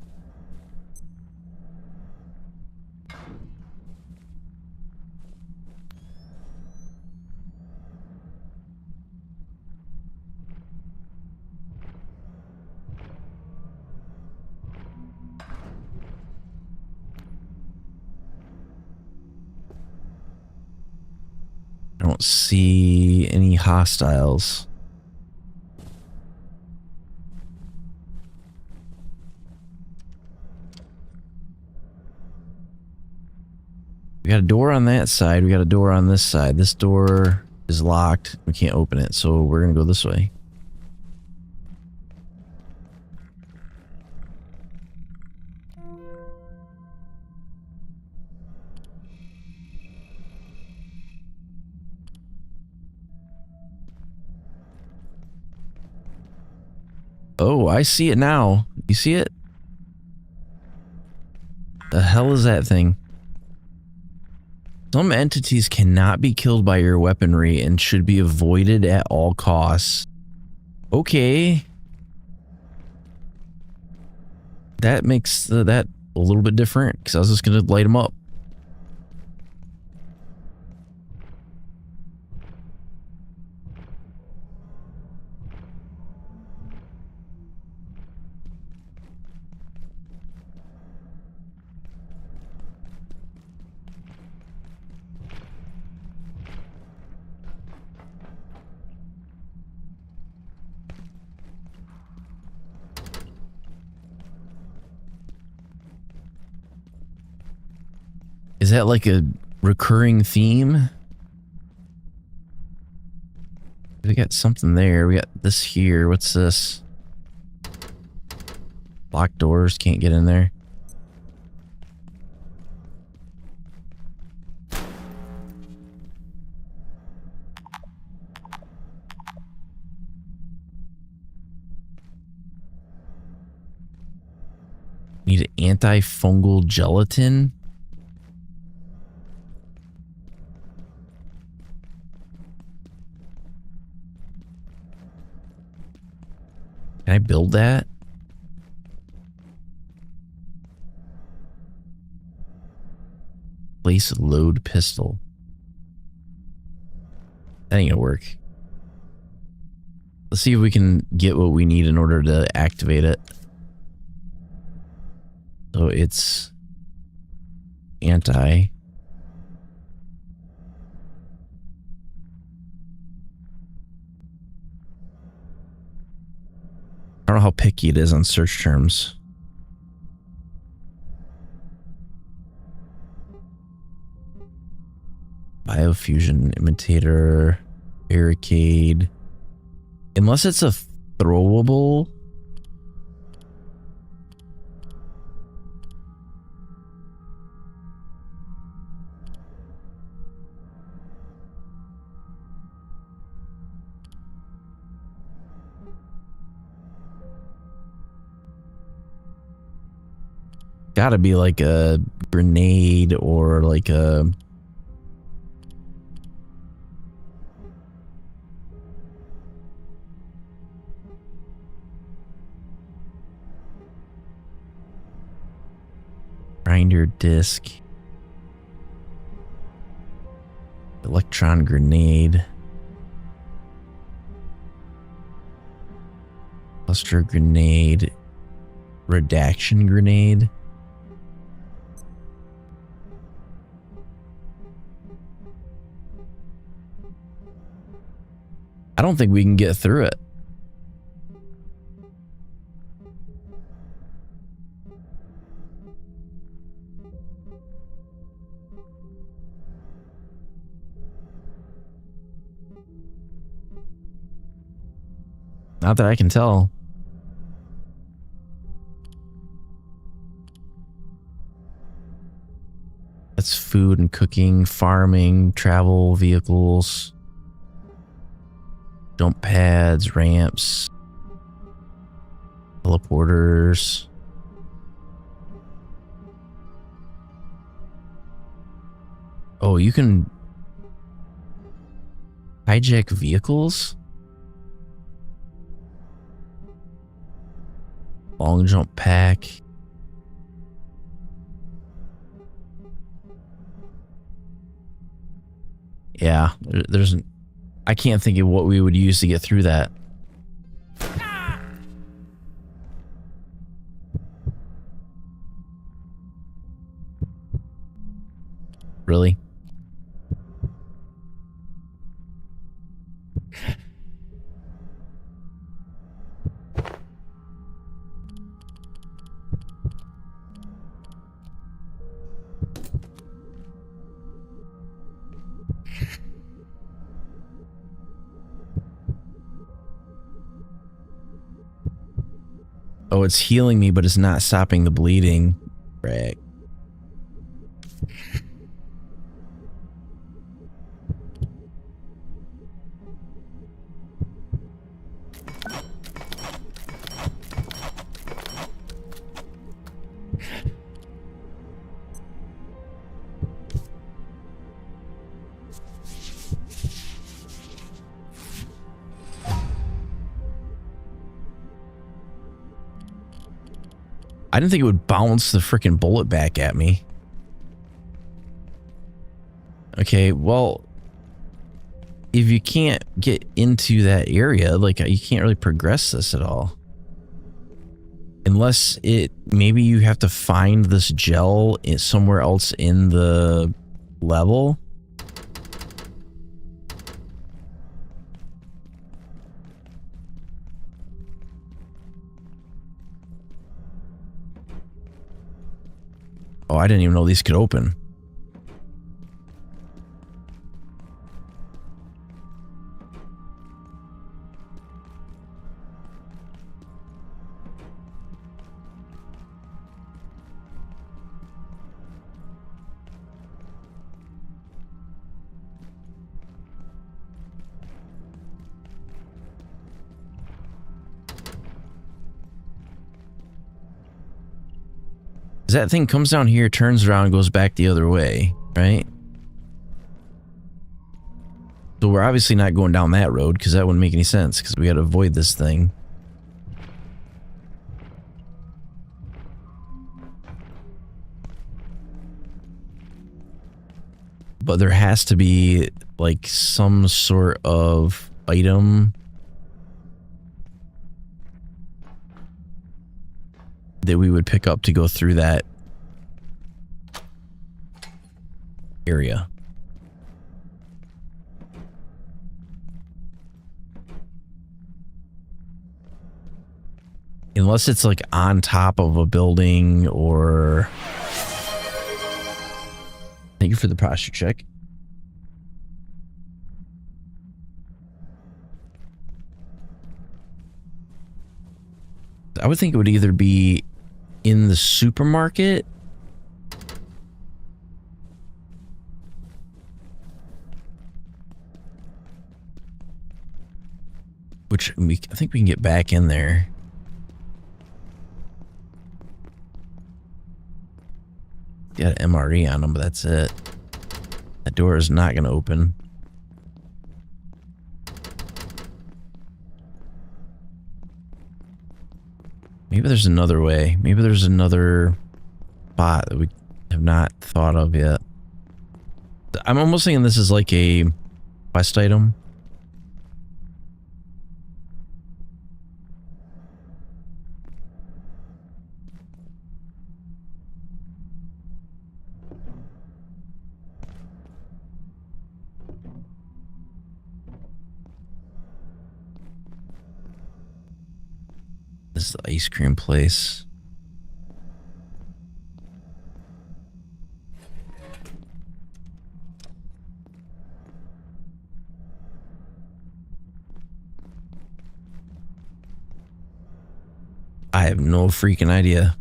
S1: I don't see any hostiles. We got a door on that side. We got a door on this side. This door is locked. We can't open it, so we're gonna go this way. Oh, I see it now. You see it? The hell is that thing? Some entities cannot be killed by your weaponry and should be avoided at all costs. Okay. That makes that a little bit different, because I was just going to light them up. Is that like a recurring theme? We got something there. We got this here. What's this? Locked doors. Can't get in there. Need antifungal gelatin? Can I build that? Base load pistol. That ain't gonna work. Let's see if we can get what we need in order to activate it. So it's anti. I don't know how picky it is on search terms. Biofusion imitator, barricade. Unless it's a throwable. Gotta be like a grenade or like a... grinder disc. Electron grenade. Cluster grenade. Redaction grenade. I don't think we can get through it. Not that I can tell. That's food and cooking, farming, travel, vehicles, jump pads, ramps, teleporters. Oh, you can hijack vehicles? Long jump pack. Yeah, there's... I can't think of what we would use to get through that. Really? Oh, it's healing me, but it's not stopping the bleeding. Right. I didn't think it would bounce the freaking bullet back at me. Okay, well, if you can't get into that area, like, you can't really progress this at all. Unless maybe you have to find this gel somewhere else in the level. Oh, I didn't even know these could open. That thing comes down here, turns around, and goes back the other way, right? So we're obviously not going down that road, because that wouldn't make any sense, because we got to avoid this thing. but there has to be like some sort of item that we would pick up to go through that area. Unless it's like on top of a building or... Thank you for the posture check. I would think it would either be in the supermarket which I think we can get back in there. Got an MRE on them, but that's it. That door is not going to open. Maybe there's another way. Maybe there's another spot that we have not thought of yet. I'm almost thinking this is like a quest item. This is the ice cream place. I have no freaking idea.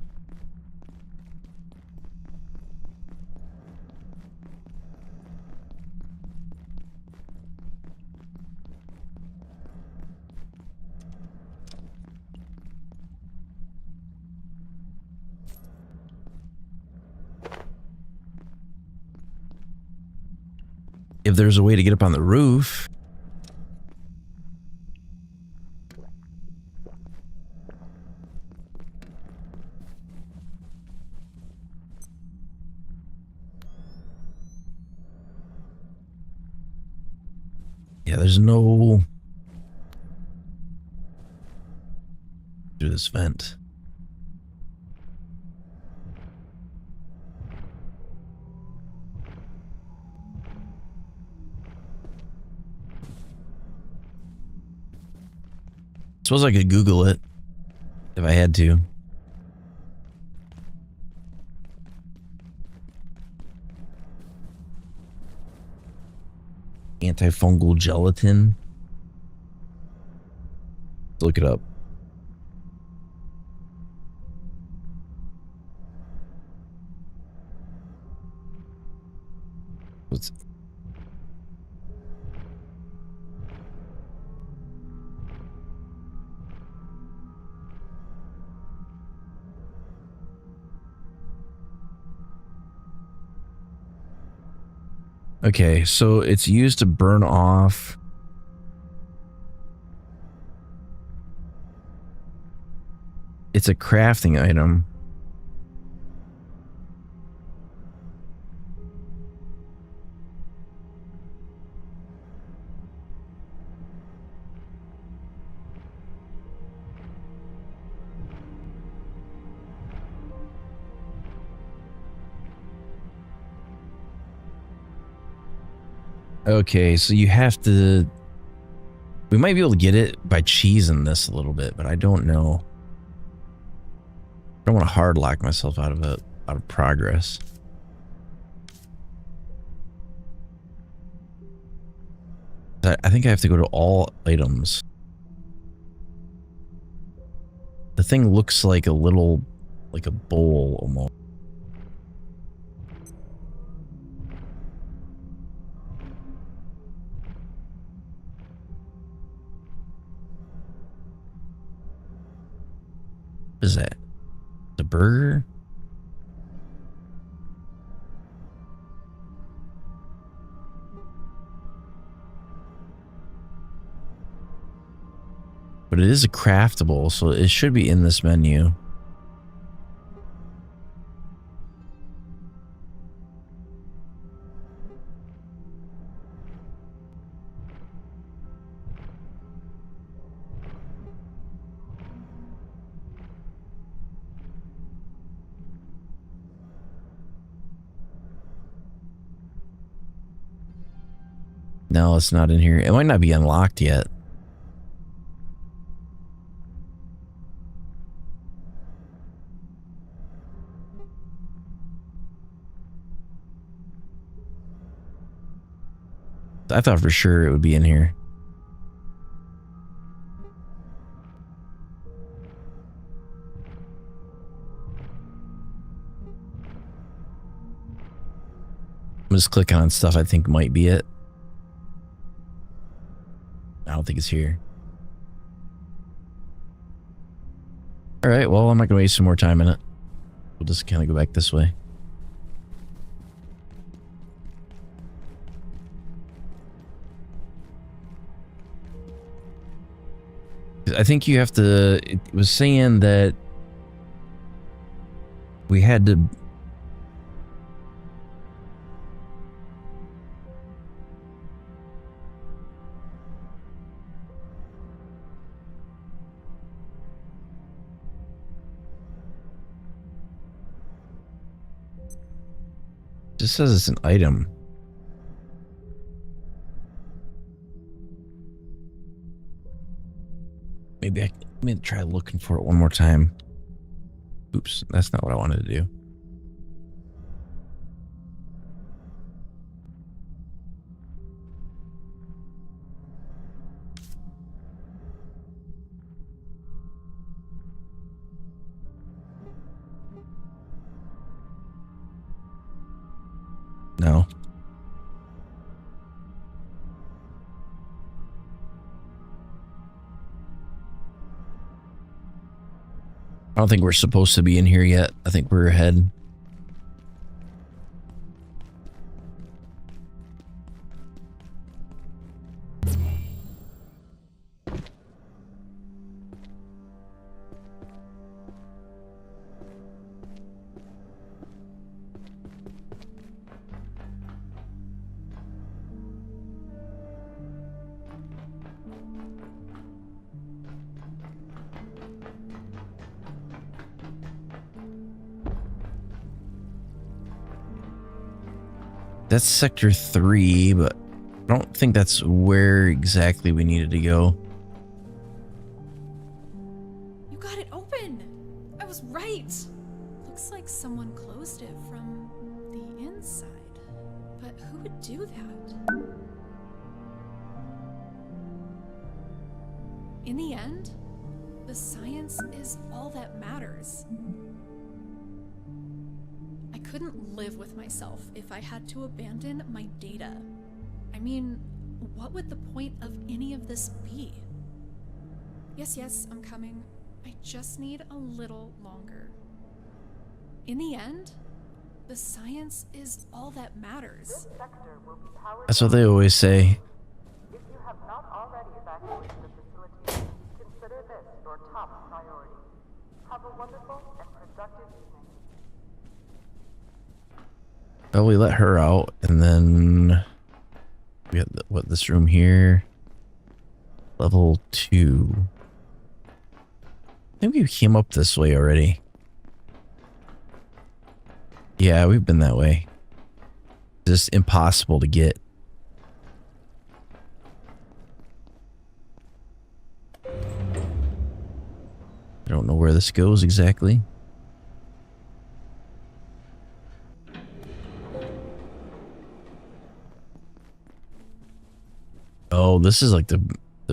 S1: If there's a way to get up on the roof. Yeah, there's no... through this vent. Suppose I could Google it if I had to. Antifungal gelatin. Let's look it up. What's... Okay, so it's used to burn off. It's a crafting item. Okay, so you have to... we might be able to get it by cheesing this a little bit, but I don't know. I don't want to hard lock myself out of it, out of progress. I think I have to go to all items. The thing looks like a little, like a bowl almost. What is that? The burger? But it is a craftable, so it should be in this menu. No, it's not in here. It might not be unlocked yet. I thought for sure it would be in here. I'm just clicking on stuff I think might be it. I don't think it's here. Alright, well, I'm not going to waste some more time in it. We'll just kind of go back this way. I think you have to... It was saying that we had to... It just says it's an item. Maybe let me try looking for it one more time. Oops, that's not what I wanted to do. No. I don't think we're supposed to be in here yet. I think we're ahead. That's sector 3, but I don't think that's where exactly we needed to go.
S11: You got it open! I was right! Looks like someone closed it from the inside. But who would do that? In the end, the science is all that matters. I couldn't live with myself if I had to abandon my data. I mean, what would the point of any of this be? Yes, I'm coming. I just need a little longer. In the end, the science is all that matters.
S1: That's what they always say.
S16: If you have not already evacuated the facility, consider this your top priority. Have a wonderful and productive evening.
S1: Well, we let her out, and then we have this room here, level 2. I think we came up this way already. Yeah, we've been that way. Just impossible to get. I don't know where this goes exactly. Oh, this is like the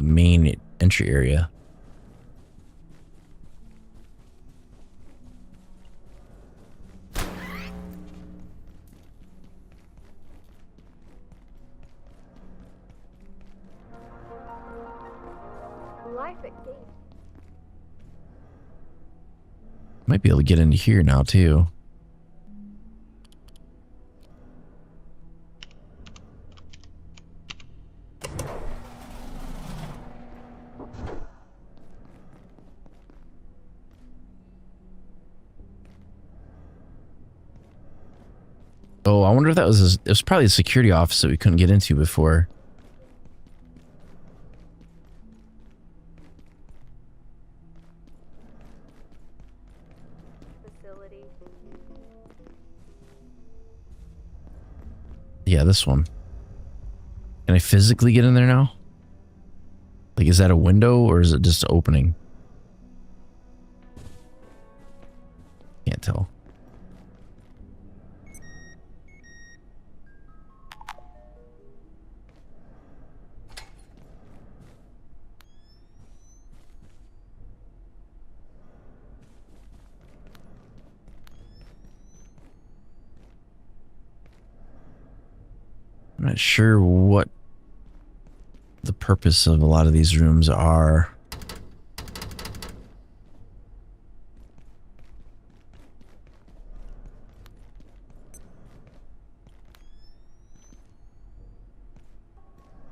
S1: main entry area.
S6: Life at gate.
S1: Might be able to get into here now too. Oh, I wonder if that was it was probably a security office that we couldn't get into before.
S6: Facility.
S1: Yeah, this one. Can Can I physically get in there now? Like, is that a window or is it just opening? Can't tell. I'm not sure what the purpose of a lot of these rooms are.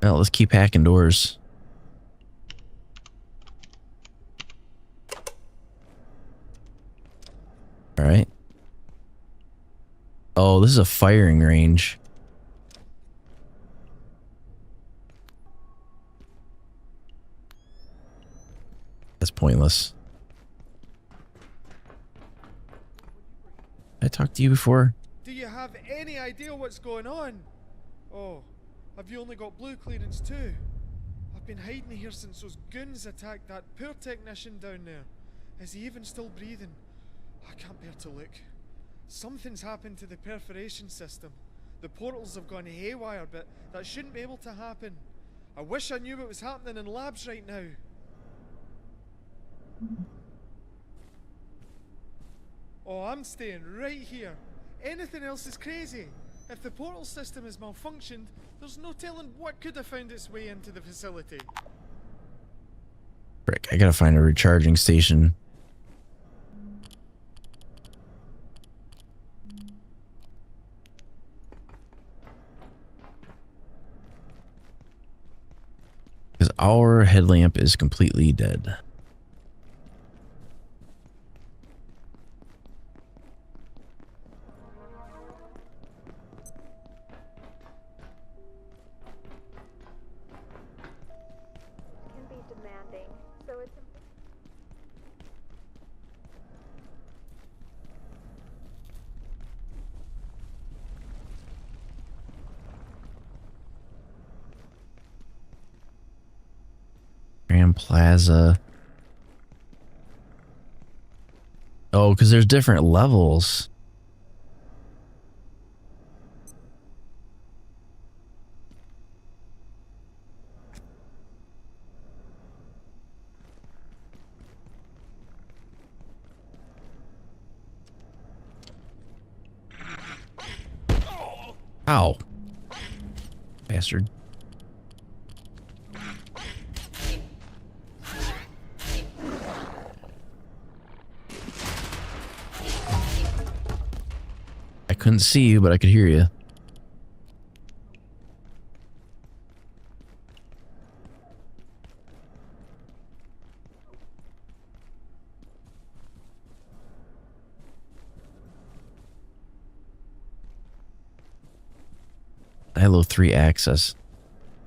S1: Well, let's keep hacking doors. All right. Oh, this is a firing range. That's pointless. I talked to you before.
S12: Do you have any idea what's going on? Oh, have you only got blue clearance too? I've been hiding here since those goons attacked that poor technician down there. Is he even still breathing? I can't bear to look. Something's happened to the perforation system. The portals have gone haywire, but that shouldn't be able to happen. I wish I knew what was happening in labs right now. Oh, I'm staying right here. Anything else is crazy. If the portal system has malfunctioned, there's no telling what could have found its way into the facility.
S1: Frick, I gotta find a recharging station. Because our headlamp is completely dead. Grand Plaza. Oh, because there's different levels. Ow. Bastard. I couldn't see you, but I could hear you. Halo 3 access.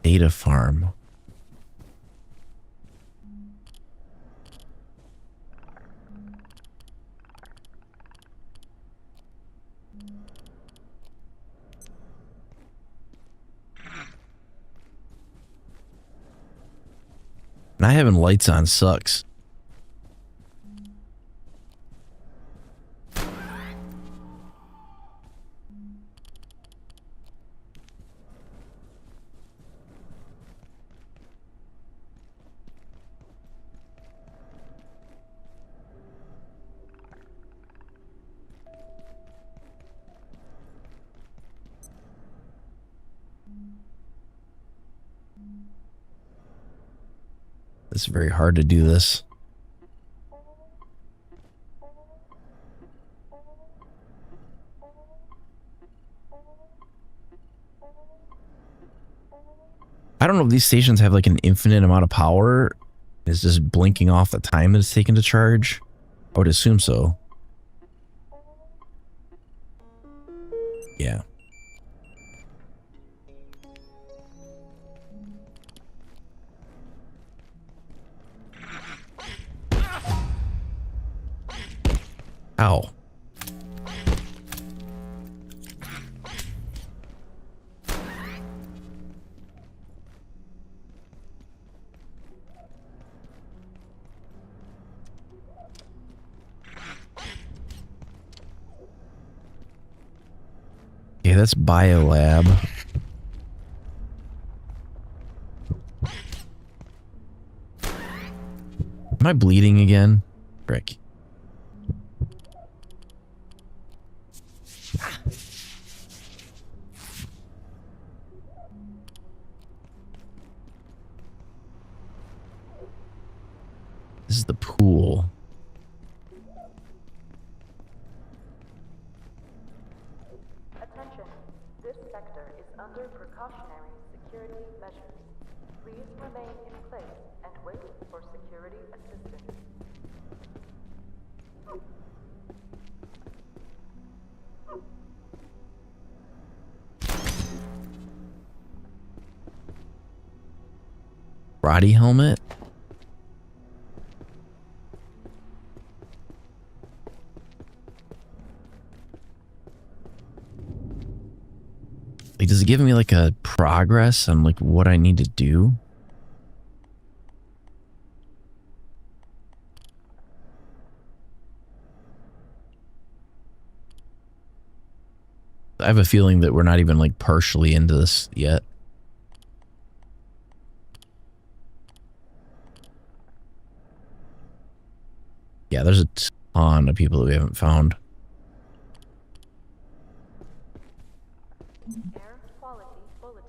S1: Data farm. Not having lights on sucks. It's very hard to do this. I don't know if these stations have like an infinite amount of power. It's just blinking off the time that it's taken to charge. I would assume so. Yeah. Ow. that's Biolab. Am I bleeding again? Frick. This is the pool.
S6: Attention. This sector is under precautionary security measures. Please remain in place and wait for security assistance.
S1: Roddy helmet? Like, does it give me like a progress on like what I need to do? I have a feeling that we're not even like partially into this yet. Yeah, there's a ton of people that we haven't found.
S6: Air quality bulletin.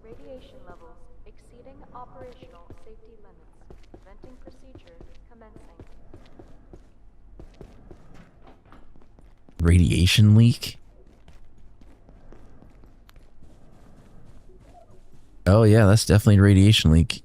S6: Radiation levels exceeding operational safety limits. Venting procedure commencing.
S1: Radiation leak? Oh yeah, that's definitely a radiation leak.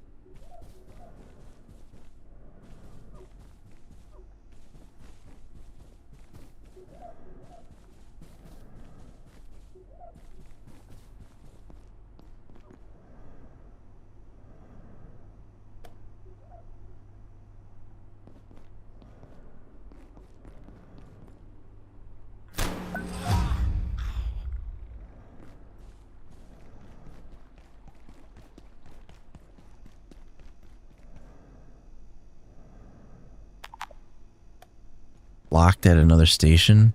S1: Locked at another station.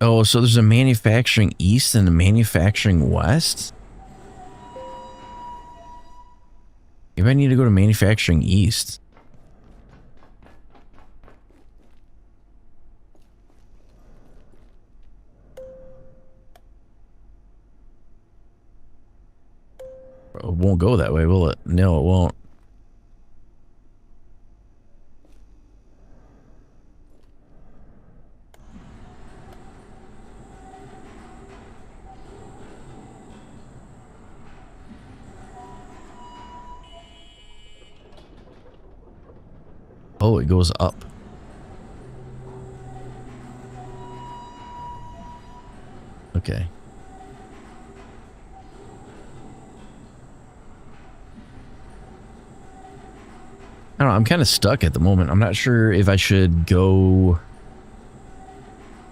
S1: Oh, so there's a manufacturing east and a manufacturing west? Maybe I need to go to manufacturing east. It won't go that way, will it? No, it won't. Oh, it goes up. Okay. I don't know, I'm kind of stuck at the moment. I'm not sure if I should go...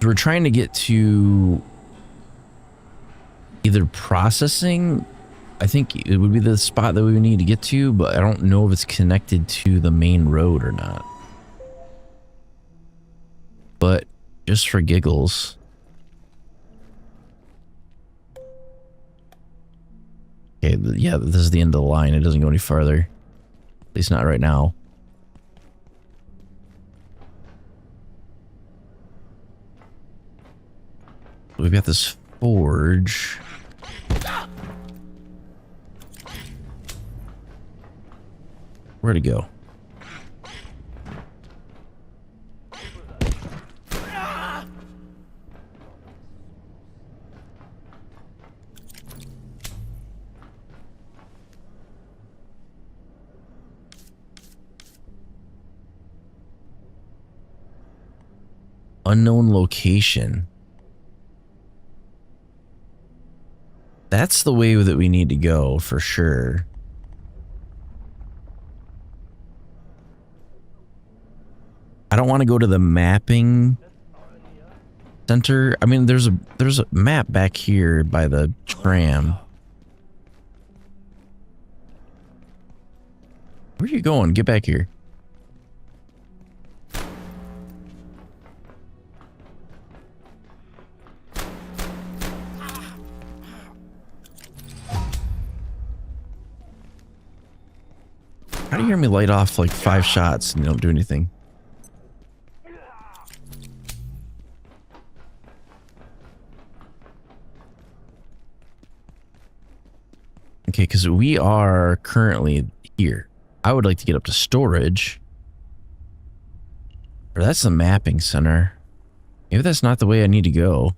S1: We're trying to get to either processing. I think it would be the spot that we would need to get to, but I don't know if it's connected to the main road or not. But just for giggles. Okay, yeah, this is the end of the line. It doesn't go any farther. At least not right now. We've got this forge. Where'd it go? Unknown location. That's the way that we need to go for sure. I don't want to go to the mapping center. I mean, there's a map back here by the tram. Where are you going? Get back here. How do you hear me light off like 5 shots and you don't do anything? Okay, because we are currently here. I would like to get up to storage. Or that's the mapping center. Maybe that's not the way I need to go.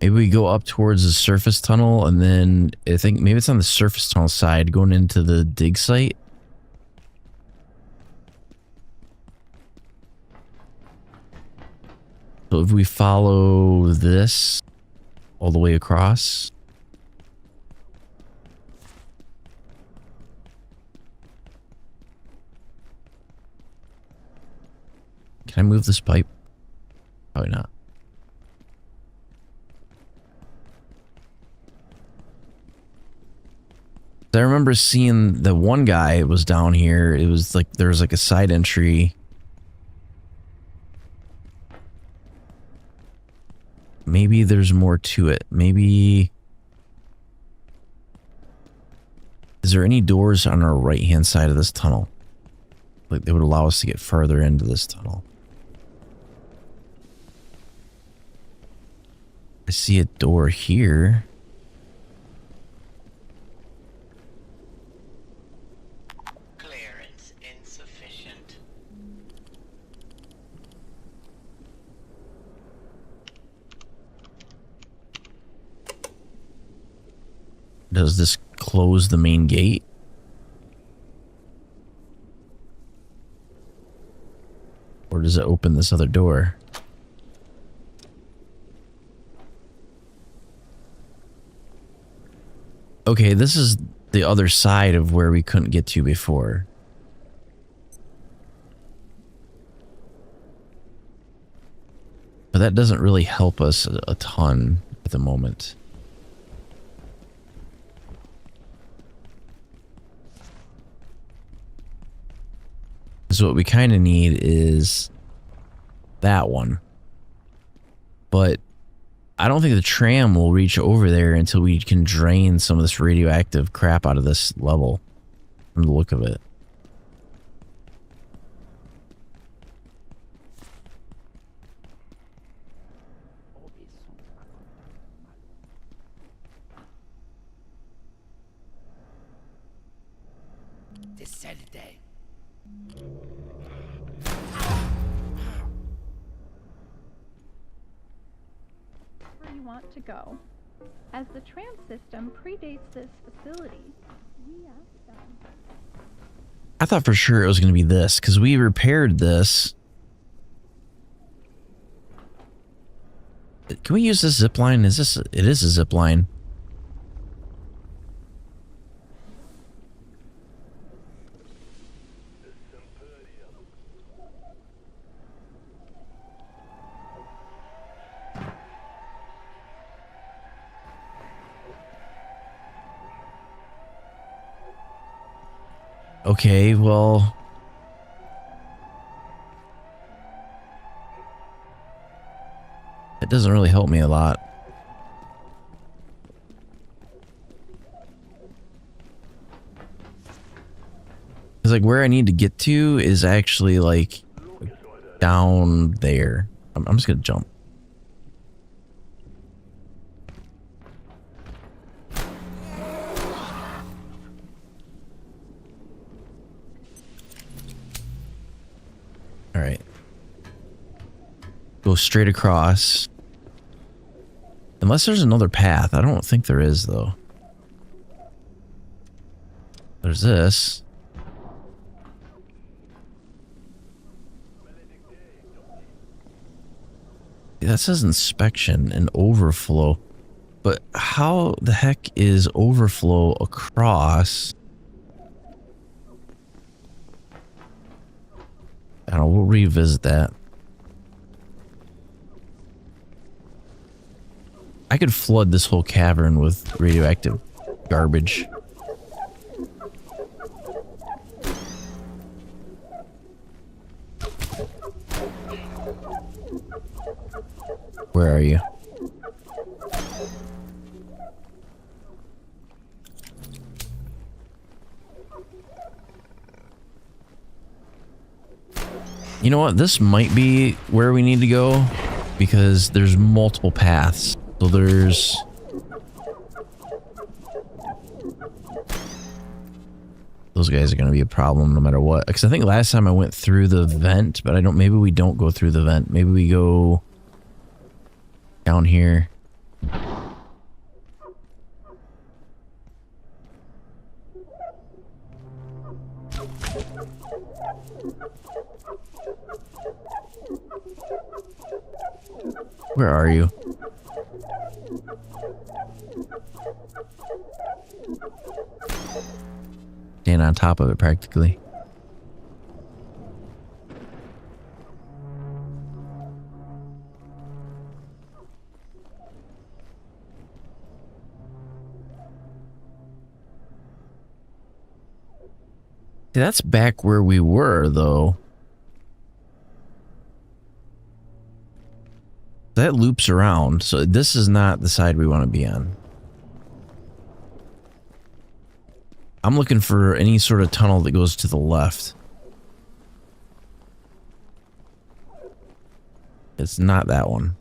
S1: Maybe we go up towards the surface tunnel and then I think maybe it's on the surface tunnel side going into the dig site. So if we follow this all the way across. Can I move this pipe? Probably not. I remember seeing the one guy was down here. It was like there was like a side entry. Maybe there's more to it. Maybe. Is there any doors on our right hand side of this tunnel? Like they would allow us to get further into this tunnel. I see a door here.
S15: Clearance insufficient.
S1: Does this close the main gate? Or does it open this other door? Okay, this is the other side of where we couldn't get to before. But that doesn't really help us a ton at the moment. So what we kind of need is that one. But I don't think the tram will reach over there until we can drain some of this radioactive crap out of this level, from the look of it.
S4: This Saturday.
S20: Where you want to go. As the tram system predates this facility, we asked them.
S1: I thought for sure it was going to be this, because we repaired this. Can we use this zip line? Is this? It is a zip line. Okay, well, it doesn't really help me a lot. Because like where I need to get to is actually like down there. I'm just gonna jump. All right. Go straight across. Unless there's another path. I don't think there is, though. There's this. That says inspection and overflow. But how the heck is overflow across? I don't know, we'll revisit that. I could flood this whole cavern with radioactive garbage. Where are you? You know what? This might be where we need to go because there's multiple paths. So there's... Those guys are going to be a problem no matter what. Because I think last time I went through the vent, but I don't... Maybe we don't go through the vent. Maybe we go down here. Where are you? Stand on top of it practically. See, that's back where we were, though. That loops around, so this is not the side we want to be on. I'm looking for any sort of tunnel that goes to the left. It's not that one.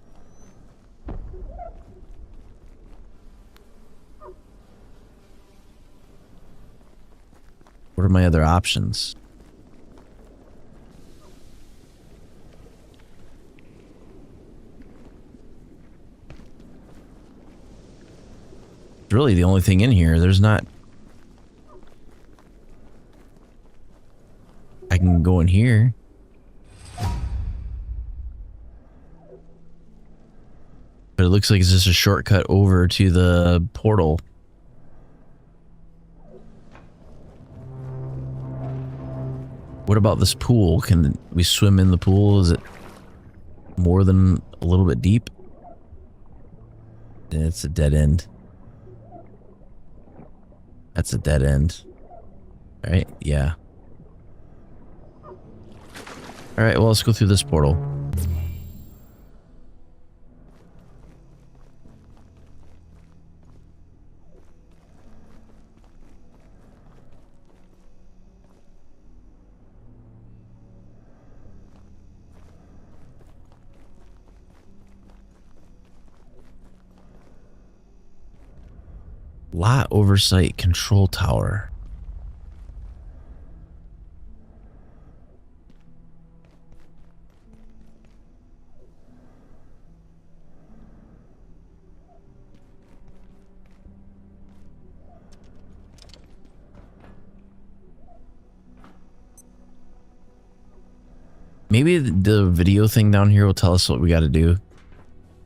S1: What are my other options? It's really the only thing in here. There's not... I can go in here. But it looks like it's just a shortcut over to the portal. What about this pool? Can we swim in the pool? Is it more than a little bit deep? It's a dead end. That's a dead end. Alright, yeah. Alright, well, let's go through this portal. Lot Oversight Control Tower. Maybe the video thing down here will tell us what we got to do.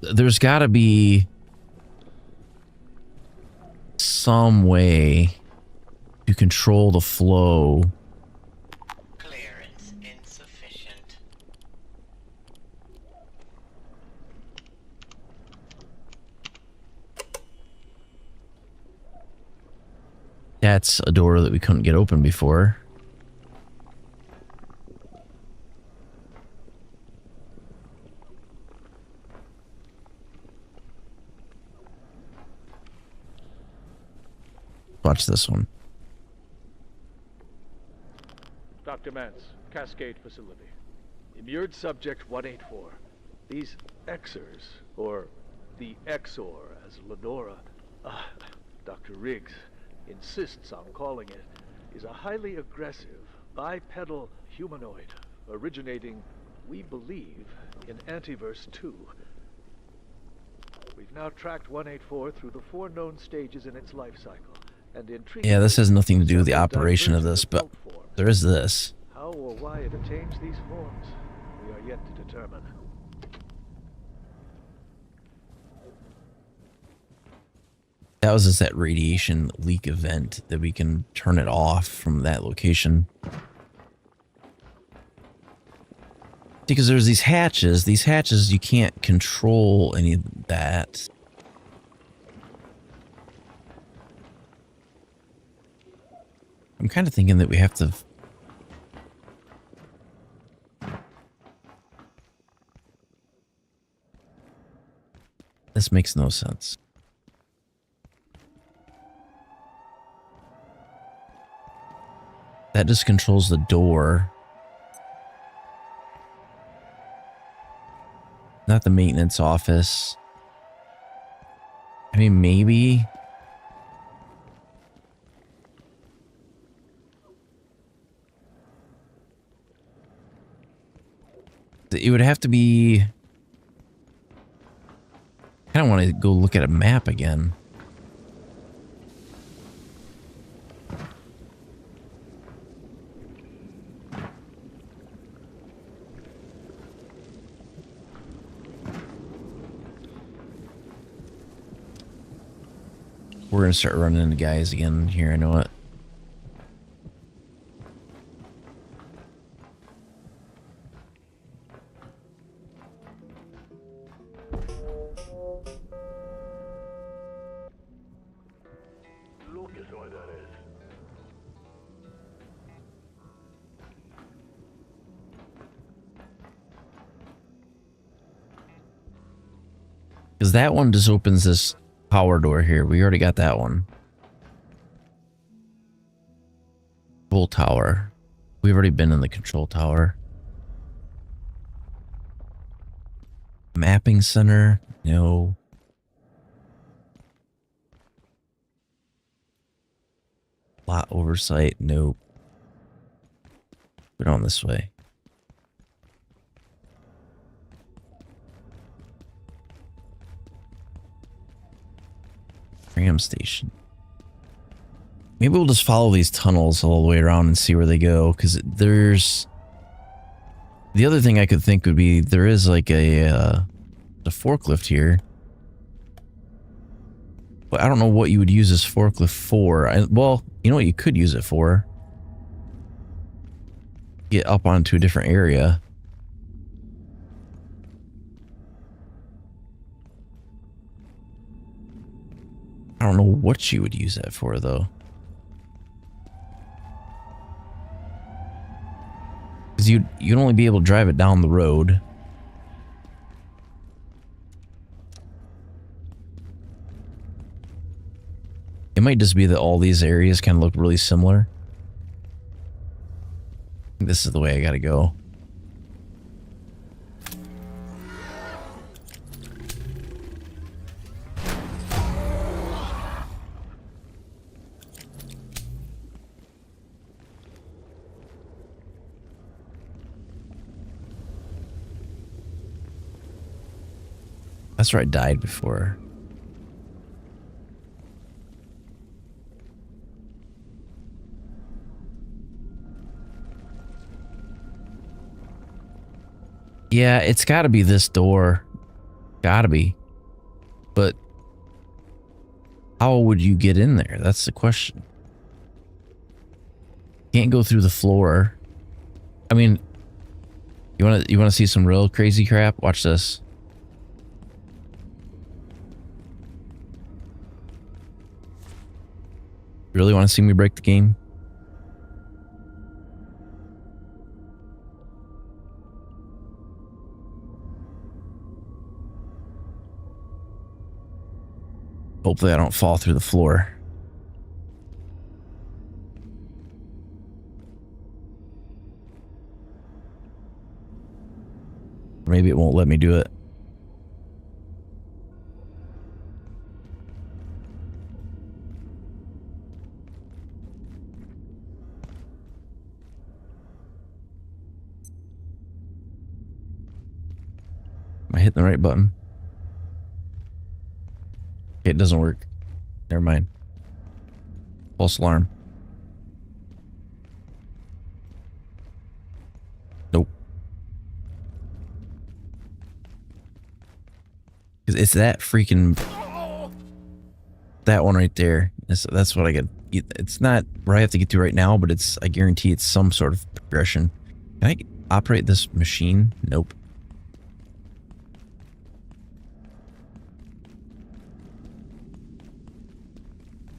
S1: There's got to be some way to control the flow.
S15: Clearance insufficient.
S1: That's a door that we couldn't get open before. Watch this one.
S9: Dr. Mance, Cascade Facility. Immured Subject 184. These Xers, or the Xor as Lenora, Dr. Riggs insists on calling it, is a highly aggressive, bipedal humanoid originating, we believe, in Antiverse 2. We've now tracked 184 through the 4 known stages in its life cycle.
S1: Yeah, this has nothing to do with the operation of this, but there is this.
S9: How or why it attains these forms, we are yet to determine.
S1: That was just that radiation leak event that we can turn it off from that location. Because there's these hatches. These hatches, you can't control any of that. I'm kind of thinking that we have to... This makes no sense. That just controls the door. Not the maintenance office. I mean, maybe... It would have to be... I kind of want to go look at a map again. We're going to start running into guys again here, I know it. Because that one just opens this power door here. We already got that one. Control tower. We've already been in the control tower. Mapping center. No. Lot oversight. Nope. We're on this way. Tram station. Maybe we'll just follow these tunnels all the way around and see where they go, because there's... The other thing I could think would be there is like a forklift here. But I don't know what you would use this forklift for. Well, you know what you could use it for? Get up onto a different area. I don't know what you would use that for, though. Because you'd only be able to drive it down the road. It might just be that all these areas kind of look really similar. This is the way I gotta go. That's where I died before. Yeah, it's gotta be this door. Gotta be. But how would you get in there? That's the question. Can't go through the floor. I mean, you wanna see some real crazy crap? Watch this. You really want to see me break the game? Hopefully I don't fall through the floor. Maybe it won't let me do it. Am I hitting the right button? Okay, it doesn't work. Never mind. False alarm. Nope. It's that freaking... That one right there. That's what I get. It's not where I have to get to right now, but I guarantee it's some sort of progression. Can operate this machine? Nope.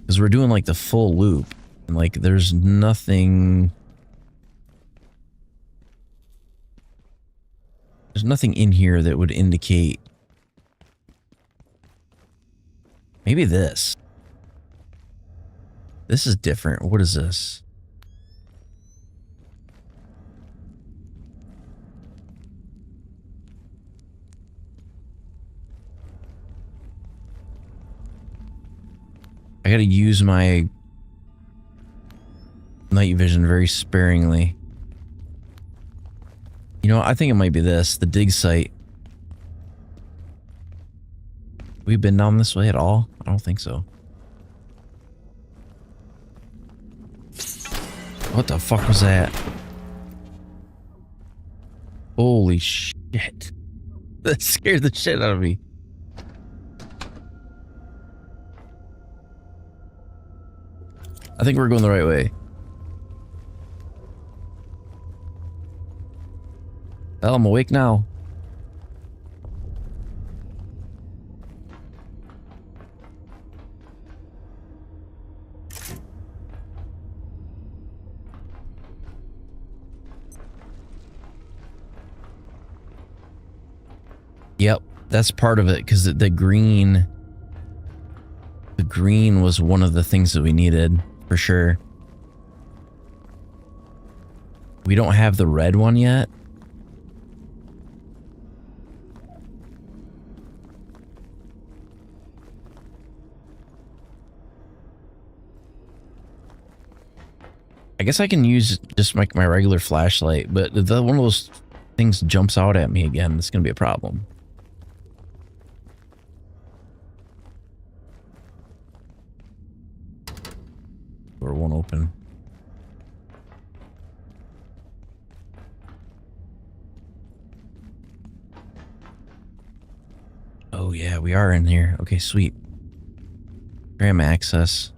S1: Because we're doing like the full loop. And like there's nothing... There's nothing in here that would indicate... Maybe this. This is different. What is this? I gotta use my night vision very sparingly. You know, I think it might be this, the dig site. We've been down this way at all? I don't think so. What the fuck was that? Holy shit. That scared the shit out of me. I think we're going the right way. Well, I'm awake now. Yep, that's part of it, because the green was one of the things that we needed, for sure. We don't have the red one yet. I guess I can use just my regular flashlight, but if one of those things jumps out at me again, it's going to be a problem. Door won't open. Oh yeah, we are in here. Okay, sweet. Tram access.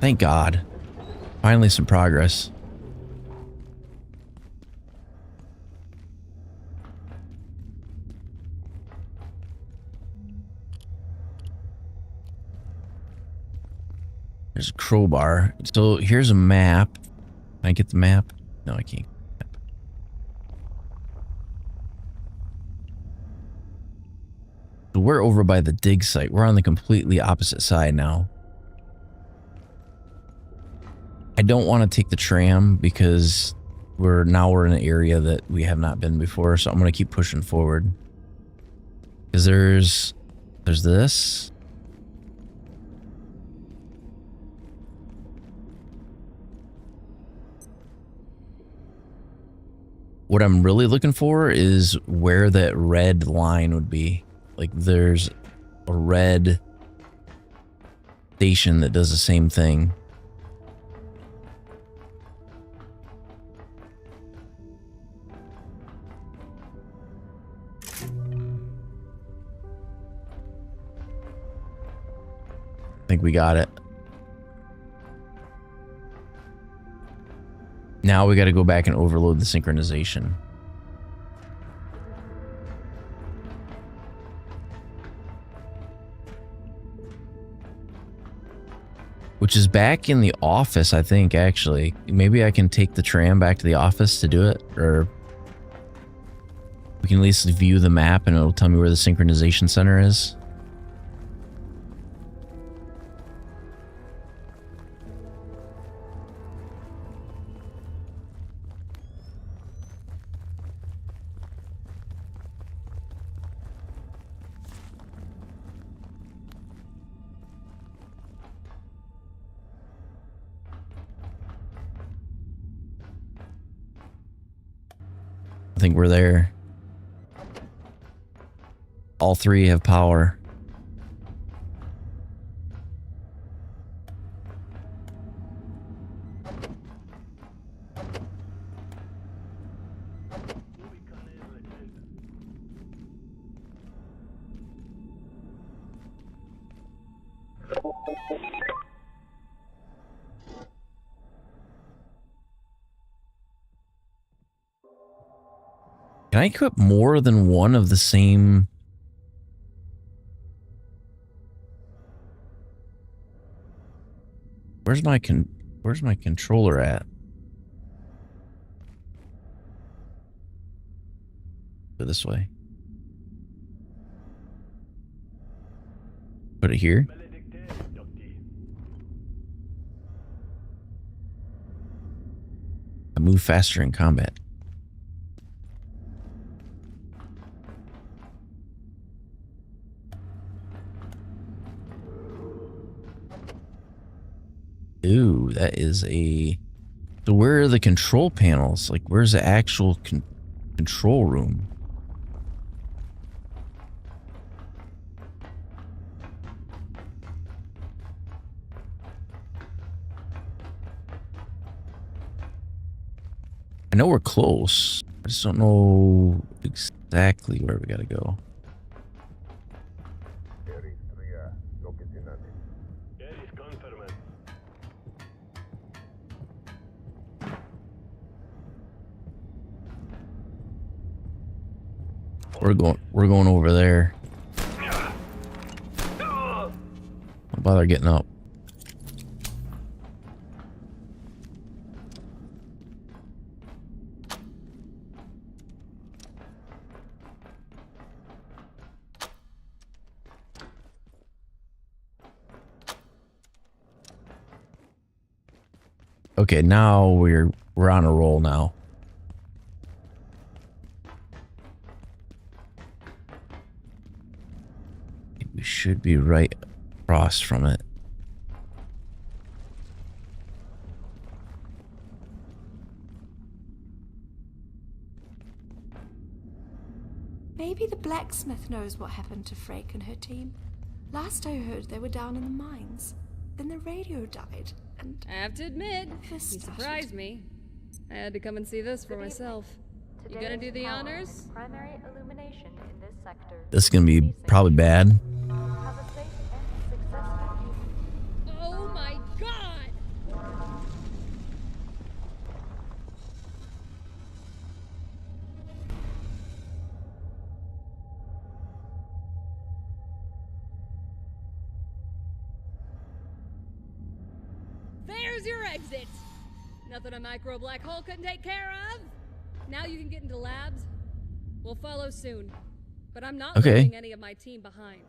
S1: Thank God. Finally some progress. There's a crowbar. So here's a map. Can I get the map? No, I can't. So we're over by the dig site. We're on the completely opposite side now. I don't want to take the tram because we're in an area that we have not been before, so I'm going to keep pushing forward. Because there's this. What I'm really looking for is where that red line would be. Like there's a red station that does the same thing. I think we got it. Now we got to go back and overload the synchronization. Which is back in the office, I think, actually. Maybe I can take the tram back to the office to do it, or we can at least view the map and it'll tell me where the synchronization center is. I think we're there. All three have power. Can I equip more than one of the same? Where's my controller at? Go this way. Put it here. I move faster in combat. Ooh, that is a... So where are the control panels? Like, where's the actual control room? I know we're close. I just don't know exactly where we gotta go. We're going over there. Don't bother getting up. Okay, now we're on a roll now. We should be right across from it.
S3: Maybe the blacksmith knows what happened to Frake and her team. Last I heard, they were down in the mines. Then the radio died, and...
S17: I have to admit, you surprised me. I had to come and see this for myself. You gonna do the honors?
S6: Primary illumination in this sector.
S1: This is gonna be probably bad.
S6: Have a safe and successful.
S17: Oh my god! There's your exit! Nothing a micro black hole couldn't take care of! Now you can get into labs. We'll follow soon. But I'm not leaving any of my team behind.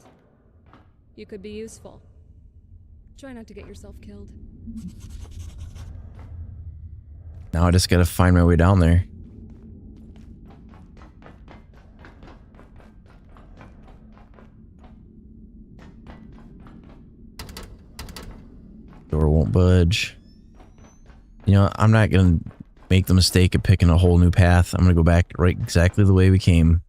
S17: You could be useful. Try not to get yourself killed.
S1: Now I just gotta find my way down there. Door won't budge. You know, I'm not gonna make the mistake of picking a whole new path. I'm gonna go back right exactly the way we came.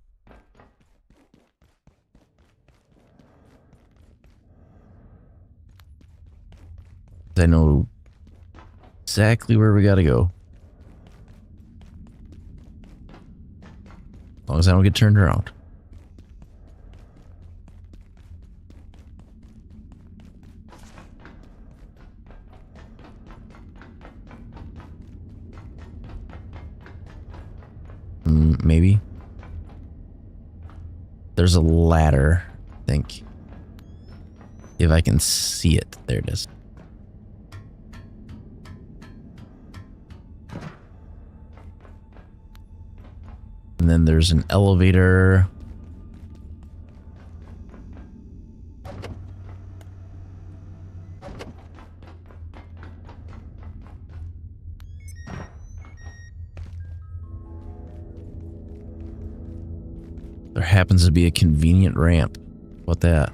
S1: I know exactly where we gotta go. As long as I don't get turned around. Maybe. There's a ladder, I think. If I can see it. There it is. And then there's an elevator. There happens to be a convenient ramp. What that?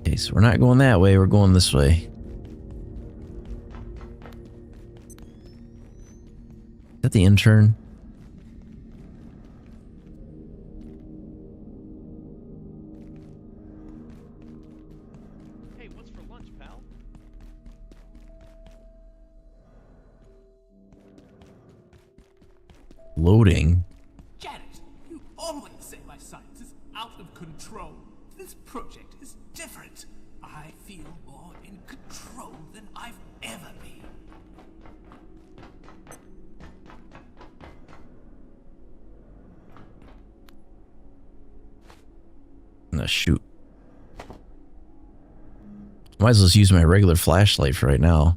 S1: Okay, so we're not going that way, we're going this way. Is that the intern? loading.
S10: Janet, you always say my science is out of control. This project is different. I feel more in control than I've ever been.
S1: No, shoot. Might as well just use my regular flashlight for right now.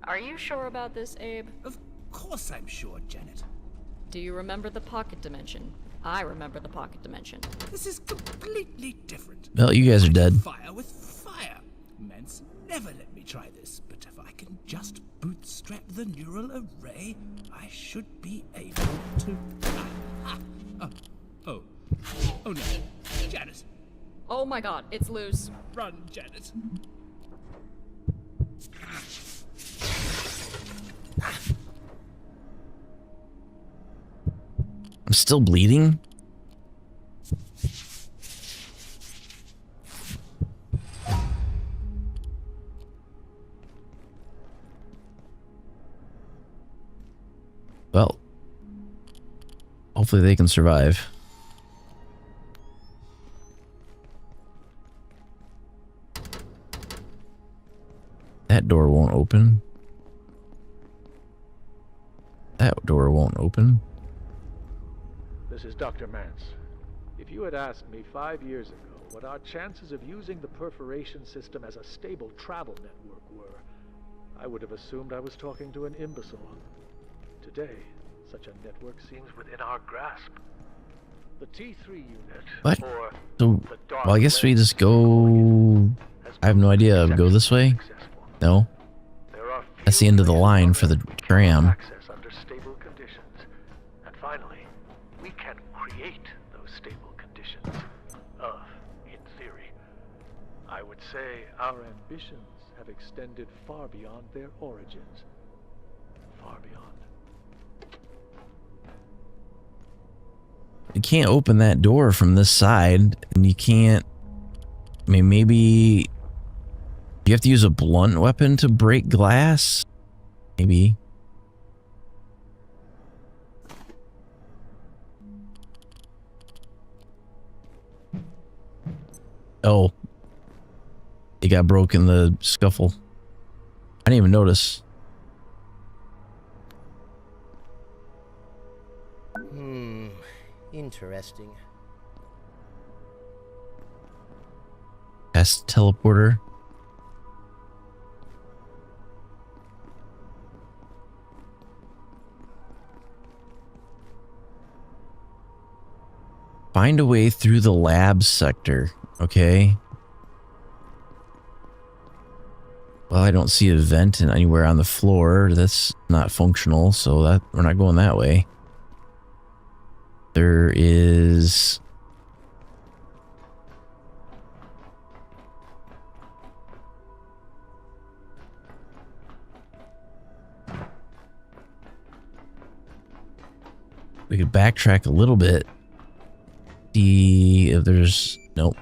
S6: Are you sure about this, Abe?
S10: Of course I'm sure, Janet.
S6: Do you remember the pocket dimension? I remember the pocket dimension.
S10: This is completely different.
S1: Well, you guys are dead.
S10: Fire with fire. Mance never let me try this, but if I can just bootstrap the neural array, I should be able to... Oh no. Janet.
S6: Oh my god, it's loose.
S10: Run, Janet.
S1: I'm still bleeding? Well, hopefully they can survive. That door won't open. That door won't open.
S9: This is Dr. Mance. If you had asked me 5 years ago what our chances of using the perforation system as a stable travel network were, I would have assumed I was talking to an imbecile. Today, such a network seems within our grasp. The T3 unit,
S1: What?
S9: or
S1: So,
S9: the Dark
S1: well, I guess we
S9: Lens
S1: just go... I have no idea. Go this way? No? That's the end of the line for the tram.
S9: access under stable conditions. And finally, we can create those stable conditions. In theory. I would say our ambitions have extended far beyond their origins. Far beyond.
S1: You can't open that door from this side, and you can't... I mean, maybe... You have to use a blunt weapon to break glass? Maybe. Oh. It got broke in the scuffle. I didn't even notice.
S2: Interesting.
S1: Test teleporter. Find a way through the lab sector. Okay. Well, I don't see a vent anywhere on the floor. That's not functional, so that we're not going that way. There is... We could backtrack a little bit. See if there's... Nope.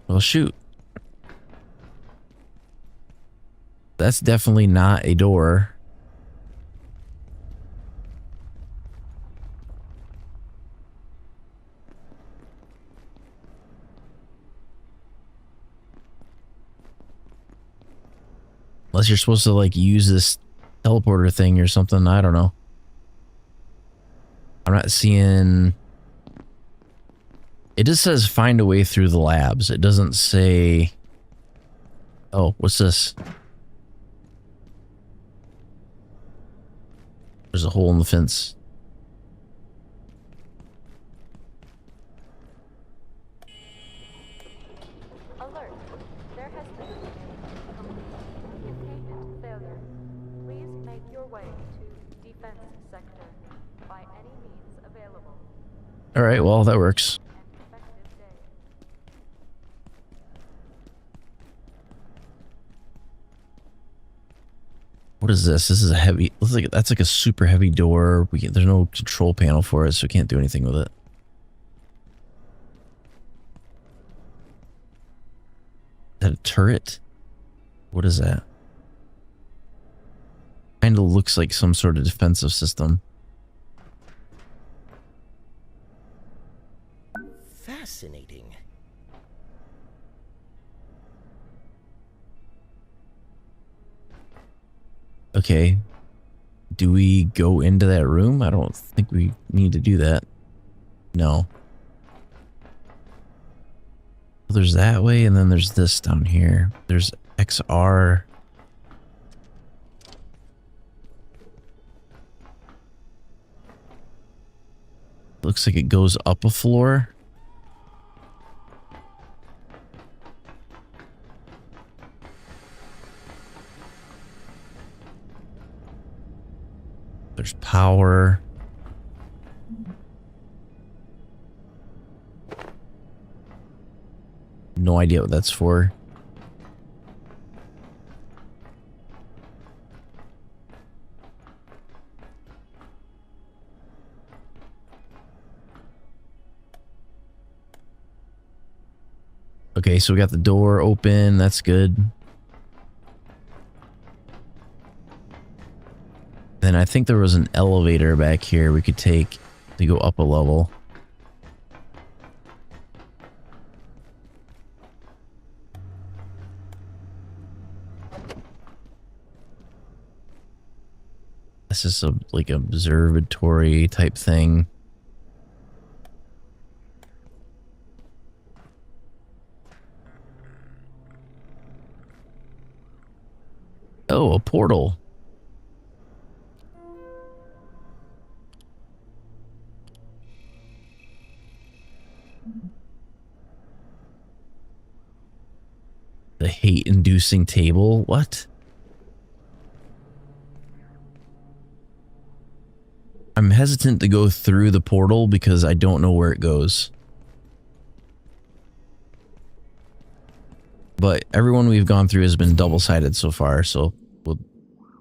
S1: Well, shoot. That's definitely not a door. Unless you're supposed to, like, use this teleporter thing or something. I don't know. I'm not seeing... It just says find a way through the labs. It doesn't say... Oh, what's this? There's a hole in the fence.
S6: Alert. There has been complete containment failure. Please make your way to defense sector by any means available.
S1: Alright, well, that works. What is this? This is a heavy. Looks like that's like a super heavy door. There's no control panel for it, so we can't do anything with it. Is that a turret? What is that? Kind of looks like some sort of defensive system.
S2: Fascinating.
S1: Okay. Do we go into that room? I don't think we need to do that. No. There's that way, and then there's this down here. There's XR. Looks like it goes up a floor. There's power. No idea what that's for. Okay, so we got the door open. That's good. Then I think there was an elevator back here we could take to go up a level. This is a like observatory type thing. Oh, a portal. The hate-inducing table? What? I'm hesitant to go through the portal because I don't know where it goes. But everyone we've gone through has been double-sided so far, so we'll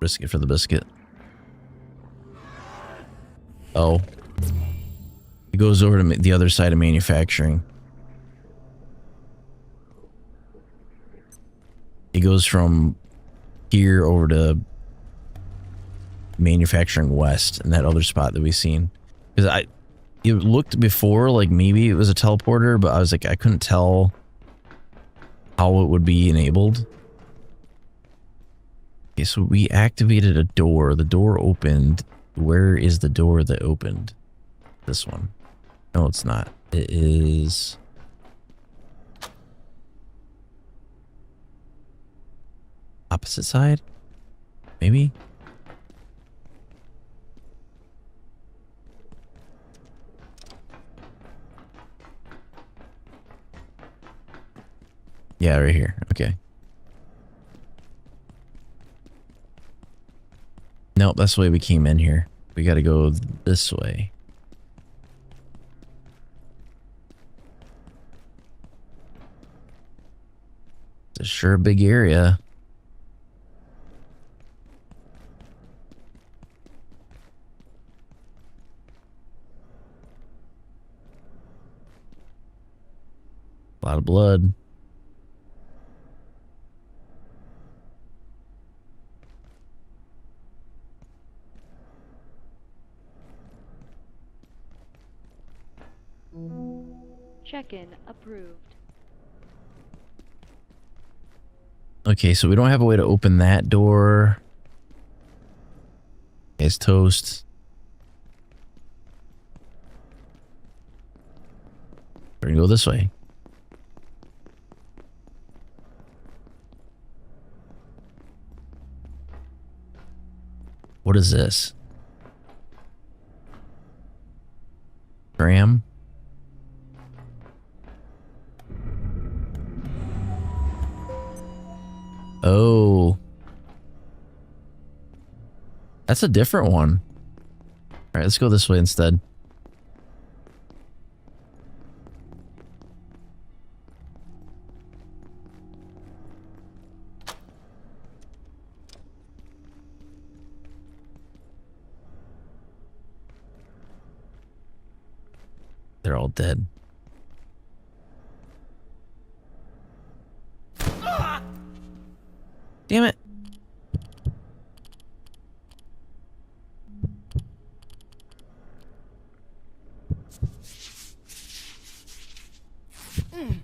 S1: risk it for the biscuit. Oh. It goes over to the other side of manufacturing. It goes from here over to manufacturing west and that other spot that we've seen. Because it looked before like maybe it was a teleporter, but I was like, I couldn't tell how it would be enabled. Okay, so we activated a door. The door opened. Where is the door that opened? This one. No, it's not. It is... opposite side? Maybe? Yeah, right here. Okay. Nope, that's the way we came in here. We gotta go this way. It's a sure big area. A lot of blood.
S6: Check-in approved.
S1: Okay, so we don't have a way to open that door. It's toast. We're gonna go this way. What is this? Graham? Oh. That's a different one. Alright, let's go this way instead. They're all dead. Damn it. You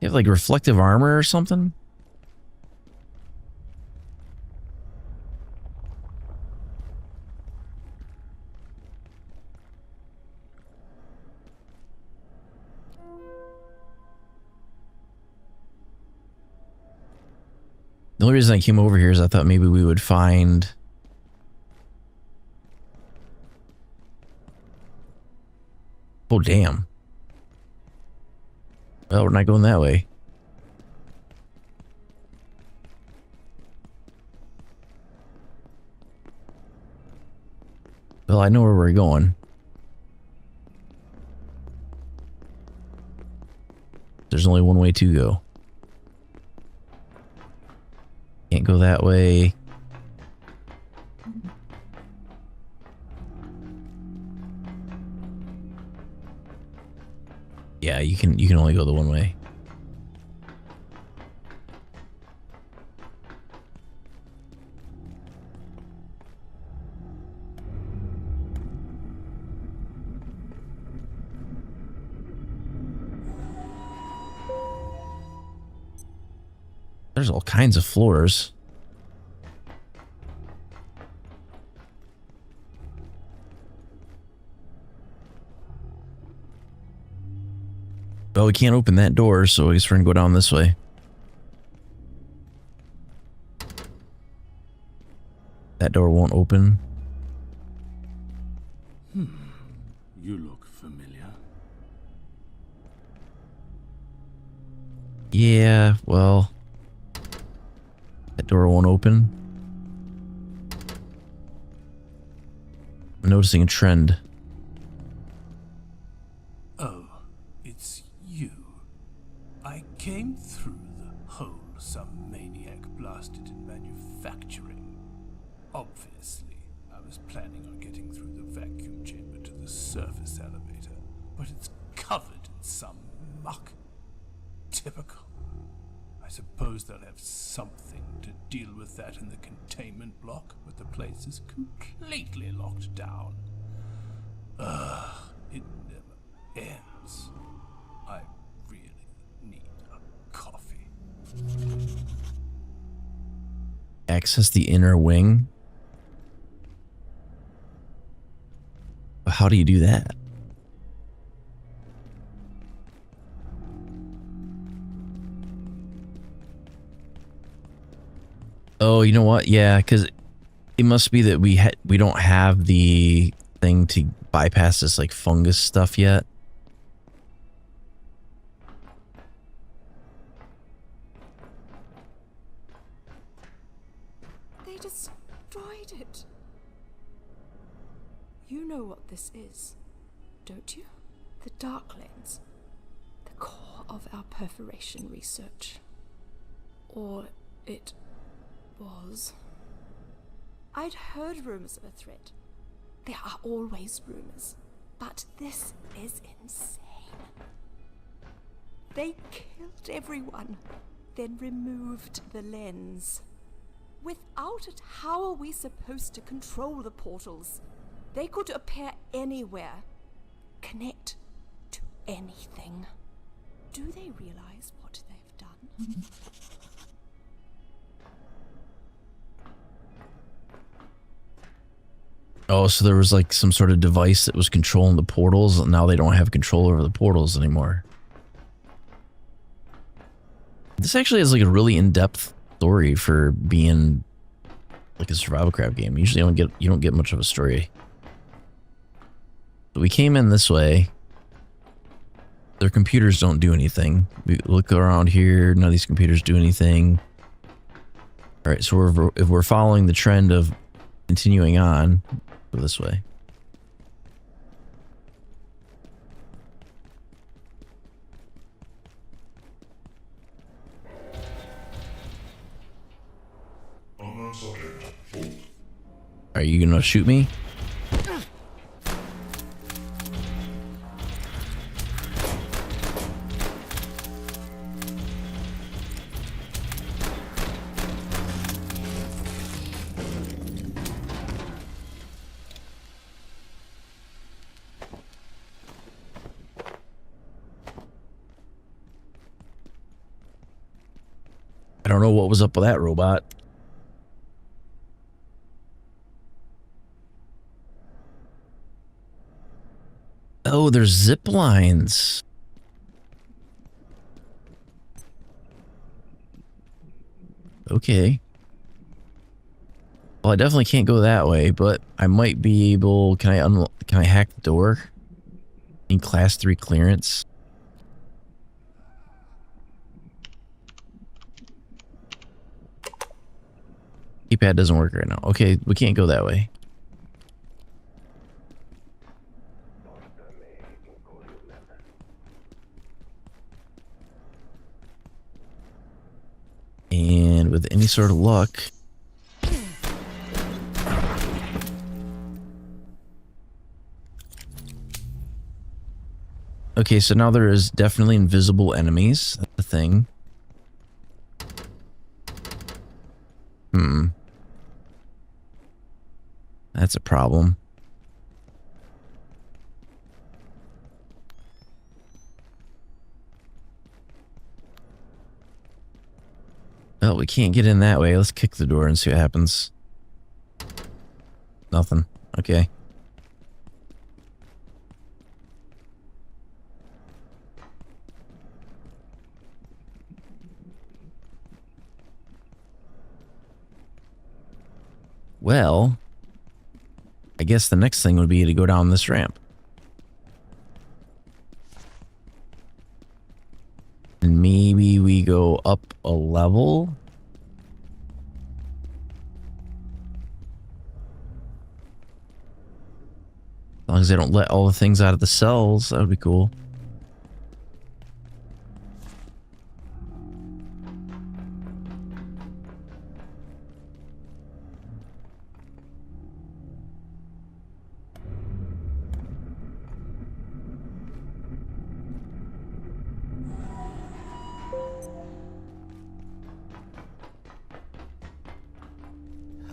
S1: have like reflective armor or something? The only reason I came over here is I thought maybe we would find... Oh, damn. Well, we're not going that way. Well, I know where we're going. There's only one way to go. Can't go that way. Yeah, you can only go the one way. There's all kinds of floors. Well, we can't open that door, so I guess we're gonna go down this way. That door won't open.
S10: You look familiar.
S1: Yeah, well... That door won't open. I'm noticing a trend.
S10: Oh, it's you. I came through the hole some maniac blasted in manufacturing. Obviously, I was planning on getting through the vacuum chamber to the surface elevator, but it's covered in some muck. Typical. I suppose they'll have something to deal with that in the containment block, but the place is completely locked down. Ugh, it never ends. I really need a coffee.
S1: Access the inner wing? How do you do that? Oh, you know what? Yeah, because it must be that we don't have the thing to bypass this like fungus stuff yet.
S3: They destroyed it. You know what this is, don't you? The Dark Lanes. The core of our perforation research. Or it was. I'd heard rumors of a threat. There are always rumors. But this is insane. They killed everyone, then removed the lens. Without it, how are we supposed to control the portals? They could appear anywhere, connect to anything. Do they realize what they've done?
S1: Oh, so there was like some sort of device that was controlling the portals, and now they don't have control over the portals anymore. This actually is like a really in-depth story for being like a survival craft game. Usually you don't get much of a story. So we came in this way. Their computers don't do anything. We look around here, none of these computers do anything. Alright, so if we're following the trend of continuing on, go this way. Are you gonna shoot me? I don't know what was up with that robot. Oh, there's zip lines. Okay. Well, I definitely can't go that way, but I might be able. Can I hack the door? In class 3 clearance. Keypad doesn't work right now. Okay, we can't go that way. And with any sort of luck... Okay, so now there is definitely invisible enemies. That's the thing. That's a problem. Well, we can't get in that way. Let's kick the door and see what happens. Nothing. Okay. Well, I guess the next thing would be to go down this ramp. And maybe we go up a level? As long as they don't let all the things out of the cells, that would be cool.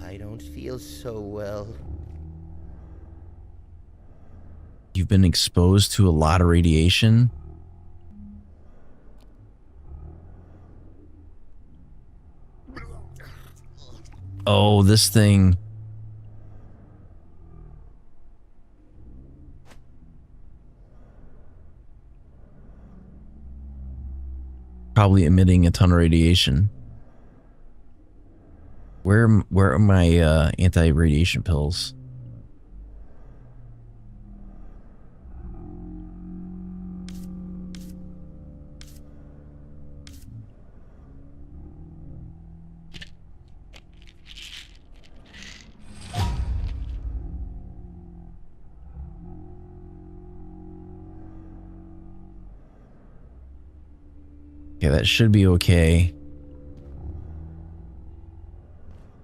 S2: I don't feel so well.
S1: You've been exposed to a lot of radiation. Oh, this thing. Probably emitting a ton of radiation. Where are my anti-radiation pills? Okay, that should be okay.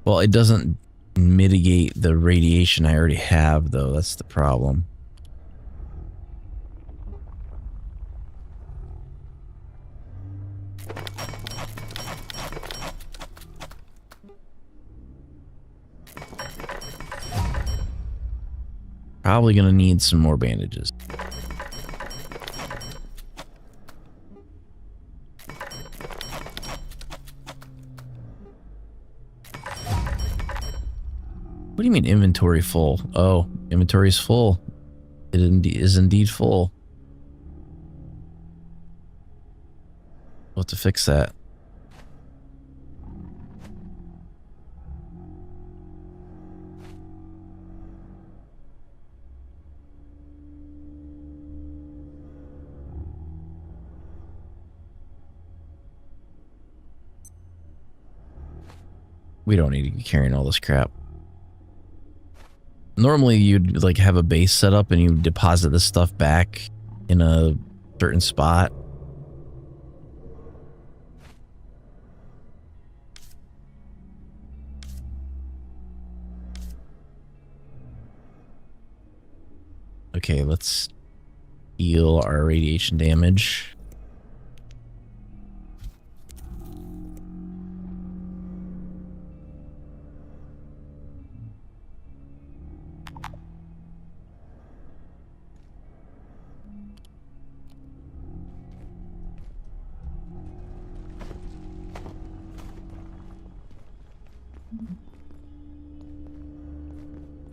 S1: Well, it doesn't mitigate the radiation I already have, though. That's the problem. Probably gonna need some more bandages. What do you mean inventory full? Oh, inventory is full. It is indeed full. We'll have to fix that. We don't need to be carrying all this crap. Normally you'd like have a base set up and you deposit this stuff back in a certain spot. Okay, let's heal our radiation damage.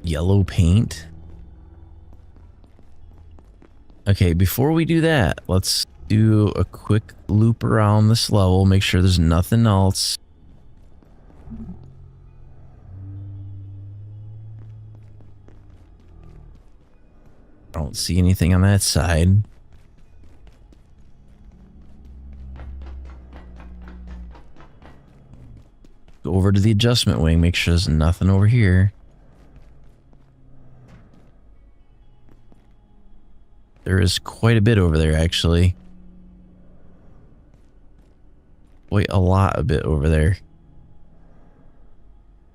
S1: Yellow paint. Okay, before we do that, let's do a quick loop around this level, make sure there's nothing else. I don't see anything on that side. Go over to the adjustment wing, make sure there's nothing over here. There is quite a bit over there, actually. Quite a lot of it over there.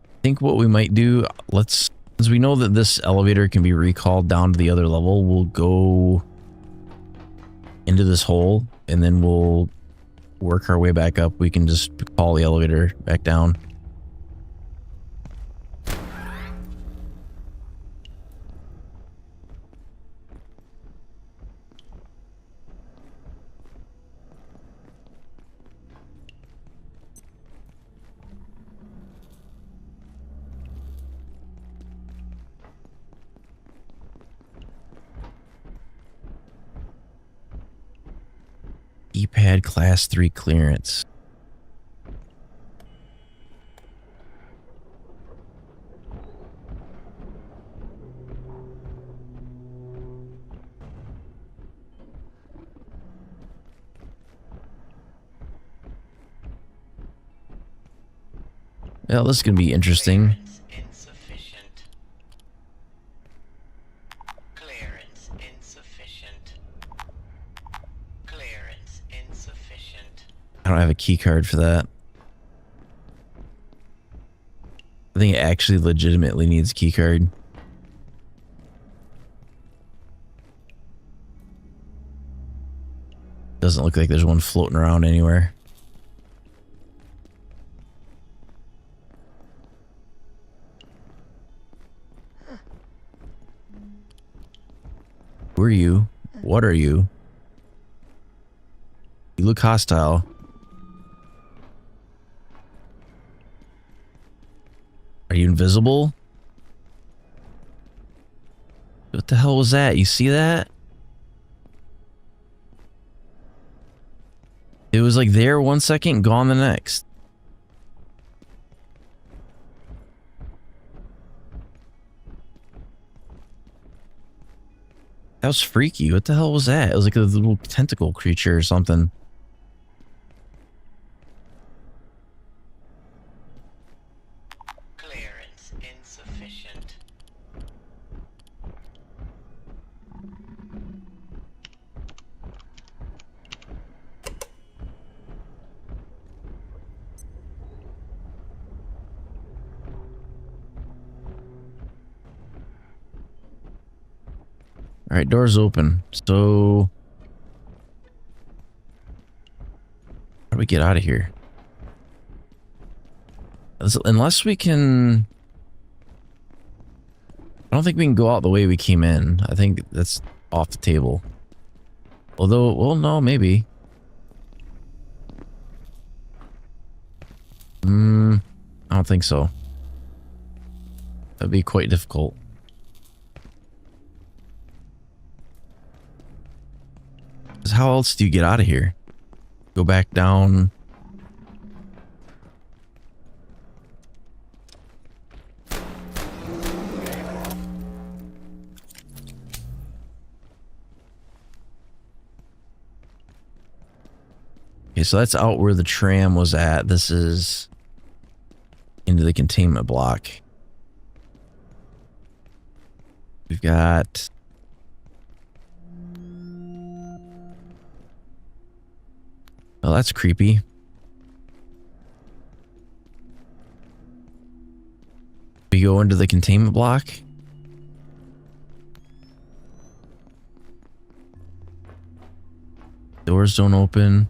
S1: I think what we might do, since we know that this elevator can be recalled down to the other level, we'll go into this hole and then we'll work our way back up. We can just call the elevator back down. E-pad class 3 clearance. Well, this is going to be interesting.
S15: Insufficient. Clearance insufficient. Clearance insufficient.
S1: I don't have a key card for that. I think it actually legitimately needs a key card. Doesn't look like there's one floating around anywhere. Who are you? What are you? You look hostile. Are you invisible? What the hell was that? You see that? It was like there 1 second, gone the next. That was freaky. What the hell was that? It was like a little tentacle creature or something.
S15: Clearance insufficient.
S1: All right, door's open. So, how do we get out of here? Unless we can... I don't think we can go out the way we came in. I think that's off the table. Although, well, no, maybe. I don't think so. That'd be quite difficult. 'Cause how else do you get out of here? Go back down. Okay, so that's out where the tram was at. This is into the containment block. We've got... Oh, that's creepy. We go into the containment block. Doors don't open.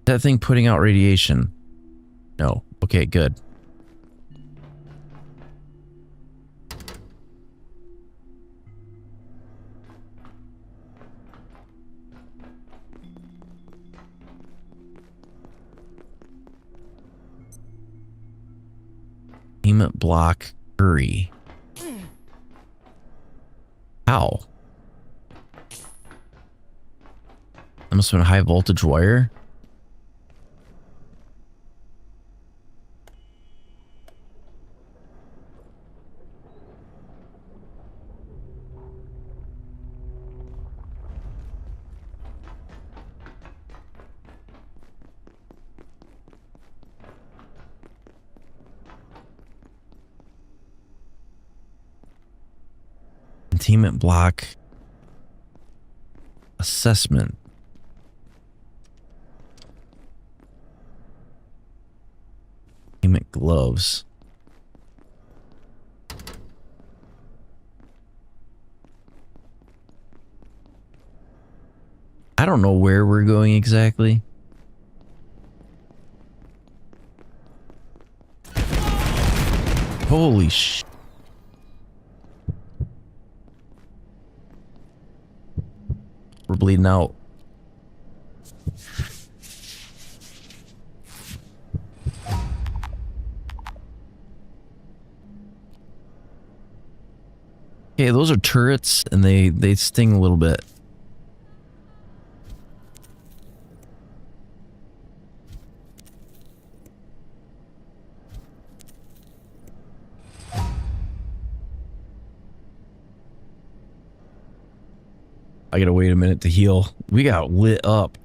S1: That thing putting out radiation? No. Okay, good. Containment block. Hurry. How? That must have been a high voltage wire. Containment block. Assessment. Containment gloves. I don't know where we're going exactly. Holy sh! We're bleeding out. Okay, those are turrets, and they sting a little bit. I gotta wait a minute to heal. We got lit up.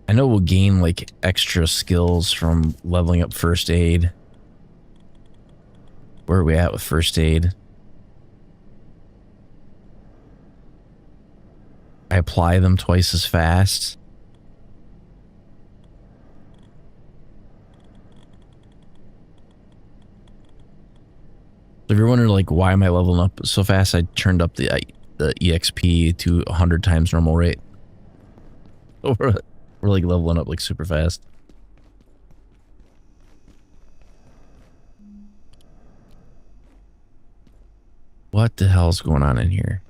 S1: I know we'll gain like extra skills from leveling up first aid. Where are we at with first aid? I apply them twice as fast. If you're wondering like why am I leveling up so fast, I turned up the EXP to 100 times normal rate. We're like leveling up like super fast. What the hell's going on in here?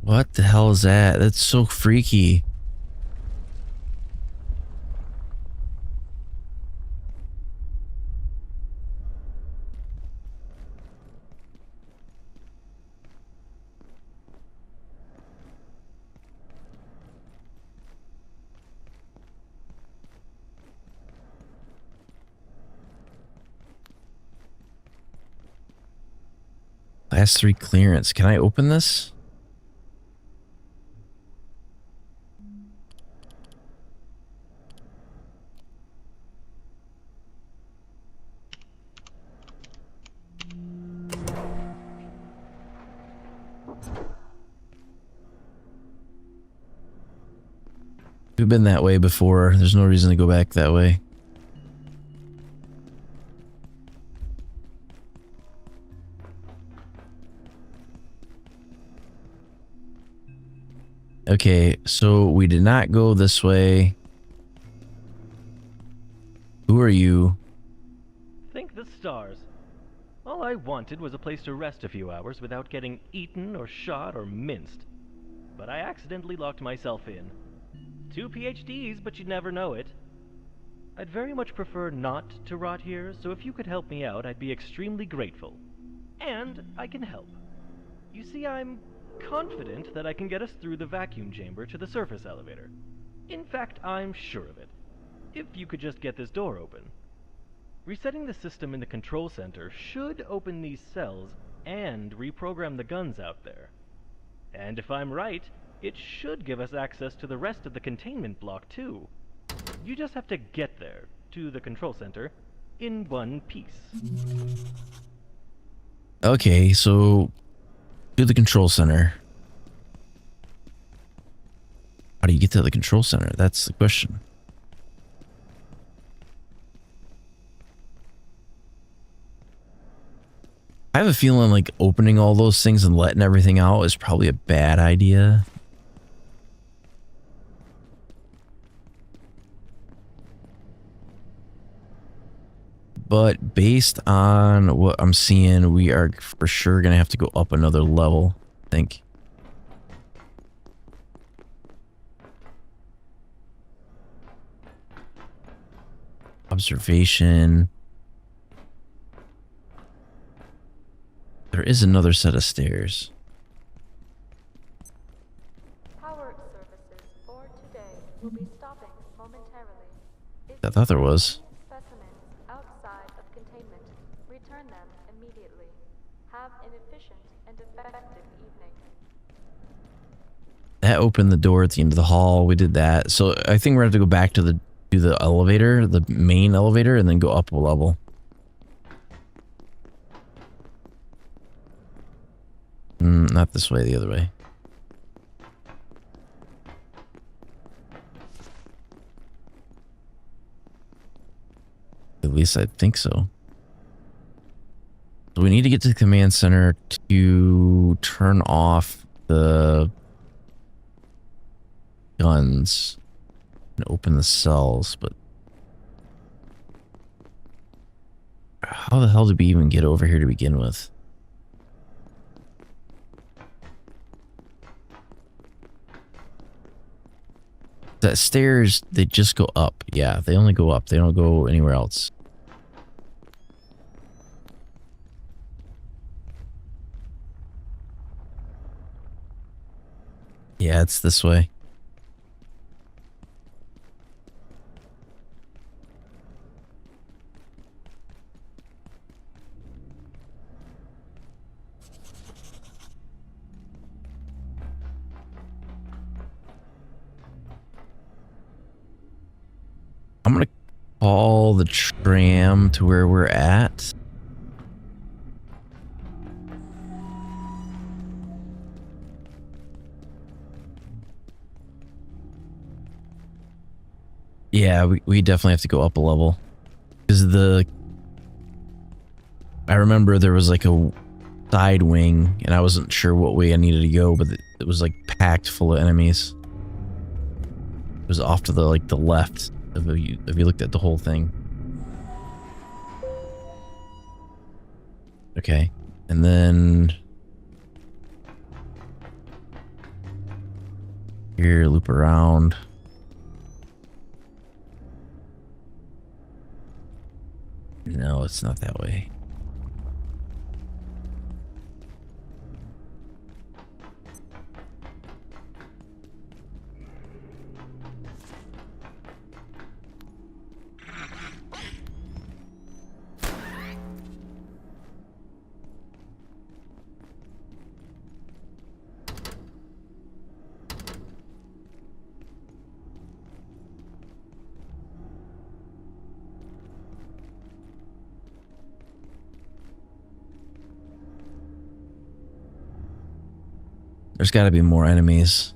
S1: What the hell is that? That's so freaky. Class 3 clearance. Can I open this? We've been that way before. There's no reason to go back that way. Okay, so we did not go this way. Who are you?
S13: Thank the stars. All I wanted was a place to rest a few hours without getting eaten or shot or minced. But I accidentally locked myself in. 2 PhDs, but you'd never know it. I'd very much prefer not to rot here, so if you could help me out, I'd be extremely grateful. And I can help. You see, I'm confident that I can get us through the vacuum chamber to the surface elevator. In fact, I'm sure of it. If you could just get this door open. Resetting the system in the control center should open these cells and reprogram the guns out there. And if I'm right, it should give us access to the rest of the containment block too. You just have to get there, to the control center, in one piece.
S1: Okay, so to the control center. How do you get to the control center? That's the question. I have a feeling like opening all those things and letting everything out is probably a bad idea. But based on what I'm seeing, we are for sure going to have to go up another level, I think. Observation. There is another set of stairs.
S6: Power services for today will be stopping momentarily.
S1: I thought there was.
S6: Specimens outside of containment, return them immediately. Have an efficient and effective evening.
S1: That opened the door at the end of the hall. We did that. So I think we're going to have to go back to the elevator, the main elevator, and then go up a level. Not this way, the other way. At least I think so. So we need to get to the command center to turn off the guns and open the cells, but how the hell did we even get over here to begin with? That stairs, they just go up. Yeah, they only go up. They don't go anywhere else. Yeah, it's this way. I'm gonna call the tram to where we're at. Yeah, we definitely have to go up a level. Because I remember there was like a side wing, and I wasn't sure what way I needed to go, but it was like packed full of enemies. It was off to the left. If you looked at the whole thing. Okay. And then here, loop around. No, it's not that way. There's got to be more enemies.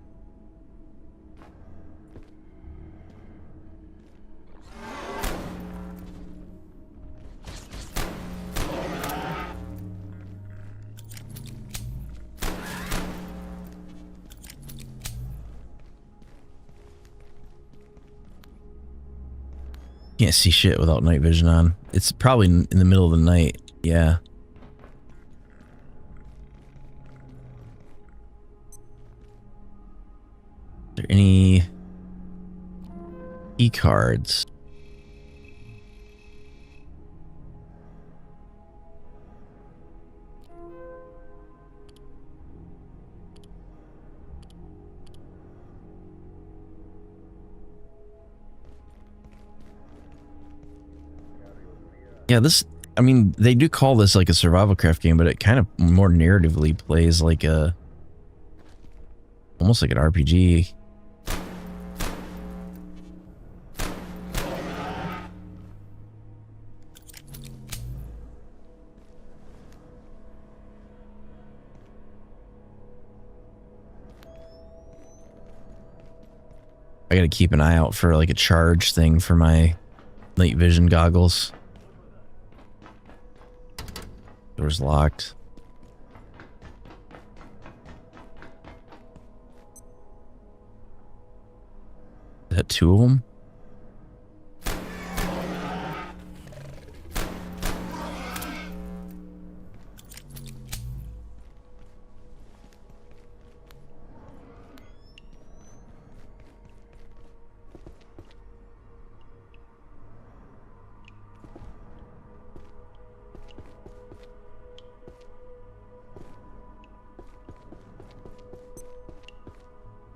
S1: Can't see shit without night vision on. It's probably in the middle of the night. Yeah. Are there any key cards? Yeah, I mean, they do call this like a survival craft game, but it kind of more narratively plays like a almost like an RPG. I gotta keep an eye out for like a charge thing for my night vision goggles. Door's locked. Is that two of them?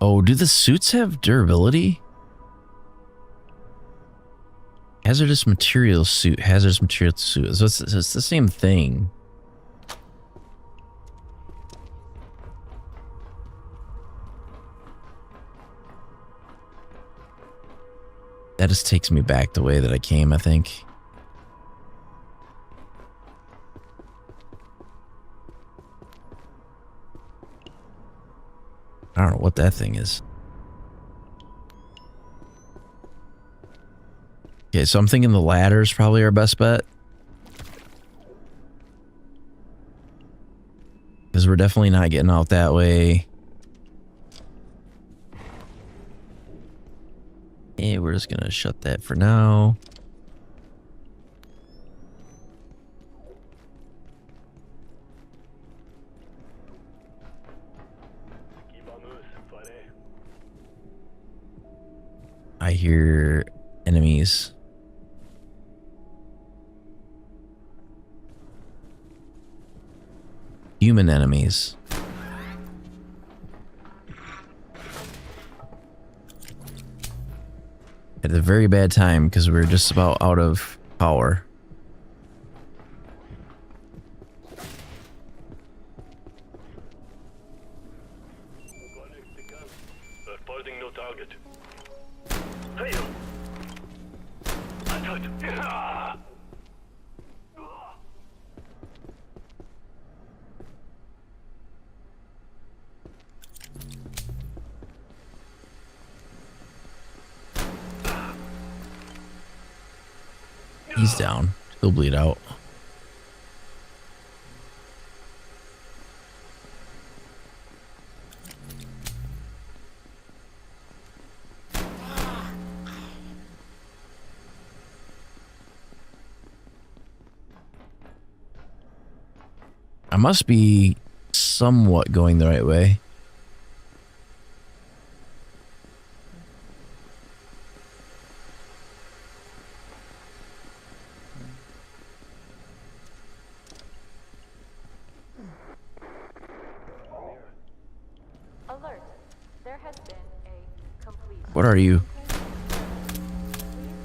S1: Oh, do the suits have durability? Hazardous material suit, hazardous material suit. So it's the same thing. That just takes me back the way that I came, I think. I don't know what that thing is. Okay, so I'm thinking the ladder is probably our best bet. Because we're definitely not getting out that way. And we're just gonna shut that for now. I hear enemies. Human enemies. At a very bad time because we're just about out of power.
S8: Reporting no target.
S1: He's down. He'll bleed out. I must be somewhat going the right way.
S6: Alert. There has been a complete...
S1: What are you?
S6: Please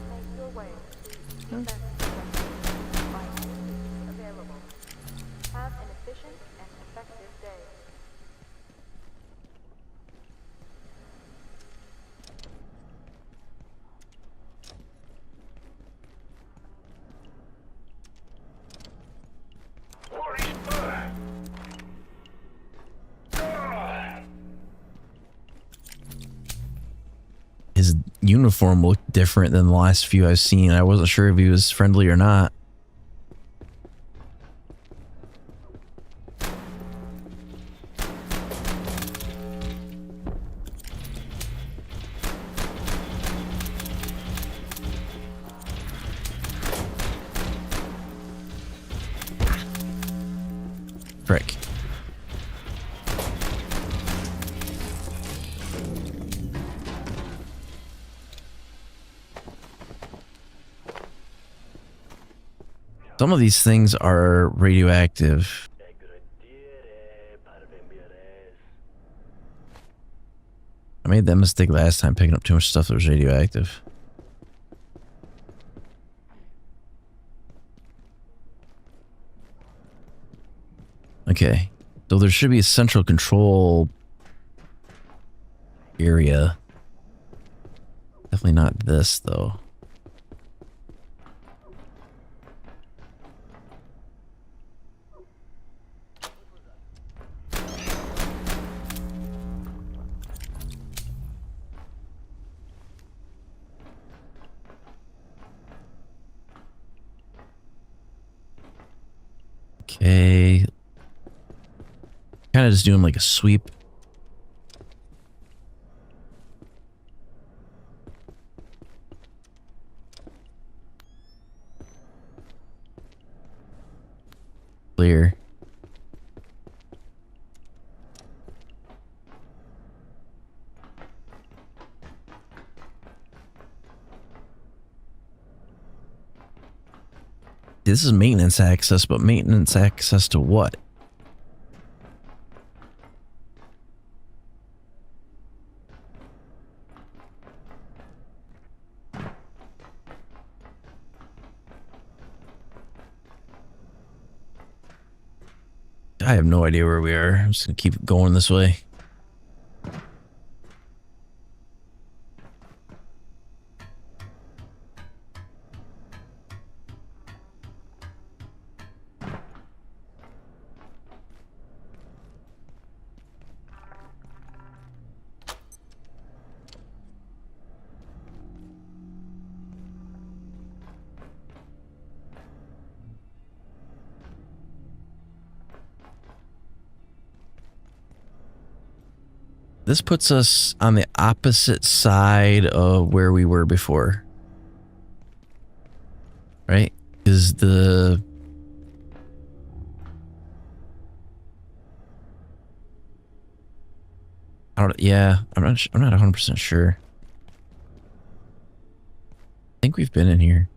S6: make your way to defense section by any means available. Have an efficient and effective day.
S1: His uniform looked different than the last few I've seen. I wasn't sure if he was friendly or not. Frick. Some of these things are radioactive. I made that mistake last time, picking up too much stuff that was radioactive. Okay, so there should be a central control area. Definitely not this, though. Okay. Kind of just doing like a sweep. Clear. This is maintenance access, but maintenance access to what? I have no idea where we are. I'm just gonna keep going this way. This puts us on the opposite side of where we were before. Right? Is the... I don't... Yeah, I'm not 100% sure. I think we've been in here.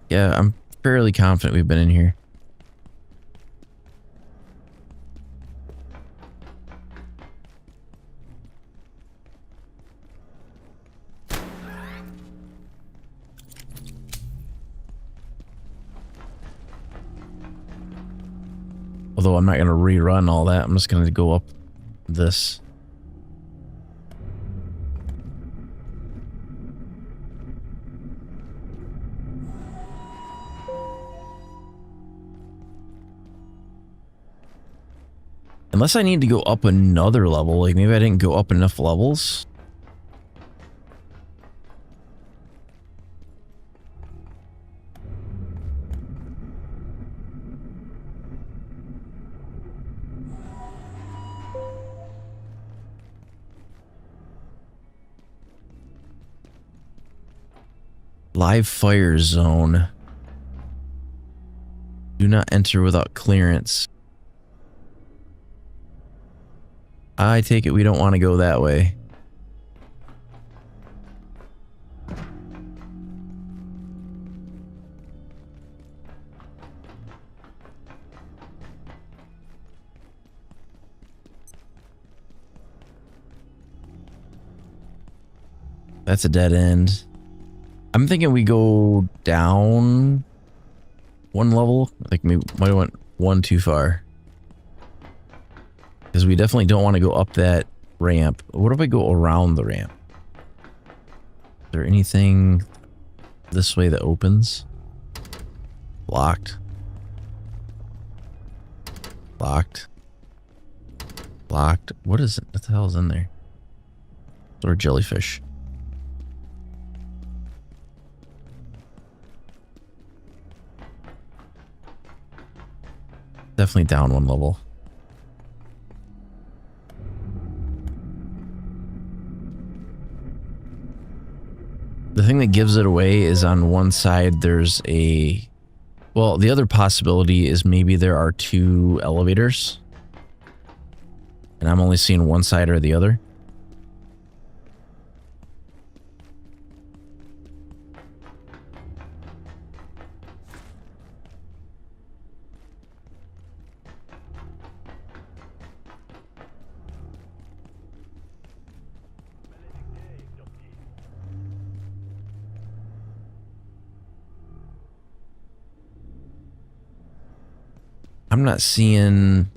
S1: Yeah, I'm fairly confident we've been in here. Although I'm not going to rerun all that. I'm just going to go up this. Unless I need to go up another level. Like maybe I didn't go up enough levels. Live fire zone. Do not enter without clearance. I take it we don't want to go that way. That's a dead end. I'm thinking we go down one level. Like maybe might have went one too far. Because we definitely don't want to go up that ramp. What if I go around the ramp? Is there anything this way that opens? Locked. Locked. Locked. What is it? What the hell is in there? Or jellyfish. Definitely down one level. The thing that gives it away is on one side there's a... Well, the other possibility is maybe there are two elevators. And I'm only seeing one side or the other. I'm not seeing...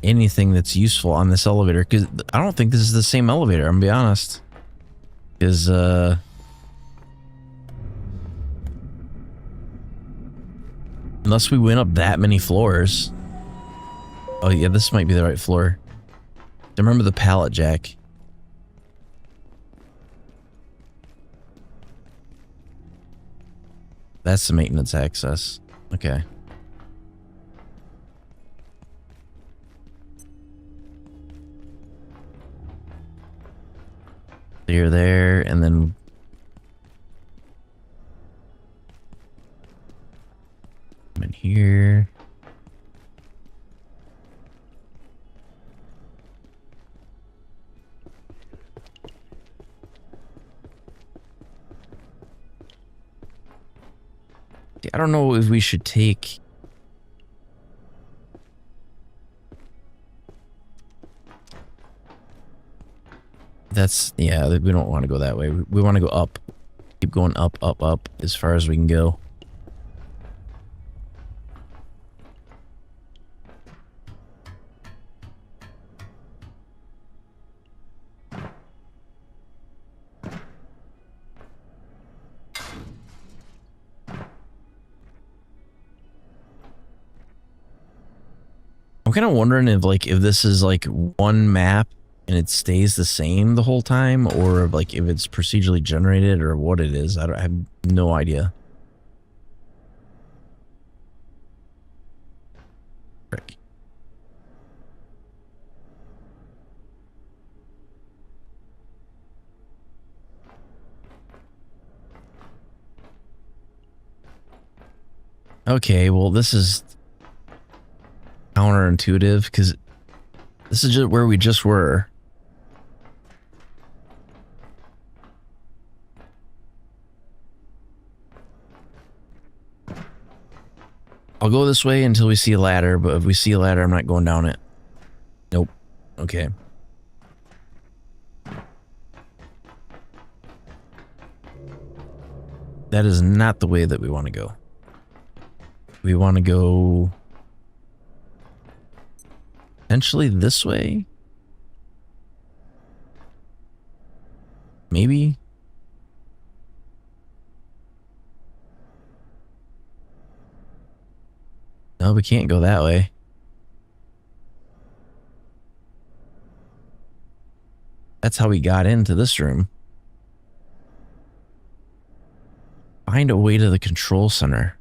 S1: anything that's useful on this elevator, because I don't think this is the same elevator, I'm gonna be honest. Because, unless we went up that many floors. Oh yeah, this might be the right floor. I remember the pallet jack. That's the maintenance access. Okay. You're there, and then I'm in here. I don't know if we should take... That's, yeah, we don't want to go that way. We want to go up. Keep going up, up, up as far as we can go. I'm kind of wondering if this is like one map and it stays the same the whole time, or like if it's procedurally generated or what it is. I have no idea. Frick. Okay, well this is counterintuitive because this is just where we just were. I'll go this way until we see a ladder, but if we see a ladder, I'm not going down it. Nope. Okay. That is not the way that we want to go. We want to go potentially this way? Maybe? No, we can't go that way. That's how we got into this room. Find a way to the control center.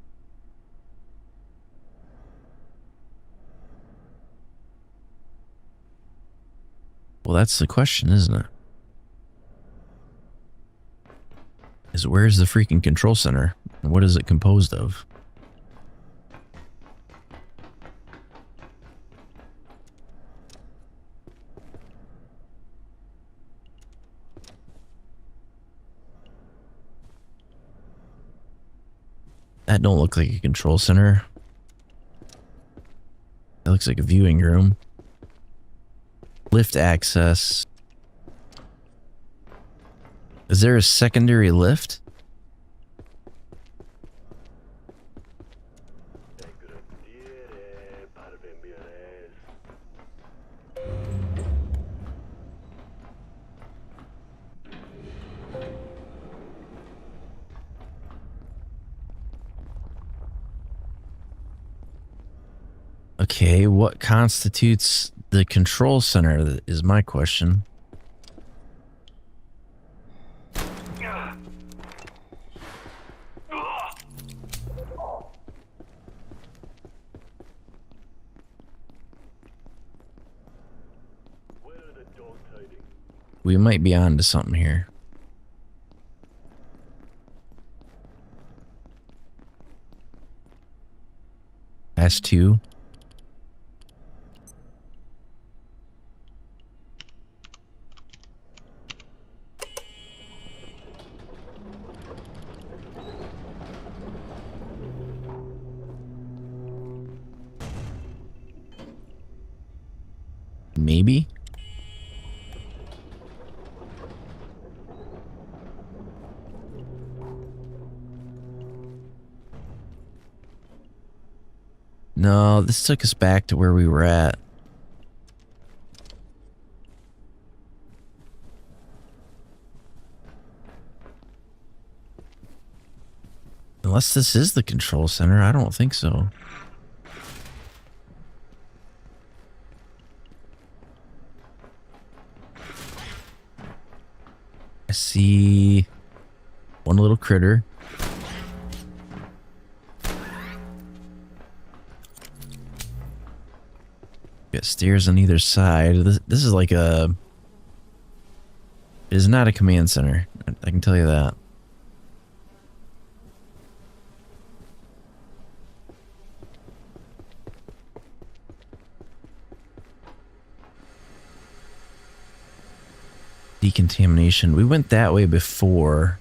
S1: Well, that's the question, isn't it? Where's the freaking control center? And what is it composed of? That don't look like a control center. That looks like a viewing room. Lift access. Is there a secondary lift? Okay, what constitutes the control center is my question. We might be on to something here. S2. Maybe? No, this took us back to where we were at. Unless this is the control center, I don't think so. I see one little critter. Got stairs on either side. This is like a... It is not a command center. I can tell you that. Decontamination. We went that way before.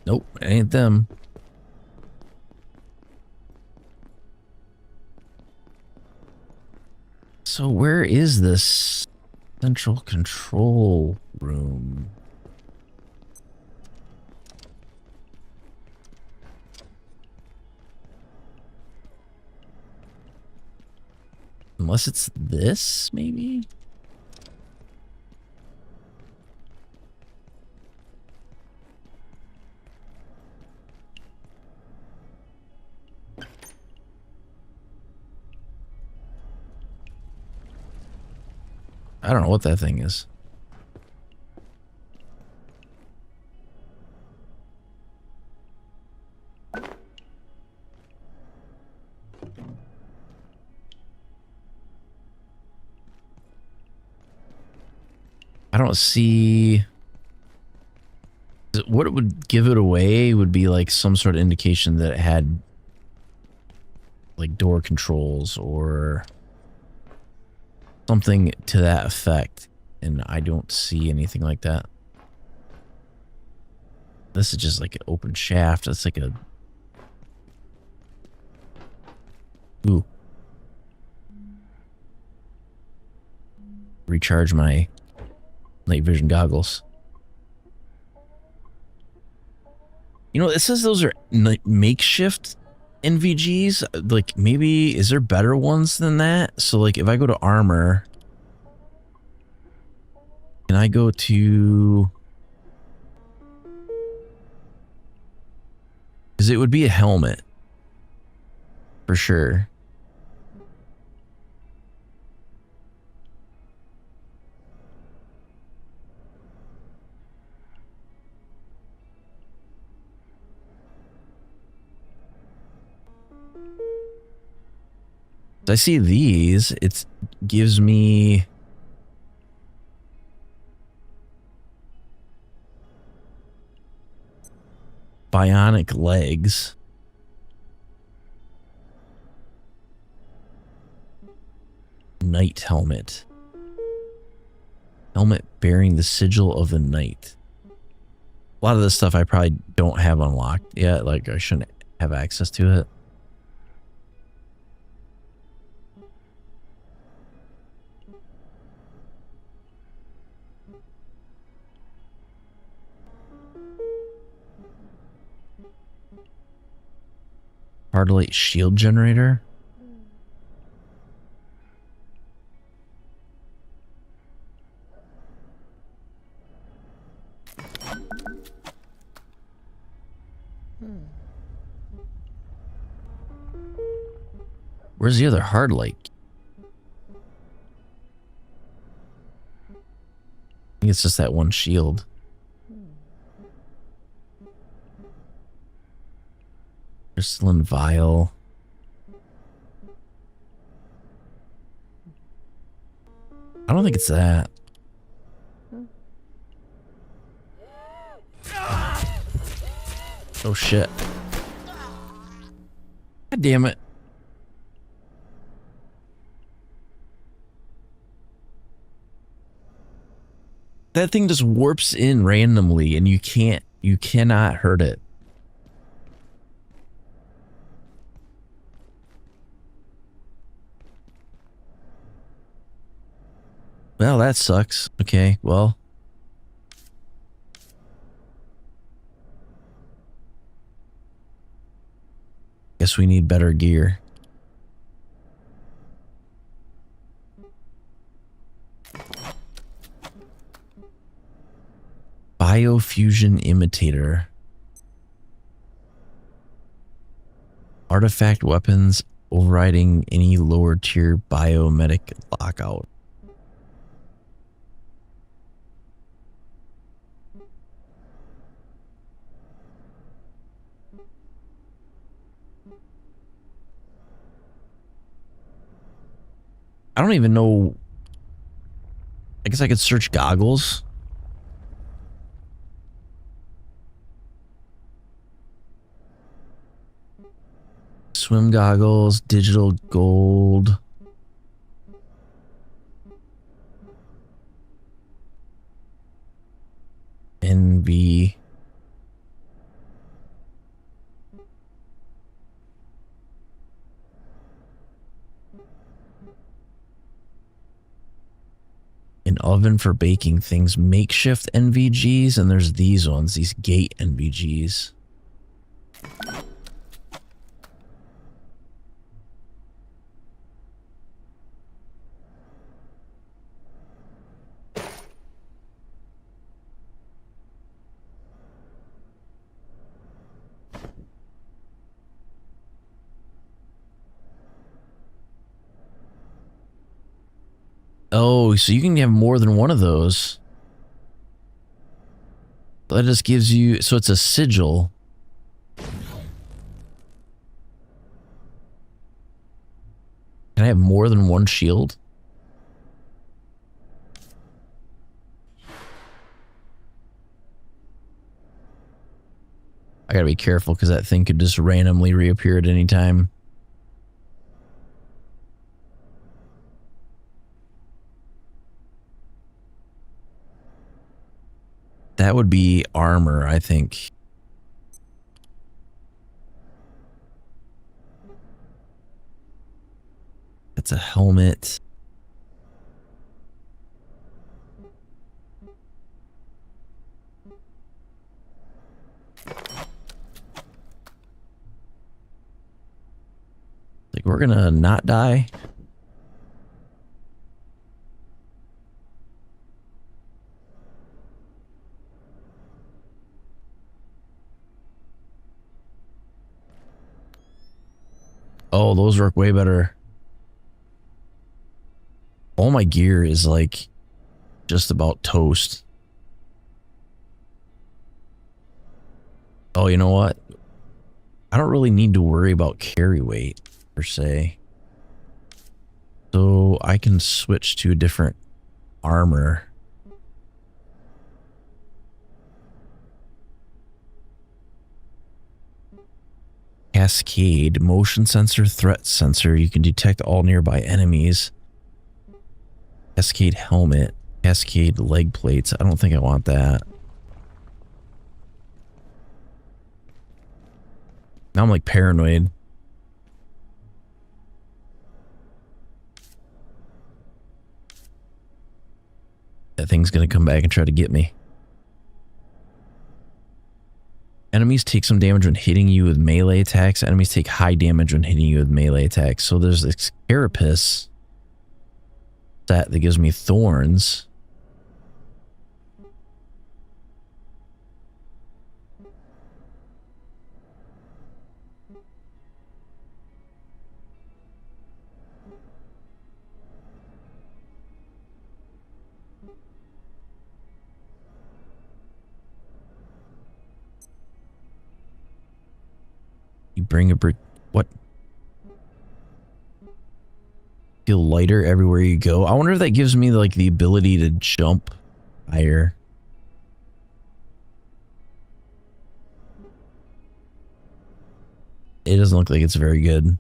S1: Nope, it ain't them. So where is this central control room? Unless it's this, maybe? I don't know what that thing is. I don't see... What it would give it away would be like some sort of indication that it had like door controls or something to that effect, and I don't see anything like that. This is just like an open shaft. It's like a... Ooh. Recharge my night vision goggles. You know, it says those are makeshift NVGs. Like, maybe, is there better ones than that? So, like, if I go to armor, can I go to... Because it would be a helmet. For sure. I see these, it gives me bionic legs. Knight helmet. Helmet bearing the sigil of the knight. A lot of this stuff I probably don't have unlocked yet, like I shouldn't have access to it. Hardlight shield generator. Where's the other hardlight? I think it's just that one shield. Crystalline vial. I don't think it's that. Oh shit. God damn it. That thing just warps in randomly and you cannot hurt it. Well, that sucks. Okay, well. Guess we need better gear. Biofusion imitator. Artifact weapons overriding any lower tier biomedic lockout. I don't even know. I guess I could search goggles. Swim goggles, digital gold. NV. An oven for baking things, makeshift NVGs, and there's these ones, these gate NVGs. Oh, so you can have more than one of those. That just gives you, so it's a sigil. Can I have more than one shield? I gotta be careful because that thing could just randomly reappear at any time. That would be armor, I think. That's a helmet. Like, we're gonna not die. Oh, those work way better. All my gear is like just about toast. Oh, you know what? I don't really need to worry about carry weight per se. So I can switch to a different armor. Cascade, motion sensor, threat sensor. You can detect all nearby enemies. Cascade helmet, cascade leg plates. I don't think I want that. Now I'm like paranoid. That thing's gonna come back and try to get me. Enemies take some damage when hitting you with melee attacks. Enemies take high damage when hitting you with melee attacks. So there's this carapace that gives me thorns. You bring a brick. What? Feel lighter everywhere you go. I wonder if that gives me like the ability to jump higher. It doesn't look like it's very good.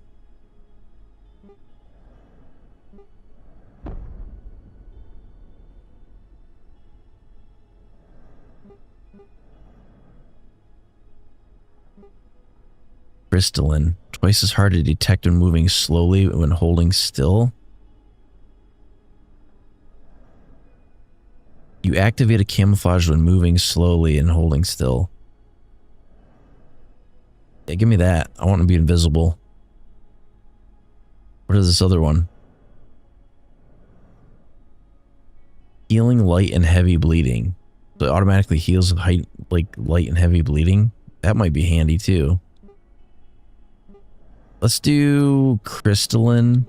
S1: Crystalline. Twice as hard to detect when moving slowly when holding still. You activate a camouflage when moving slowly and holding still. Yeah, give me that. I want to be invisible. What is this other one? Healing light and heavy bleeding. So it automatically heals like light and heavy bleeding. That might be handy too. Let's do crystalline.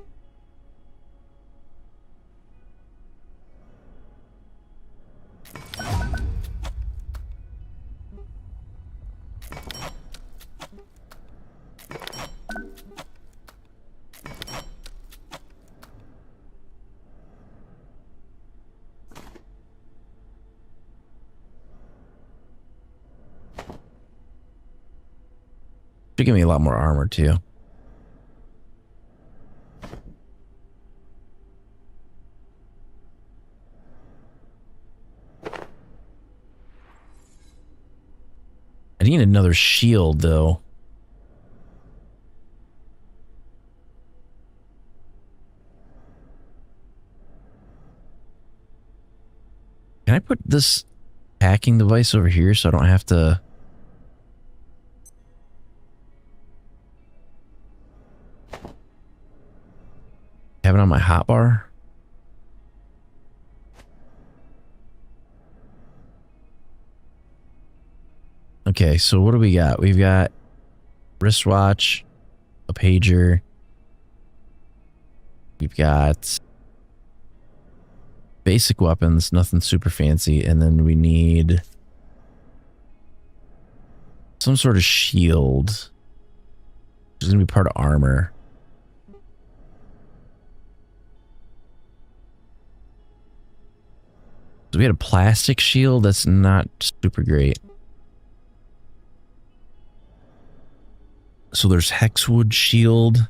S1: Should give me a lot more armor too. I need another shield though. Can I put this hacking device over here so I don't have to... have it on my hotbar? Okay, so what do we got? We've got wristwatch, a pager. We've got basic weapons, nothing super fancy, and then we need some sort of shield. Which is gonna be part of armor. So we had a plastic shield that's not super great. So there's hexwood shield.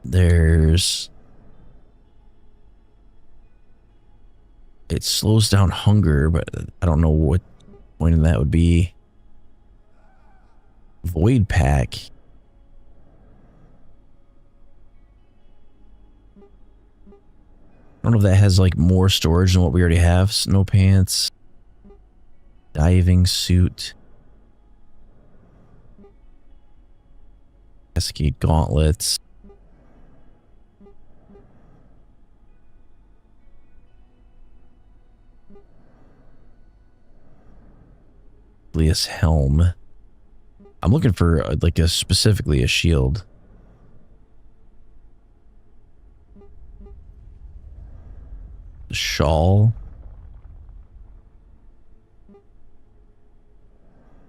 S1: There's... it slows down hunger, but I don't know what point in that would be. Void pack. I don't know if that has like more storage than what we already have. Snow pants. Diving suit. Cascade gauntlets. Leas helm. I'm looking for like specifically a shield. Shawl.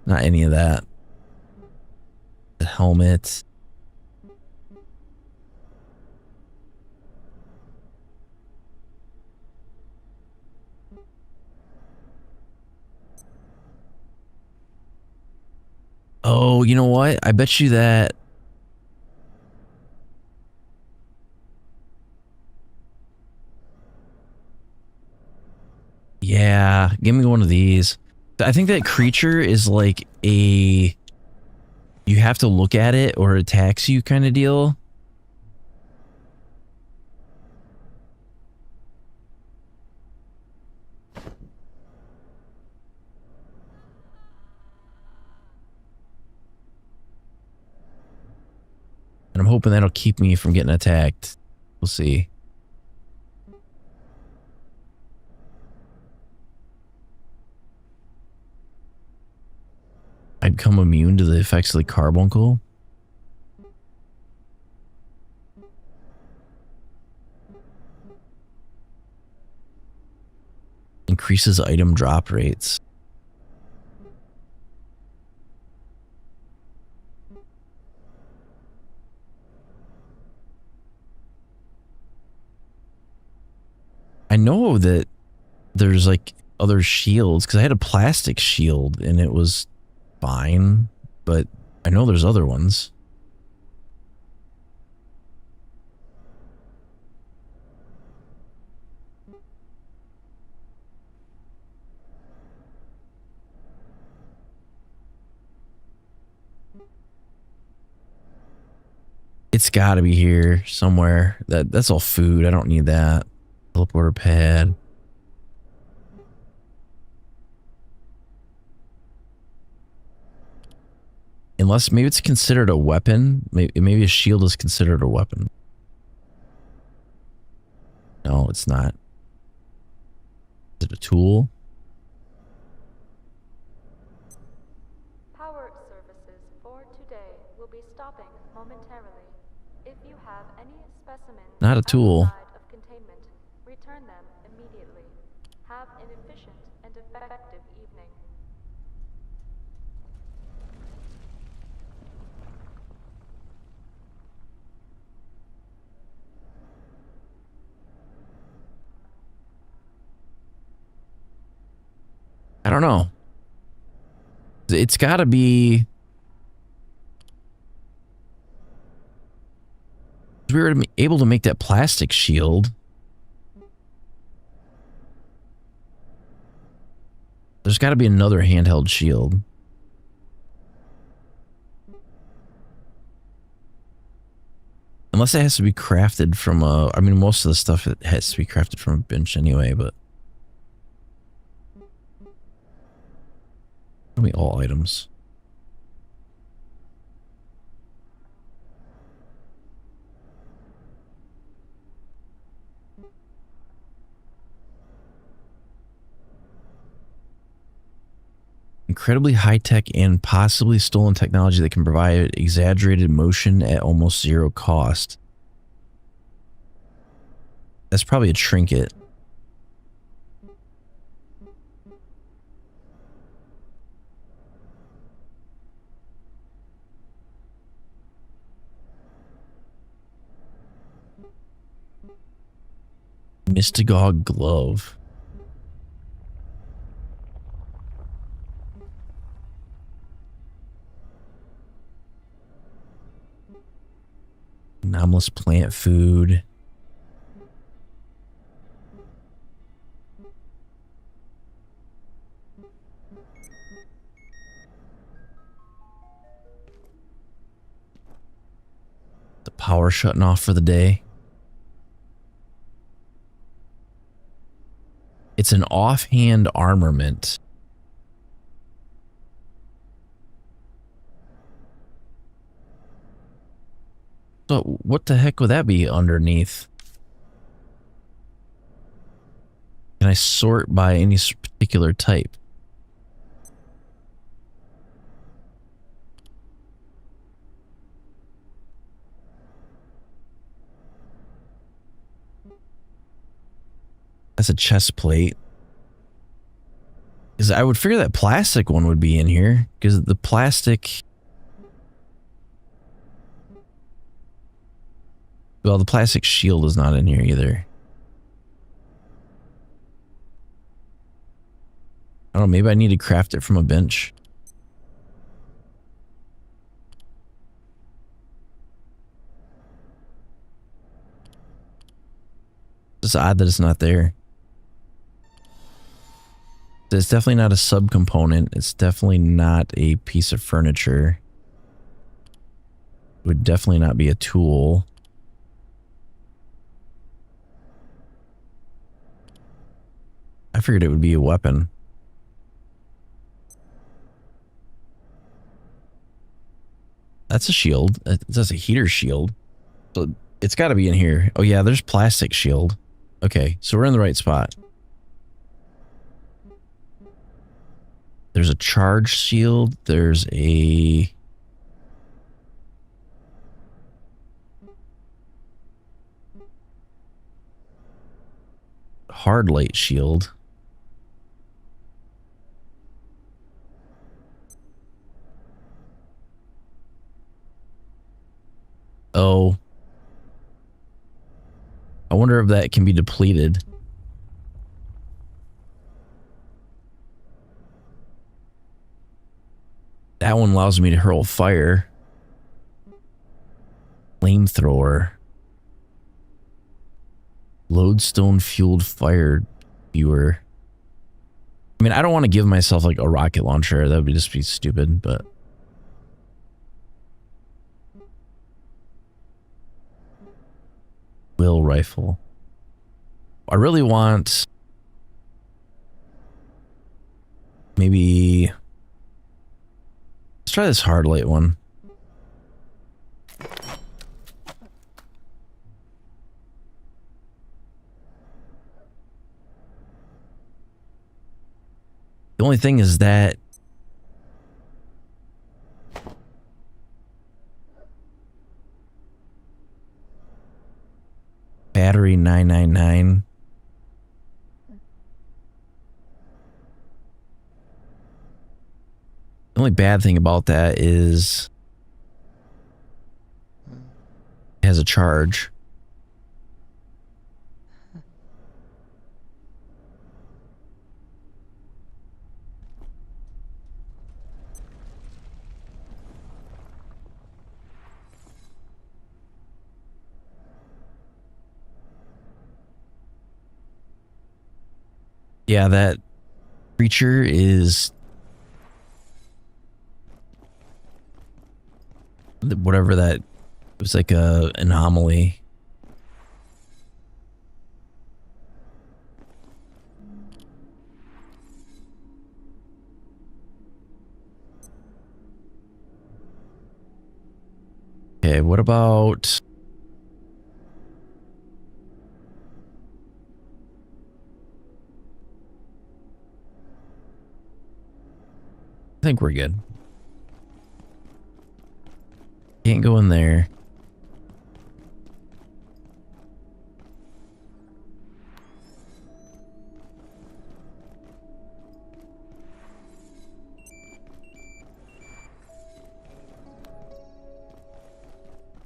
S1: Not any of that. The helmet. Oh, you know what? I bet you that... yeah, give me one of these. I think that creature is like a... you have to look at it or it attacks you kind of deal. And I'm hoping that'll keep me from getting attacked. We'll see. I become immune to the effects of the carbuncle. Increases item drop rates. I know that there's like other shields because I had a plastic shield and it was fine, but I know there's other ones. It's got to be here somewhere. That's all food. I don't need that. Teleporter pad. Unless maybe it's considered a weapon. Maybe a shield is considered a weapon. No, it's not. Is it a tool?
S6: Power services for today will be stopping momentarily. If you have any specimens
S1: Not a tool.
S6: outside of containment, return them immediately. Have an efficient and effective evening.
S1: I don't know. It's got to be... We were able to make that plastic shield. There's got to be another handheld shield. Unless it has to be crafted from a... I mean, most of the stuff it has to be crafted from a bench anyway, but... Show me all items. Incredibly high-tech and possibly stolen technology that can provide exaggerated motion at almost zero cost. That's probably a trinket. Mystagog glove. Anomalous plant food. The power shutting off for the day. It's an offhand armament. So what the heck would that be underneath? Can I sort by any particular type? That's a chest plate. Because I would figure that plastic one would be in here. Because the plastic... Well, the plastic shield is not in here either. I don't know, maybe I need to craft it from a bench. It's odd that it's not there. It's definitely not a subcomponent. It's definitely not a piece of furniture. It would definitely not be a tool. I figured it would be a weapon. That's a shield. That's a heater shield. So it's got to be in here. Oh yeah, there's plastic shield. Okay, so we're in the right spot. There's a charge shield. There's a... hard light shield. Oh. I wonder if that can be depleted. That one allows me to hurl fire. Flamethrower. Lodestone fueled fire viewer. I mean, I don't want to give myself like a rocket launcher. That would just be stupid, but... Will rifle. I really want maybe let's try this hard light one. The only thing is that battery 999. The only bad thing about that is it has a charge. Yeah, that creature is whatever that, it was like a anomaly. Okay, what about I think we're good. Can't go in there.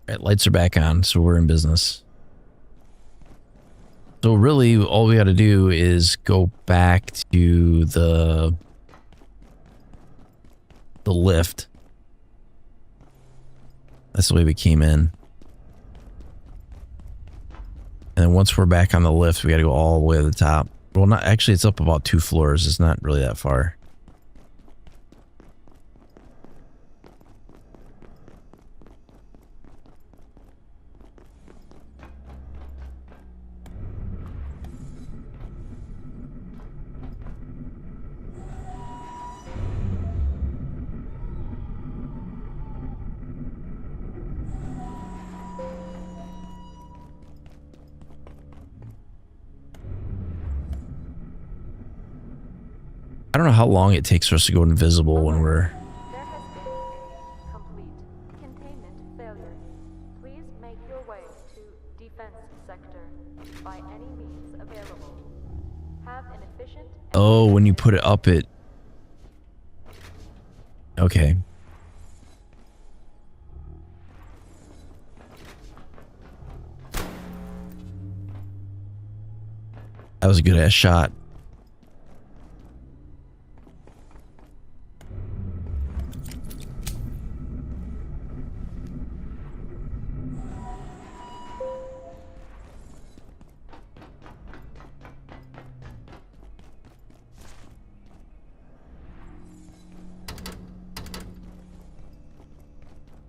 S1: Alright, lights are back on, so we're in business. So really, all we gotta do is go back to the lift. That's the way we came in. And then once we're back on the lift, we gotta go all the way to the top. Well, not actually, it's up about 2 floors. It's not really that far. I don't know how long it takes for us to go invisible when we're...
S6: There has been a complete containment failure. Please make your way to defense sector by any means available. Have an efficient...
S1: Oh, when you put it up, it... Okay. That was a good-ass shot.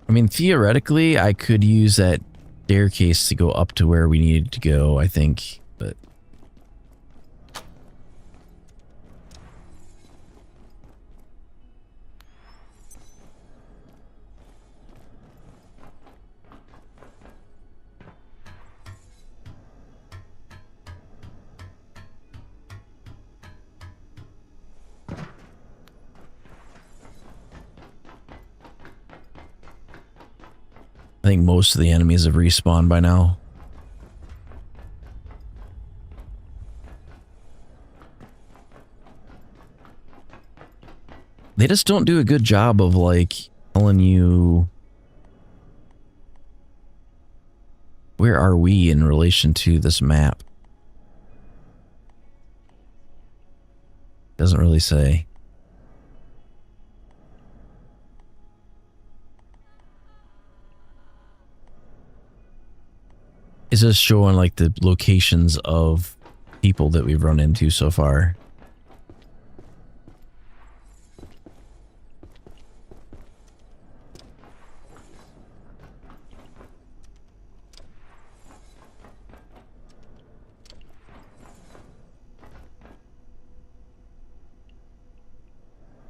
S1: I mean, theoretically, I could use that staircase to go up to where we needed to go, I think, but... I think most of the enemies have respawned by now. They just don't do a good job of, like, telling you where are we in relation to this map. Doesn't really say. It's just showing like the locations of people that we've run into so far.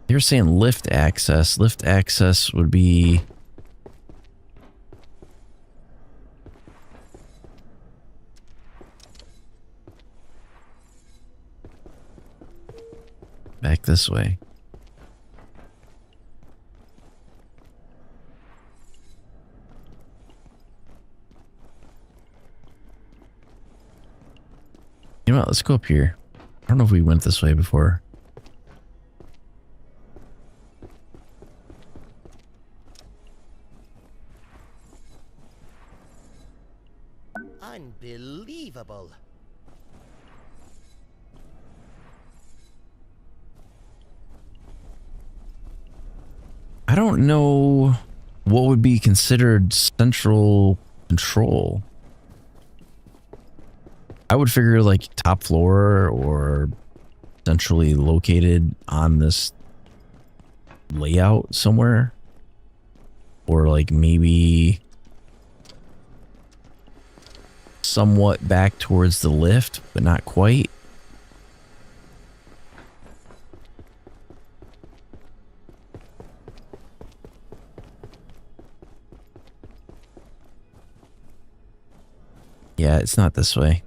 S1: You're saying lift access. Lift access would be... back this way. You know what? Let's go up here. I don't know if we went this way before.
S2: Unbelievable.
S1: I don't know what would be considered central control. I would figure like top floor or centrally located on this layout somewhere. Or like maybe somewhat back towards the lift, but not quite. Yeah, it's not this way.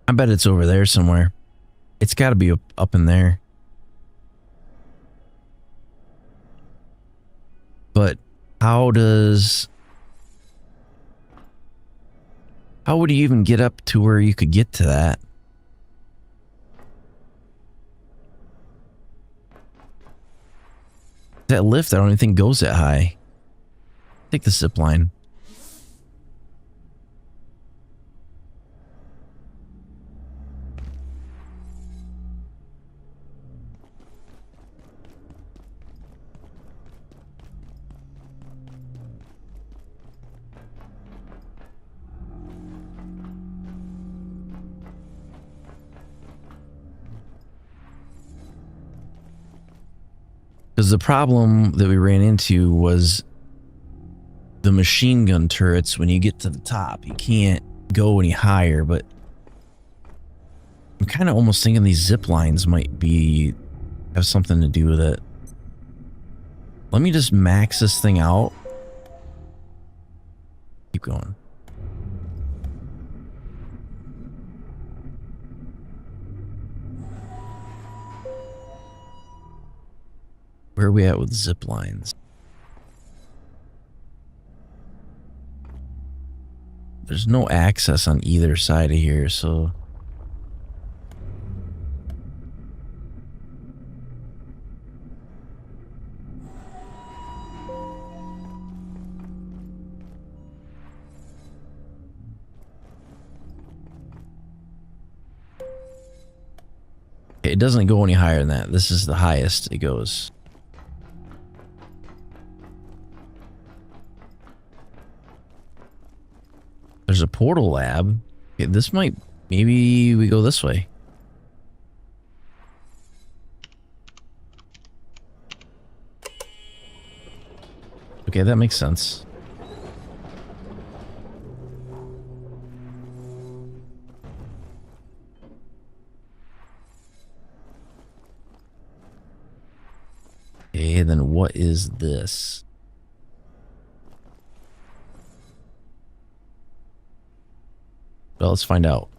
S1: I bet it's over there somewhere. It's got to be up in there. But how would you even get up to where you could get to that? That lift, I don't even think goes that high. Take the zip line. Because the problem that we ran into was the machine gun turrets. When you get to the top, you can't go any higher, but I'm kind of almost thinking these zip lines might have something to do with it. Let me just max this thing out. Keep going. Where are we at with zip lines? There's no access on either side of here, so... It doesn't go any higher than that. This is the highest it goes. There's a portal lab. Okay, this might... Maybe we go this way. Okay, that makes sense. Okay, then what is this? Well, let's find out.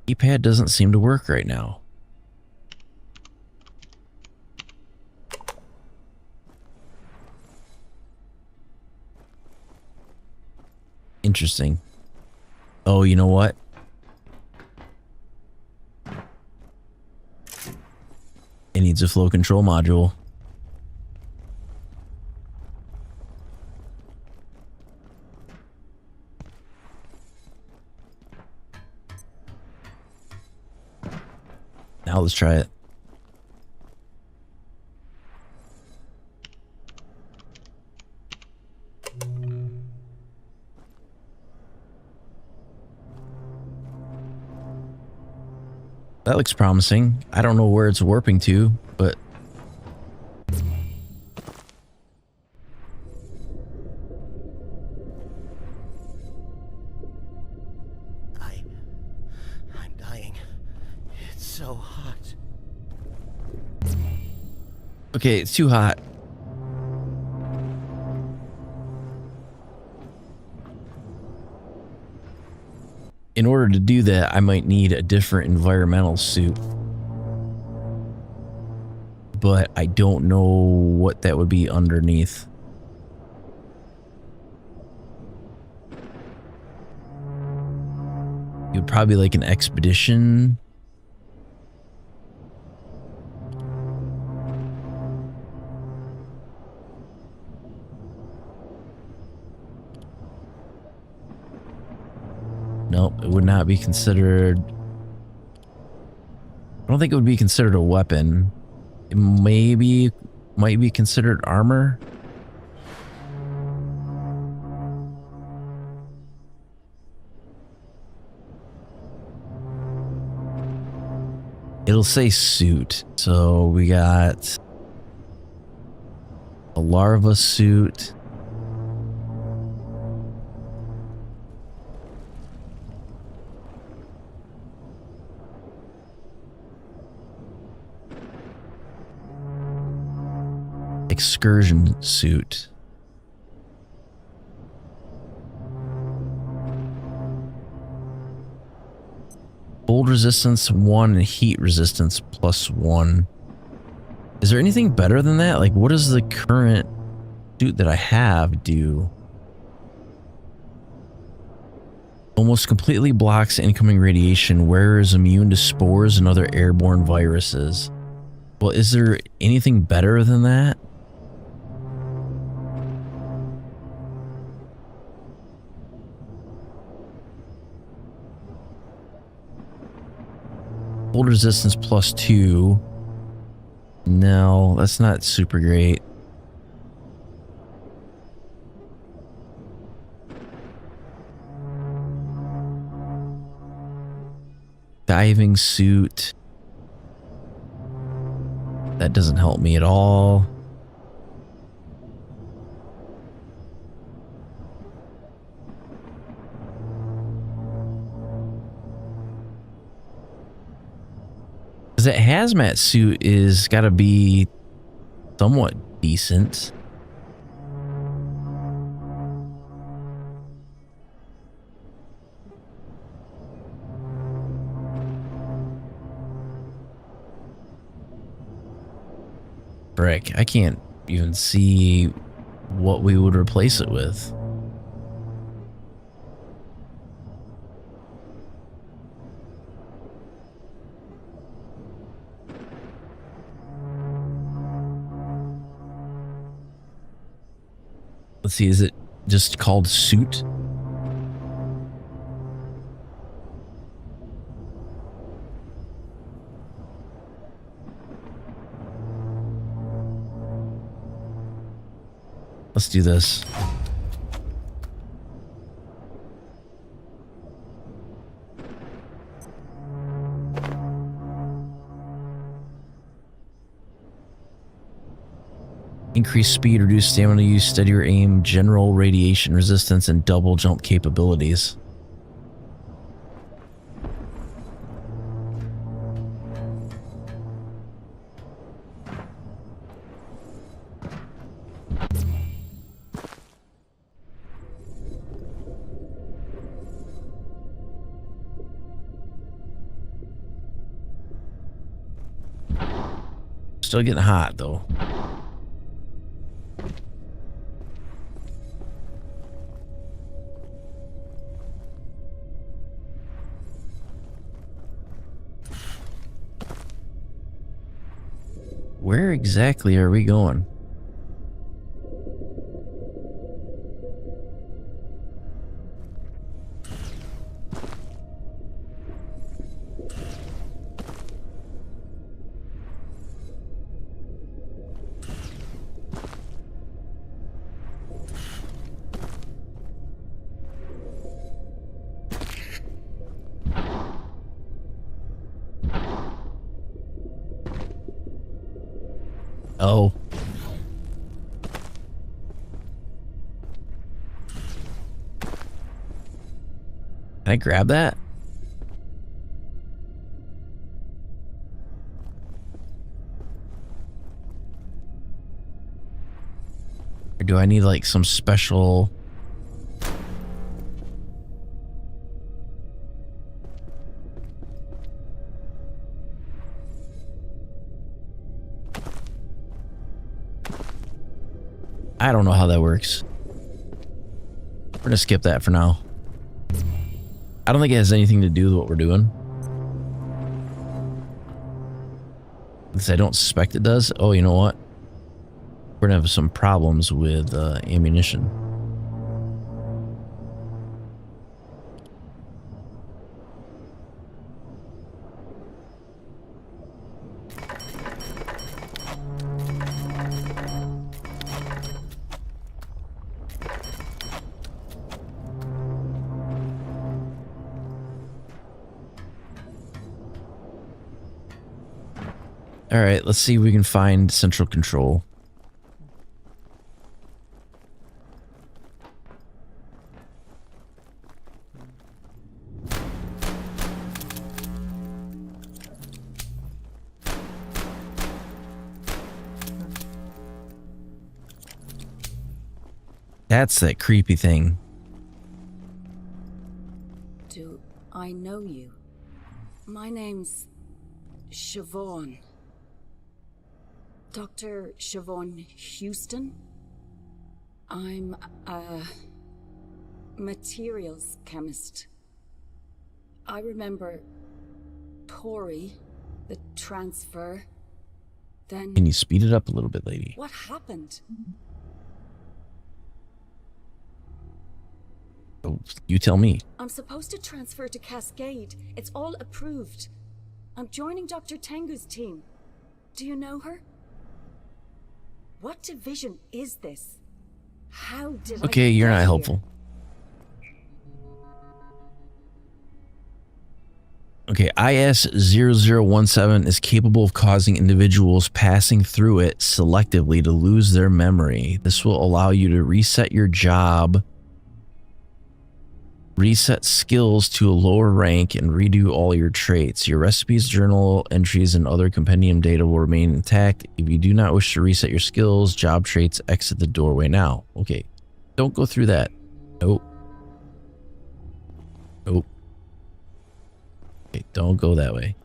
S1: Keypad doesn't seem to work right now. Interesting. Oh, you know what? It needs a flow control module. Now let's try it. That looks promising. I don't know where it's warping to, but...
S2: I'm dying. It's so hot.
S1: Okay, it's too hot. In order to do that, I might need a different environmental suit. But I don't know what that would be underneath. It would probably be like an expedition. Nope, it would not be considered... I don't think it would be considered a weapon. It might be considered armor. It'll say suit. So we got a larva suit. Excursion suit. Cold resistance 1 and heat resistance +1. Is there anything better than that? Like, what does the current suit that I have do? Almost completely blocks incoming radiation. Wearer is immune to spores and other airborne viruses. Well, is there anything better than that? Cold resistance +2. No, that's not super great. Diving suit. That doesn't help me at all. That hazmat suit is gotta be somewhat decent. Frick, I can't even see what we would replace it with. Let's see, is it just called suit? Let's do this. Increase speed, reduce stamina use, steadier aim, general radiation resistance, and double jump capabilities. Still getting hot though. Where exactly are we going? Oh. Can I grab that? Or do I need like some special... I don't know how that works. We're gonna skip that for now. I don't think it has anything to do with what we're doing. At least I don't suspect it does. Oh, you know what? We're gonna have some problems with ammunition. All right, let's see if we can find central control. That's that creepy thing.
S21: Do I know you? My name's Siobhan. Dr. Siobhan Houston? I'm a materials chemist. I remember Tori, the transfer, then...
S1: Can you speed it up a little bit, lady?
S21: What happened?
S1: Oh, you tell me.
S21: I'm supposed to transfer to Cascade. It's all approved. I'm joining Dr. Tengu's team. Do you know her? What division is this? How did
S1: Okay, you're not helpful. Okay, IS-0017 is capable of causing individuals passing through it selectively to lose their memory. This will allow you to reset your job, reset skills to a lower rank, and redo all your traits. Your recipes, journal entries, and other compendium data will remain intact. If you do not wish to reset your skills, job traits, exit the doorway now. Okay, don't go through that. Nope. Nope. Okay, don't go that way.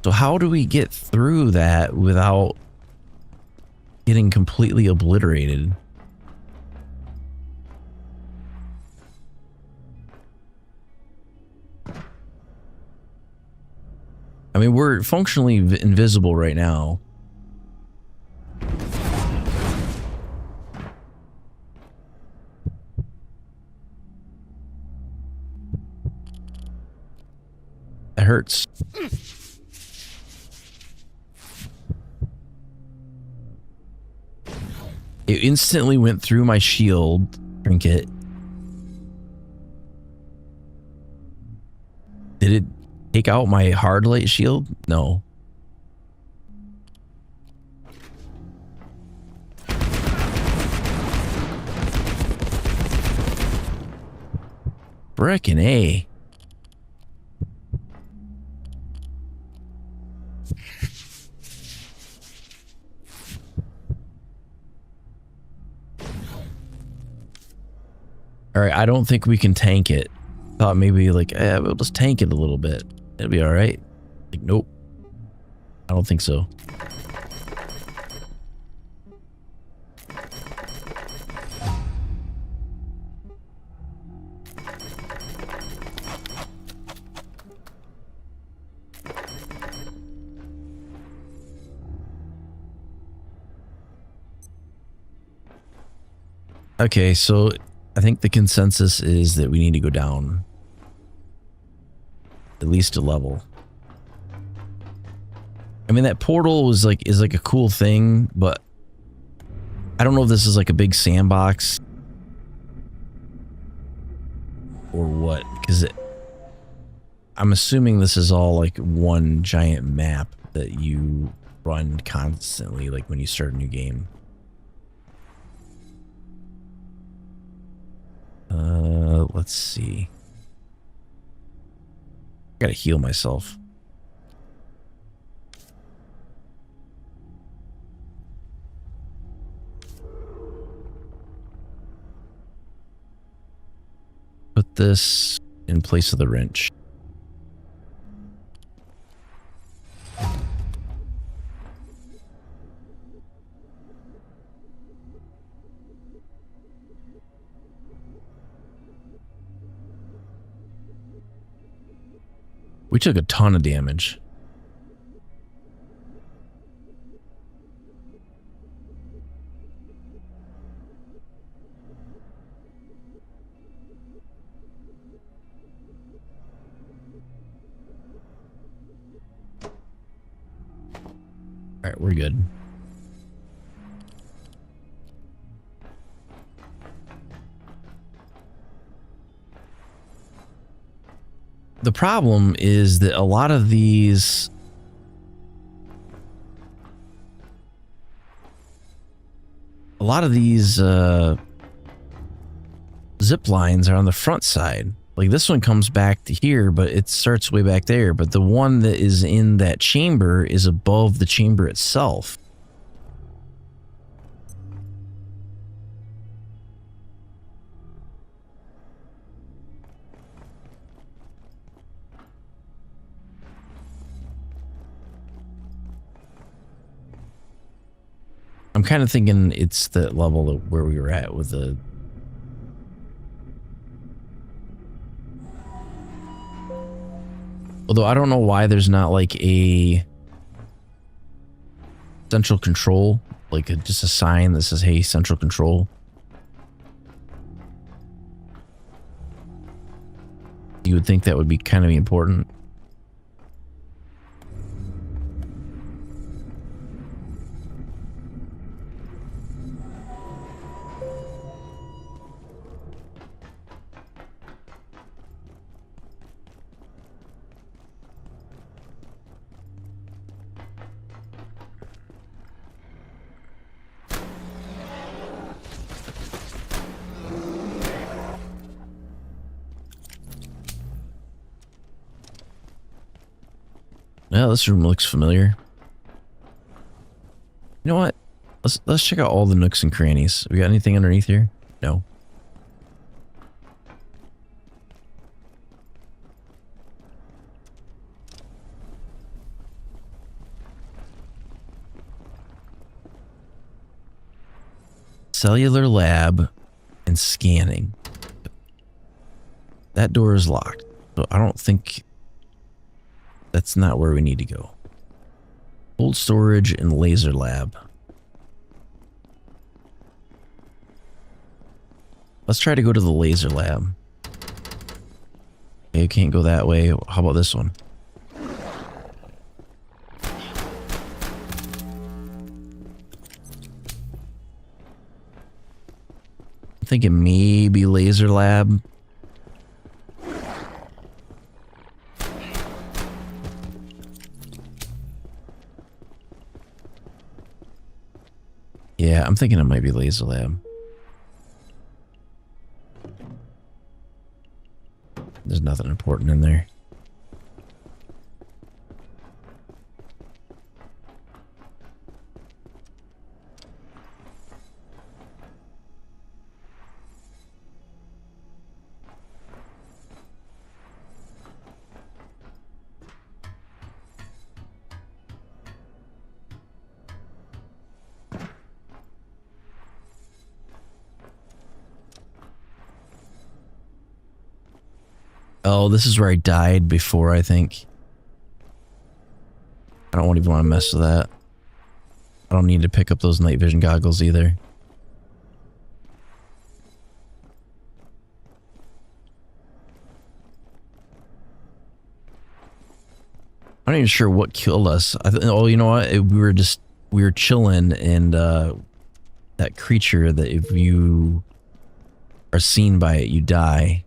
S1: So how do we get through that without getting completely obliterated? I mean, we're functionally invisible right now. That hurts. It instantly went through my shield trinket. Did it take out my hard light shield? No. Frickin' A. Alright, I don't think we can tank it. Thought maybe like, we'll just tank it a little bit. It'll be alright. Like, nope. I don't think so. Okay, so I think the consensus is that we need to go down at least a level. I mean, that portal is like a cool thing, but I don't know if this is like a big sandbox or what? Because I'm assuming this is all like one giant map that you run constantly, like when you start a new game. Let's see. I gotta heal myself. Put this in place of the wrench. We took a ton of damage. All right, we're good. The problem is that a lot of these zip lines are on the front side. Like this one comes back to here, but it starts way back there. But the one that is in that chamber is above the chamber itself. I'm kind of thinking it's the level of where we were at with the... Although I don't know why there's not like a central control, like just a sign that says, hey, central control. You would think that would be kind of important. Yeah, this room looks familiar. You know what? Let's check out all the nooks and crannies. We got anything underneath here? No. Cellular lab and scanning. That door is locked, so I don't think that's not where we need to go. Cold storage and laser lab. Let's try to go to the laser lab. Okay, can't go that way. How about this one? I'm thinking maybe laser lab. Yeah, I'm thinking it might be laser lab. There's nothing important in there. Oh, this is where I died before, I think. I don't even want to mess with that. I don't need to pick up those night vision goggles either. I'm not even sure what killed us. Oh, you know what? We were chilling, and that creature that if you are seen by it, you die.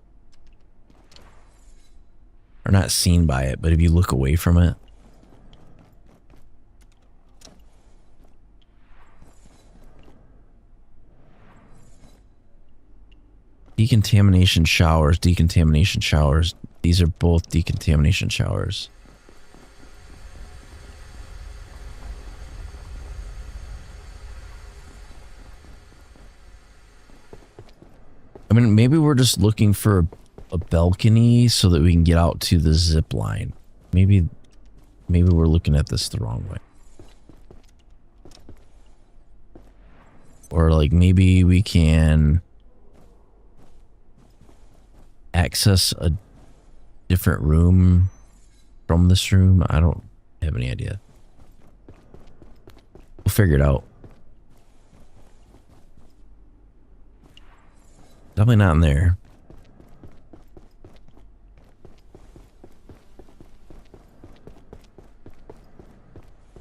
S1: Or not seen by it, but if you look away from it. Decontamination showers, decontamination showers. These are both decontamination showers. I mean, maybe we're just looking for a balcony so that we can get out to the zip line. Maybe we're looking at this the wrong way. Or like maybe we can access a different room from this room. I don't have any idea. We'll figure it out. Definitely not in there.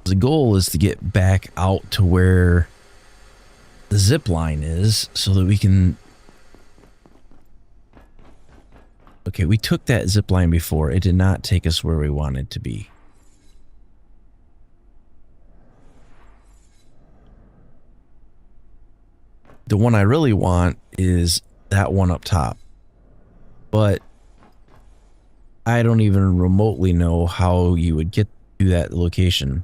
S1: The goal is to get back out to where the zip line is so that we can... Okay, we took that zip line before. It did not take us where we wanted to be. The one I really want is that one up top. But I don't even remotely know how you would get to that location.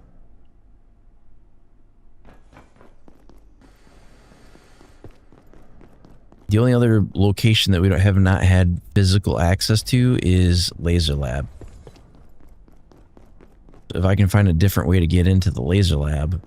S1: The only other location that we have not had physical access to is Laser Lab. If I can find a different way to get into the Laser Lab.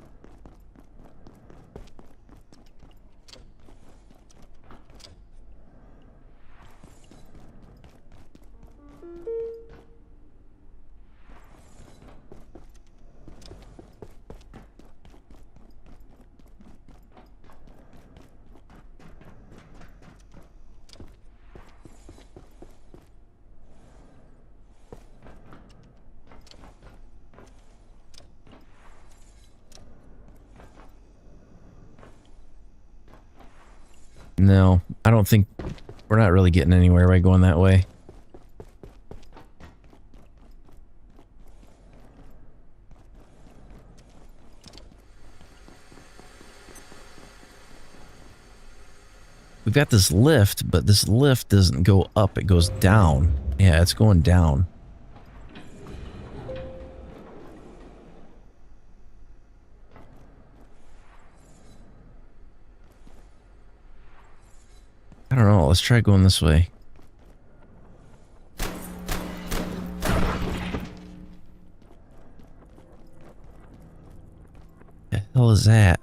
S1: No, I don't think we're not really getting anywhere by going that way. We've got this lift, but this lift doesn't go up, it goes down. Yeah, it's going down. I don't know, let's try going this way. The hell is that?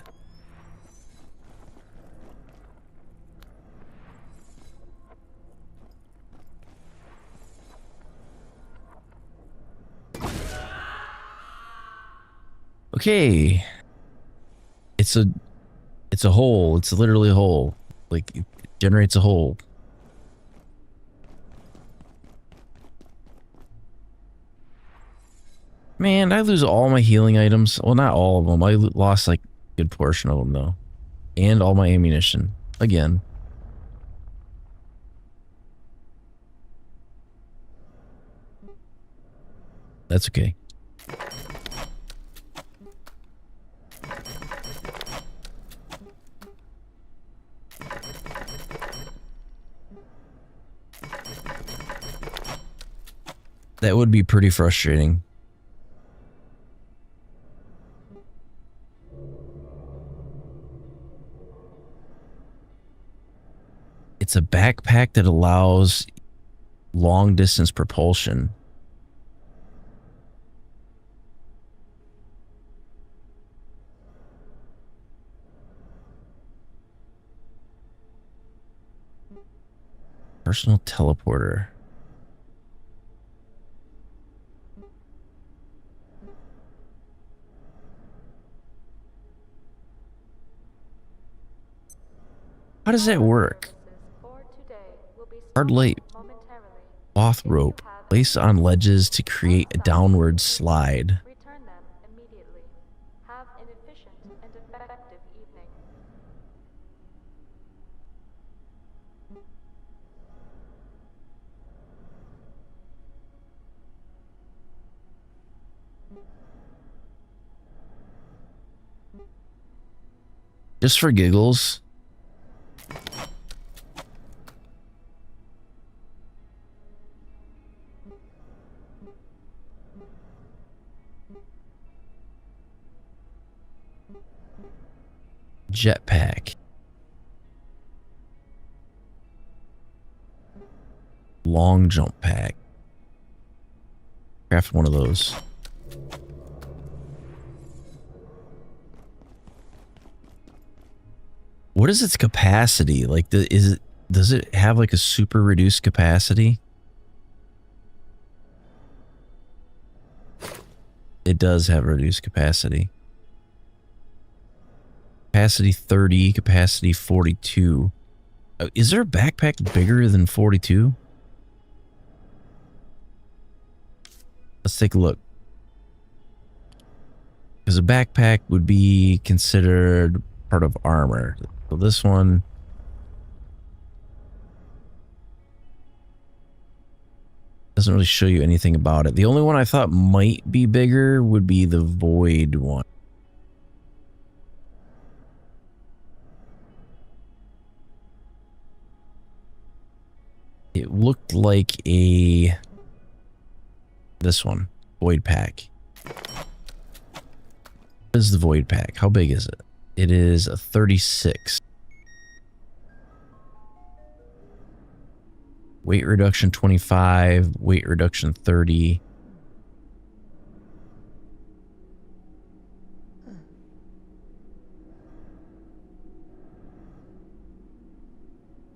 S1: Okay. It's a hole. It's literally a hole. Like, it generates a hole. Man, I lose all my healing items. Well, not all of them. I lost like a good portion of them though. And all my ammunition. Again. That's okay. That would be pretty frustrating. It's a backpack that allows long distance propulsion. Personal teleporter. How does that work? Hard light cloth rope placed on ledges to create a downward slide.
S6: Return them immediately. Have an efficient and effective evening.
S1: Just for giggles. Jetpack. Long jump pack. Craft one of those. What is its capacity? Like, does it have like a super reduced capacity? It does have reduced capacity. Capacity 30, capacity 42. Is there a backpack bigger than 42? Let's take a look. Because a backpack would be considered part of armor. So this one doesn't really show you anything about it. The only one I thought might be bigger would be the void one. It looked like this one, void pack. What is the void pack? How big is it? It is a 36. Weight reduction 25, weight reduction 30.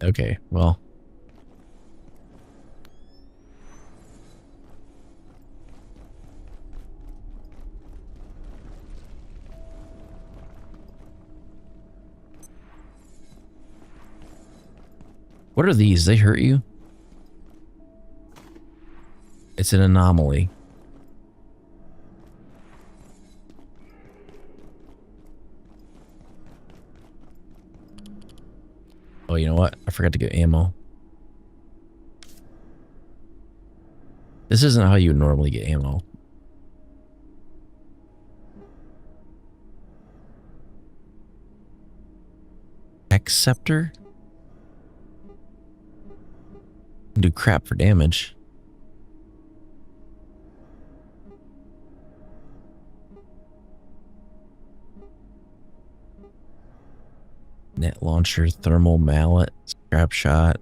S1: Okay, well. What are these? They hurt you? It's an anomaly. Oh, you know what? I forgot to get ammo. This isn't how you would normally get ammo. Scepter? Do crap for damage. Net launcher, thermal mallet, scrap shot.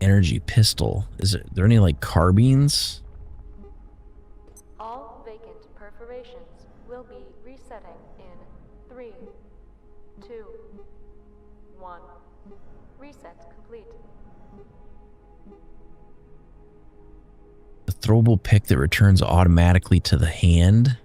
S1: Energy pistol. Is there any like carbines?
S6: All vacant perforations will be resetting in 3, 2, 1. Reset complete.
S1: A throwable pick that returns automatically to the hand.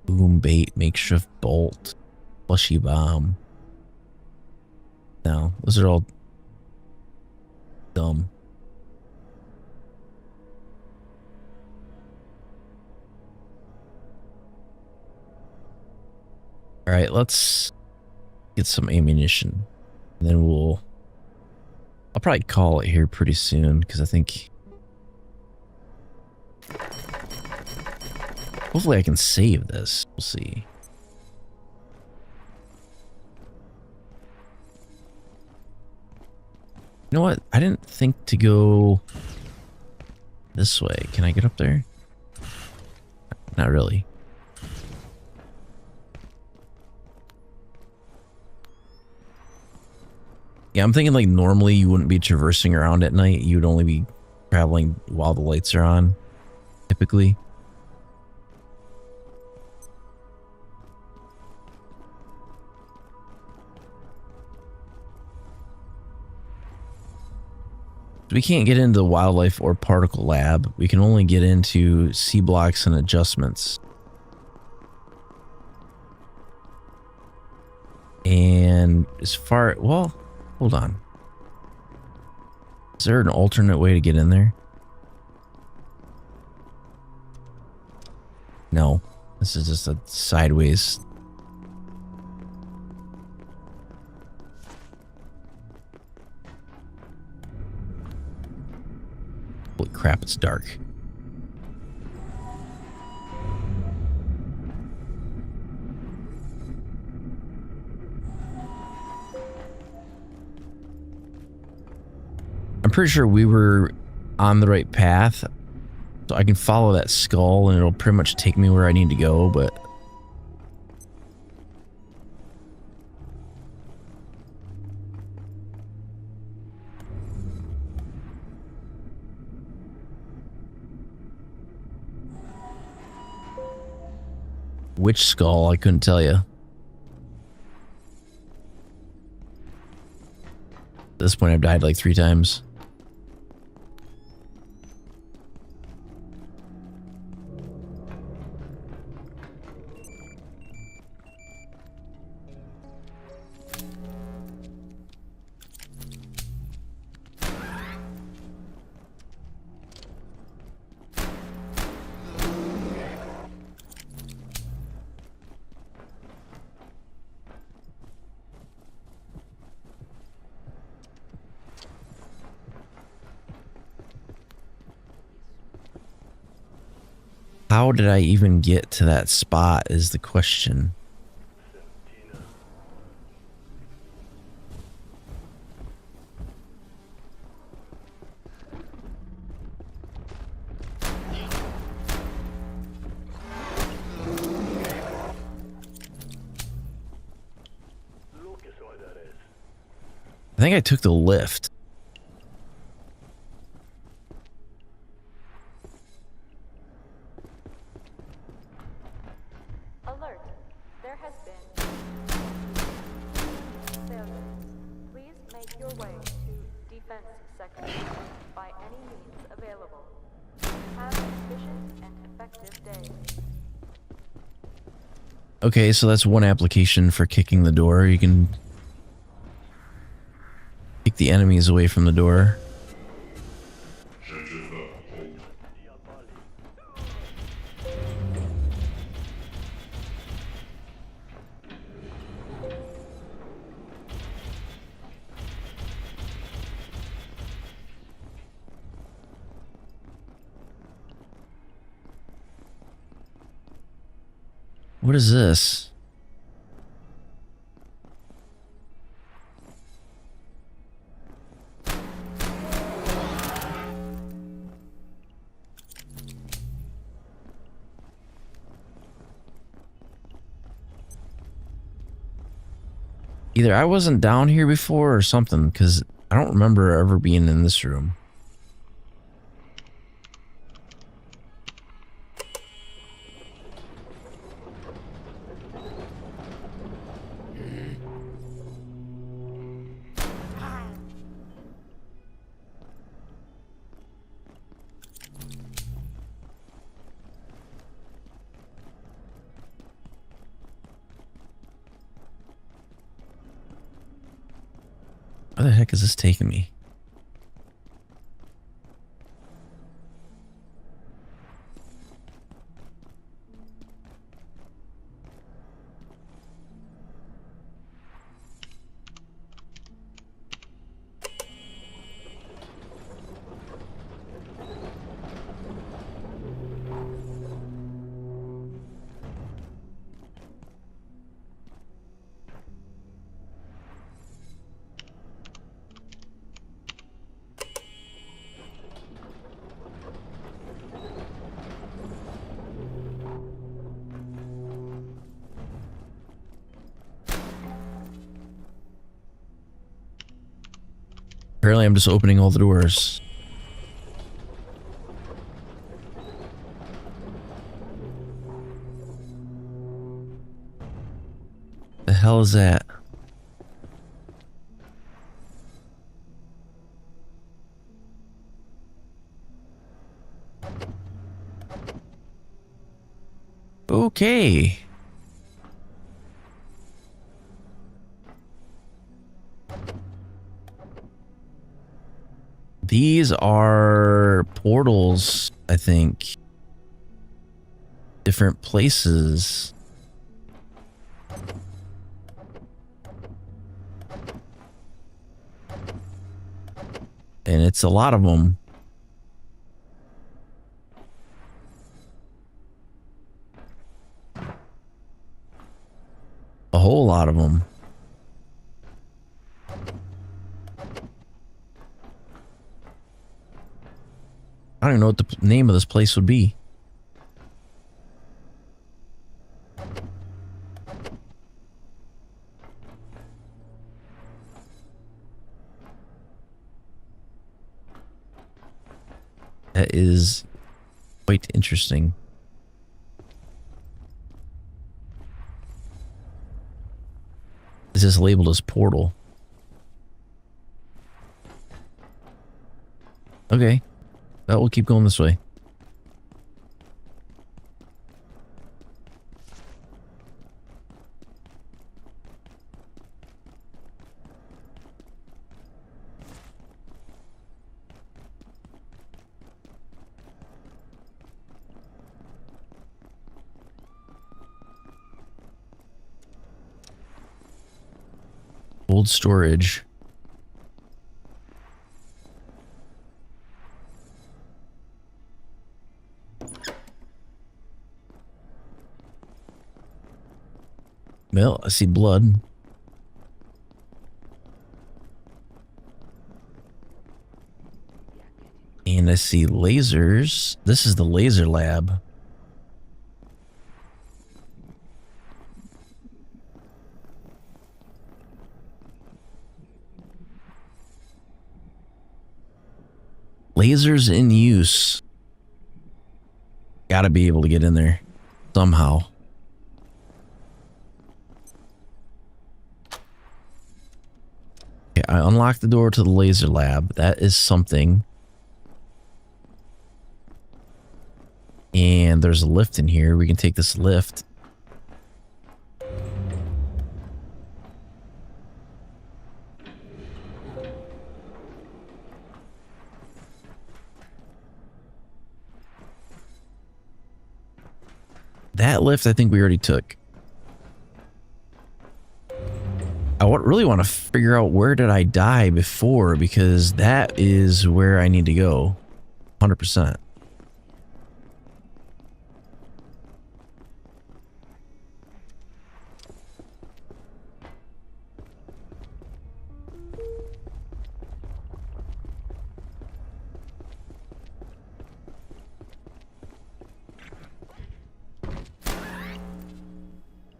S1: Boom bait, makeshift bolt, fleshy bomb. No, those are all dumb. All right, let's get some ammunition. And then I'll probably call it here pretty soon because I think hopefully I can save this. We'll see. You know what? I didn't think to go this way. Can I get up there? Not really. Yeah, I'm thinking like normally you wouldn't be traversing around at night. You'd only be traveling while the lights are on, typically. We can't get into the wildlife or particle lab. We can only get into C blocks and adjustments. And as far, well, hold on. Is there an alternate way to get in there? No, this is just a sideways. Holy crap, it's dark. I'm pretty sure we were on the right path. So I can follow that skull and it'll pretty much take me where I need to go, but... Which skull? I couldn't tell you. At this point, I've died like 3 times. How did I even get to that spot is the question. I think I took the lift.
S6: Alert. There has been failure. Please make your way to defense sector by any means available. Have an efficient and effective day.
S1: Okay, so that's one application for kicking the door. You can kick the enemies away from the door. What is this? Either I wasn't down here before or something, because I don't remember ever being in this room. Where the heck is this taking me? Apparently I'm just opening all the doors. The hell is that? Okay. These are portals, I think. different places. And it's a lot of them. A whole lot of them. I don't even know what the name of this place would be. That is quite interesting. Is this labeled as portal? Okay. That will keep going this way. Old storage. Well, I see blood. And I see lasers. This is the laser lab. Lasers in use. Gotta be able to get in there somehow. Okay, I unlocked the door to the laser lab. That is something. And there's a lift in here. We can take this lift. That lift, I think we already took. I really want to figure out where did I die before, because that is where I need to go. 100%.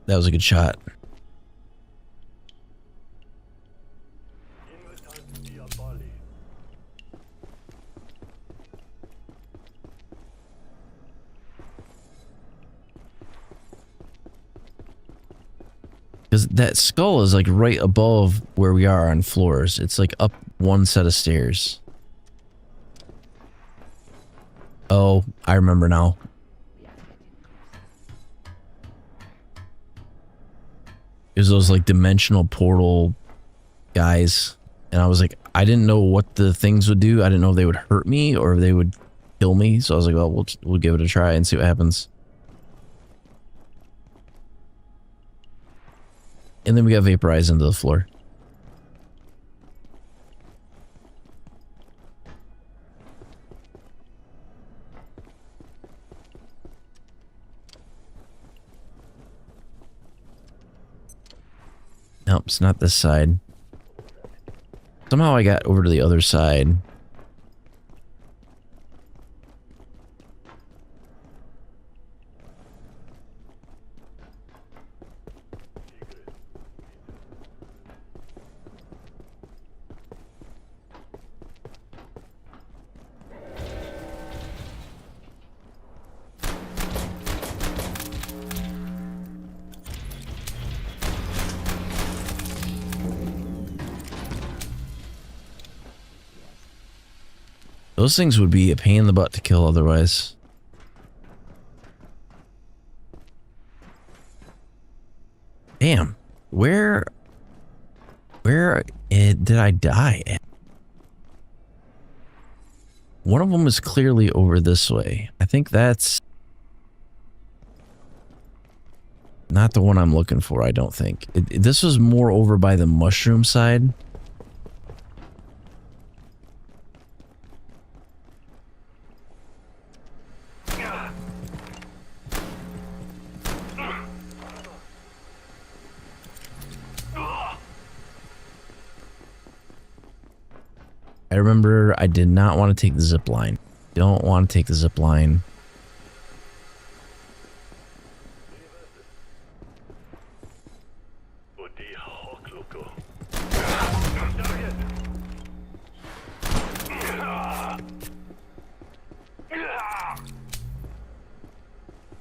S1: That was a good shot. Because that skull is like right above where we are on floors. It's like up one set of stairs. Oh, I remember now. It was those like dimensional portal guys. And I was like, I didn't know what the things would do. I didn't know if they would hurt me or if they would kill me. So I was like, well, we'll give it a try and see what happens. And then we got vaporized into the floor. Nope, it's not this side. Somehow I got over to the other side. Those things would be a pain in the butt to kill otherwise. Damn. Where did I die at? One of them is clearly over this way. I think that's... Not the one I'm looking for, I don't think. This was more over by the mushroom side. I remember I did not want to take the zip line. Don't want to take the zip line.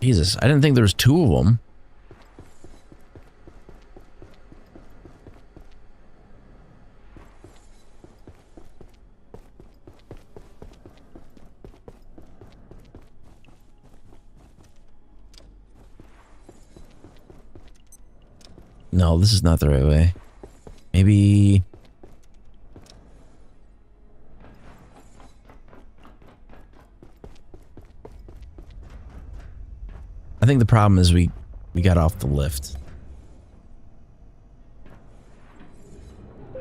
S1: Jesus, I didn't think there was two of them. No, this is not the right way. Maybe... I think the problem is we got off the lift.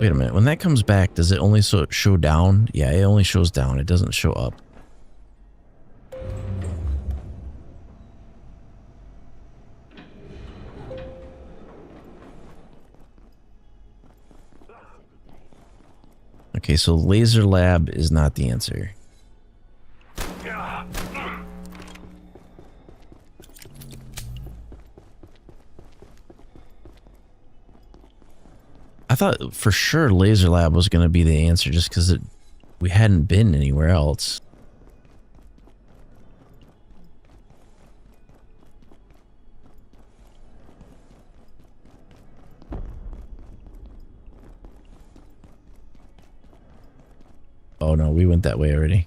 S1: Wait a minute. When that comes back, does it only show down? Yeah, it only shows down. It doesn't show up. Okay, so laser lab is not the answer. I thought for sure laser lab was going to be the answer just because we hadn't been anywhere else. Oh no, we went that way already.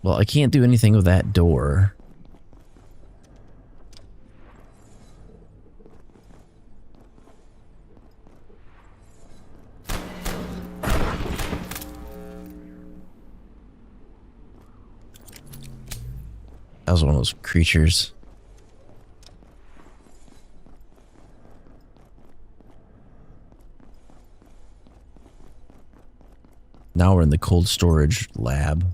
S1: Well, I can't do anything with that door. That was one of those creatures. Now we're in the cold storage lab.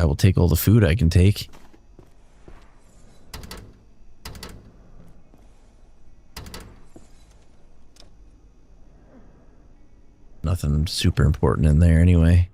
S1: I will take all the food I can take. Nothing super important in there anyway.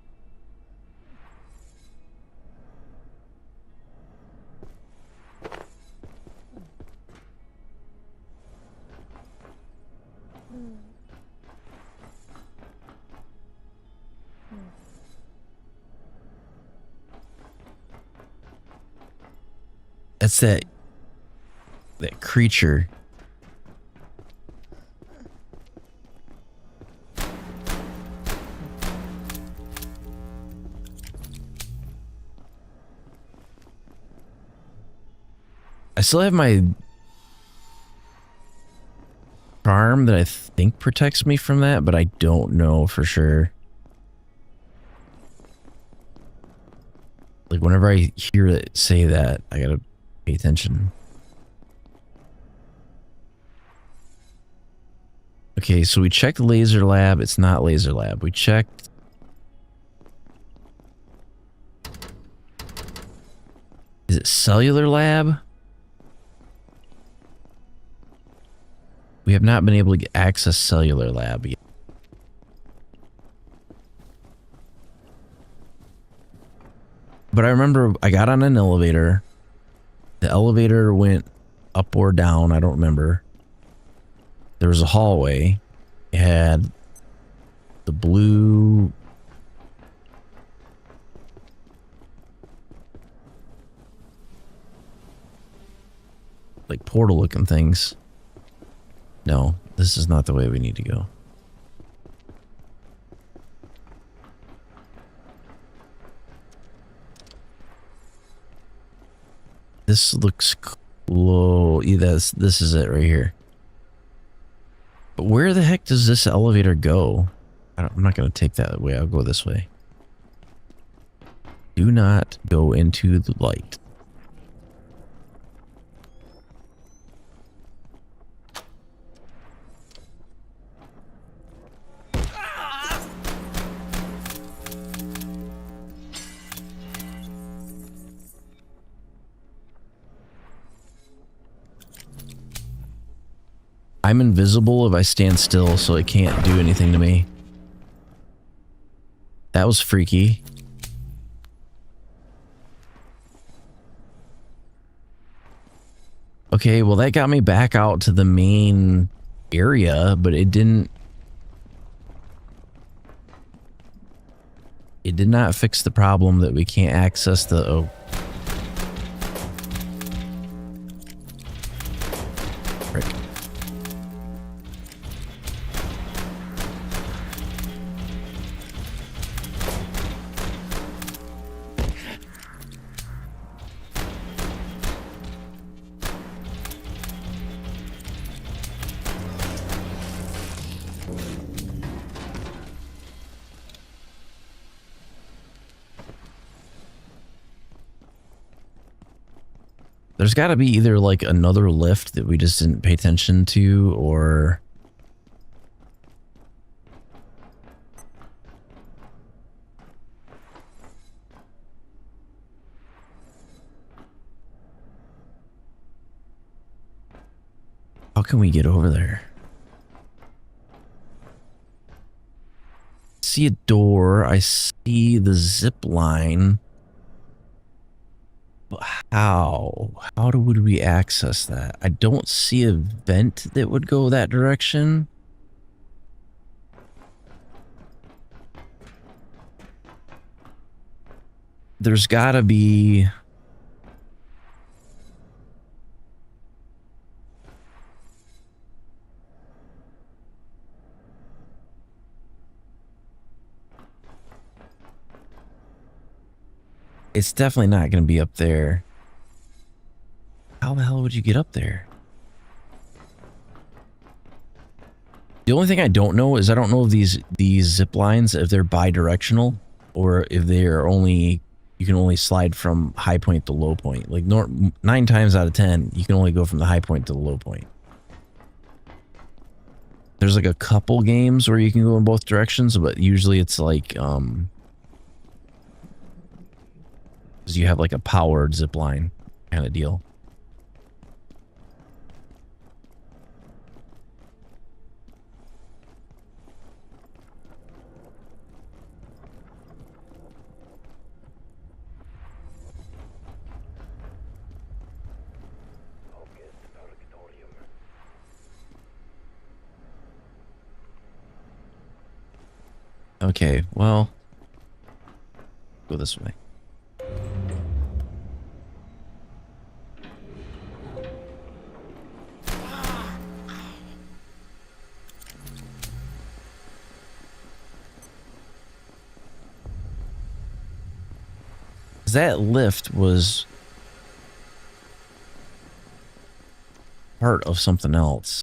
S1: That's that creature. I still have my charm that I think protects me from that, but I don't know for sure. Like whenever I hear it say that, I gotta pay attention. Okay, so we checked laser lab. It's not laser lab. We checked. Is it cellular lab? We have not been able to access cellular lab yet. But I remember I got on an elevator. The elevator went up or down. I don't remember. There was a hallway. You had the blue. Like portal looking things. No, this is not the way we need to go. This looks cool. Yeah, this is it right here. But where the heck does this elevator go? I'm not going to take that way. I'll go this way. Do not go into the light. I'm invisible if I stand still, so it can't do anything to me. That was freaky. Okay, well that got me back out to the main area, but it didn't... It did not fix the problem that we can't access the... Oh. Frick. There's got to be either like another lift that we just didn't pay attention to, or... How can we get over there? See a door. I see the zip line. How would we access that? I don't see a vent that would go that direction. There's gotta be... It's definitely not going to be up there. How the hell would you get up there? The only thing I don't know is I don't know if these zip lines, if they're bi-directional or if they are only, you can only slide from high point to low point. Like 9 times out of 10, you can only go from the high point to the low point. There's like a couple games where you can go in both directions, but usually it's like, because you have like a powered zip line kind of deal. Okay, well, go this way. That lift was part of something else.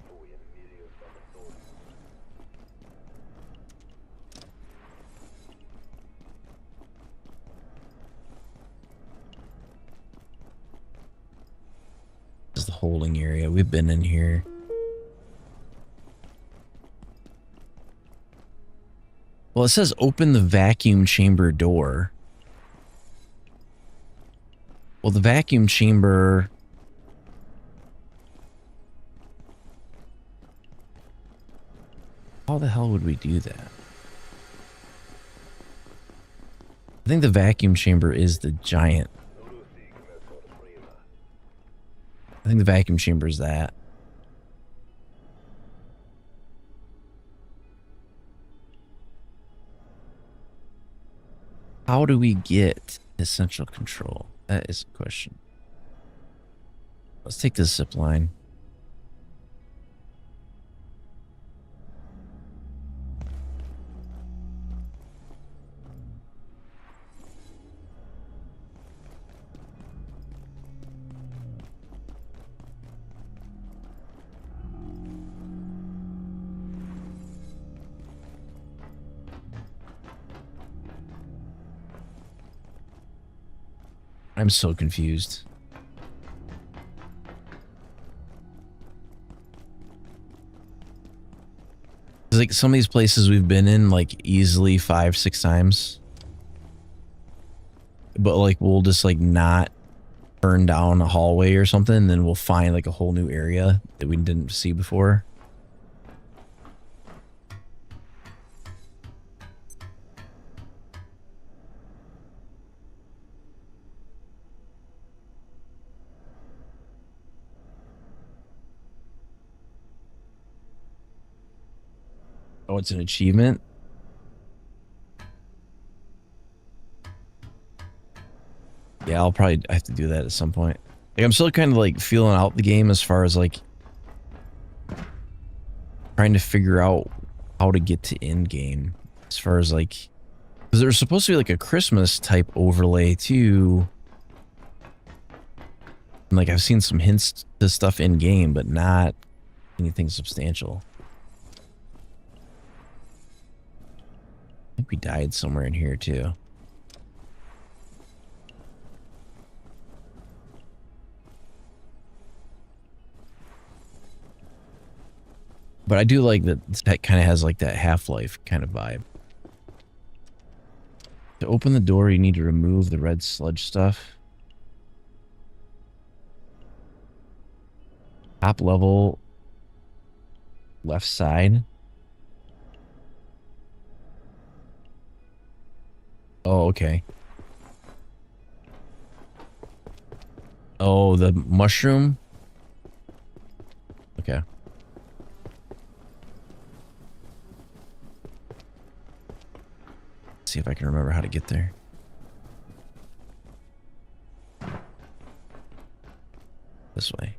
S1: This is the holding area. We've been in here. Well, it says open the vacuum chamber door. Well, the vacuum chamber... How the hell would we do that? I think the vacuum chamber is the giant. I think the vacuum chamber is that. how do we get essential control? That is a question. Let's take this zip line. I'm so confused. It's like some of these places we've been in like easily 5-6 times. But like we'll just like not burn down a hallway or something, and then we'll find like a whole new area that we didn't see before. Oh, it's an achievement? Yeah, I'll probably have to do that at some point. Like, I'm still kind of like feeling out the game as far as like trying to figure out how to get to end game. As far as like, because there's supposed to be like a Christmas type overlay too. And like I've seen some hints to stuff in game, but not anything substantial. I think we died somewhere in here too. But I do like that kind of has like that Half-Life kind of vibe. To open the door, you need to remove the red sludge stuff. Top level, left side. Oh, okay. Oh, the mushroom? Okay. See if I can remember how to get there. This way.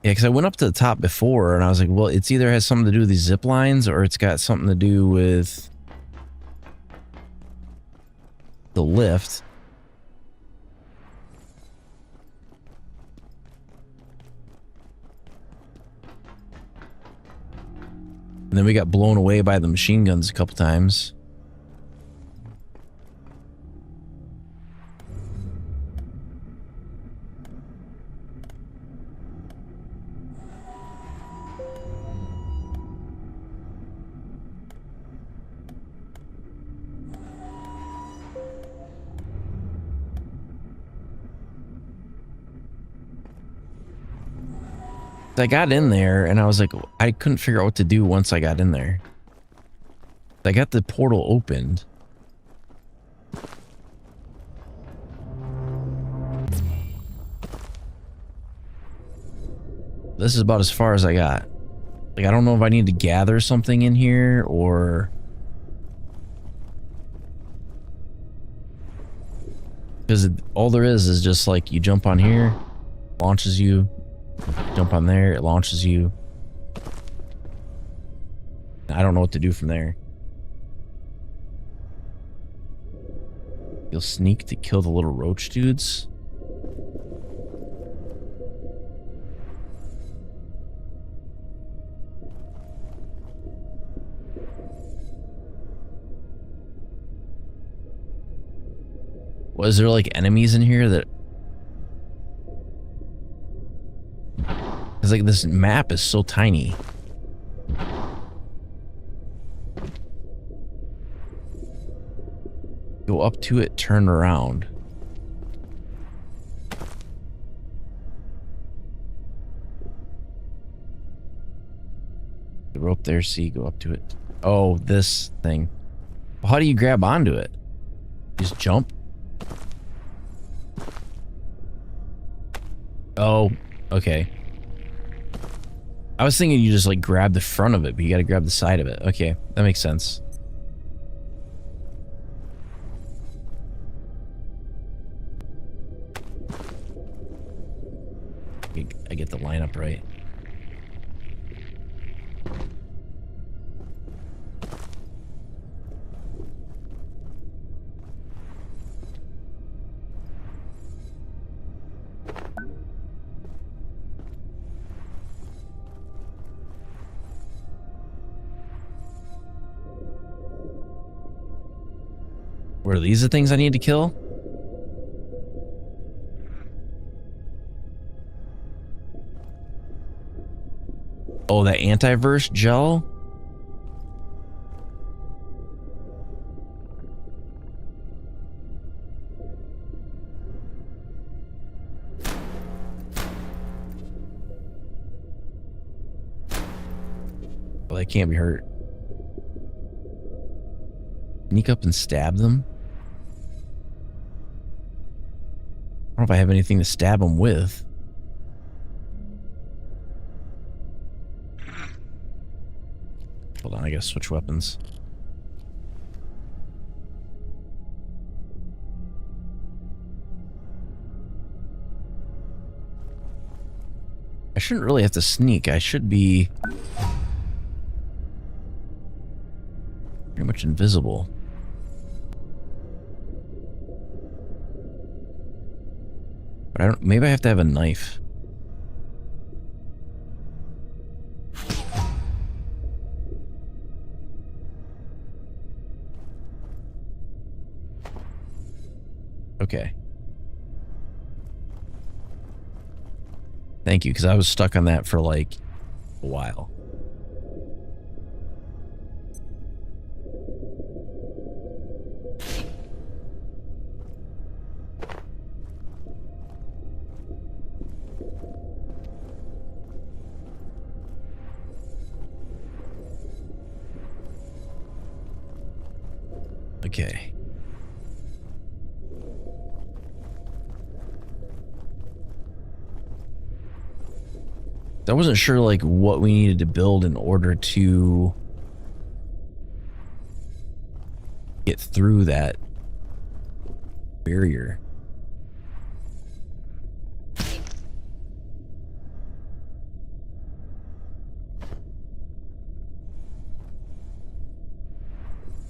S1: Yeah, because I went up to the top before and I was like, well, it's either has something to do with these zip lines or it's got something to do with the lift. And then we got blown away by the machine guns a couple times. I got in there and I was like, I couldn't figure out what to do once I got in there. I got the portal opened. This is about as far as I got. Like, I don't know if I need to gather something in here or... Because all there is just like, you jump on here, launches you. Jump on there, it launches you. I don't know what to do from there. You'll sneak to kill the little roach dudes. Was there like enemies in here that... It's like this map is so tiny. Go up to it, turn around. The rope there, see, go up to it. Oh, this thing. Well, how do you grab onto it? Just jump? Oh, okay. I was thinking you just like grab the front of it, but you gotta grab the side of it. Okay, that makes sense. I get the lineup right. Were these the things I need to kill? Oh, that antiverse gel? Well, they can't be hurt. Sneak up and stab them? I don't know if I have anything to stab them with. Hold on, I gotta switch weapons. I shouldn't really have to sneak. I should be pretty much invisible. But I don't, maybe I have to have a knife. Okay. Thank you, because I was stuck on that for like a while. Okay. I wasn't sure like what we needed to build in order to get through that barrier.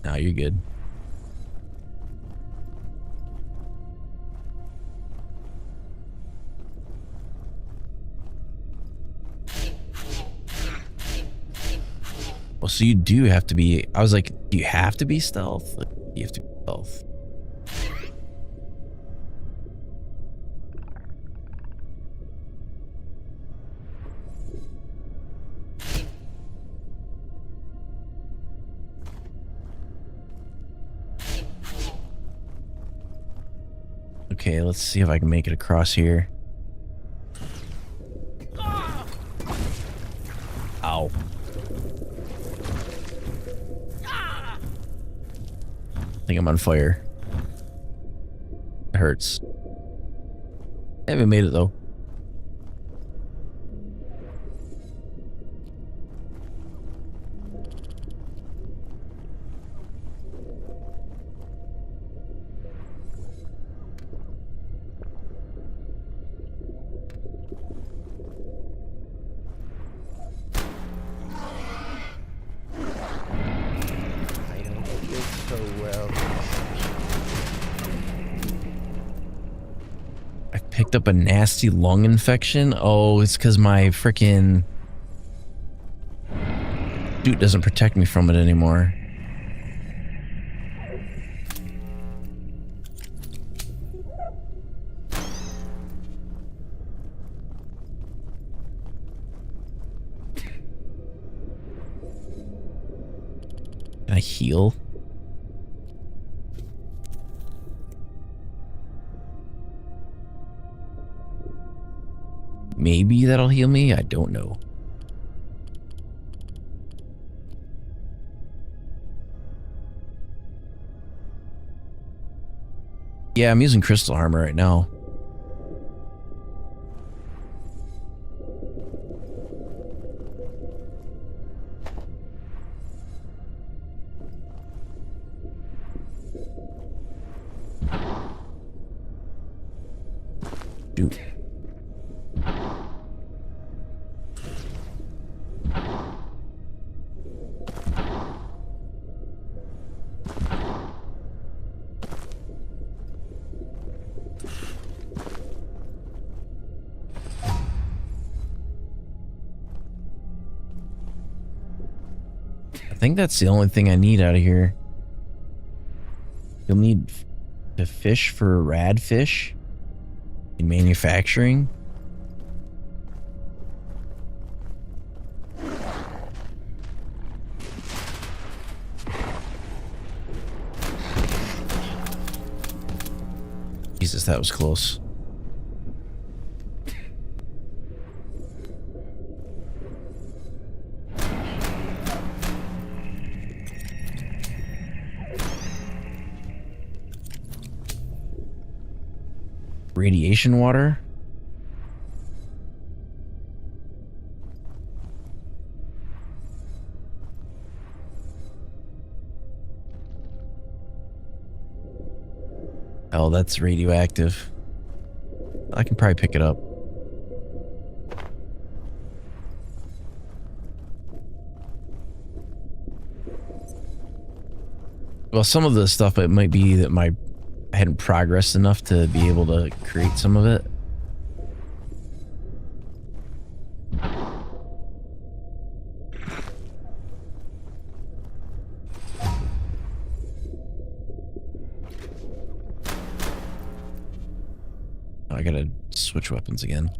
S1: Now you're good. Well, so you do have to be, I was like, do you have to be stealth? Like, you have to be stealth. Okay, let's see if I can make it across here. Ow. I think I'm on fire. It hurts. I haven't made it though.
S2: I don't feel so well.
S1: I picked up a nasty lung infection. Oh, it's because my freaking suit doesn't protect me from it anymore. Can I heal? Maybe that'll heal me? I don't know. Yeah, I'm using crystal armor right now. Dude. think that's the only thing I need out of here. You'll need to fish for radfish in manufacturing. Jesus, that was close. Radiation water? Oh, that's radioactive. I can probably pick it up. Well, some of the stuff, it might be that I hadn't progressed enough to be able to create some of it. I gotta switch weapons again.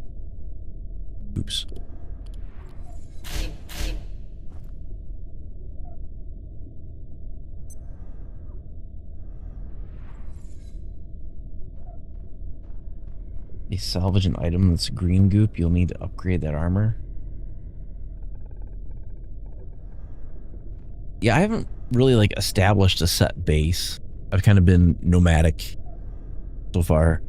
S1: Oops. A salvage an item that's green goop. You'll need to upgrade that armor. Yeah, I haven't really like established a set base. I've kind of been nomadic so far.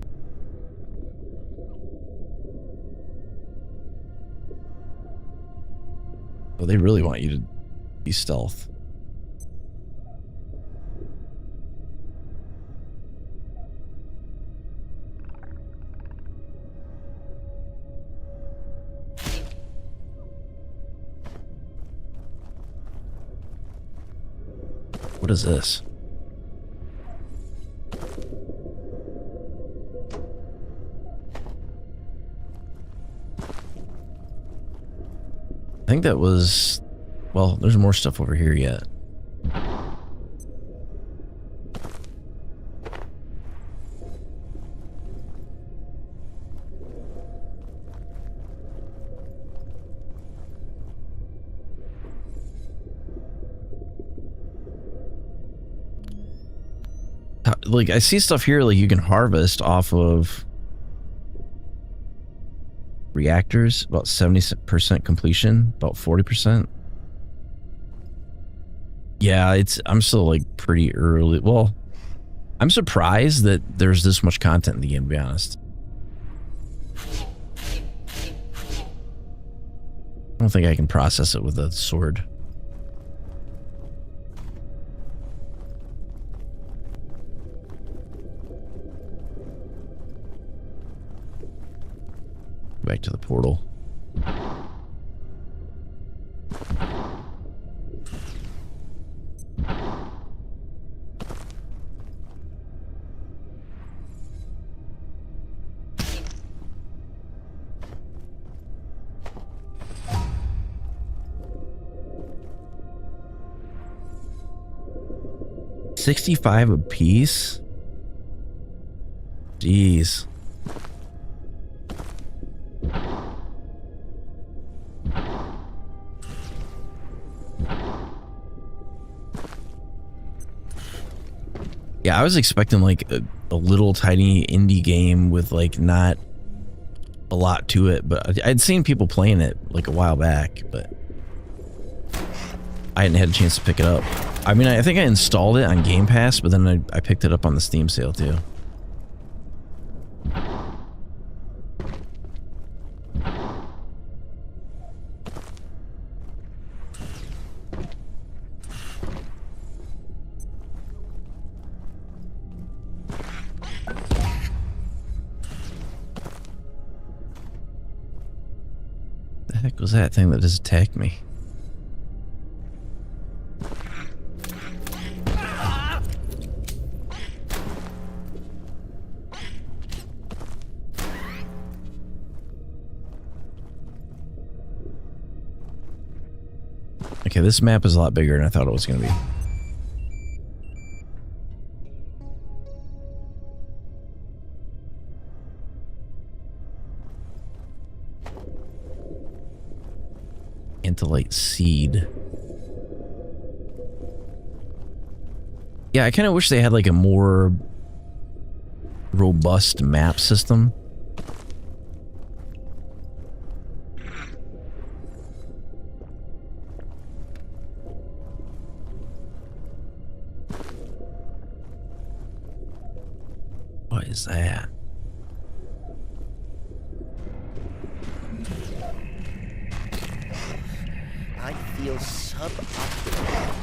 S1: Well, they really want you to be stealth. What is this? I think that was... Well, there's more stuff over here yet. Like, I see stuff here like you can harvest off of reactors, about 70% completion, about 40%. Yeah, I'm still like pretty early. Well, I'm surprised that there's this much content in the game, to be honest. I don't think I can process it with a sword. Back to the portal. $65 a piece? Jeez. Yeah, I was expecting like a little tiny indie game with like not a lot to it, but I'd seen people playing it like a while back, but I hadn't had a chance to pick it up. I mean, I think I installed it on Game Pass, but then I picked it up on the Steam sale too. The heck was that thing that just attacked me? Okay, this map is a lot bigger than I thought it was going to be. Antolite seed. Yeah, I kind of wish they had like a more robust map system. What is that?
S2: I feel suboptimal.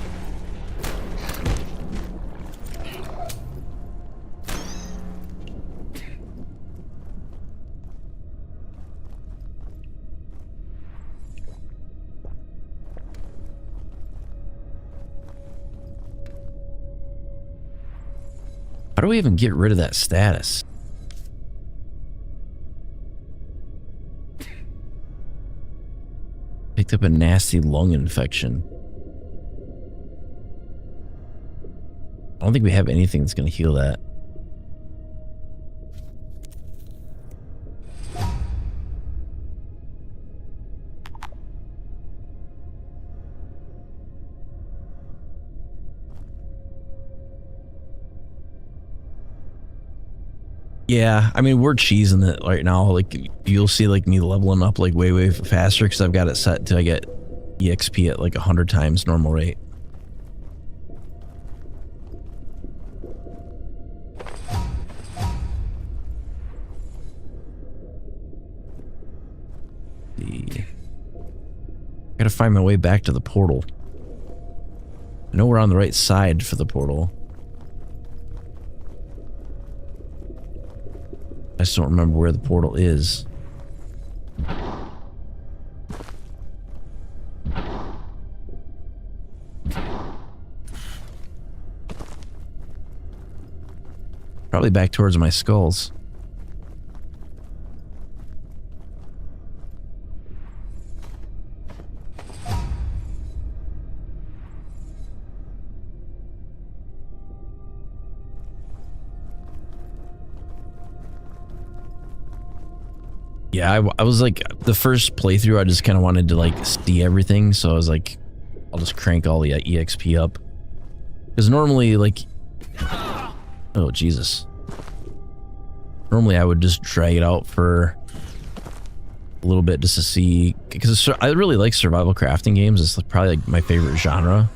S1: How do we even get rid of that status? Picked up a nasty lung infection. I don't think we have anything that's going to heal that. Yeah, I mean, we're cheesing it right now. Like, you'll see like me leveling up like way faster because I've got it set to I get EXP at like 100 times normal rate. Gotta find my way back to the portal. I know we're on the right side for the portal. I just don't remember where the portal is. Probably back towards my skulls. Yeah, I was like, the first playthrough, I just kind of wanted to like see everything, so I was like, I'll just crank all the EXP up. Because normally, like, oh Jesus. Normally I would just drag it out for a little bit just to see, because I really like survival crafting games. It's like probably like my favorite genre,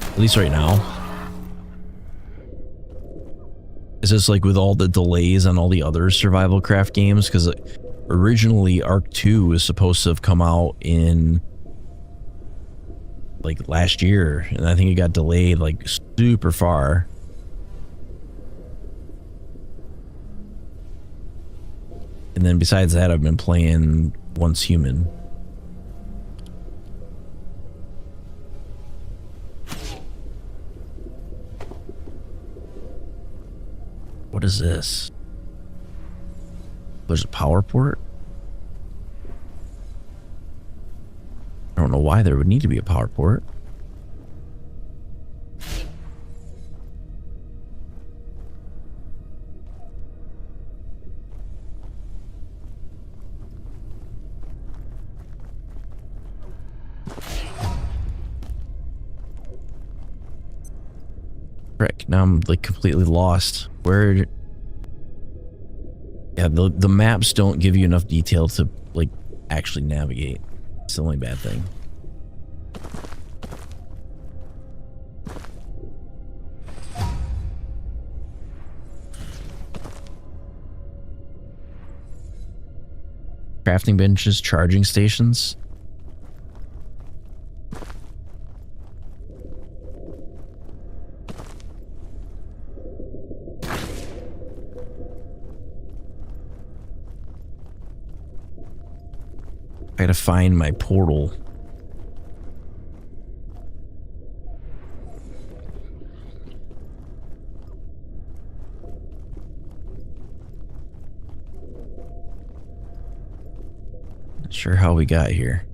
S1: at least right now. It's just like with all the delays on all the other survival craft games, because originally Arc 2 was supposed to have come out in like last year, and I think it got delayed like super far. And then besides that, I've been playing Once Human. What is this? There's a power port? I don't know why there would need to be a power port. Frick, now I'm like completely lost. Where? Yeah, the maps don't give you enough detail to like actually navigate. It's the only bad thing. Crafting benches, charging stations. I gotta find my portal. Not sure how we got here.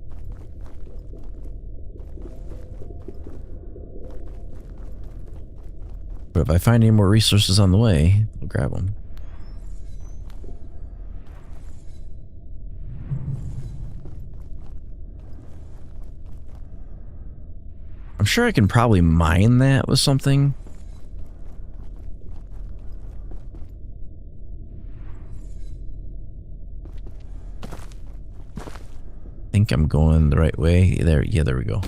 S1: But if I find any more resources on the way, I'll grab them. I'm sure I can probably mine that with something. I think I'm going the right way. There, yeah, there we go.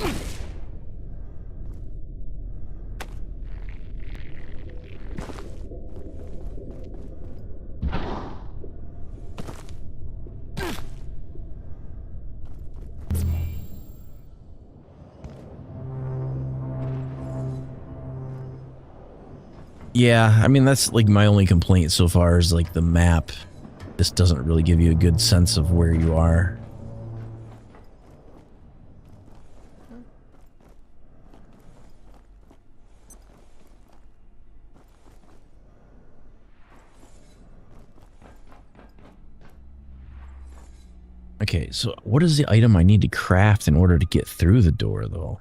S1: Yeah, I mean, that's like my only complaint so far is like the map just doesn't really give you a good sense of where you are. Okay, so what is the item I need to craft in order to get through the door, though?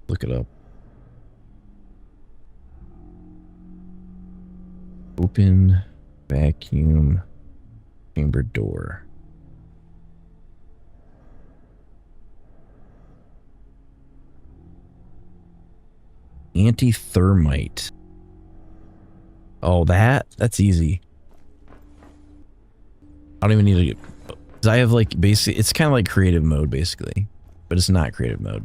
S1: Look it up. Open vacuum chamber door. Anti-thermite. Oh, that's easy. I don't even need to, because I have like basically, it's kind of like creative mode basically, but it's not creative mode.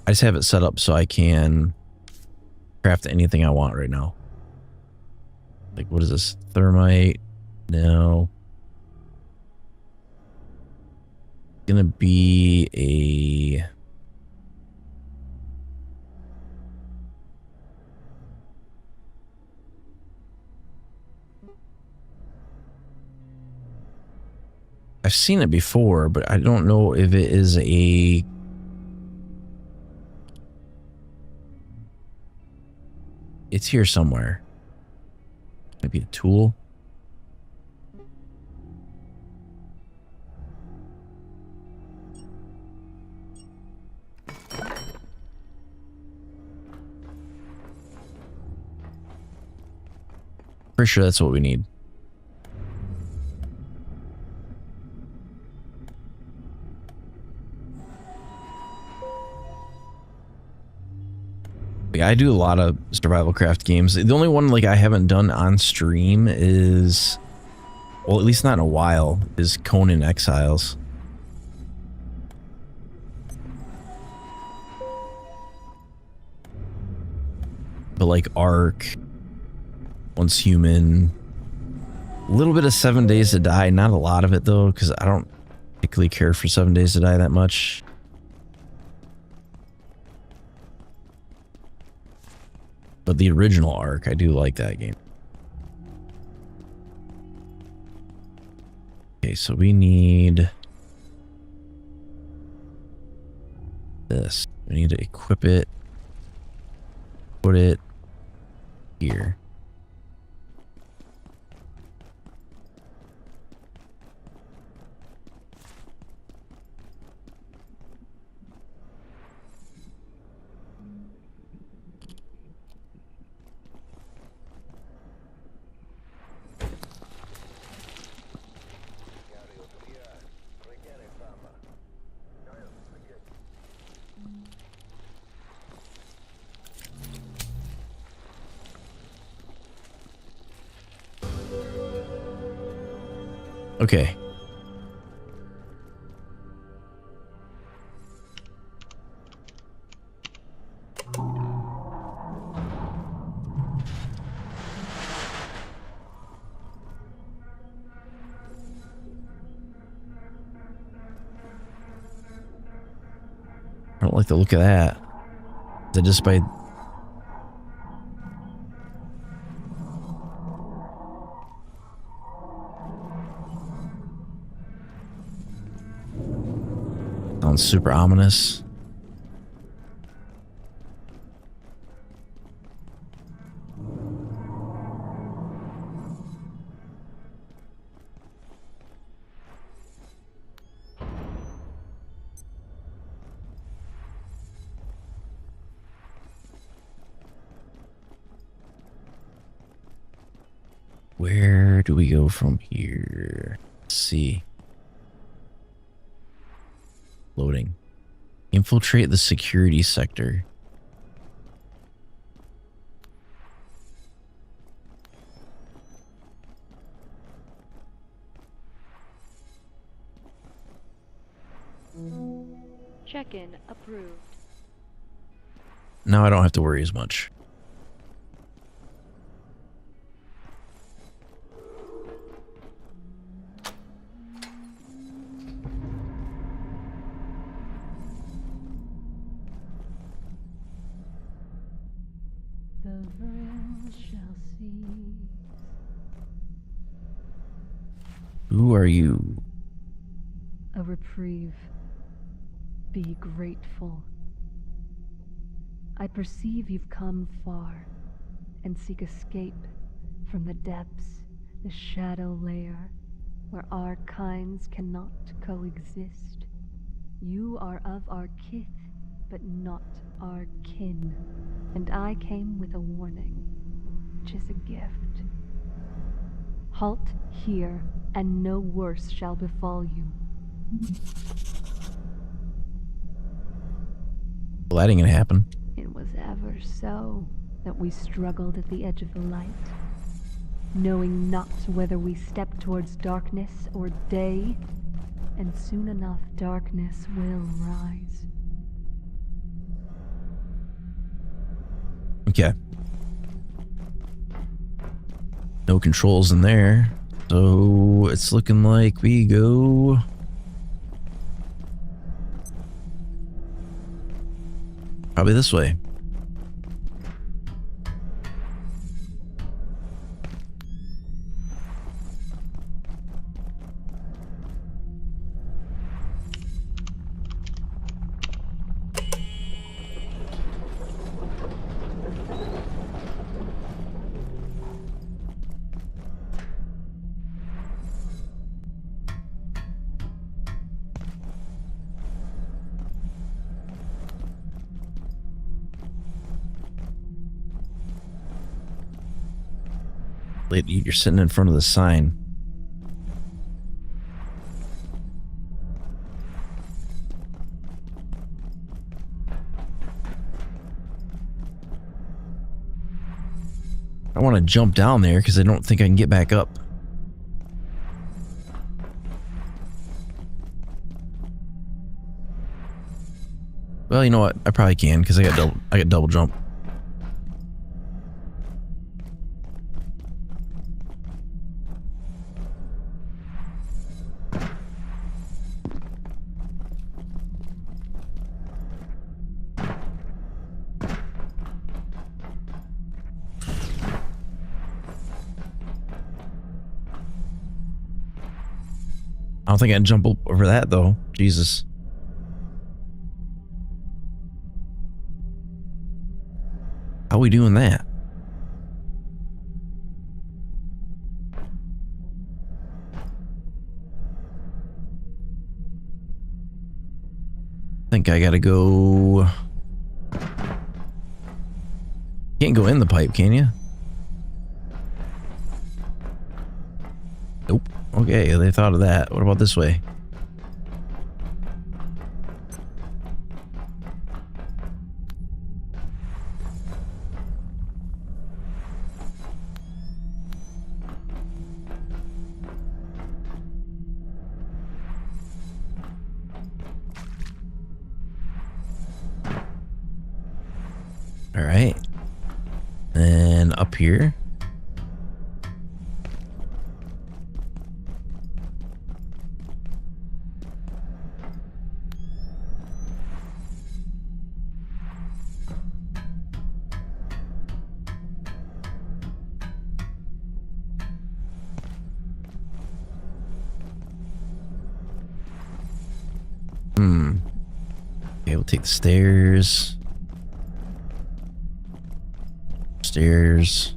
S1: I just have it set up so I can craft anything I want right now. Like, what is this? Thermite? No. Gonna be a... I've seen it before, but I don't know if it is a... It's here somewhere. Maybe a tool. Pretty sure that's what we need. Yeah, I do a lot of survival craft games. The only one like I haven't done on stream is, well, at least not in a while, is Conan Exiles. But like Ark, Once Human, a little bit of 7 Days to Die, not a lot of it though, because I don't particularly care for 7 Days to Die that much. But the original Ark, I do like that game. Okay, so we need this. We need to equip it. Put it here. Okay. I don't like the look of that. Is it just by... Sounds super ominous. Where do we go from here? Let's see. Loading. Infiltrate the security sector.
S6: Check-in approved.
S1: Now I don't have to worry as much.
S19: The thrill shall cease.
S1: Who are you?
S19: A reprieve. Be grateful. I perceive you've come far and seek escape from the depths, the shadow layer, where our kinds cannot coexist. You are of our kith, but not our kin. And I came with a warning, which is a gift. Halt here, and no worse shall befall you.
S1: Well, that ain't gonna happen.
S19: It was ever so that we struggled at the edge of the light, knowing not whether we stepped towards darkness or day, and soon enough darkness will rise.
S1: Okay. No controls in there. So it's looking like we go... probably this way. You're sitting in front of the sign. I want to jump down there because I don't think I can get back up. Well, you know what? I probably can because I got double jump. I don't think I can jump over that though. Jesus. How are we doing that? I think I gotta go... Can't go in the pipe, can you? Nope. Okay, they thought of that. What about this way? All right. And up here. Okay, we'll take the stairs. Stairs.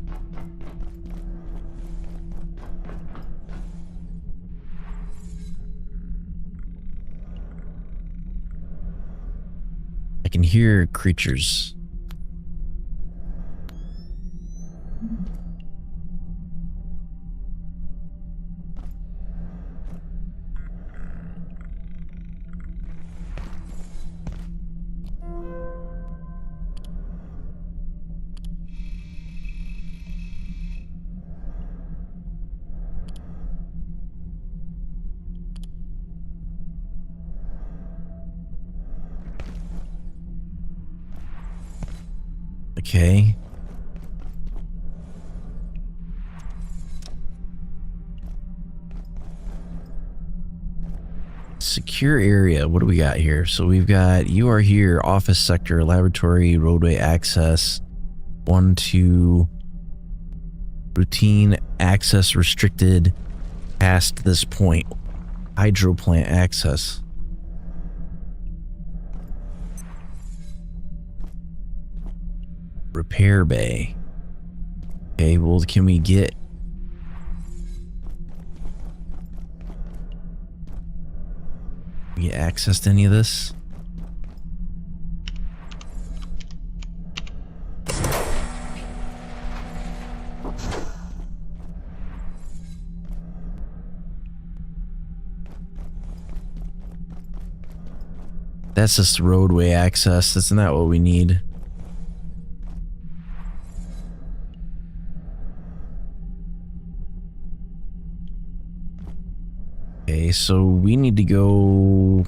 S1: I can hear creatures. Okay. Secure area. What do we got here? So we've got you are here, office sector, laboratory, roadway access, 1, 2, routine access restricted past this point, hydro plant access. Repair bay. Okay, well, can we get access to any of this? That's just roadway access. That's not what we need. Okay, so we need to go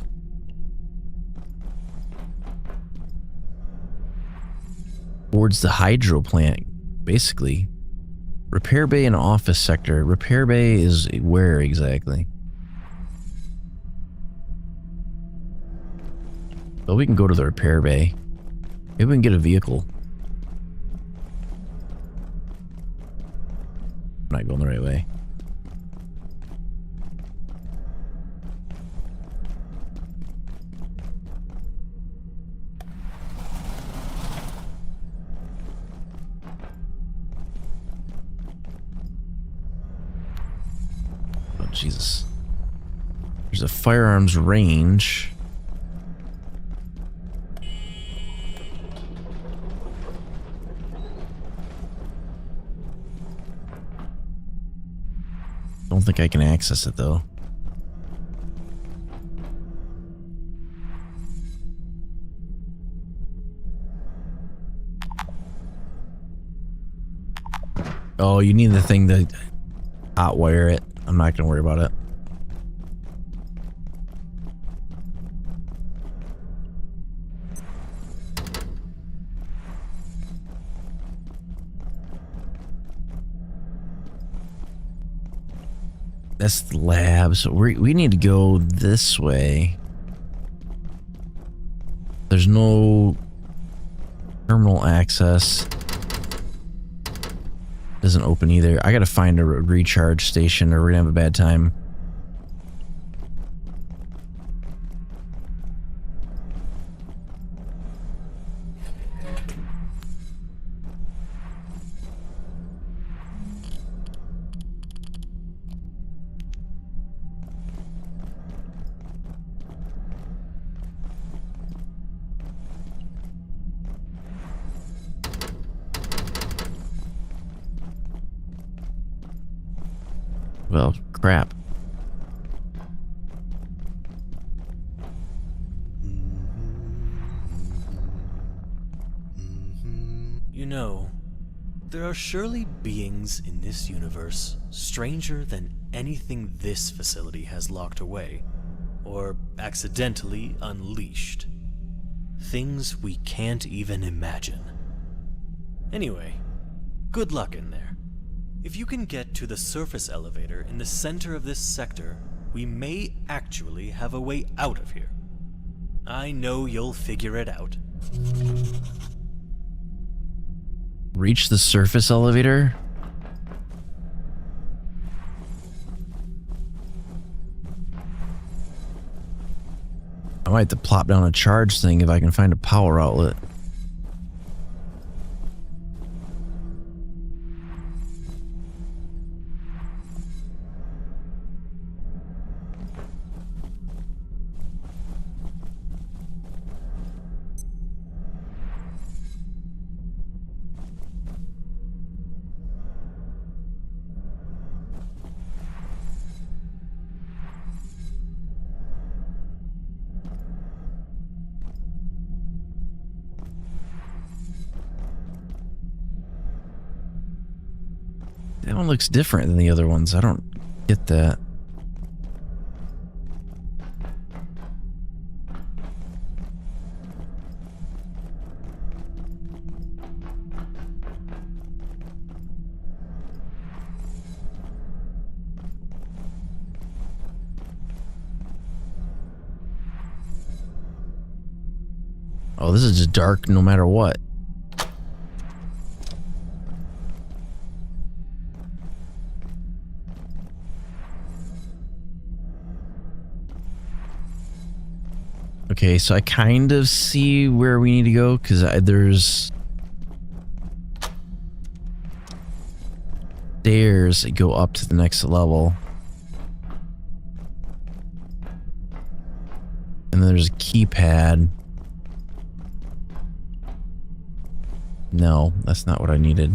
S1: towards the hydro plant, basically. Repair bay and office sector. Repair bay is where exactly? Well, we can go to the repair bay. Maybe we can get a vehicle. I'm not going the right way. Oh, Jesus. There's a firearms range. Don't think I can access it though. Oh, you need the thing to hotwire it. I'm not gonna worry about it. That's the lab, so we need to go this way. There's no terminal access. Doesn't open either. I gotta find a recharge station or we're gonna have a bad time. Well, crap.
S5: You know, there are surely beings in this universe stranger than anything this facility has locked away, or accidentally unleashed. Things we can't even imagine. Anyway, good luck in there. If you can get to the surface elevator in the center of this sector, we may actually have a way out of here. I know you'll figure it out.
S1: Reach the surface elevator? I might have to plop down a charge thing if I can find a power outlet. That one looks different than the other ones. I don't get that. Oh, this is just dark no matter what. Okay, so I kind of see where we need to go because there's stairs that go up to the next level. And then there's a keypad. No, that's not what I needed.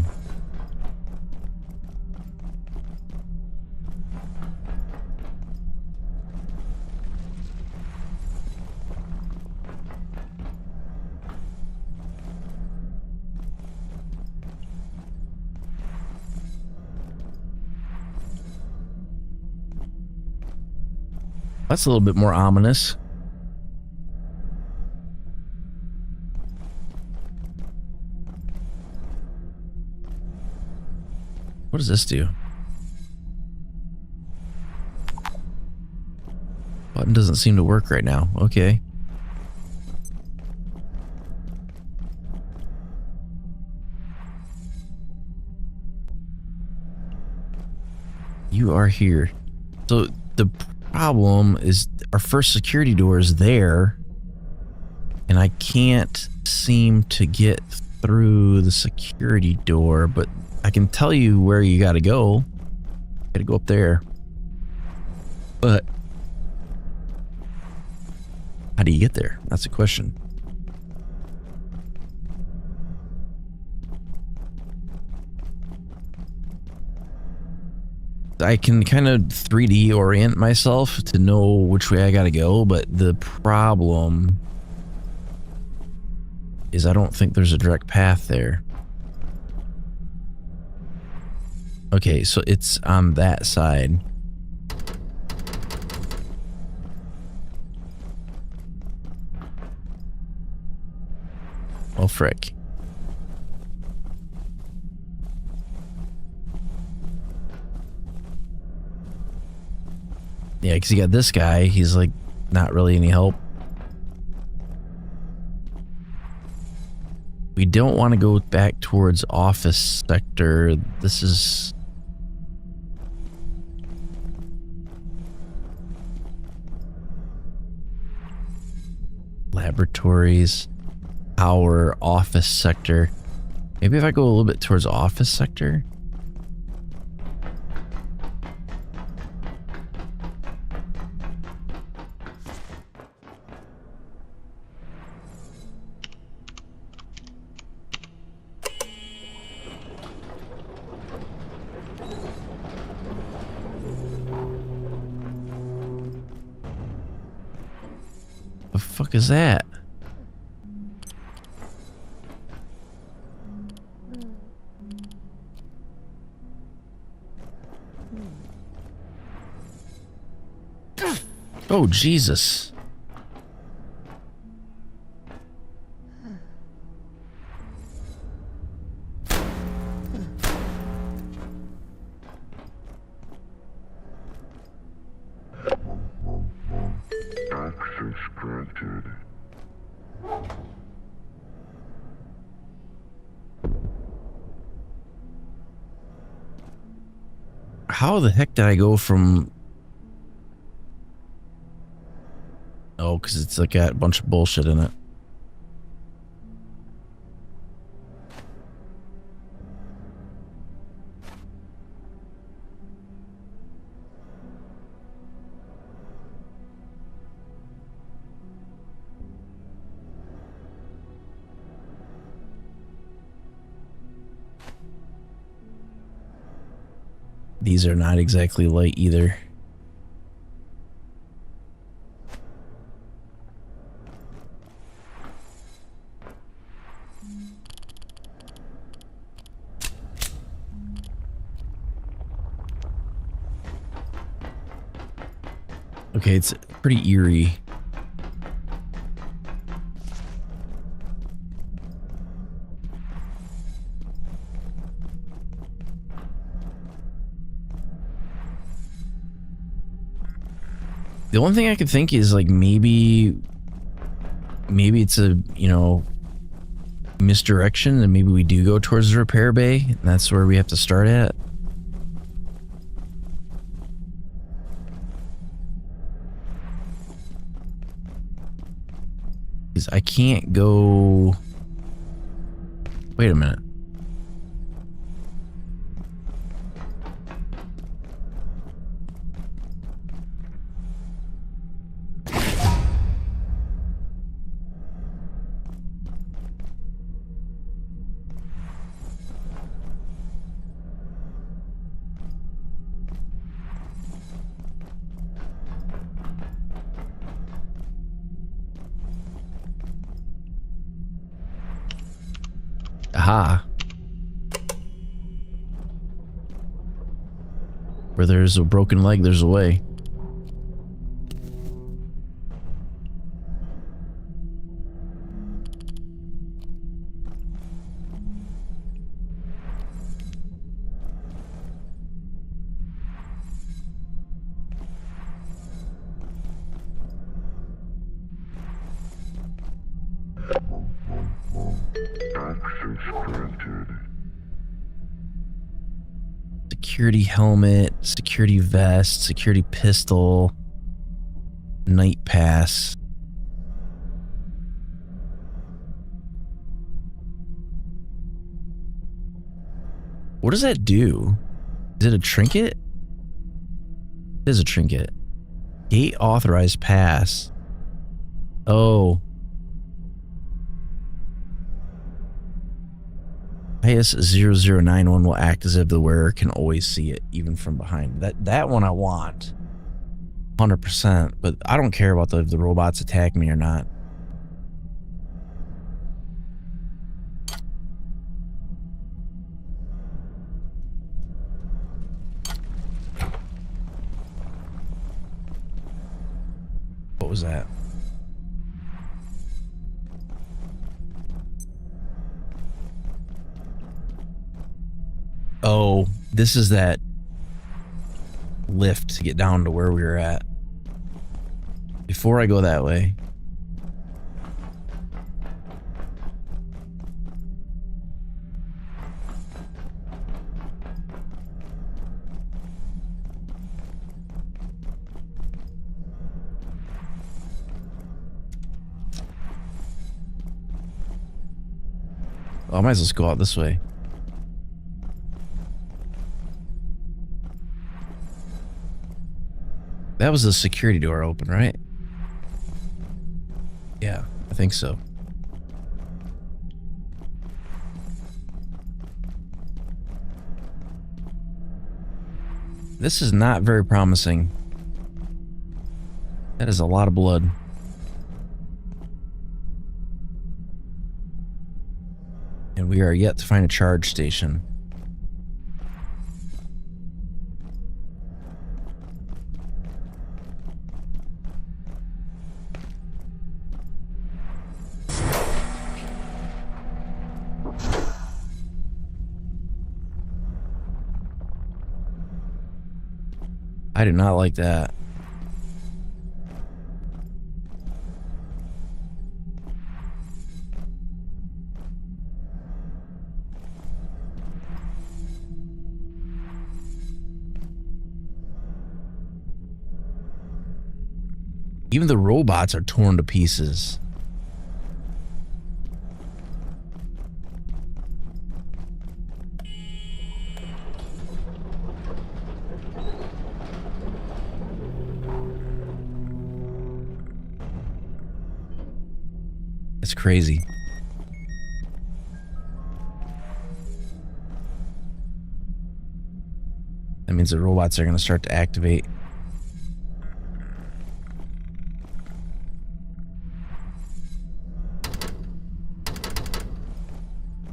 S1: That's a little bit more ominous. What does this do? Button doesn't seem to work right now. Okay. You are here. So the problem is our first security door is there, and I can't seem to get through the security door, but I can tell you where you gotta go. Gotta go up there. But how do you get there? That's the question. I can kind of 3D orient myself to know which way I gotta go, but the problem is I don't think there's a direct path there. Okay, so it's on that side. Oh, frick. Yeah, because you got this guy. He's like not really any help. We don't want to go back towards office sector. This is... laboratories, power, office sector. Maybe if I go a little bit towards office sector. The fuck is that? Oh, Jesus.
S14: Access granted.
S1: How the heck did I go from... Oh, because it's like got a bunch of bullshit in it. These are not exactly light either. Okay, it's pretty eerie. The only thing I could think is like maybe maybe it's a, you know, misdirection, and maybe we do go towards the repair bay, and that's where we have to start at. Because I can't go... Wait a minute. Aha. Where there's a broken leg, there's a way. Security helmet, security vest, security pistol, night pass. What does that do? Is it a trinket? It is a trinket. Gate authorized pass. Oh. IS-0091 will act as if the wearer can always see it, even from behind. That one I want. 100%, but I don't care about if the robots attack me or not. What was that? Oh, this is that lift to get down to where we were at. Before I go that way. Well, I might as well just go out this way. That was the security door open, right? Yeah, I think so. This is not very promising. That is a lot of blood. And we are yet to find a charge station. I do not like that. Even the robots are torn to pieces. It's crazy. That means the robots are going to start to activate.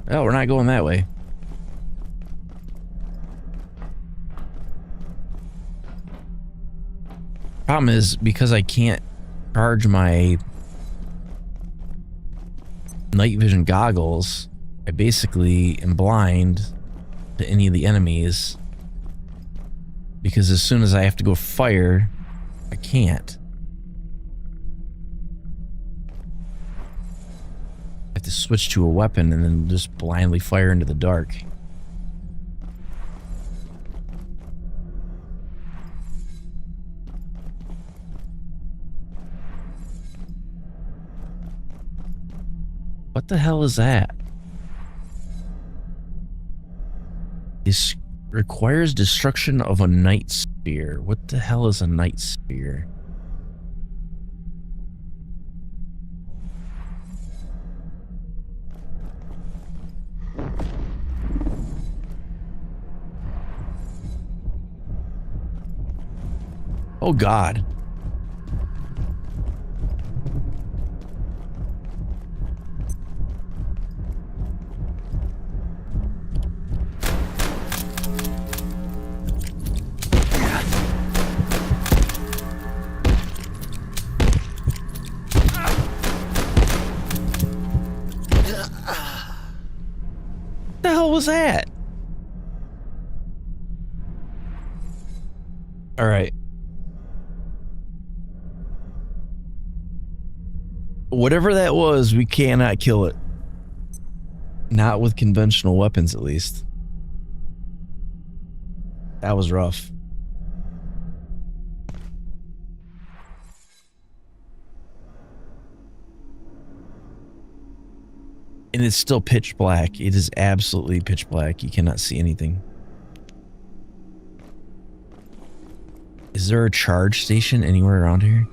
S1: Oh, we're not going that way. Problem is, because I can't charge my night vision goggles, I basically am blind to any of the enemies. Because as soon as I have to go fire, I can't. to switch to a weapon and then just blindly fire into the dark. What the hell is that? This requires destruction of a night sphere. What the hell is a night sphere? Oh God. What the hell was that? All right. Whatever that was, we cannot kill it. Not with conventional weapons, at least. That was rough. And it's still pitch black. It is absolutely pitch black. You cannot see anything. Is there a charge station anywhere around here?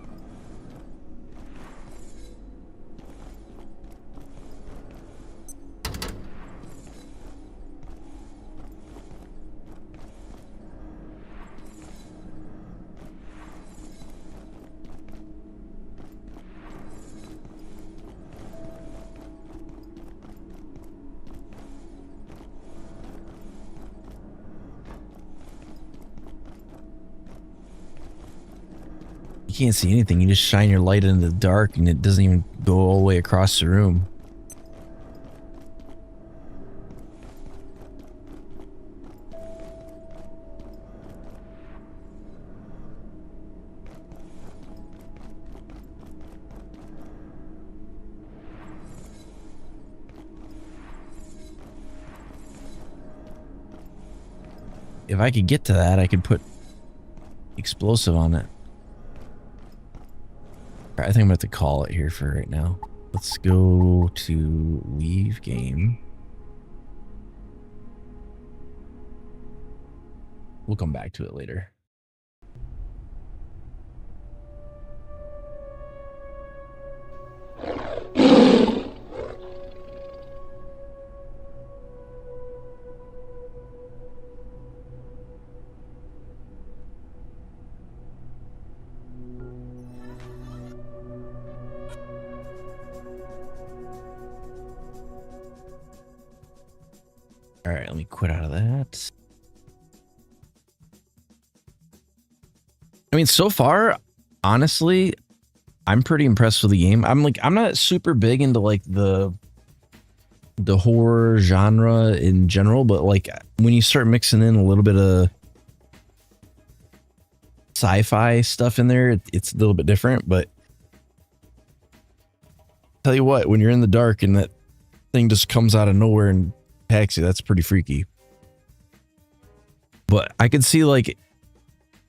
S1: You can't see anything. You just shine your light into the dark and it doesn't even go all the way across the room. If I could get to that, I could put explosive on it. I think I'm gonna have to call it here for right now. Let's go to leave game. We'll come back to it later. All right, let me quit out of that. I mean, so far, honestly, I'm pretty impressed with the game. I'm not super big into like the horror genre in general, but like when you start mixing in a little bit of sci-fi stuff in there, it's a little bit different. But tell you what, when you're in the dark and that thing just comes out of nowhere and attacks you, that's pretty freaky. But I could see like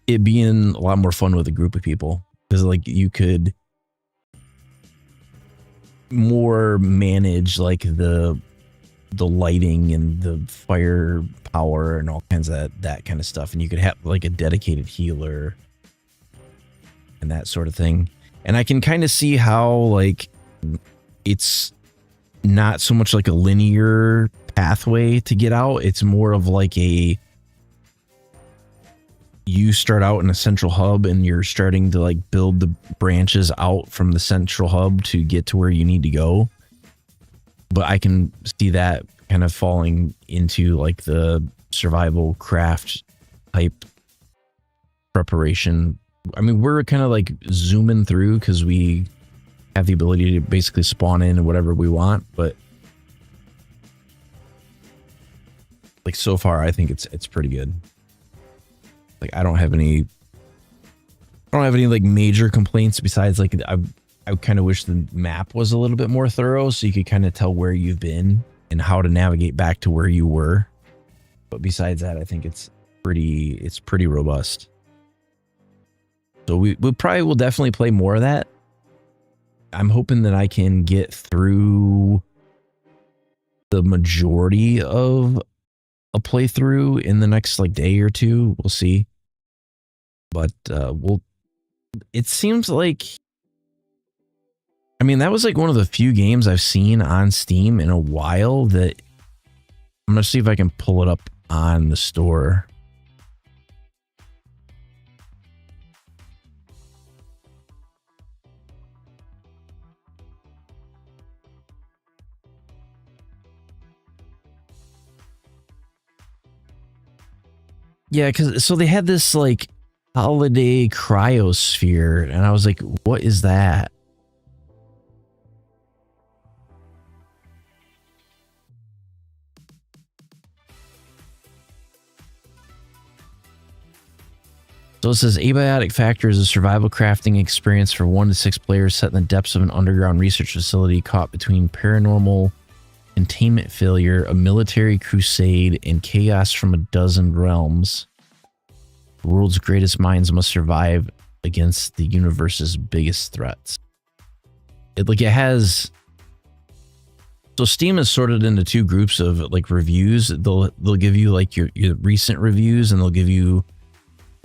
S1: it being a lot more fun with a group of people, because like you could more manage like the lighting and the fire power and all kinds of that kind of stuff, and you could have like a dedicated healer and that sort of thing. And I can kind of see how like it's not so much like a linear pathway to get out. It's more of like you start out in a central hub and you're starting to like build the branches out from the central hub to get to where you need to go. But I can see that kind of falling into like the survival craft type preparation. I mean, we're kind of like zooming through because we have the ability to basically spawn in whatever we want, but like so far I think it's pretty good. Like I don't have any like major complaints besides like I kind of wish the map was a little bit more thorough so you could kind of tell where you've been and how to navigate back to where you were. But besides that, I think it's pretty robust. So we probably will definitely play more of that. I'm hoping that I can get through the majority of a playthrough in the next like day or two. We'll see. But it seems like, I mean, that was like one of the few games I've seen on Steam in a while that I'm going to see if I can pull it up on the store. Yeah, because so they had this like holiday cryosphere, and I was like, what is that? So it says Abiotic Factor is a survival crafting experience for 1 to 6 players set in the depths of an underground research facility caught between paranormal containment failure, a military crusade, and chaos from a dozen realms. The world's greatest minds must survive against the universe's biggest threats. It has, so Steam is sorted into 2 groups of like reviews. They'll give you like your recent reviews, and they'll give you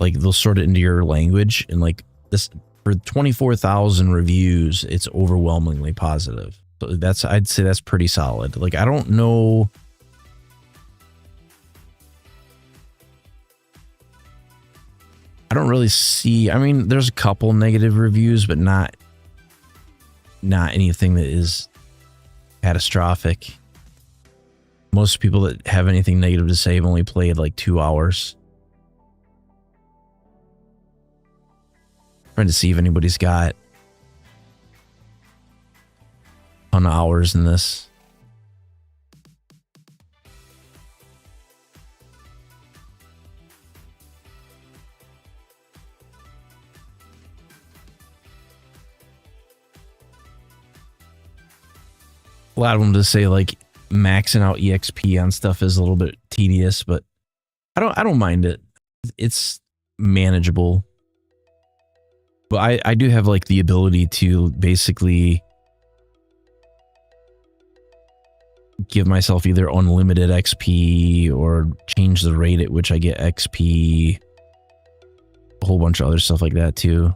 S1: like, they'll sort it into your language, and like this for 24,000 reviews, it's overwhelmingly positive. So I'd say that's pretty solid. Like, I don't know. I don't really see, I mean, there's a couple negative reviews, but not anything that is catastrophic. Most people that have anything negative to say have only played like 2 hours. Trying to see if anybody's got a ton of hours in this. A lot of them just say like maxing out EXP on stuff is a little bit tedious, but I don't mind it. It's manageable. But I do have like the ability to basically give myself either unlimited XP or change the rate at which I get XP. A whole bunch of other stuff like that too.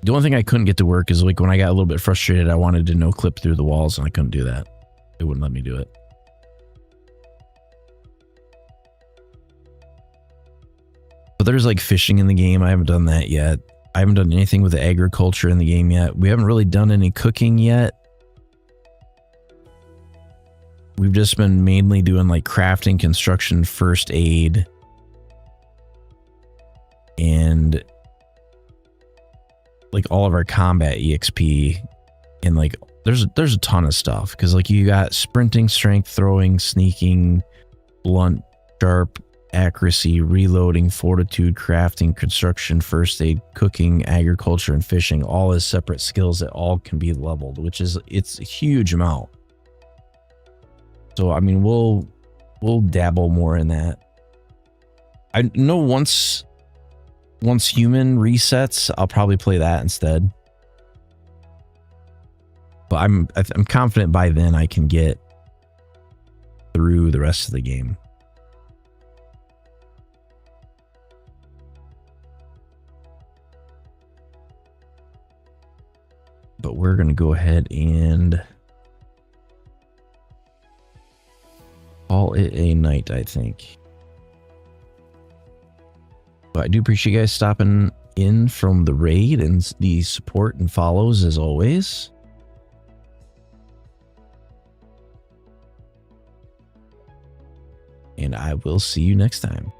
S1: The only thing I couldn't get to work is like when I got a little bit frustrated, I wanted to no clip through the walls and I couldn't do that. It wouldn't let me do it. But there's like fishing in the game. I haven't done that yet. I haven't done anything with the agriculture in the game yet. We haven't really done any cooking yet. We've just been mainly doing like crafting, construction, first aid, and like all of our combat EXP. And like there's a ton of stuff because like you got sprinting, strength, throwing, sneaking, blunt, sharp, accuracy, reloading, fortitude, crafting, construction, first aid, cooking, agriculture, and fishing, all as separate skills that all can be leveled, it's a huge amount. So I mean, we'll dabble more in that. I know once human resets, I'll probably play that instead. But I'm confident by then I can get through the rest of the game. But we're going to go ahead and call it a night, I think. But I do appreciate you guys stopping in from the raid and the support and follows as always. And I will see you next time.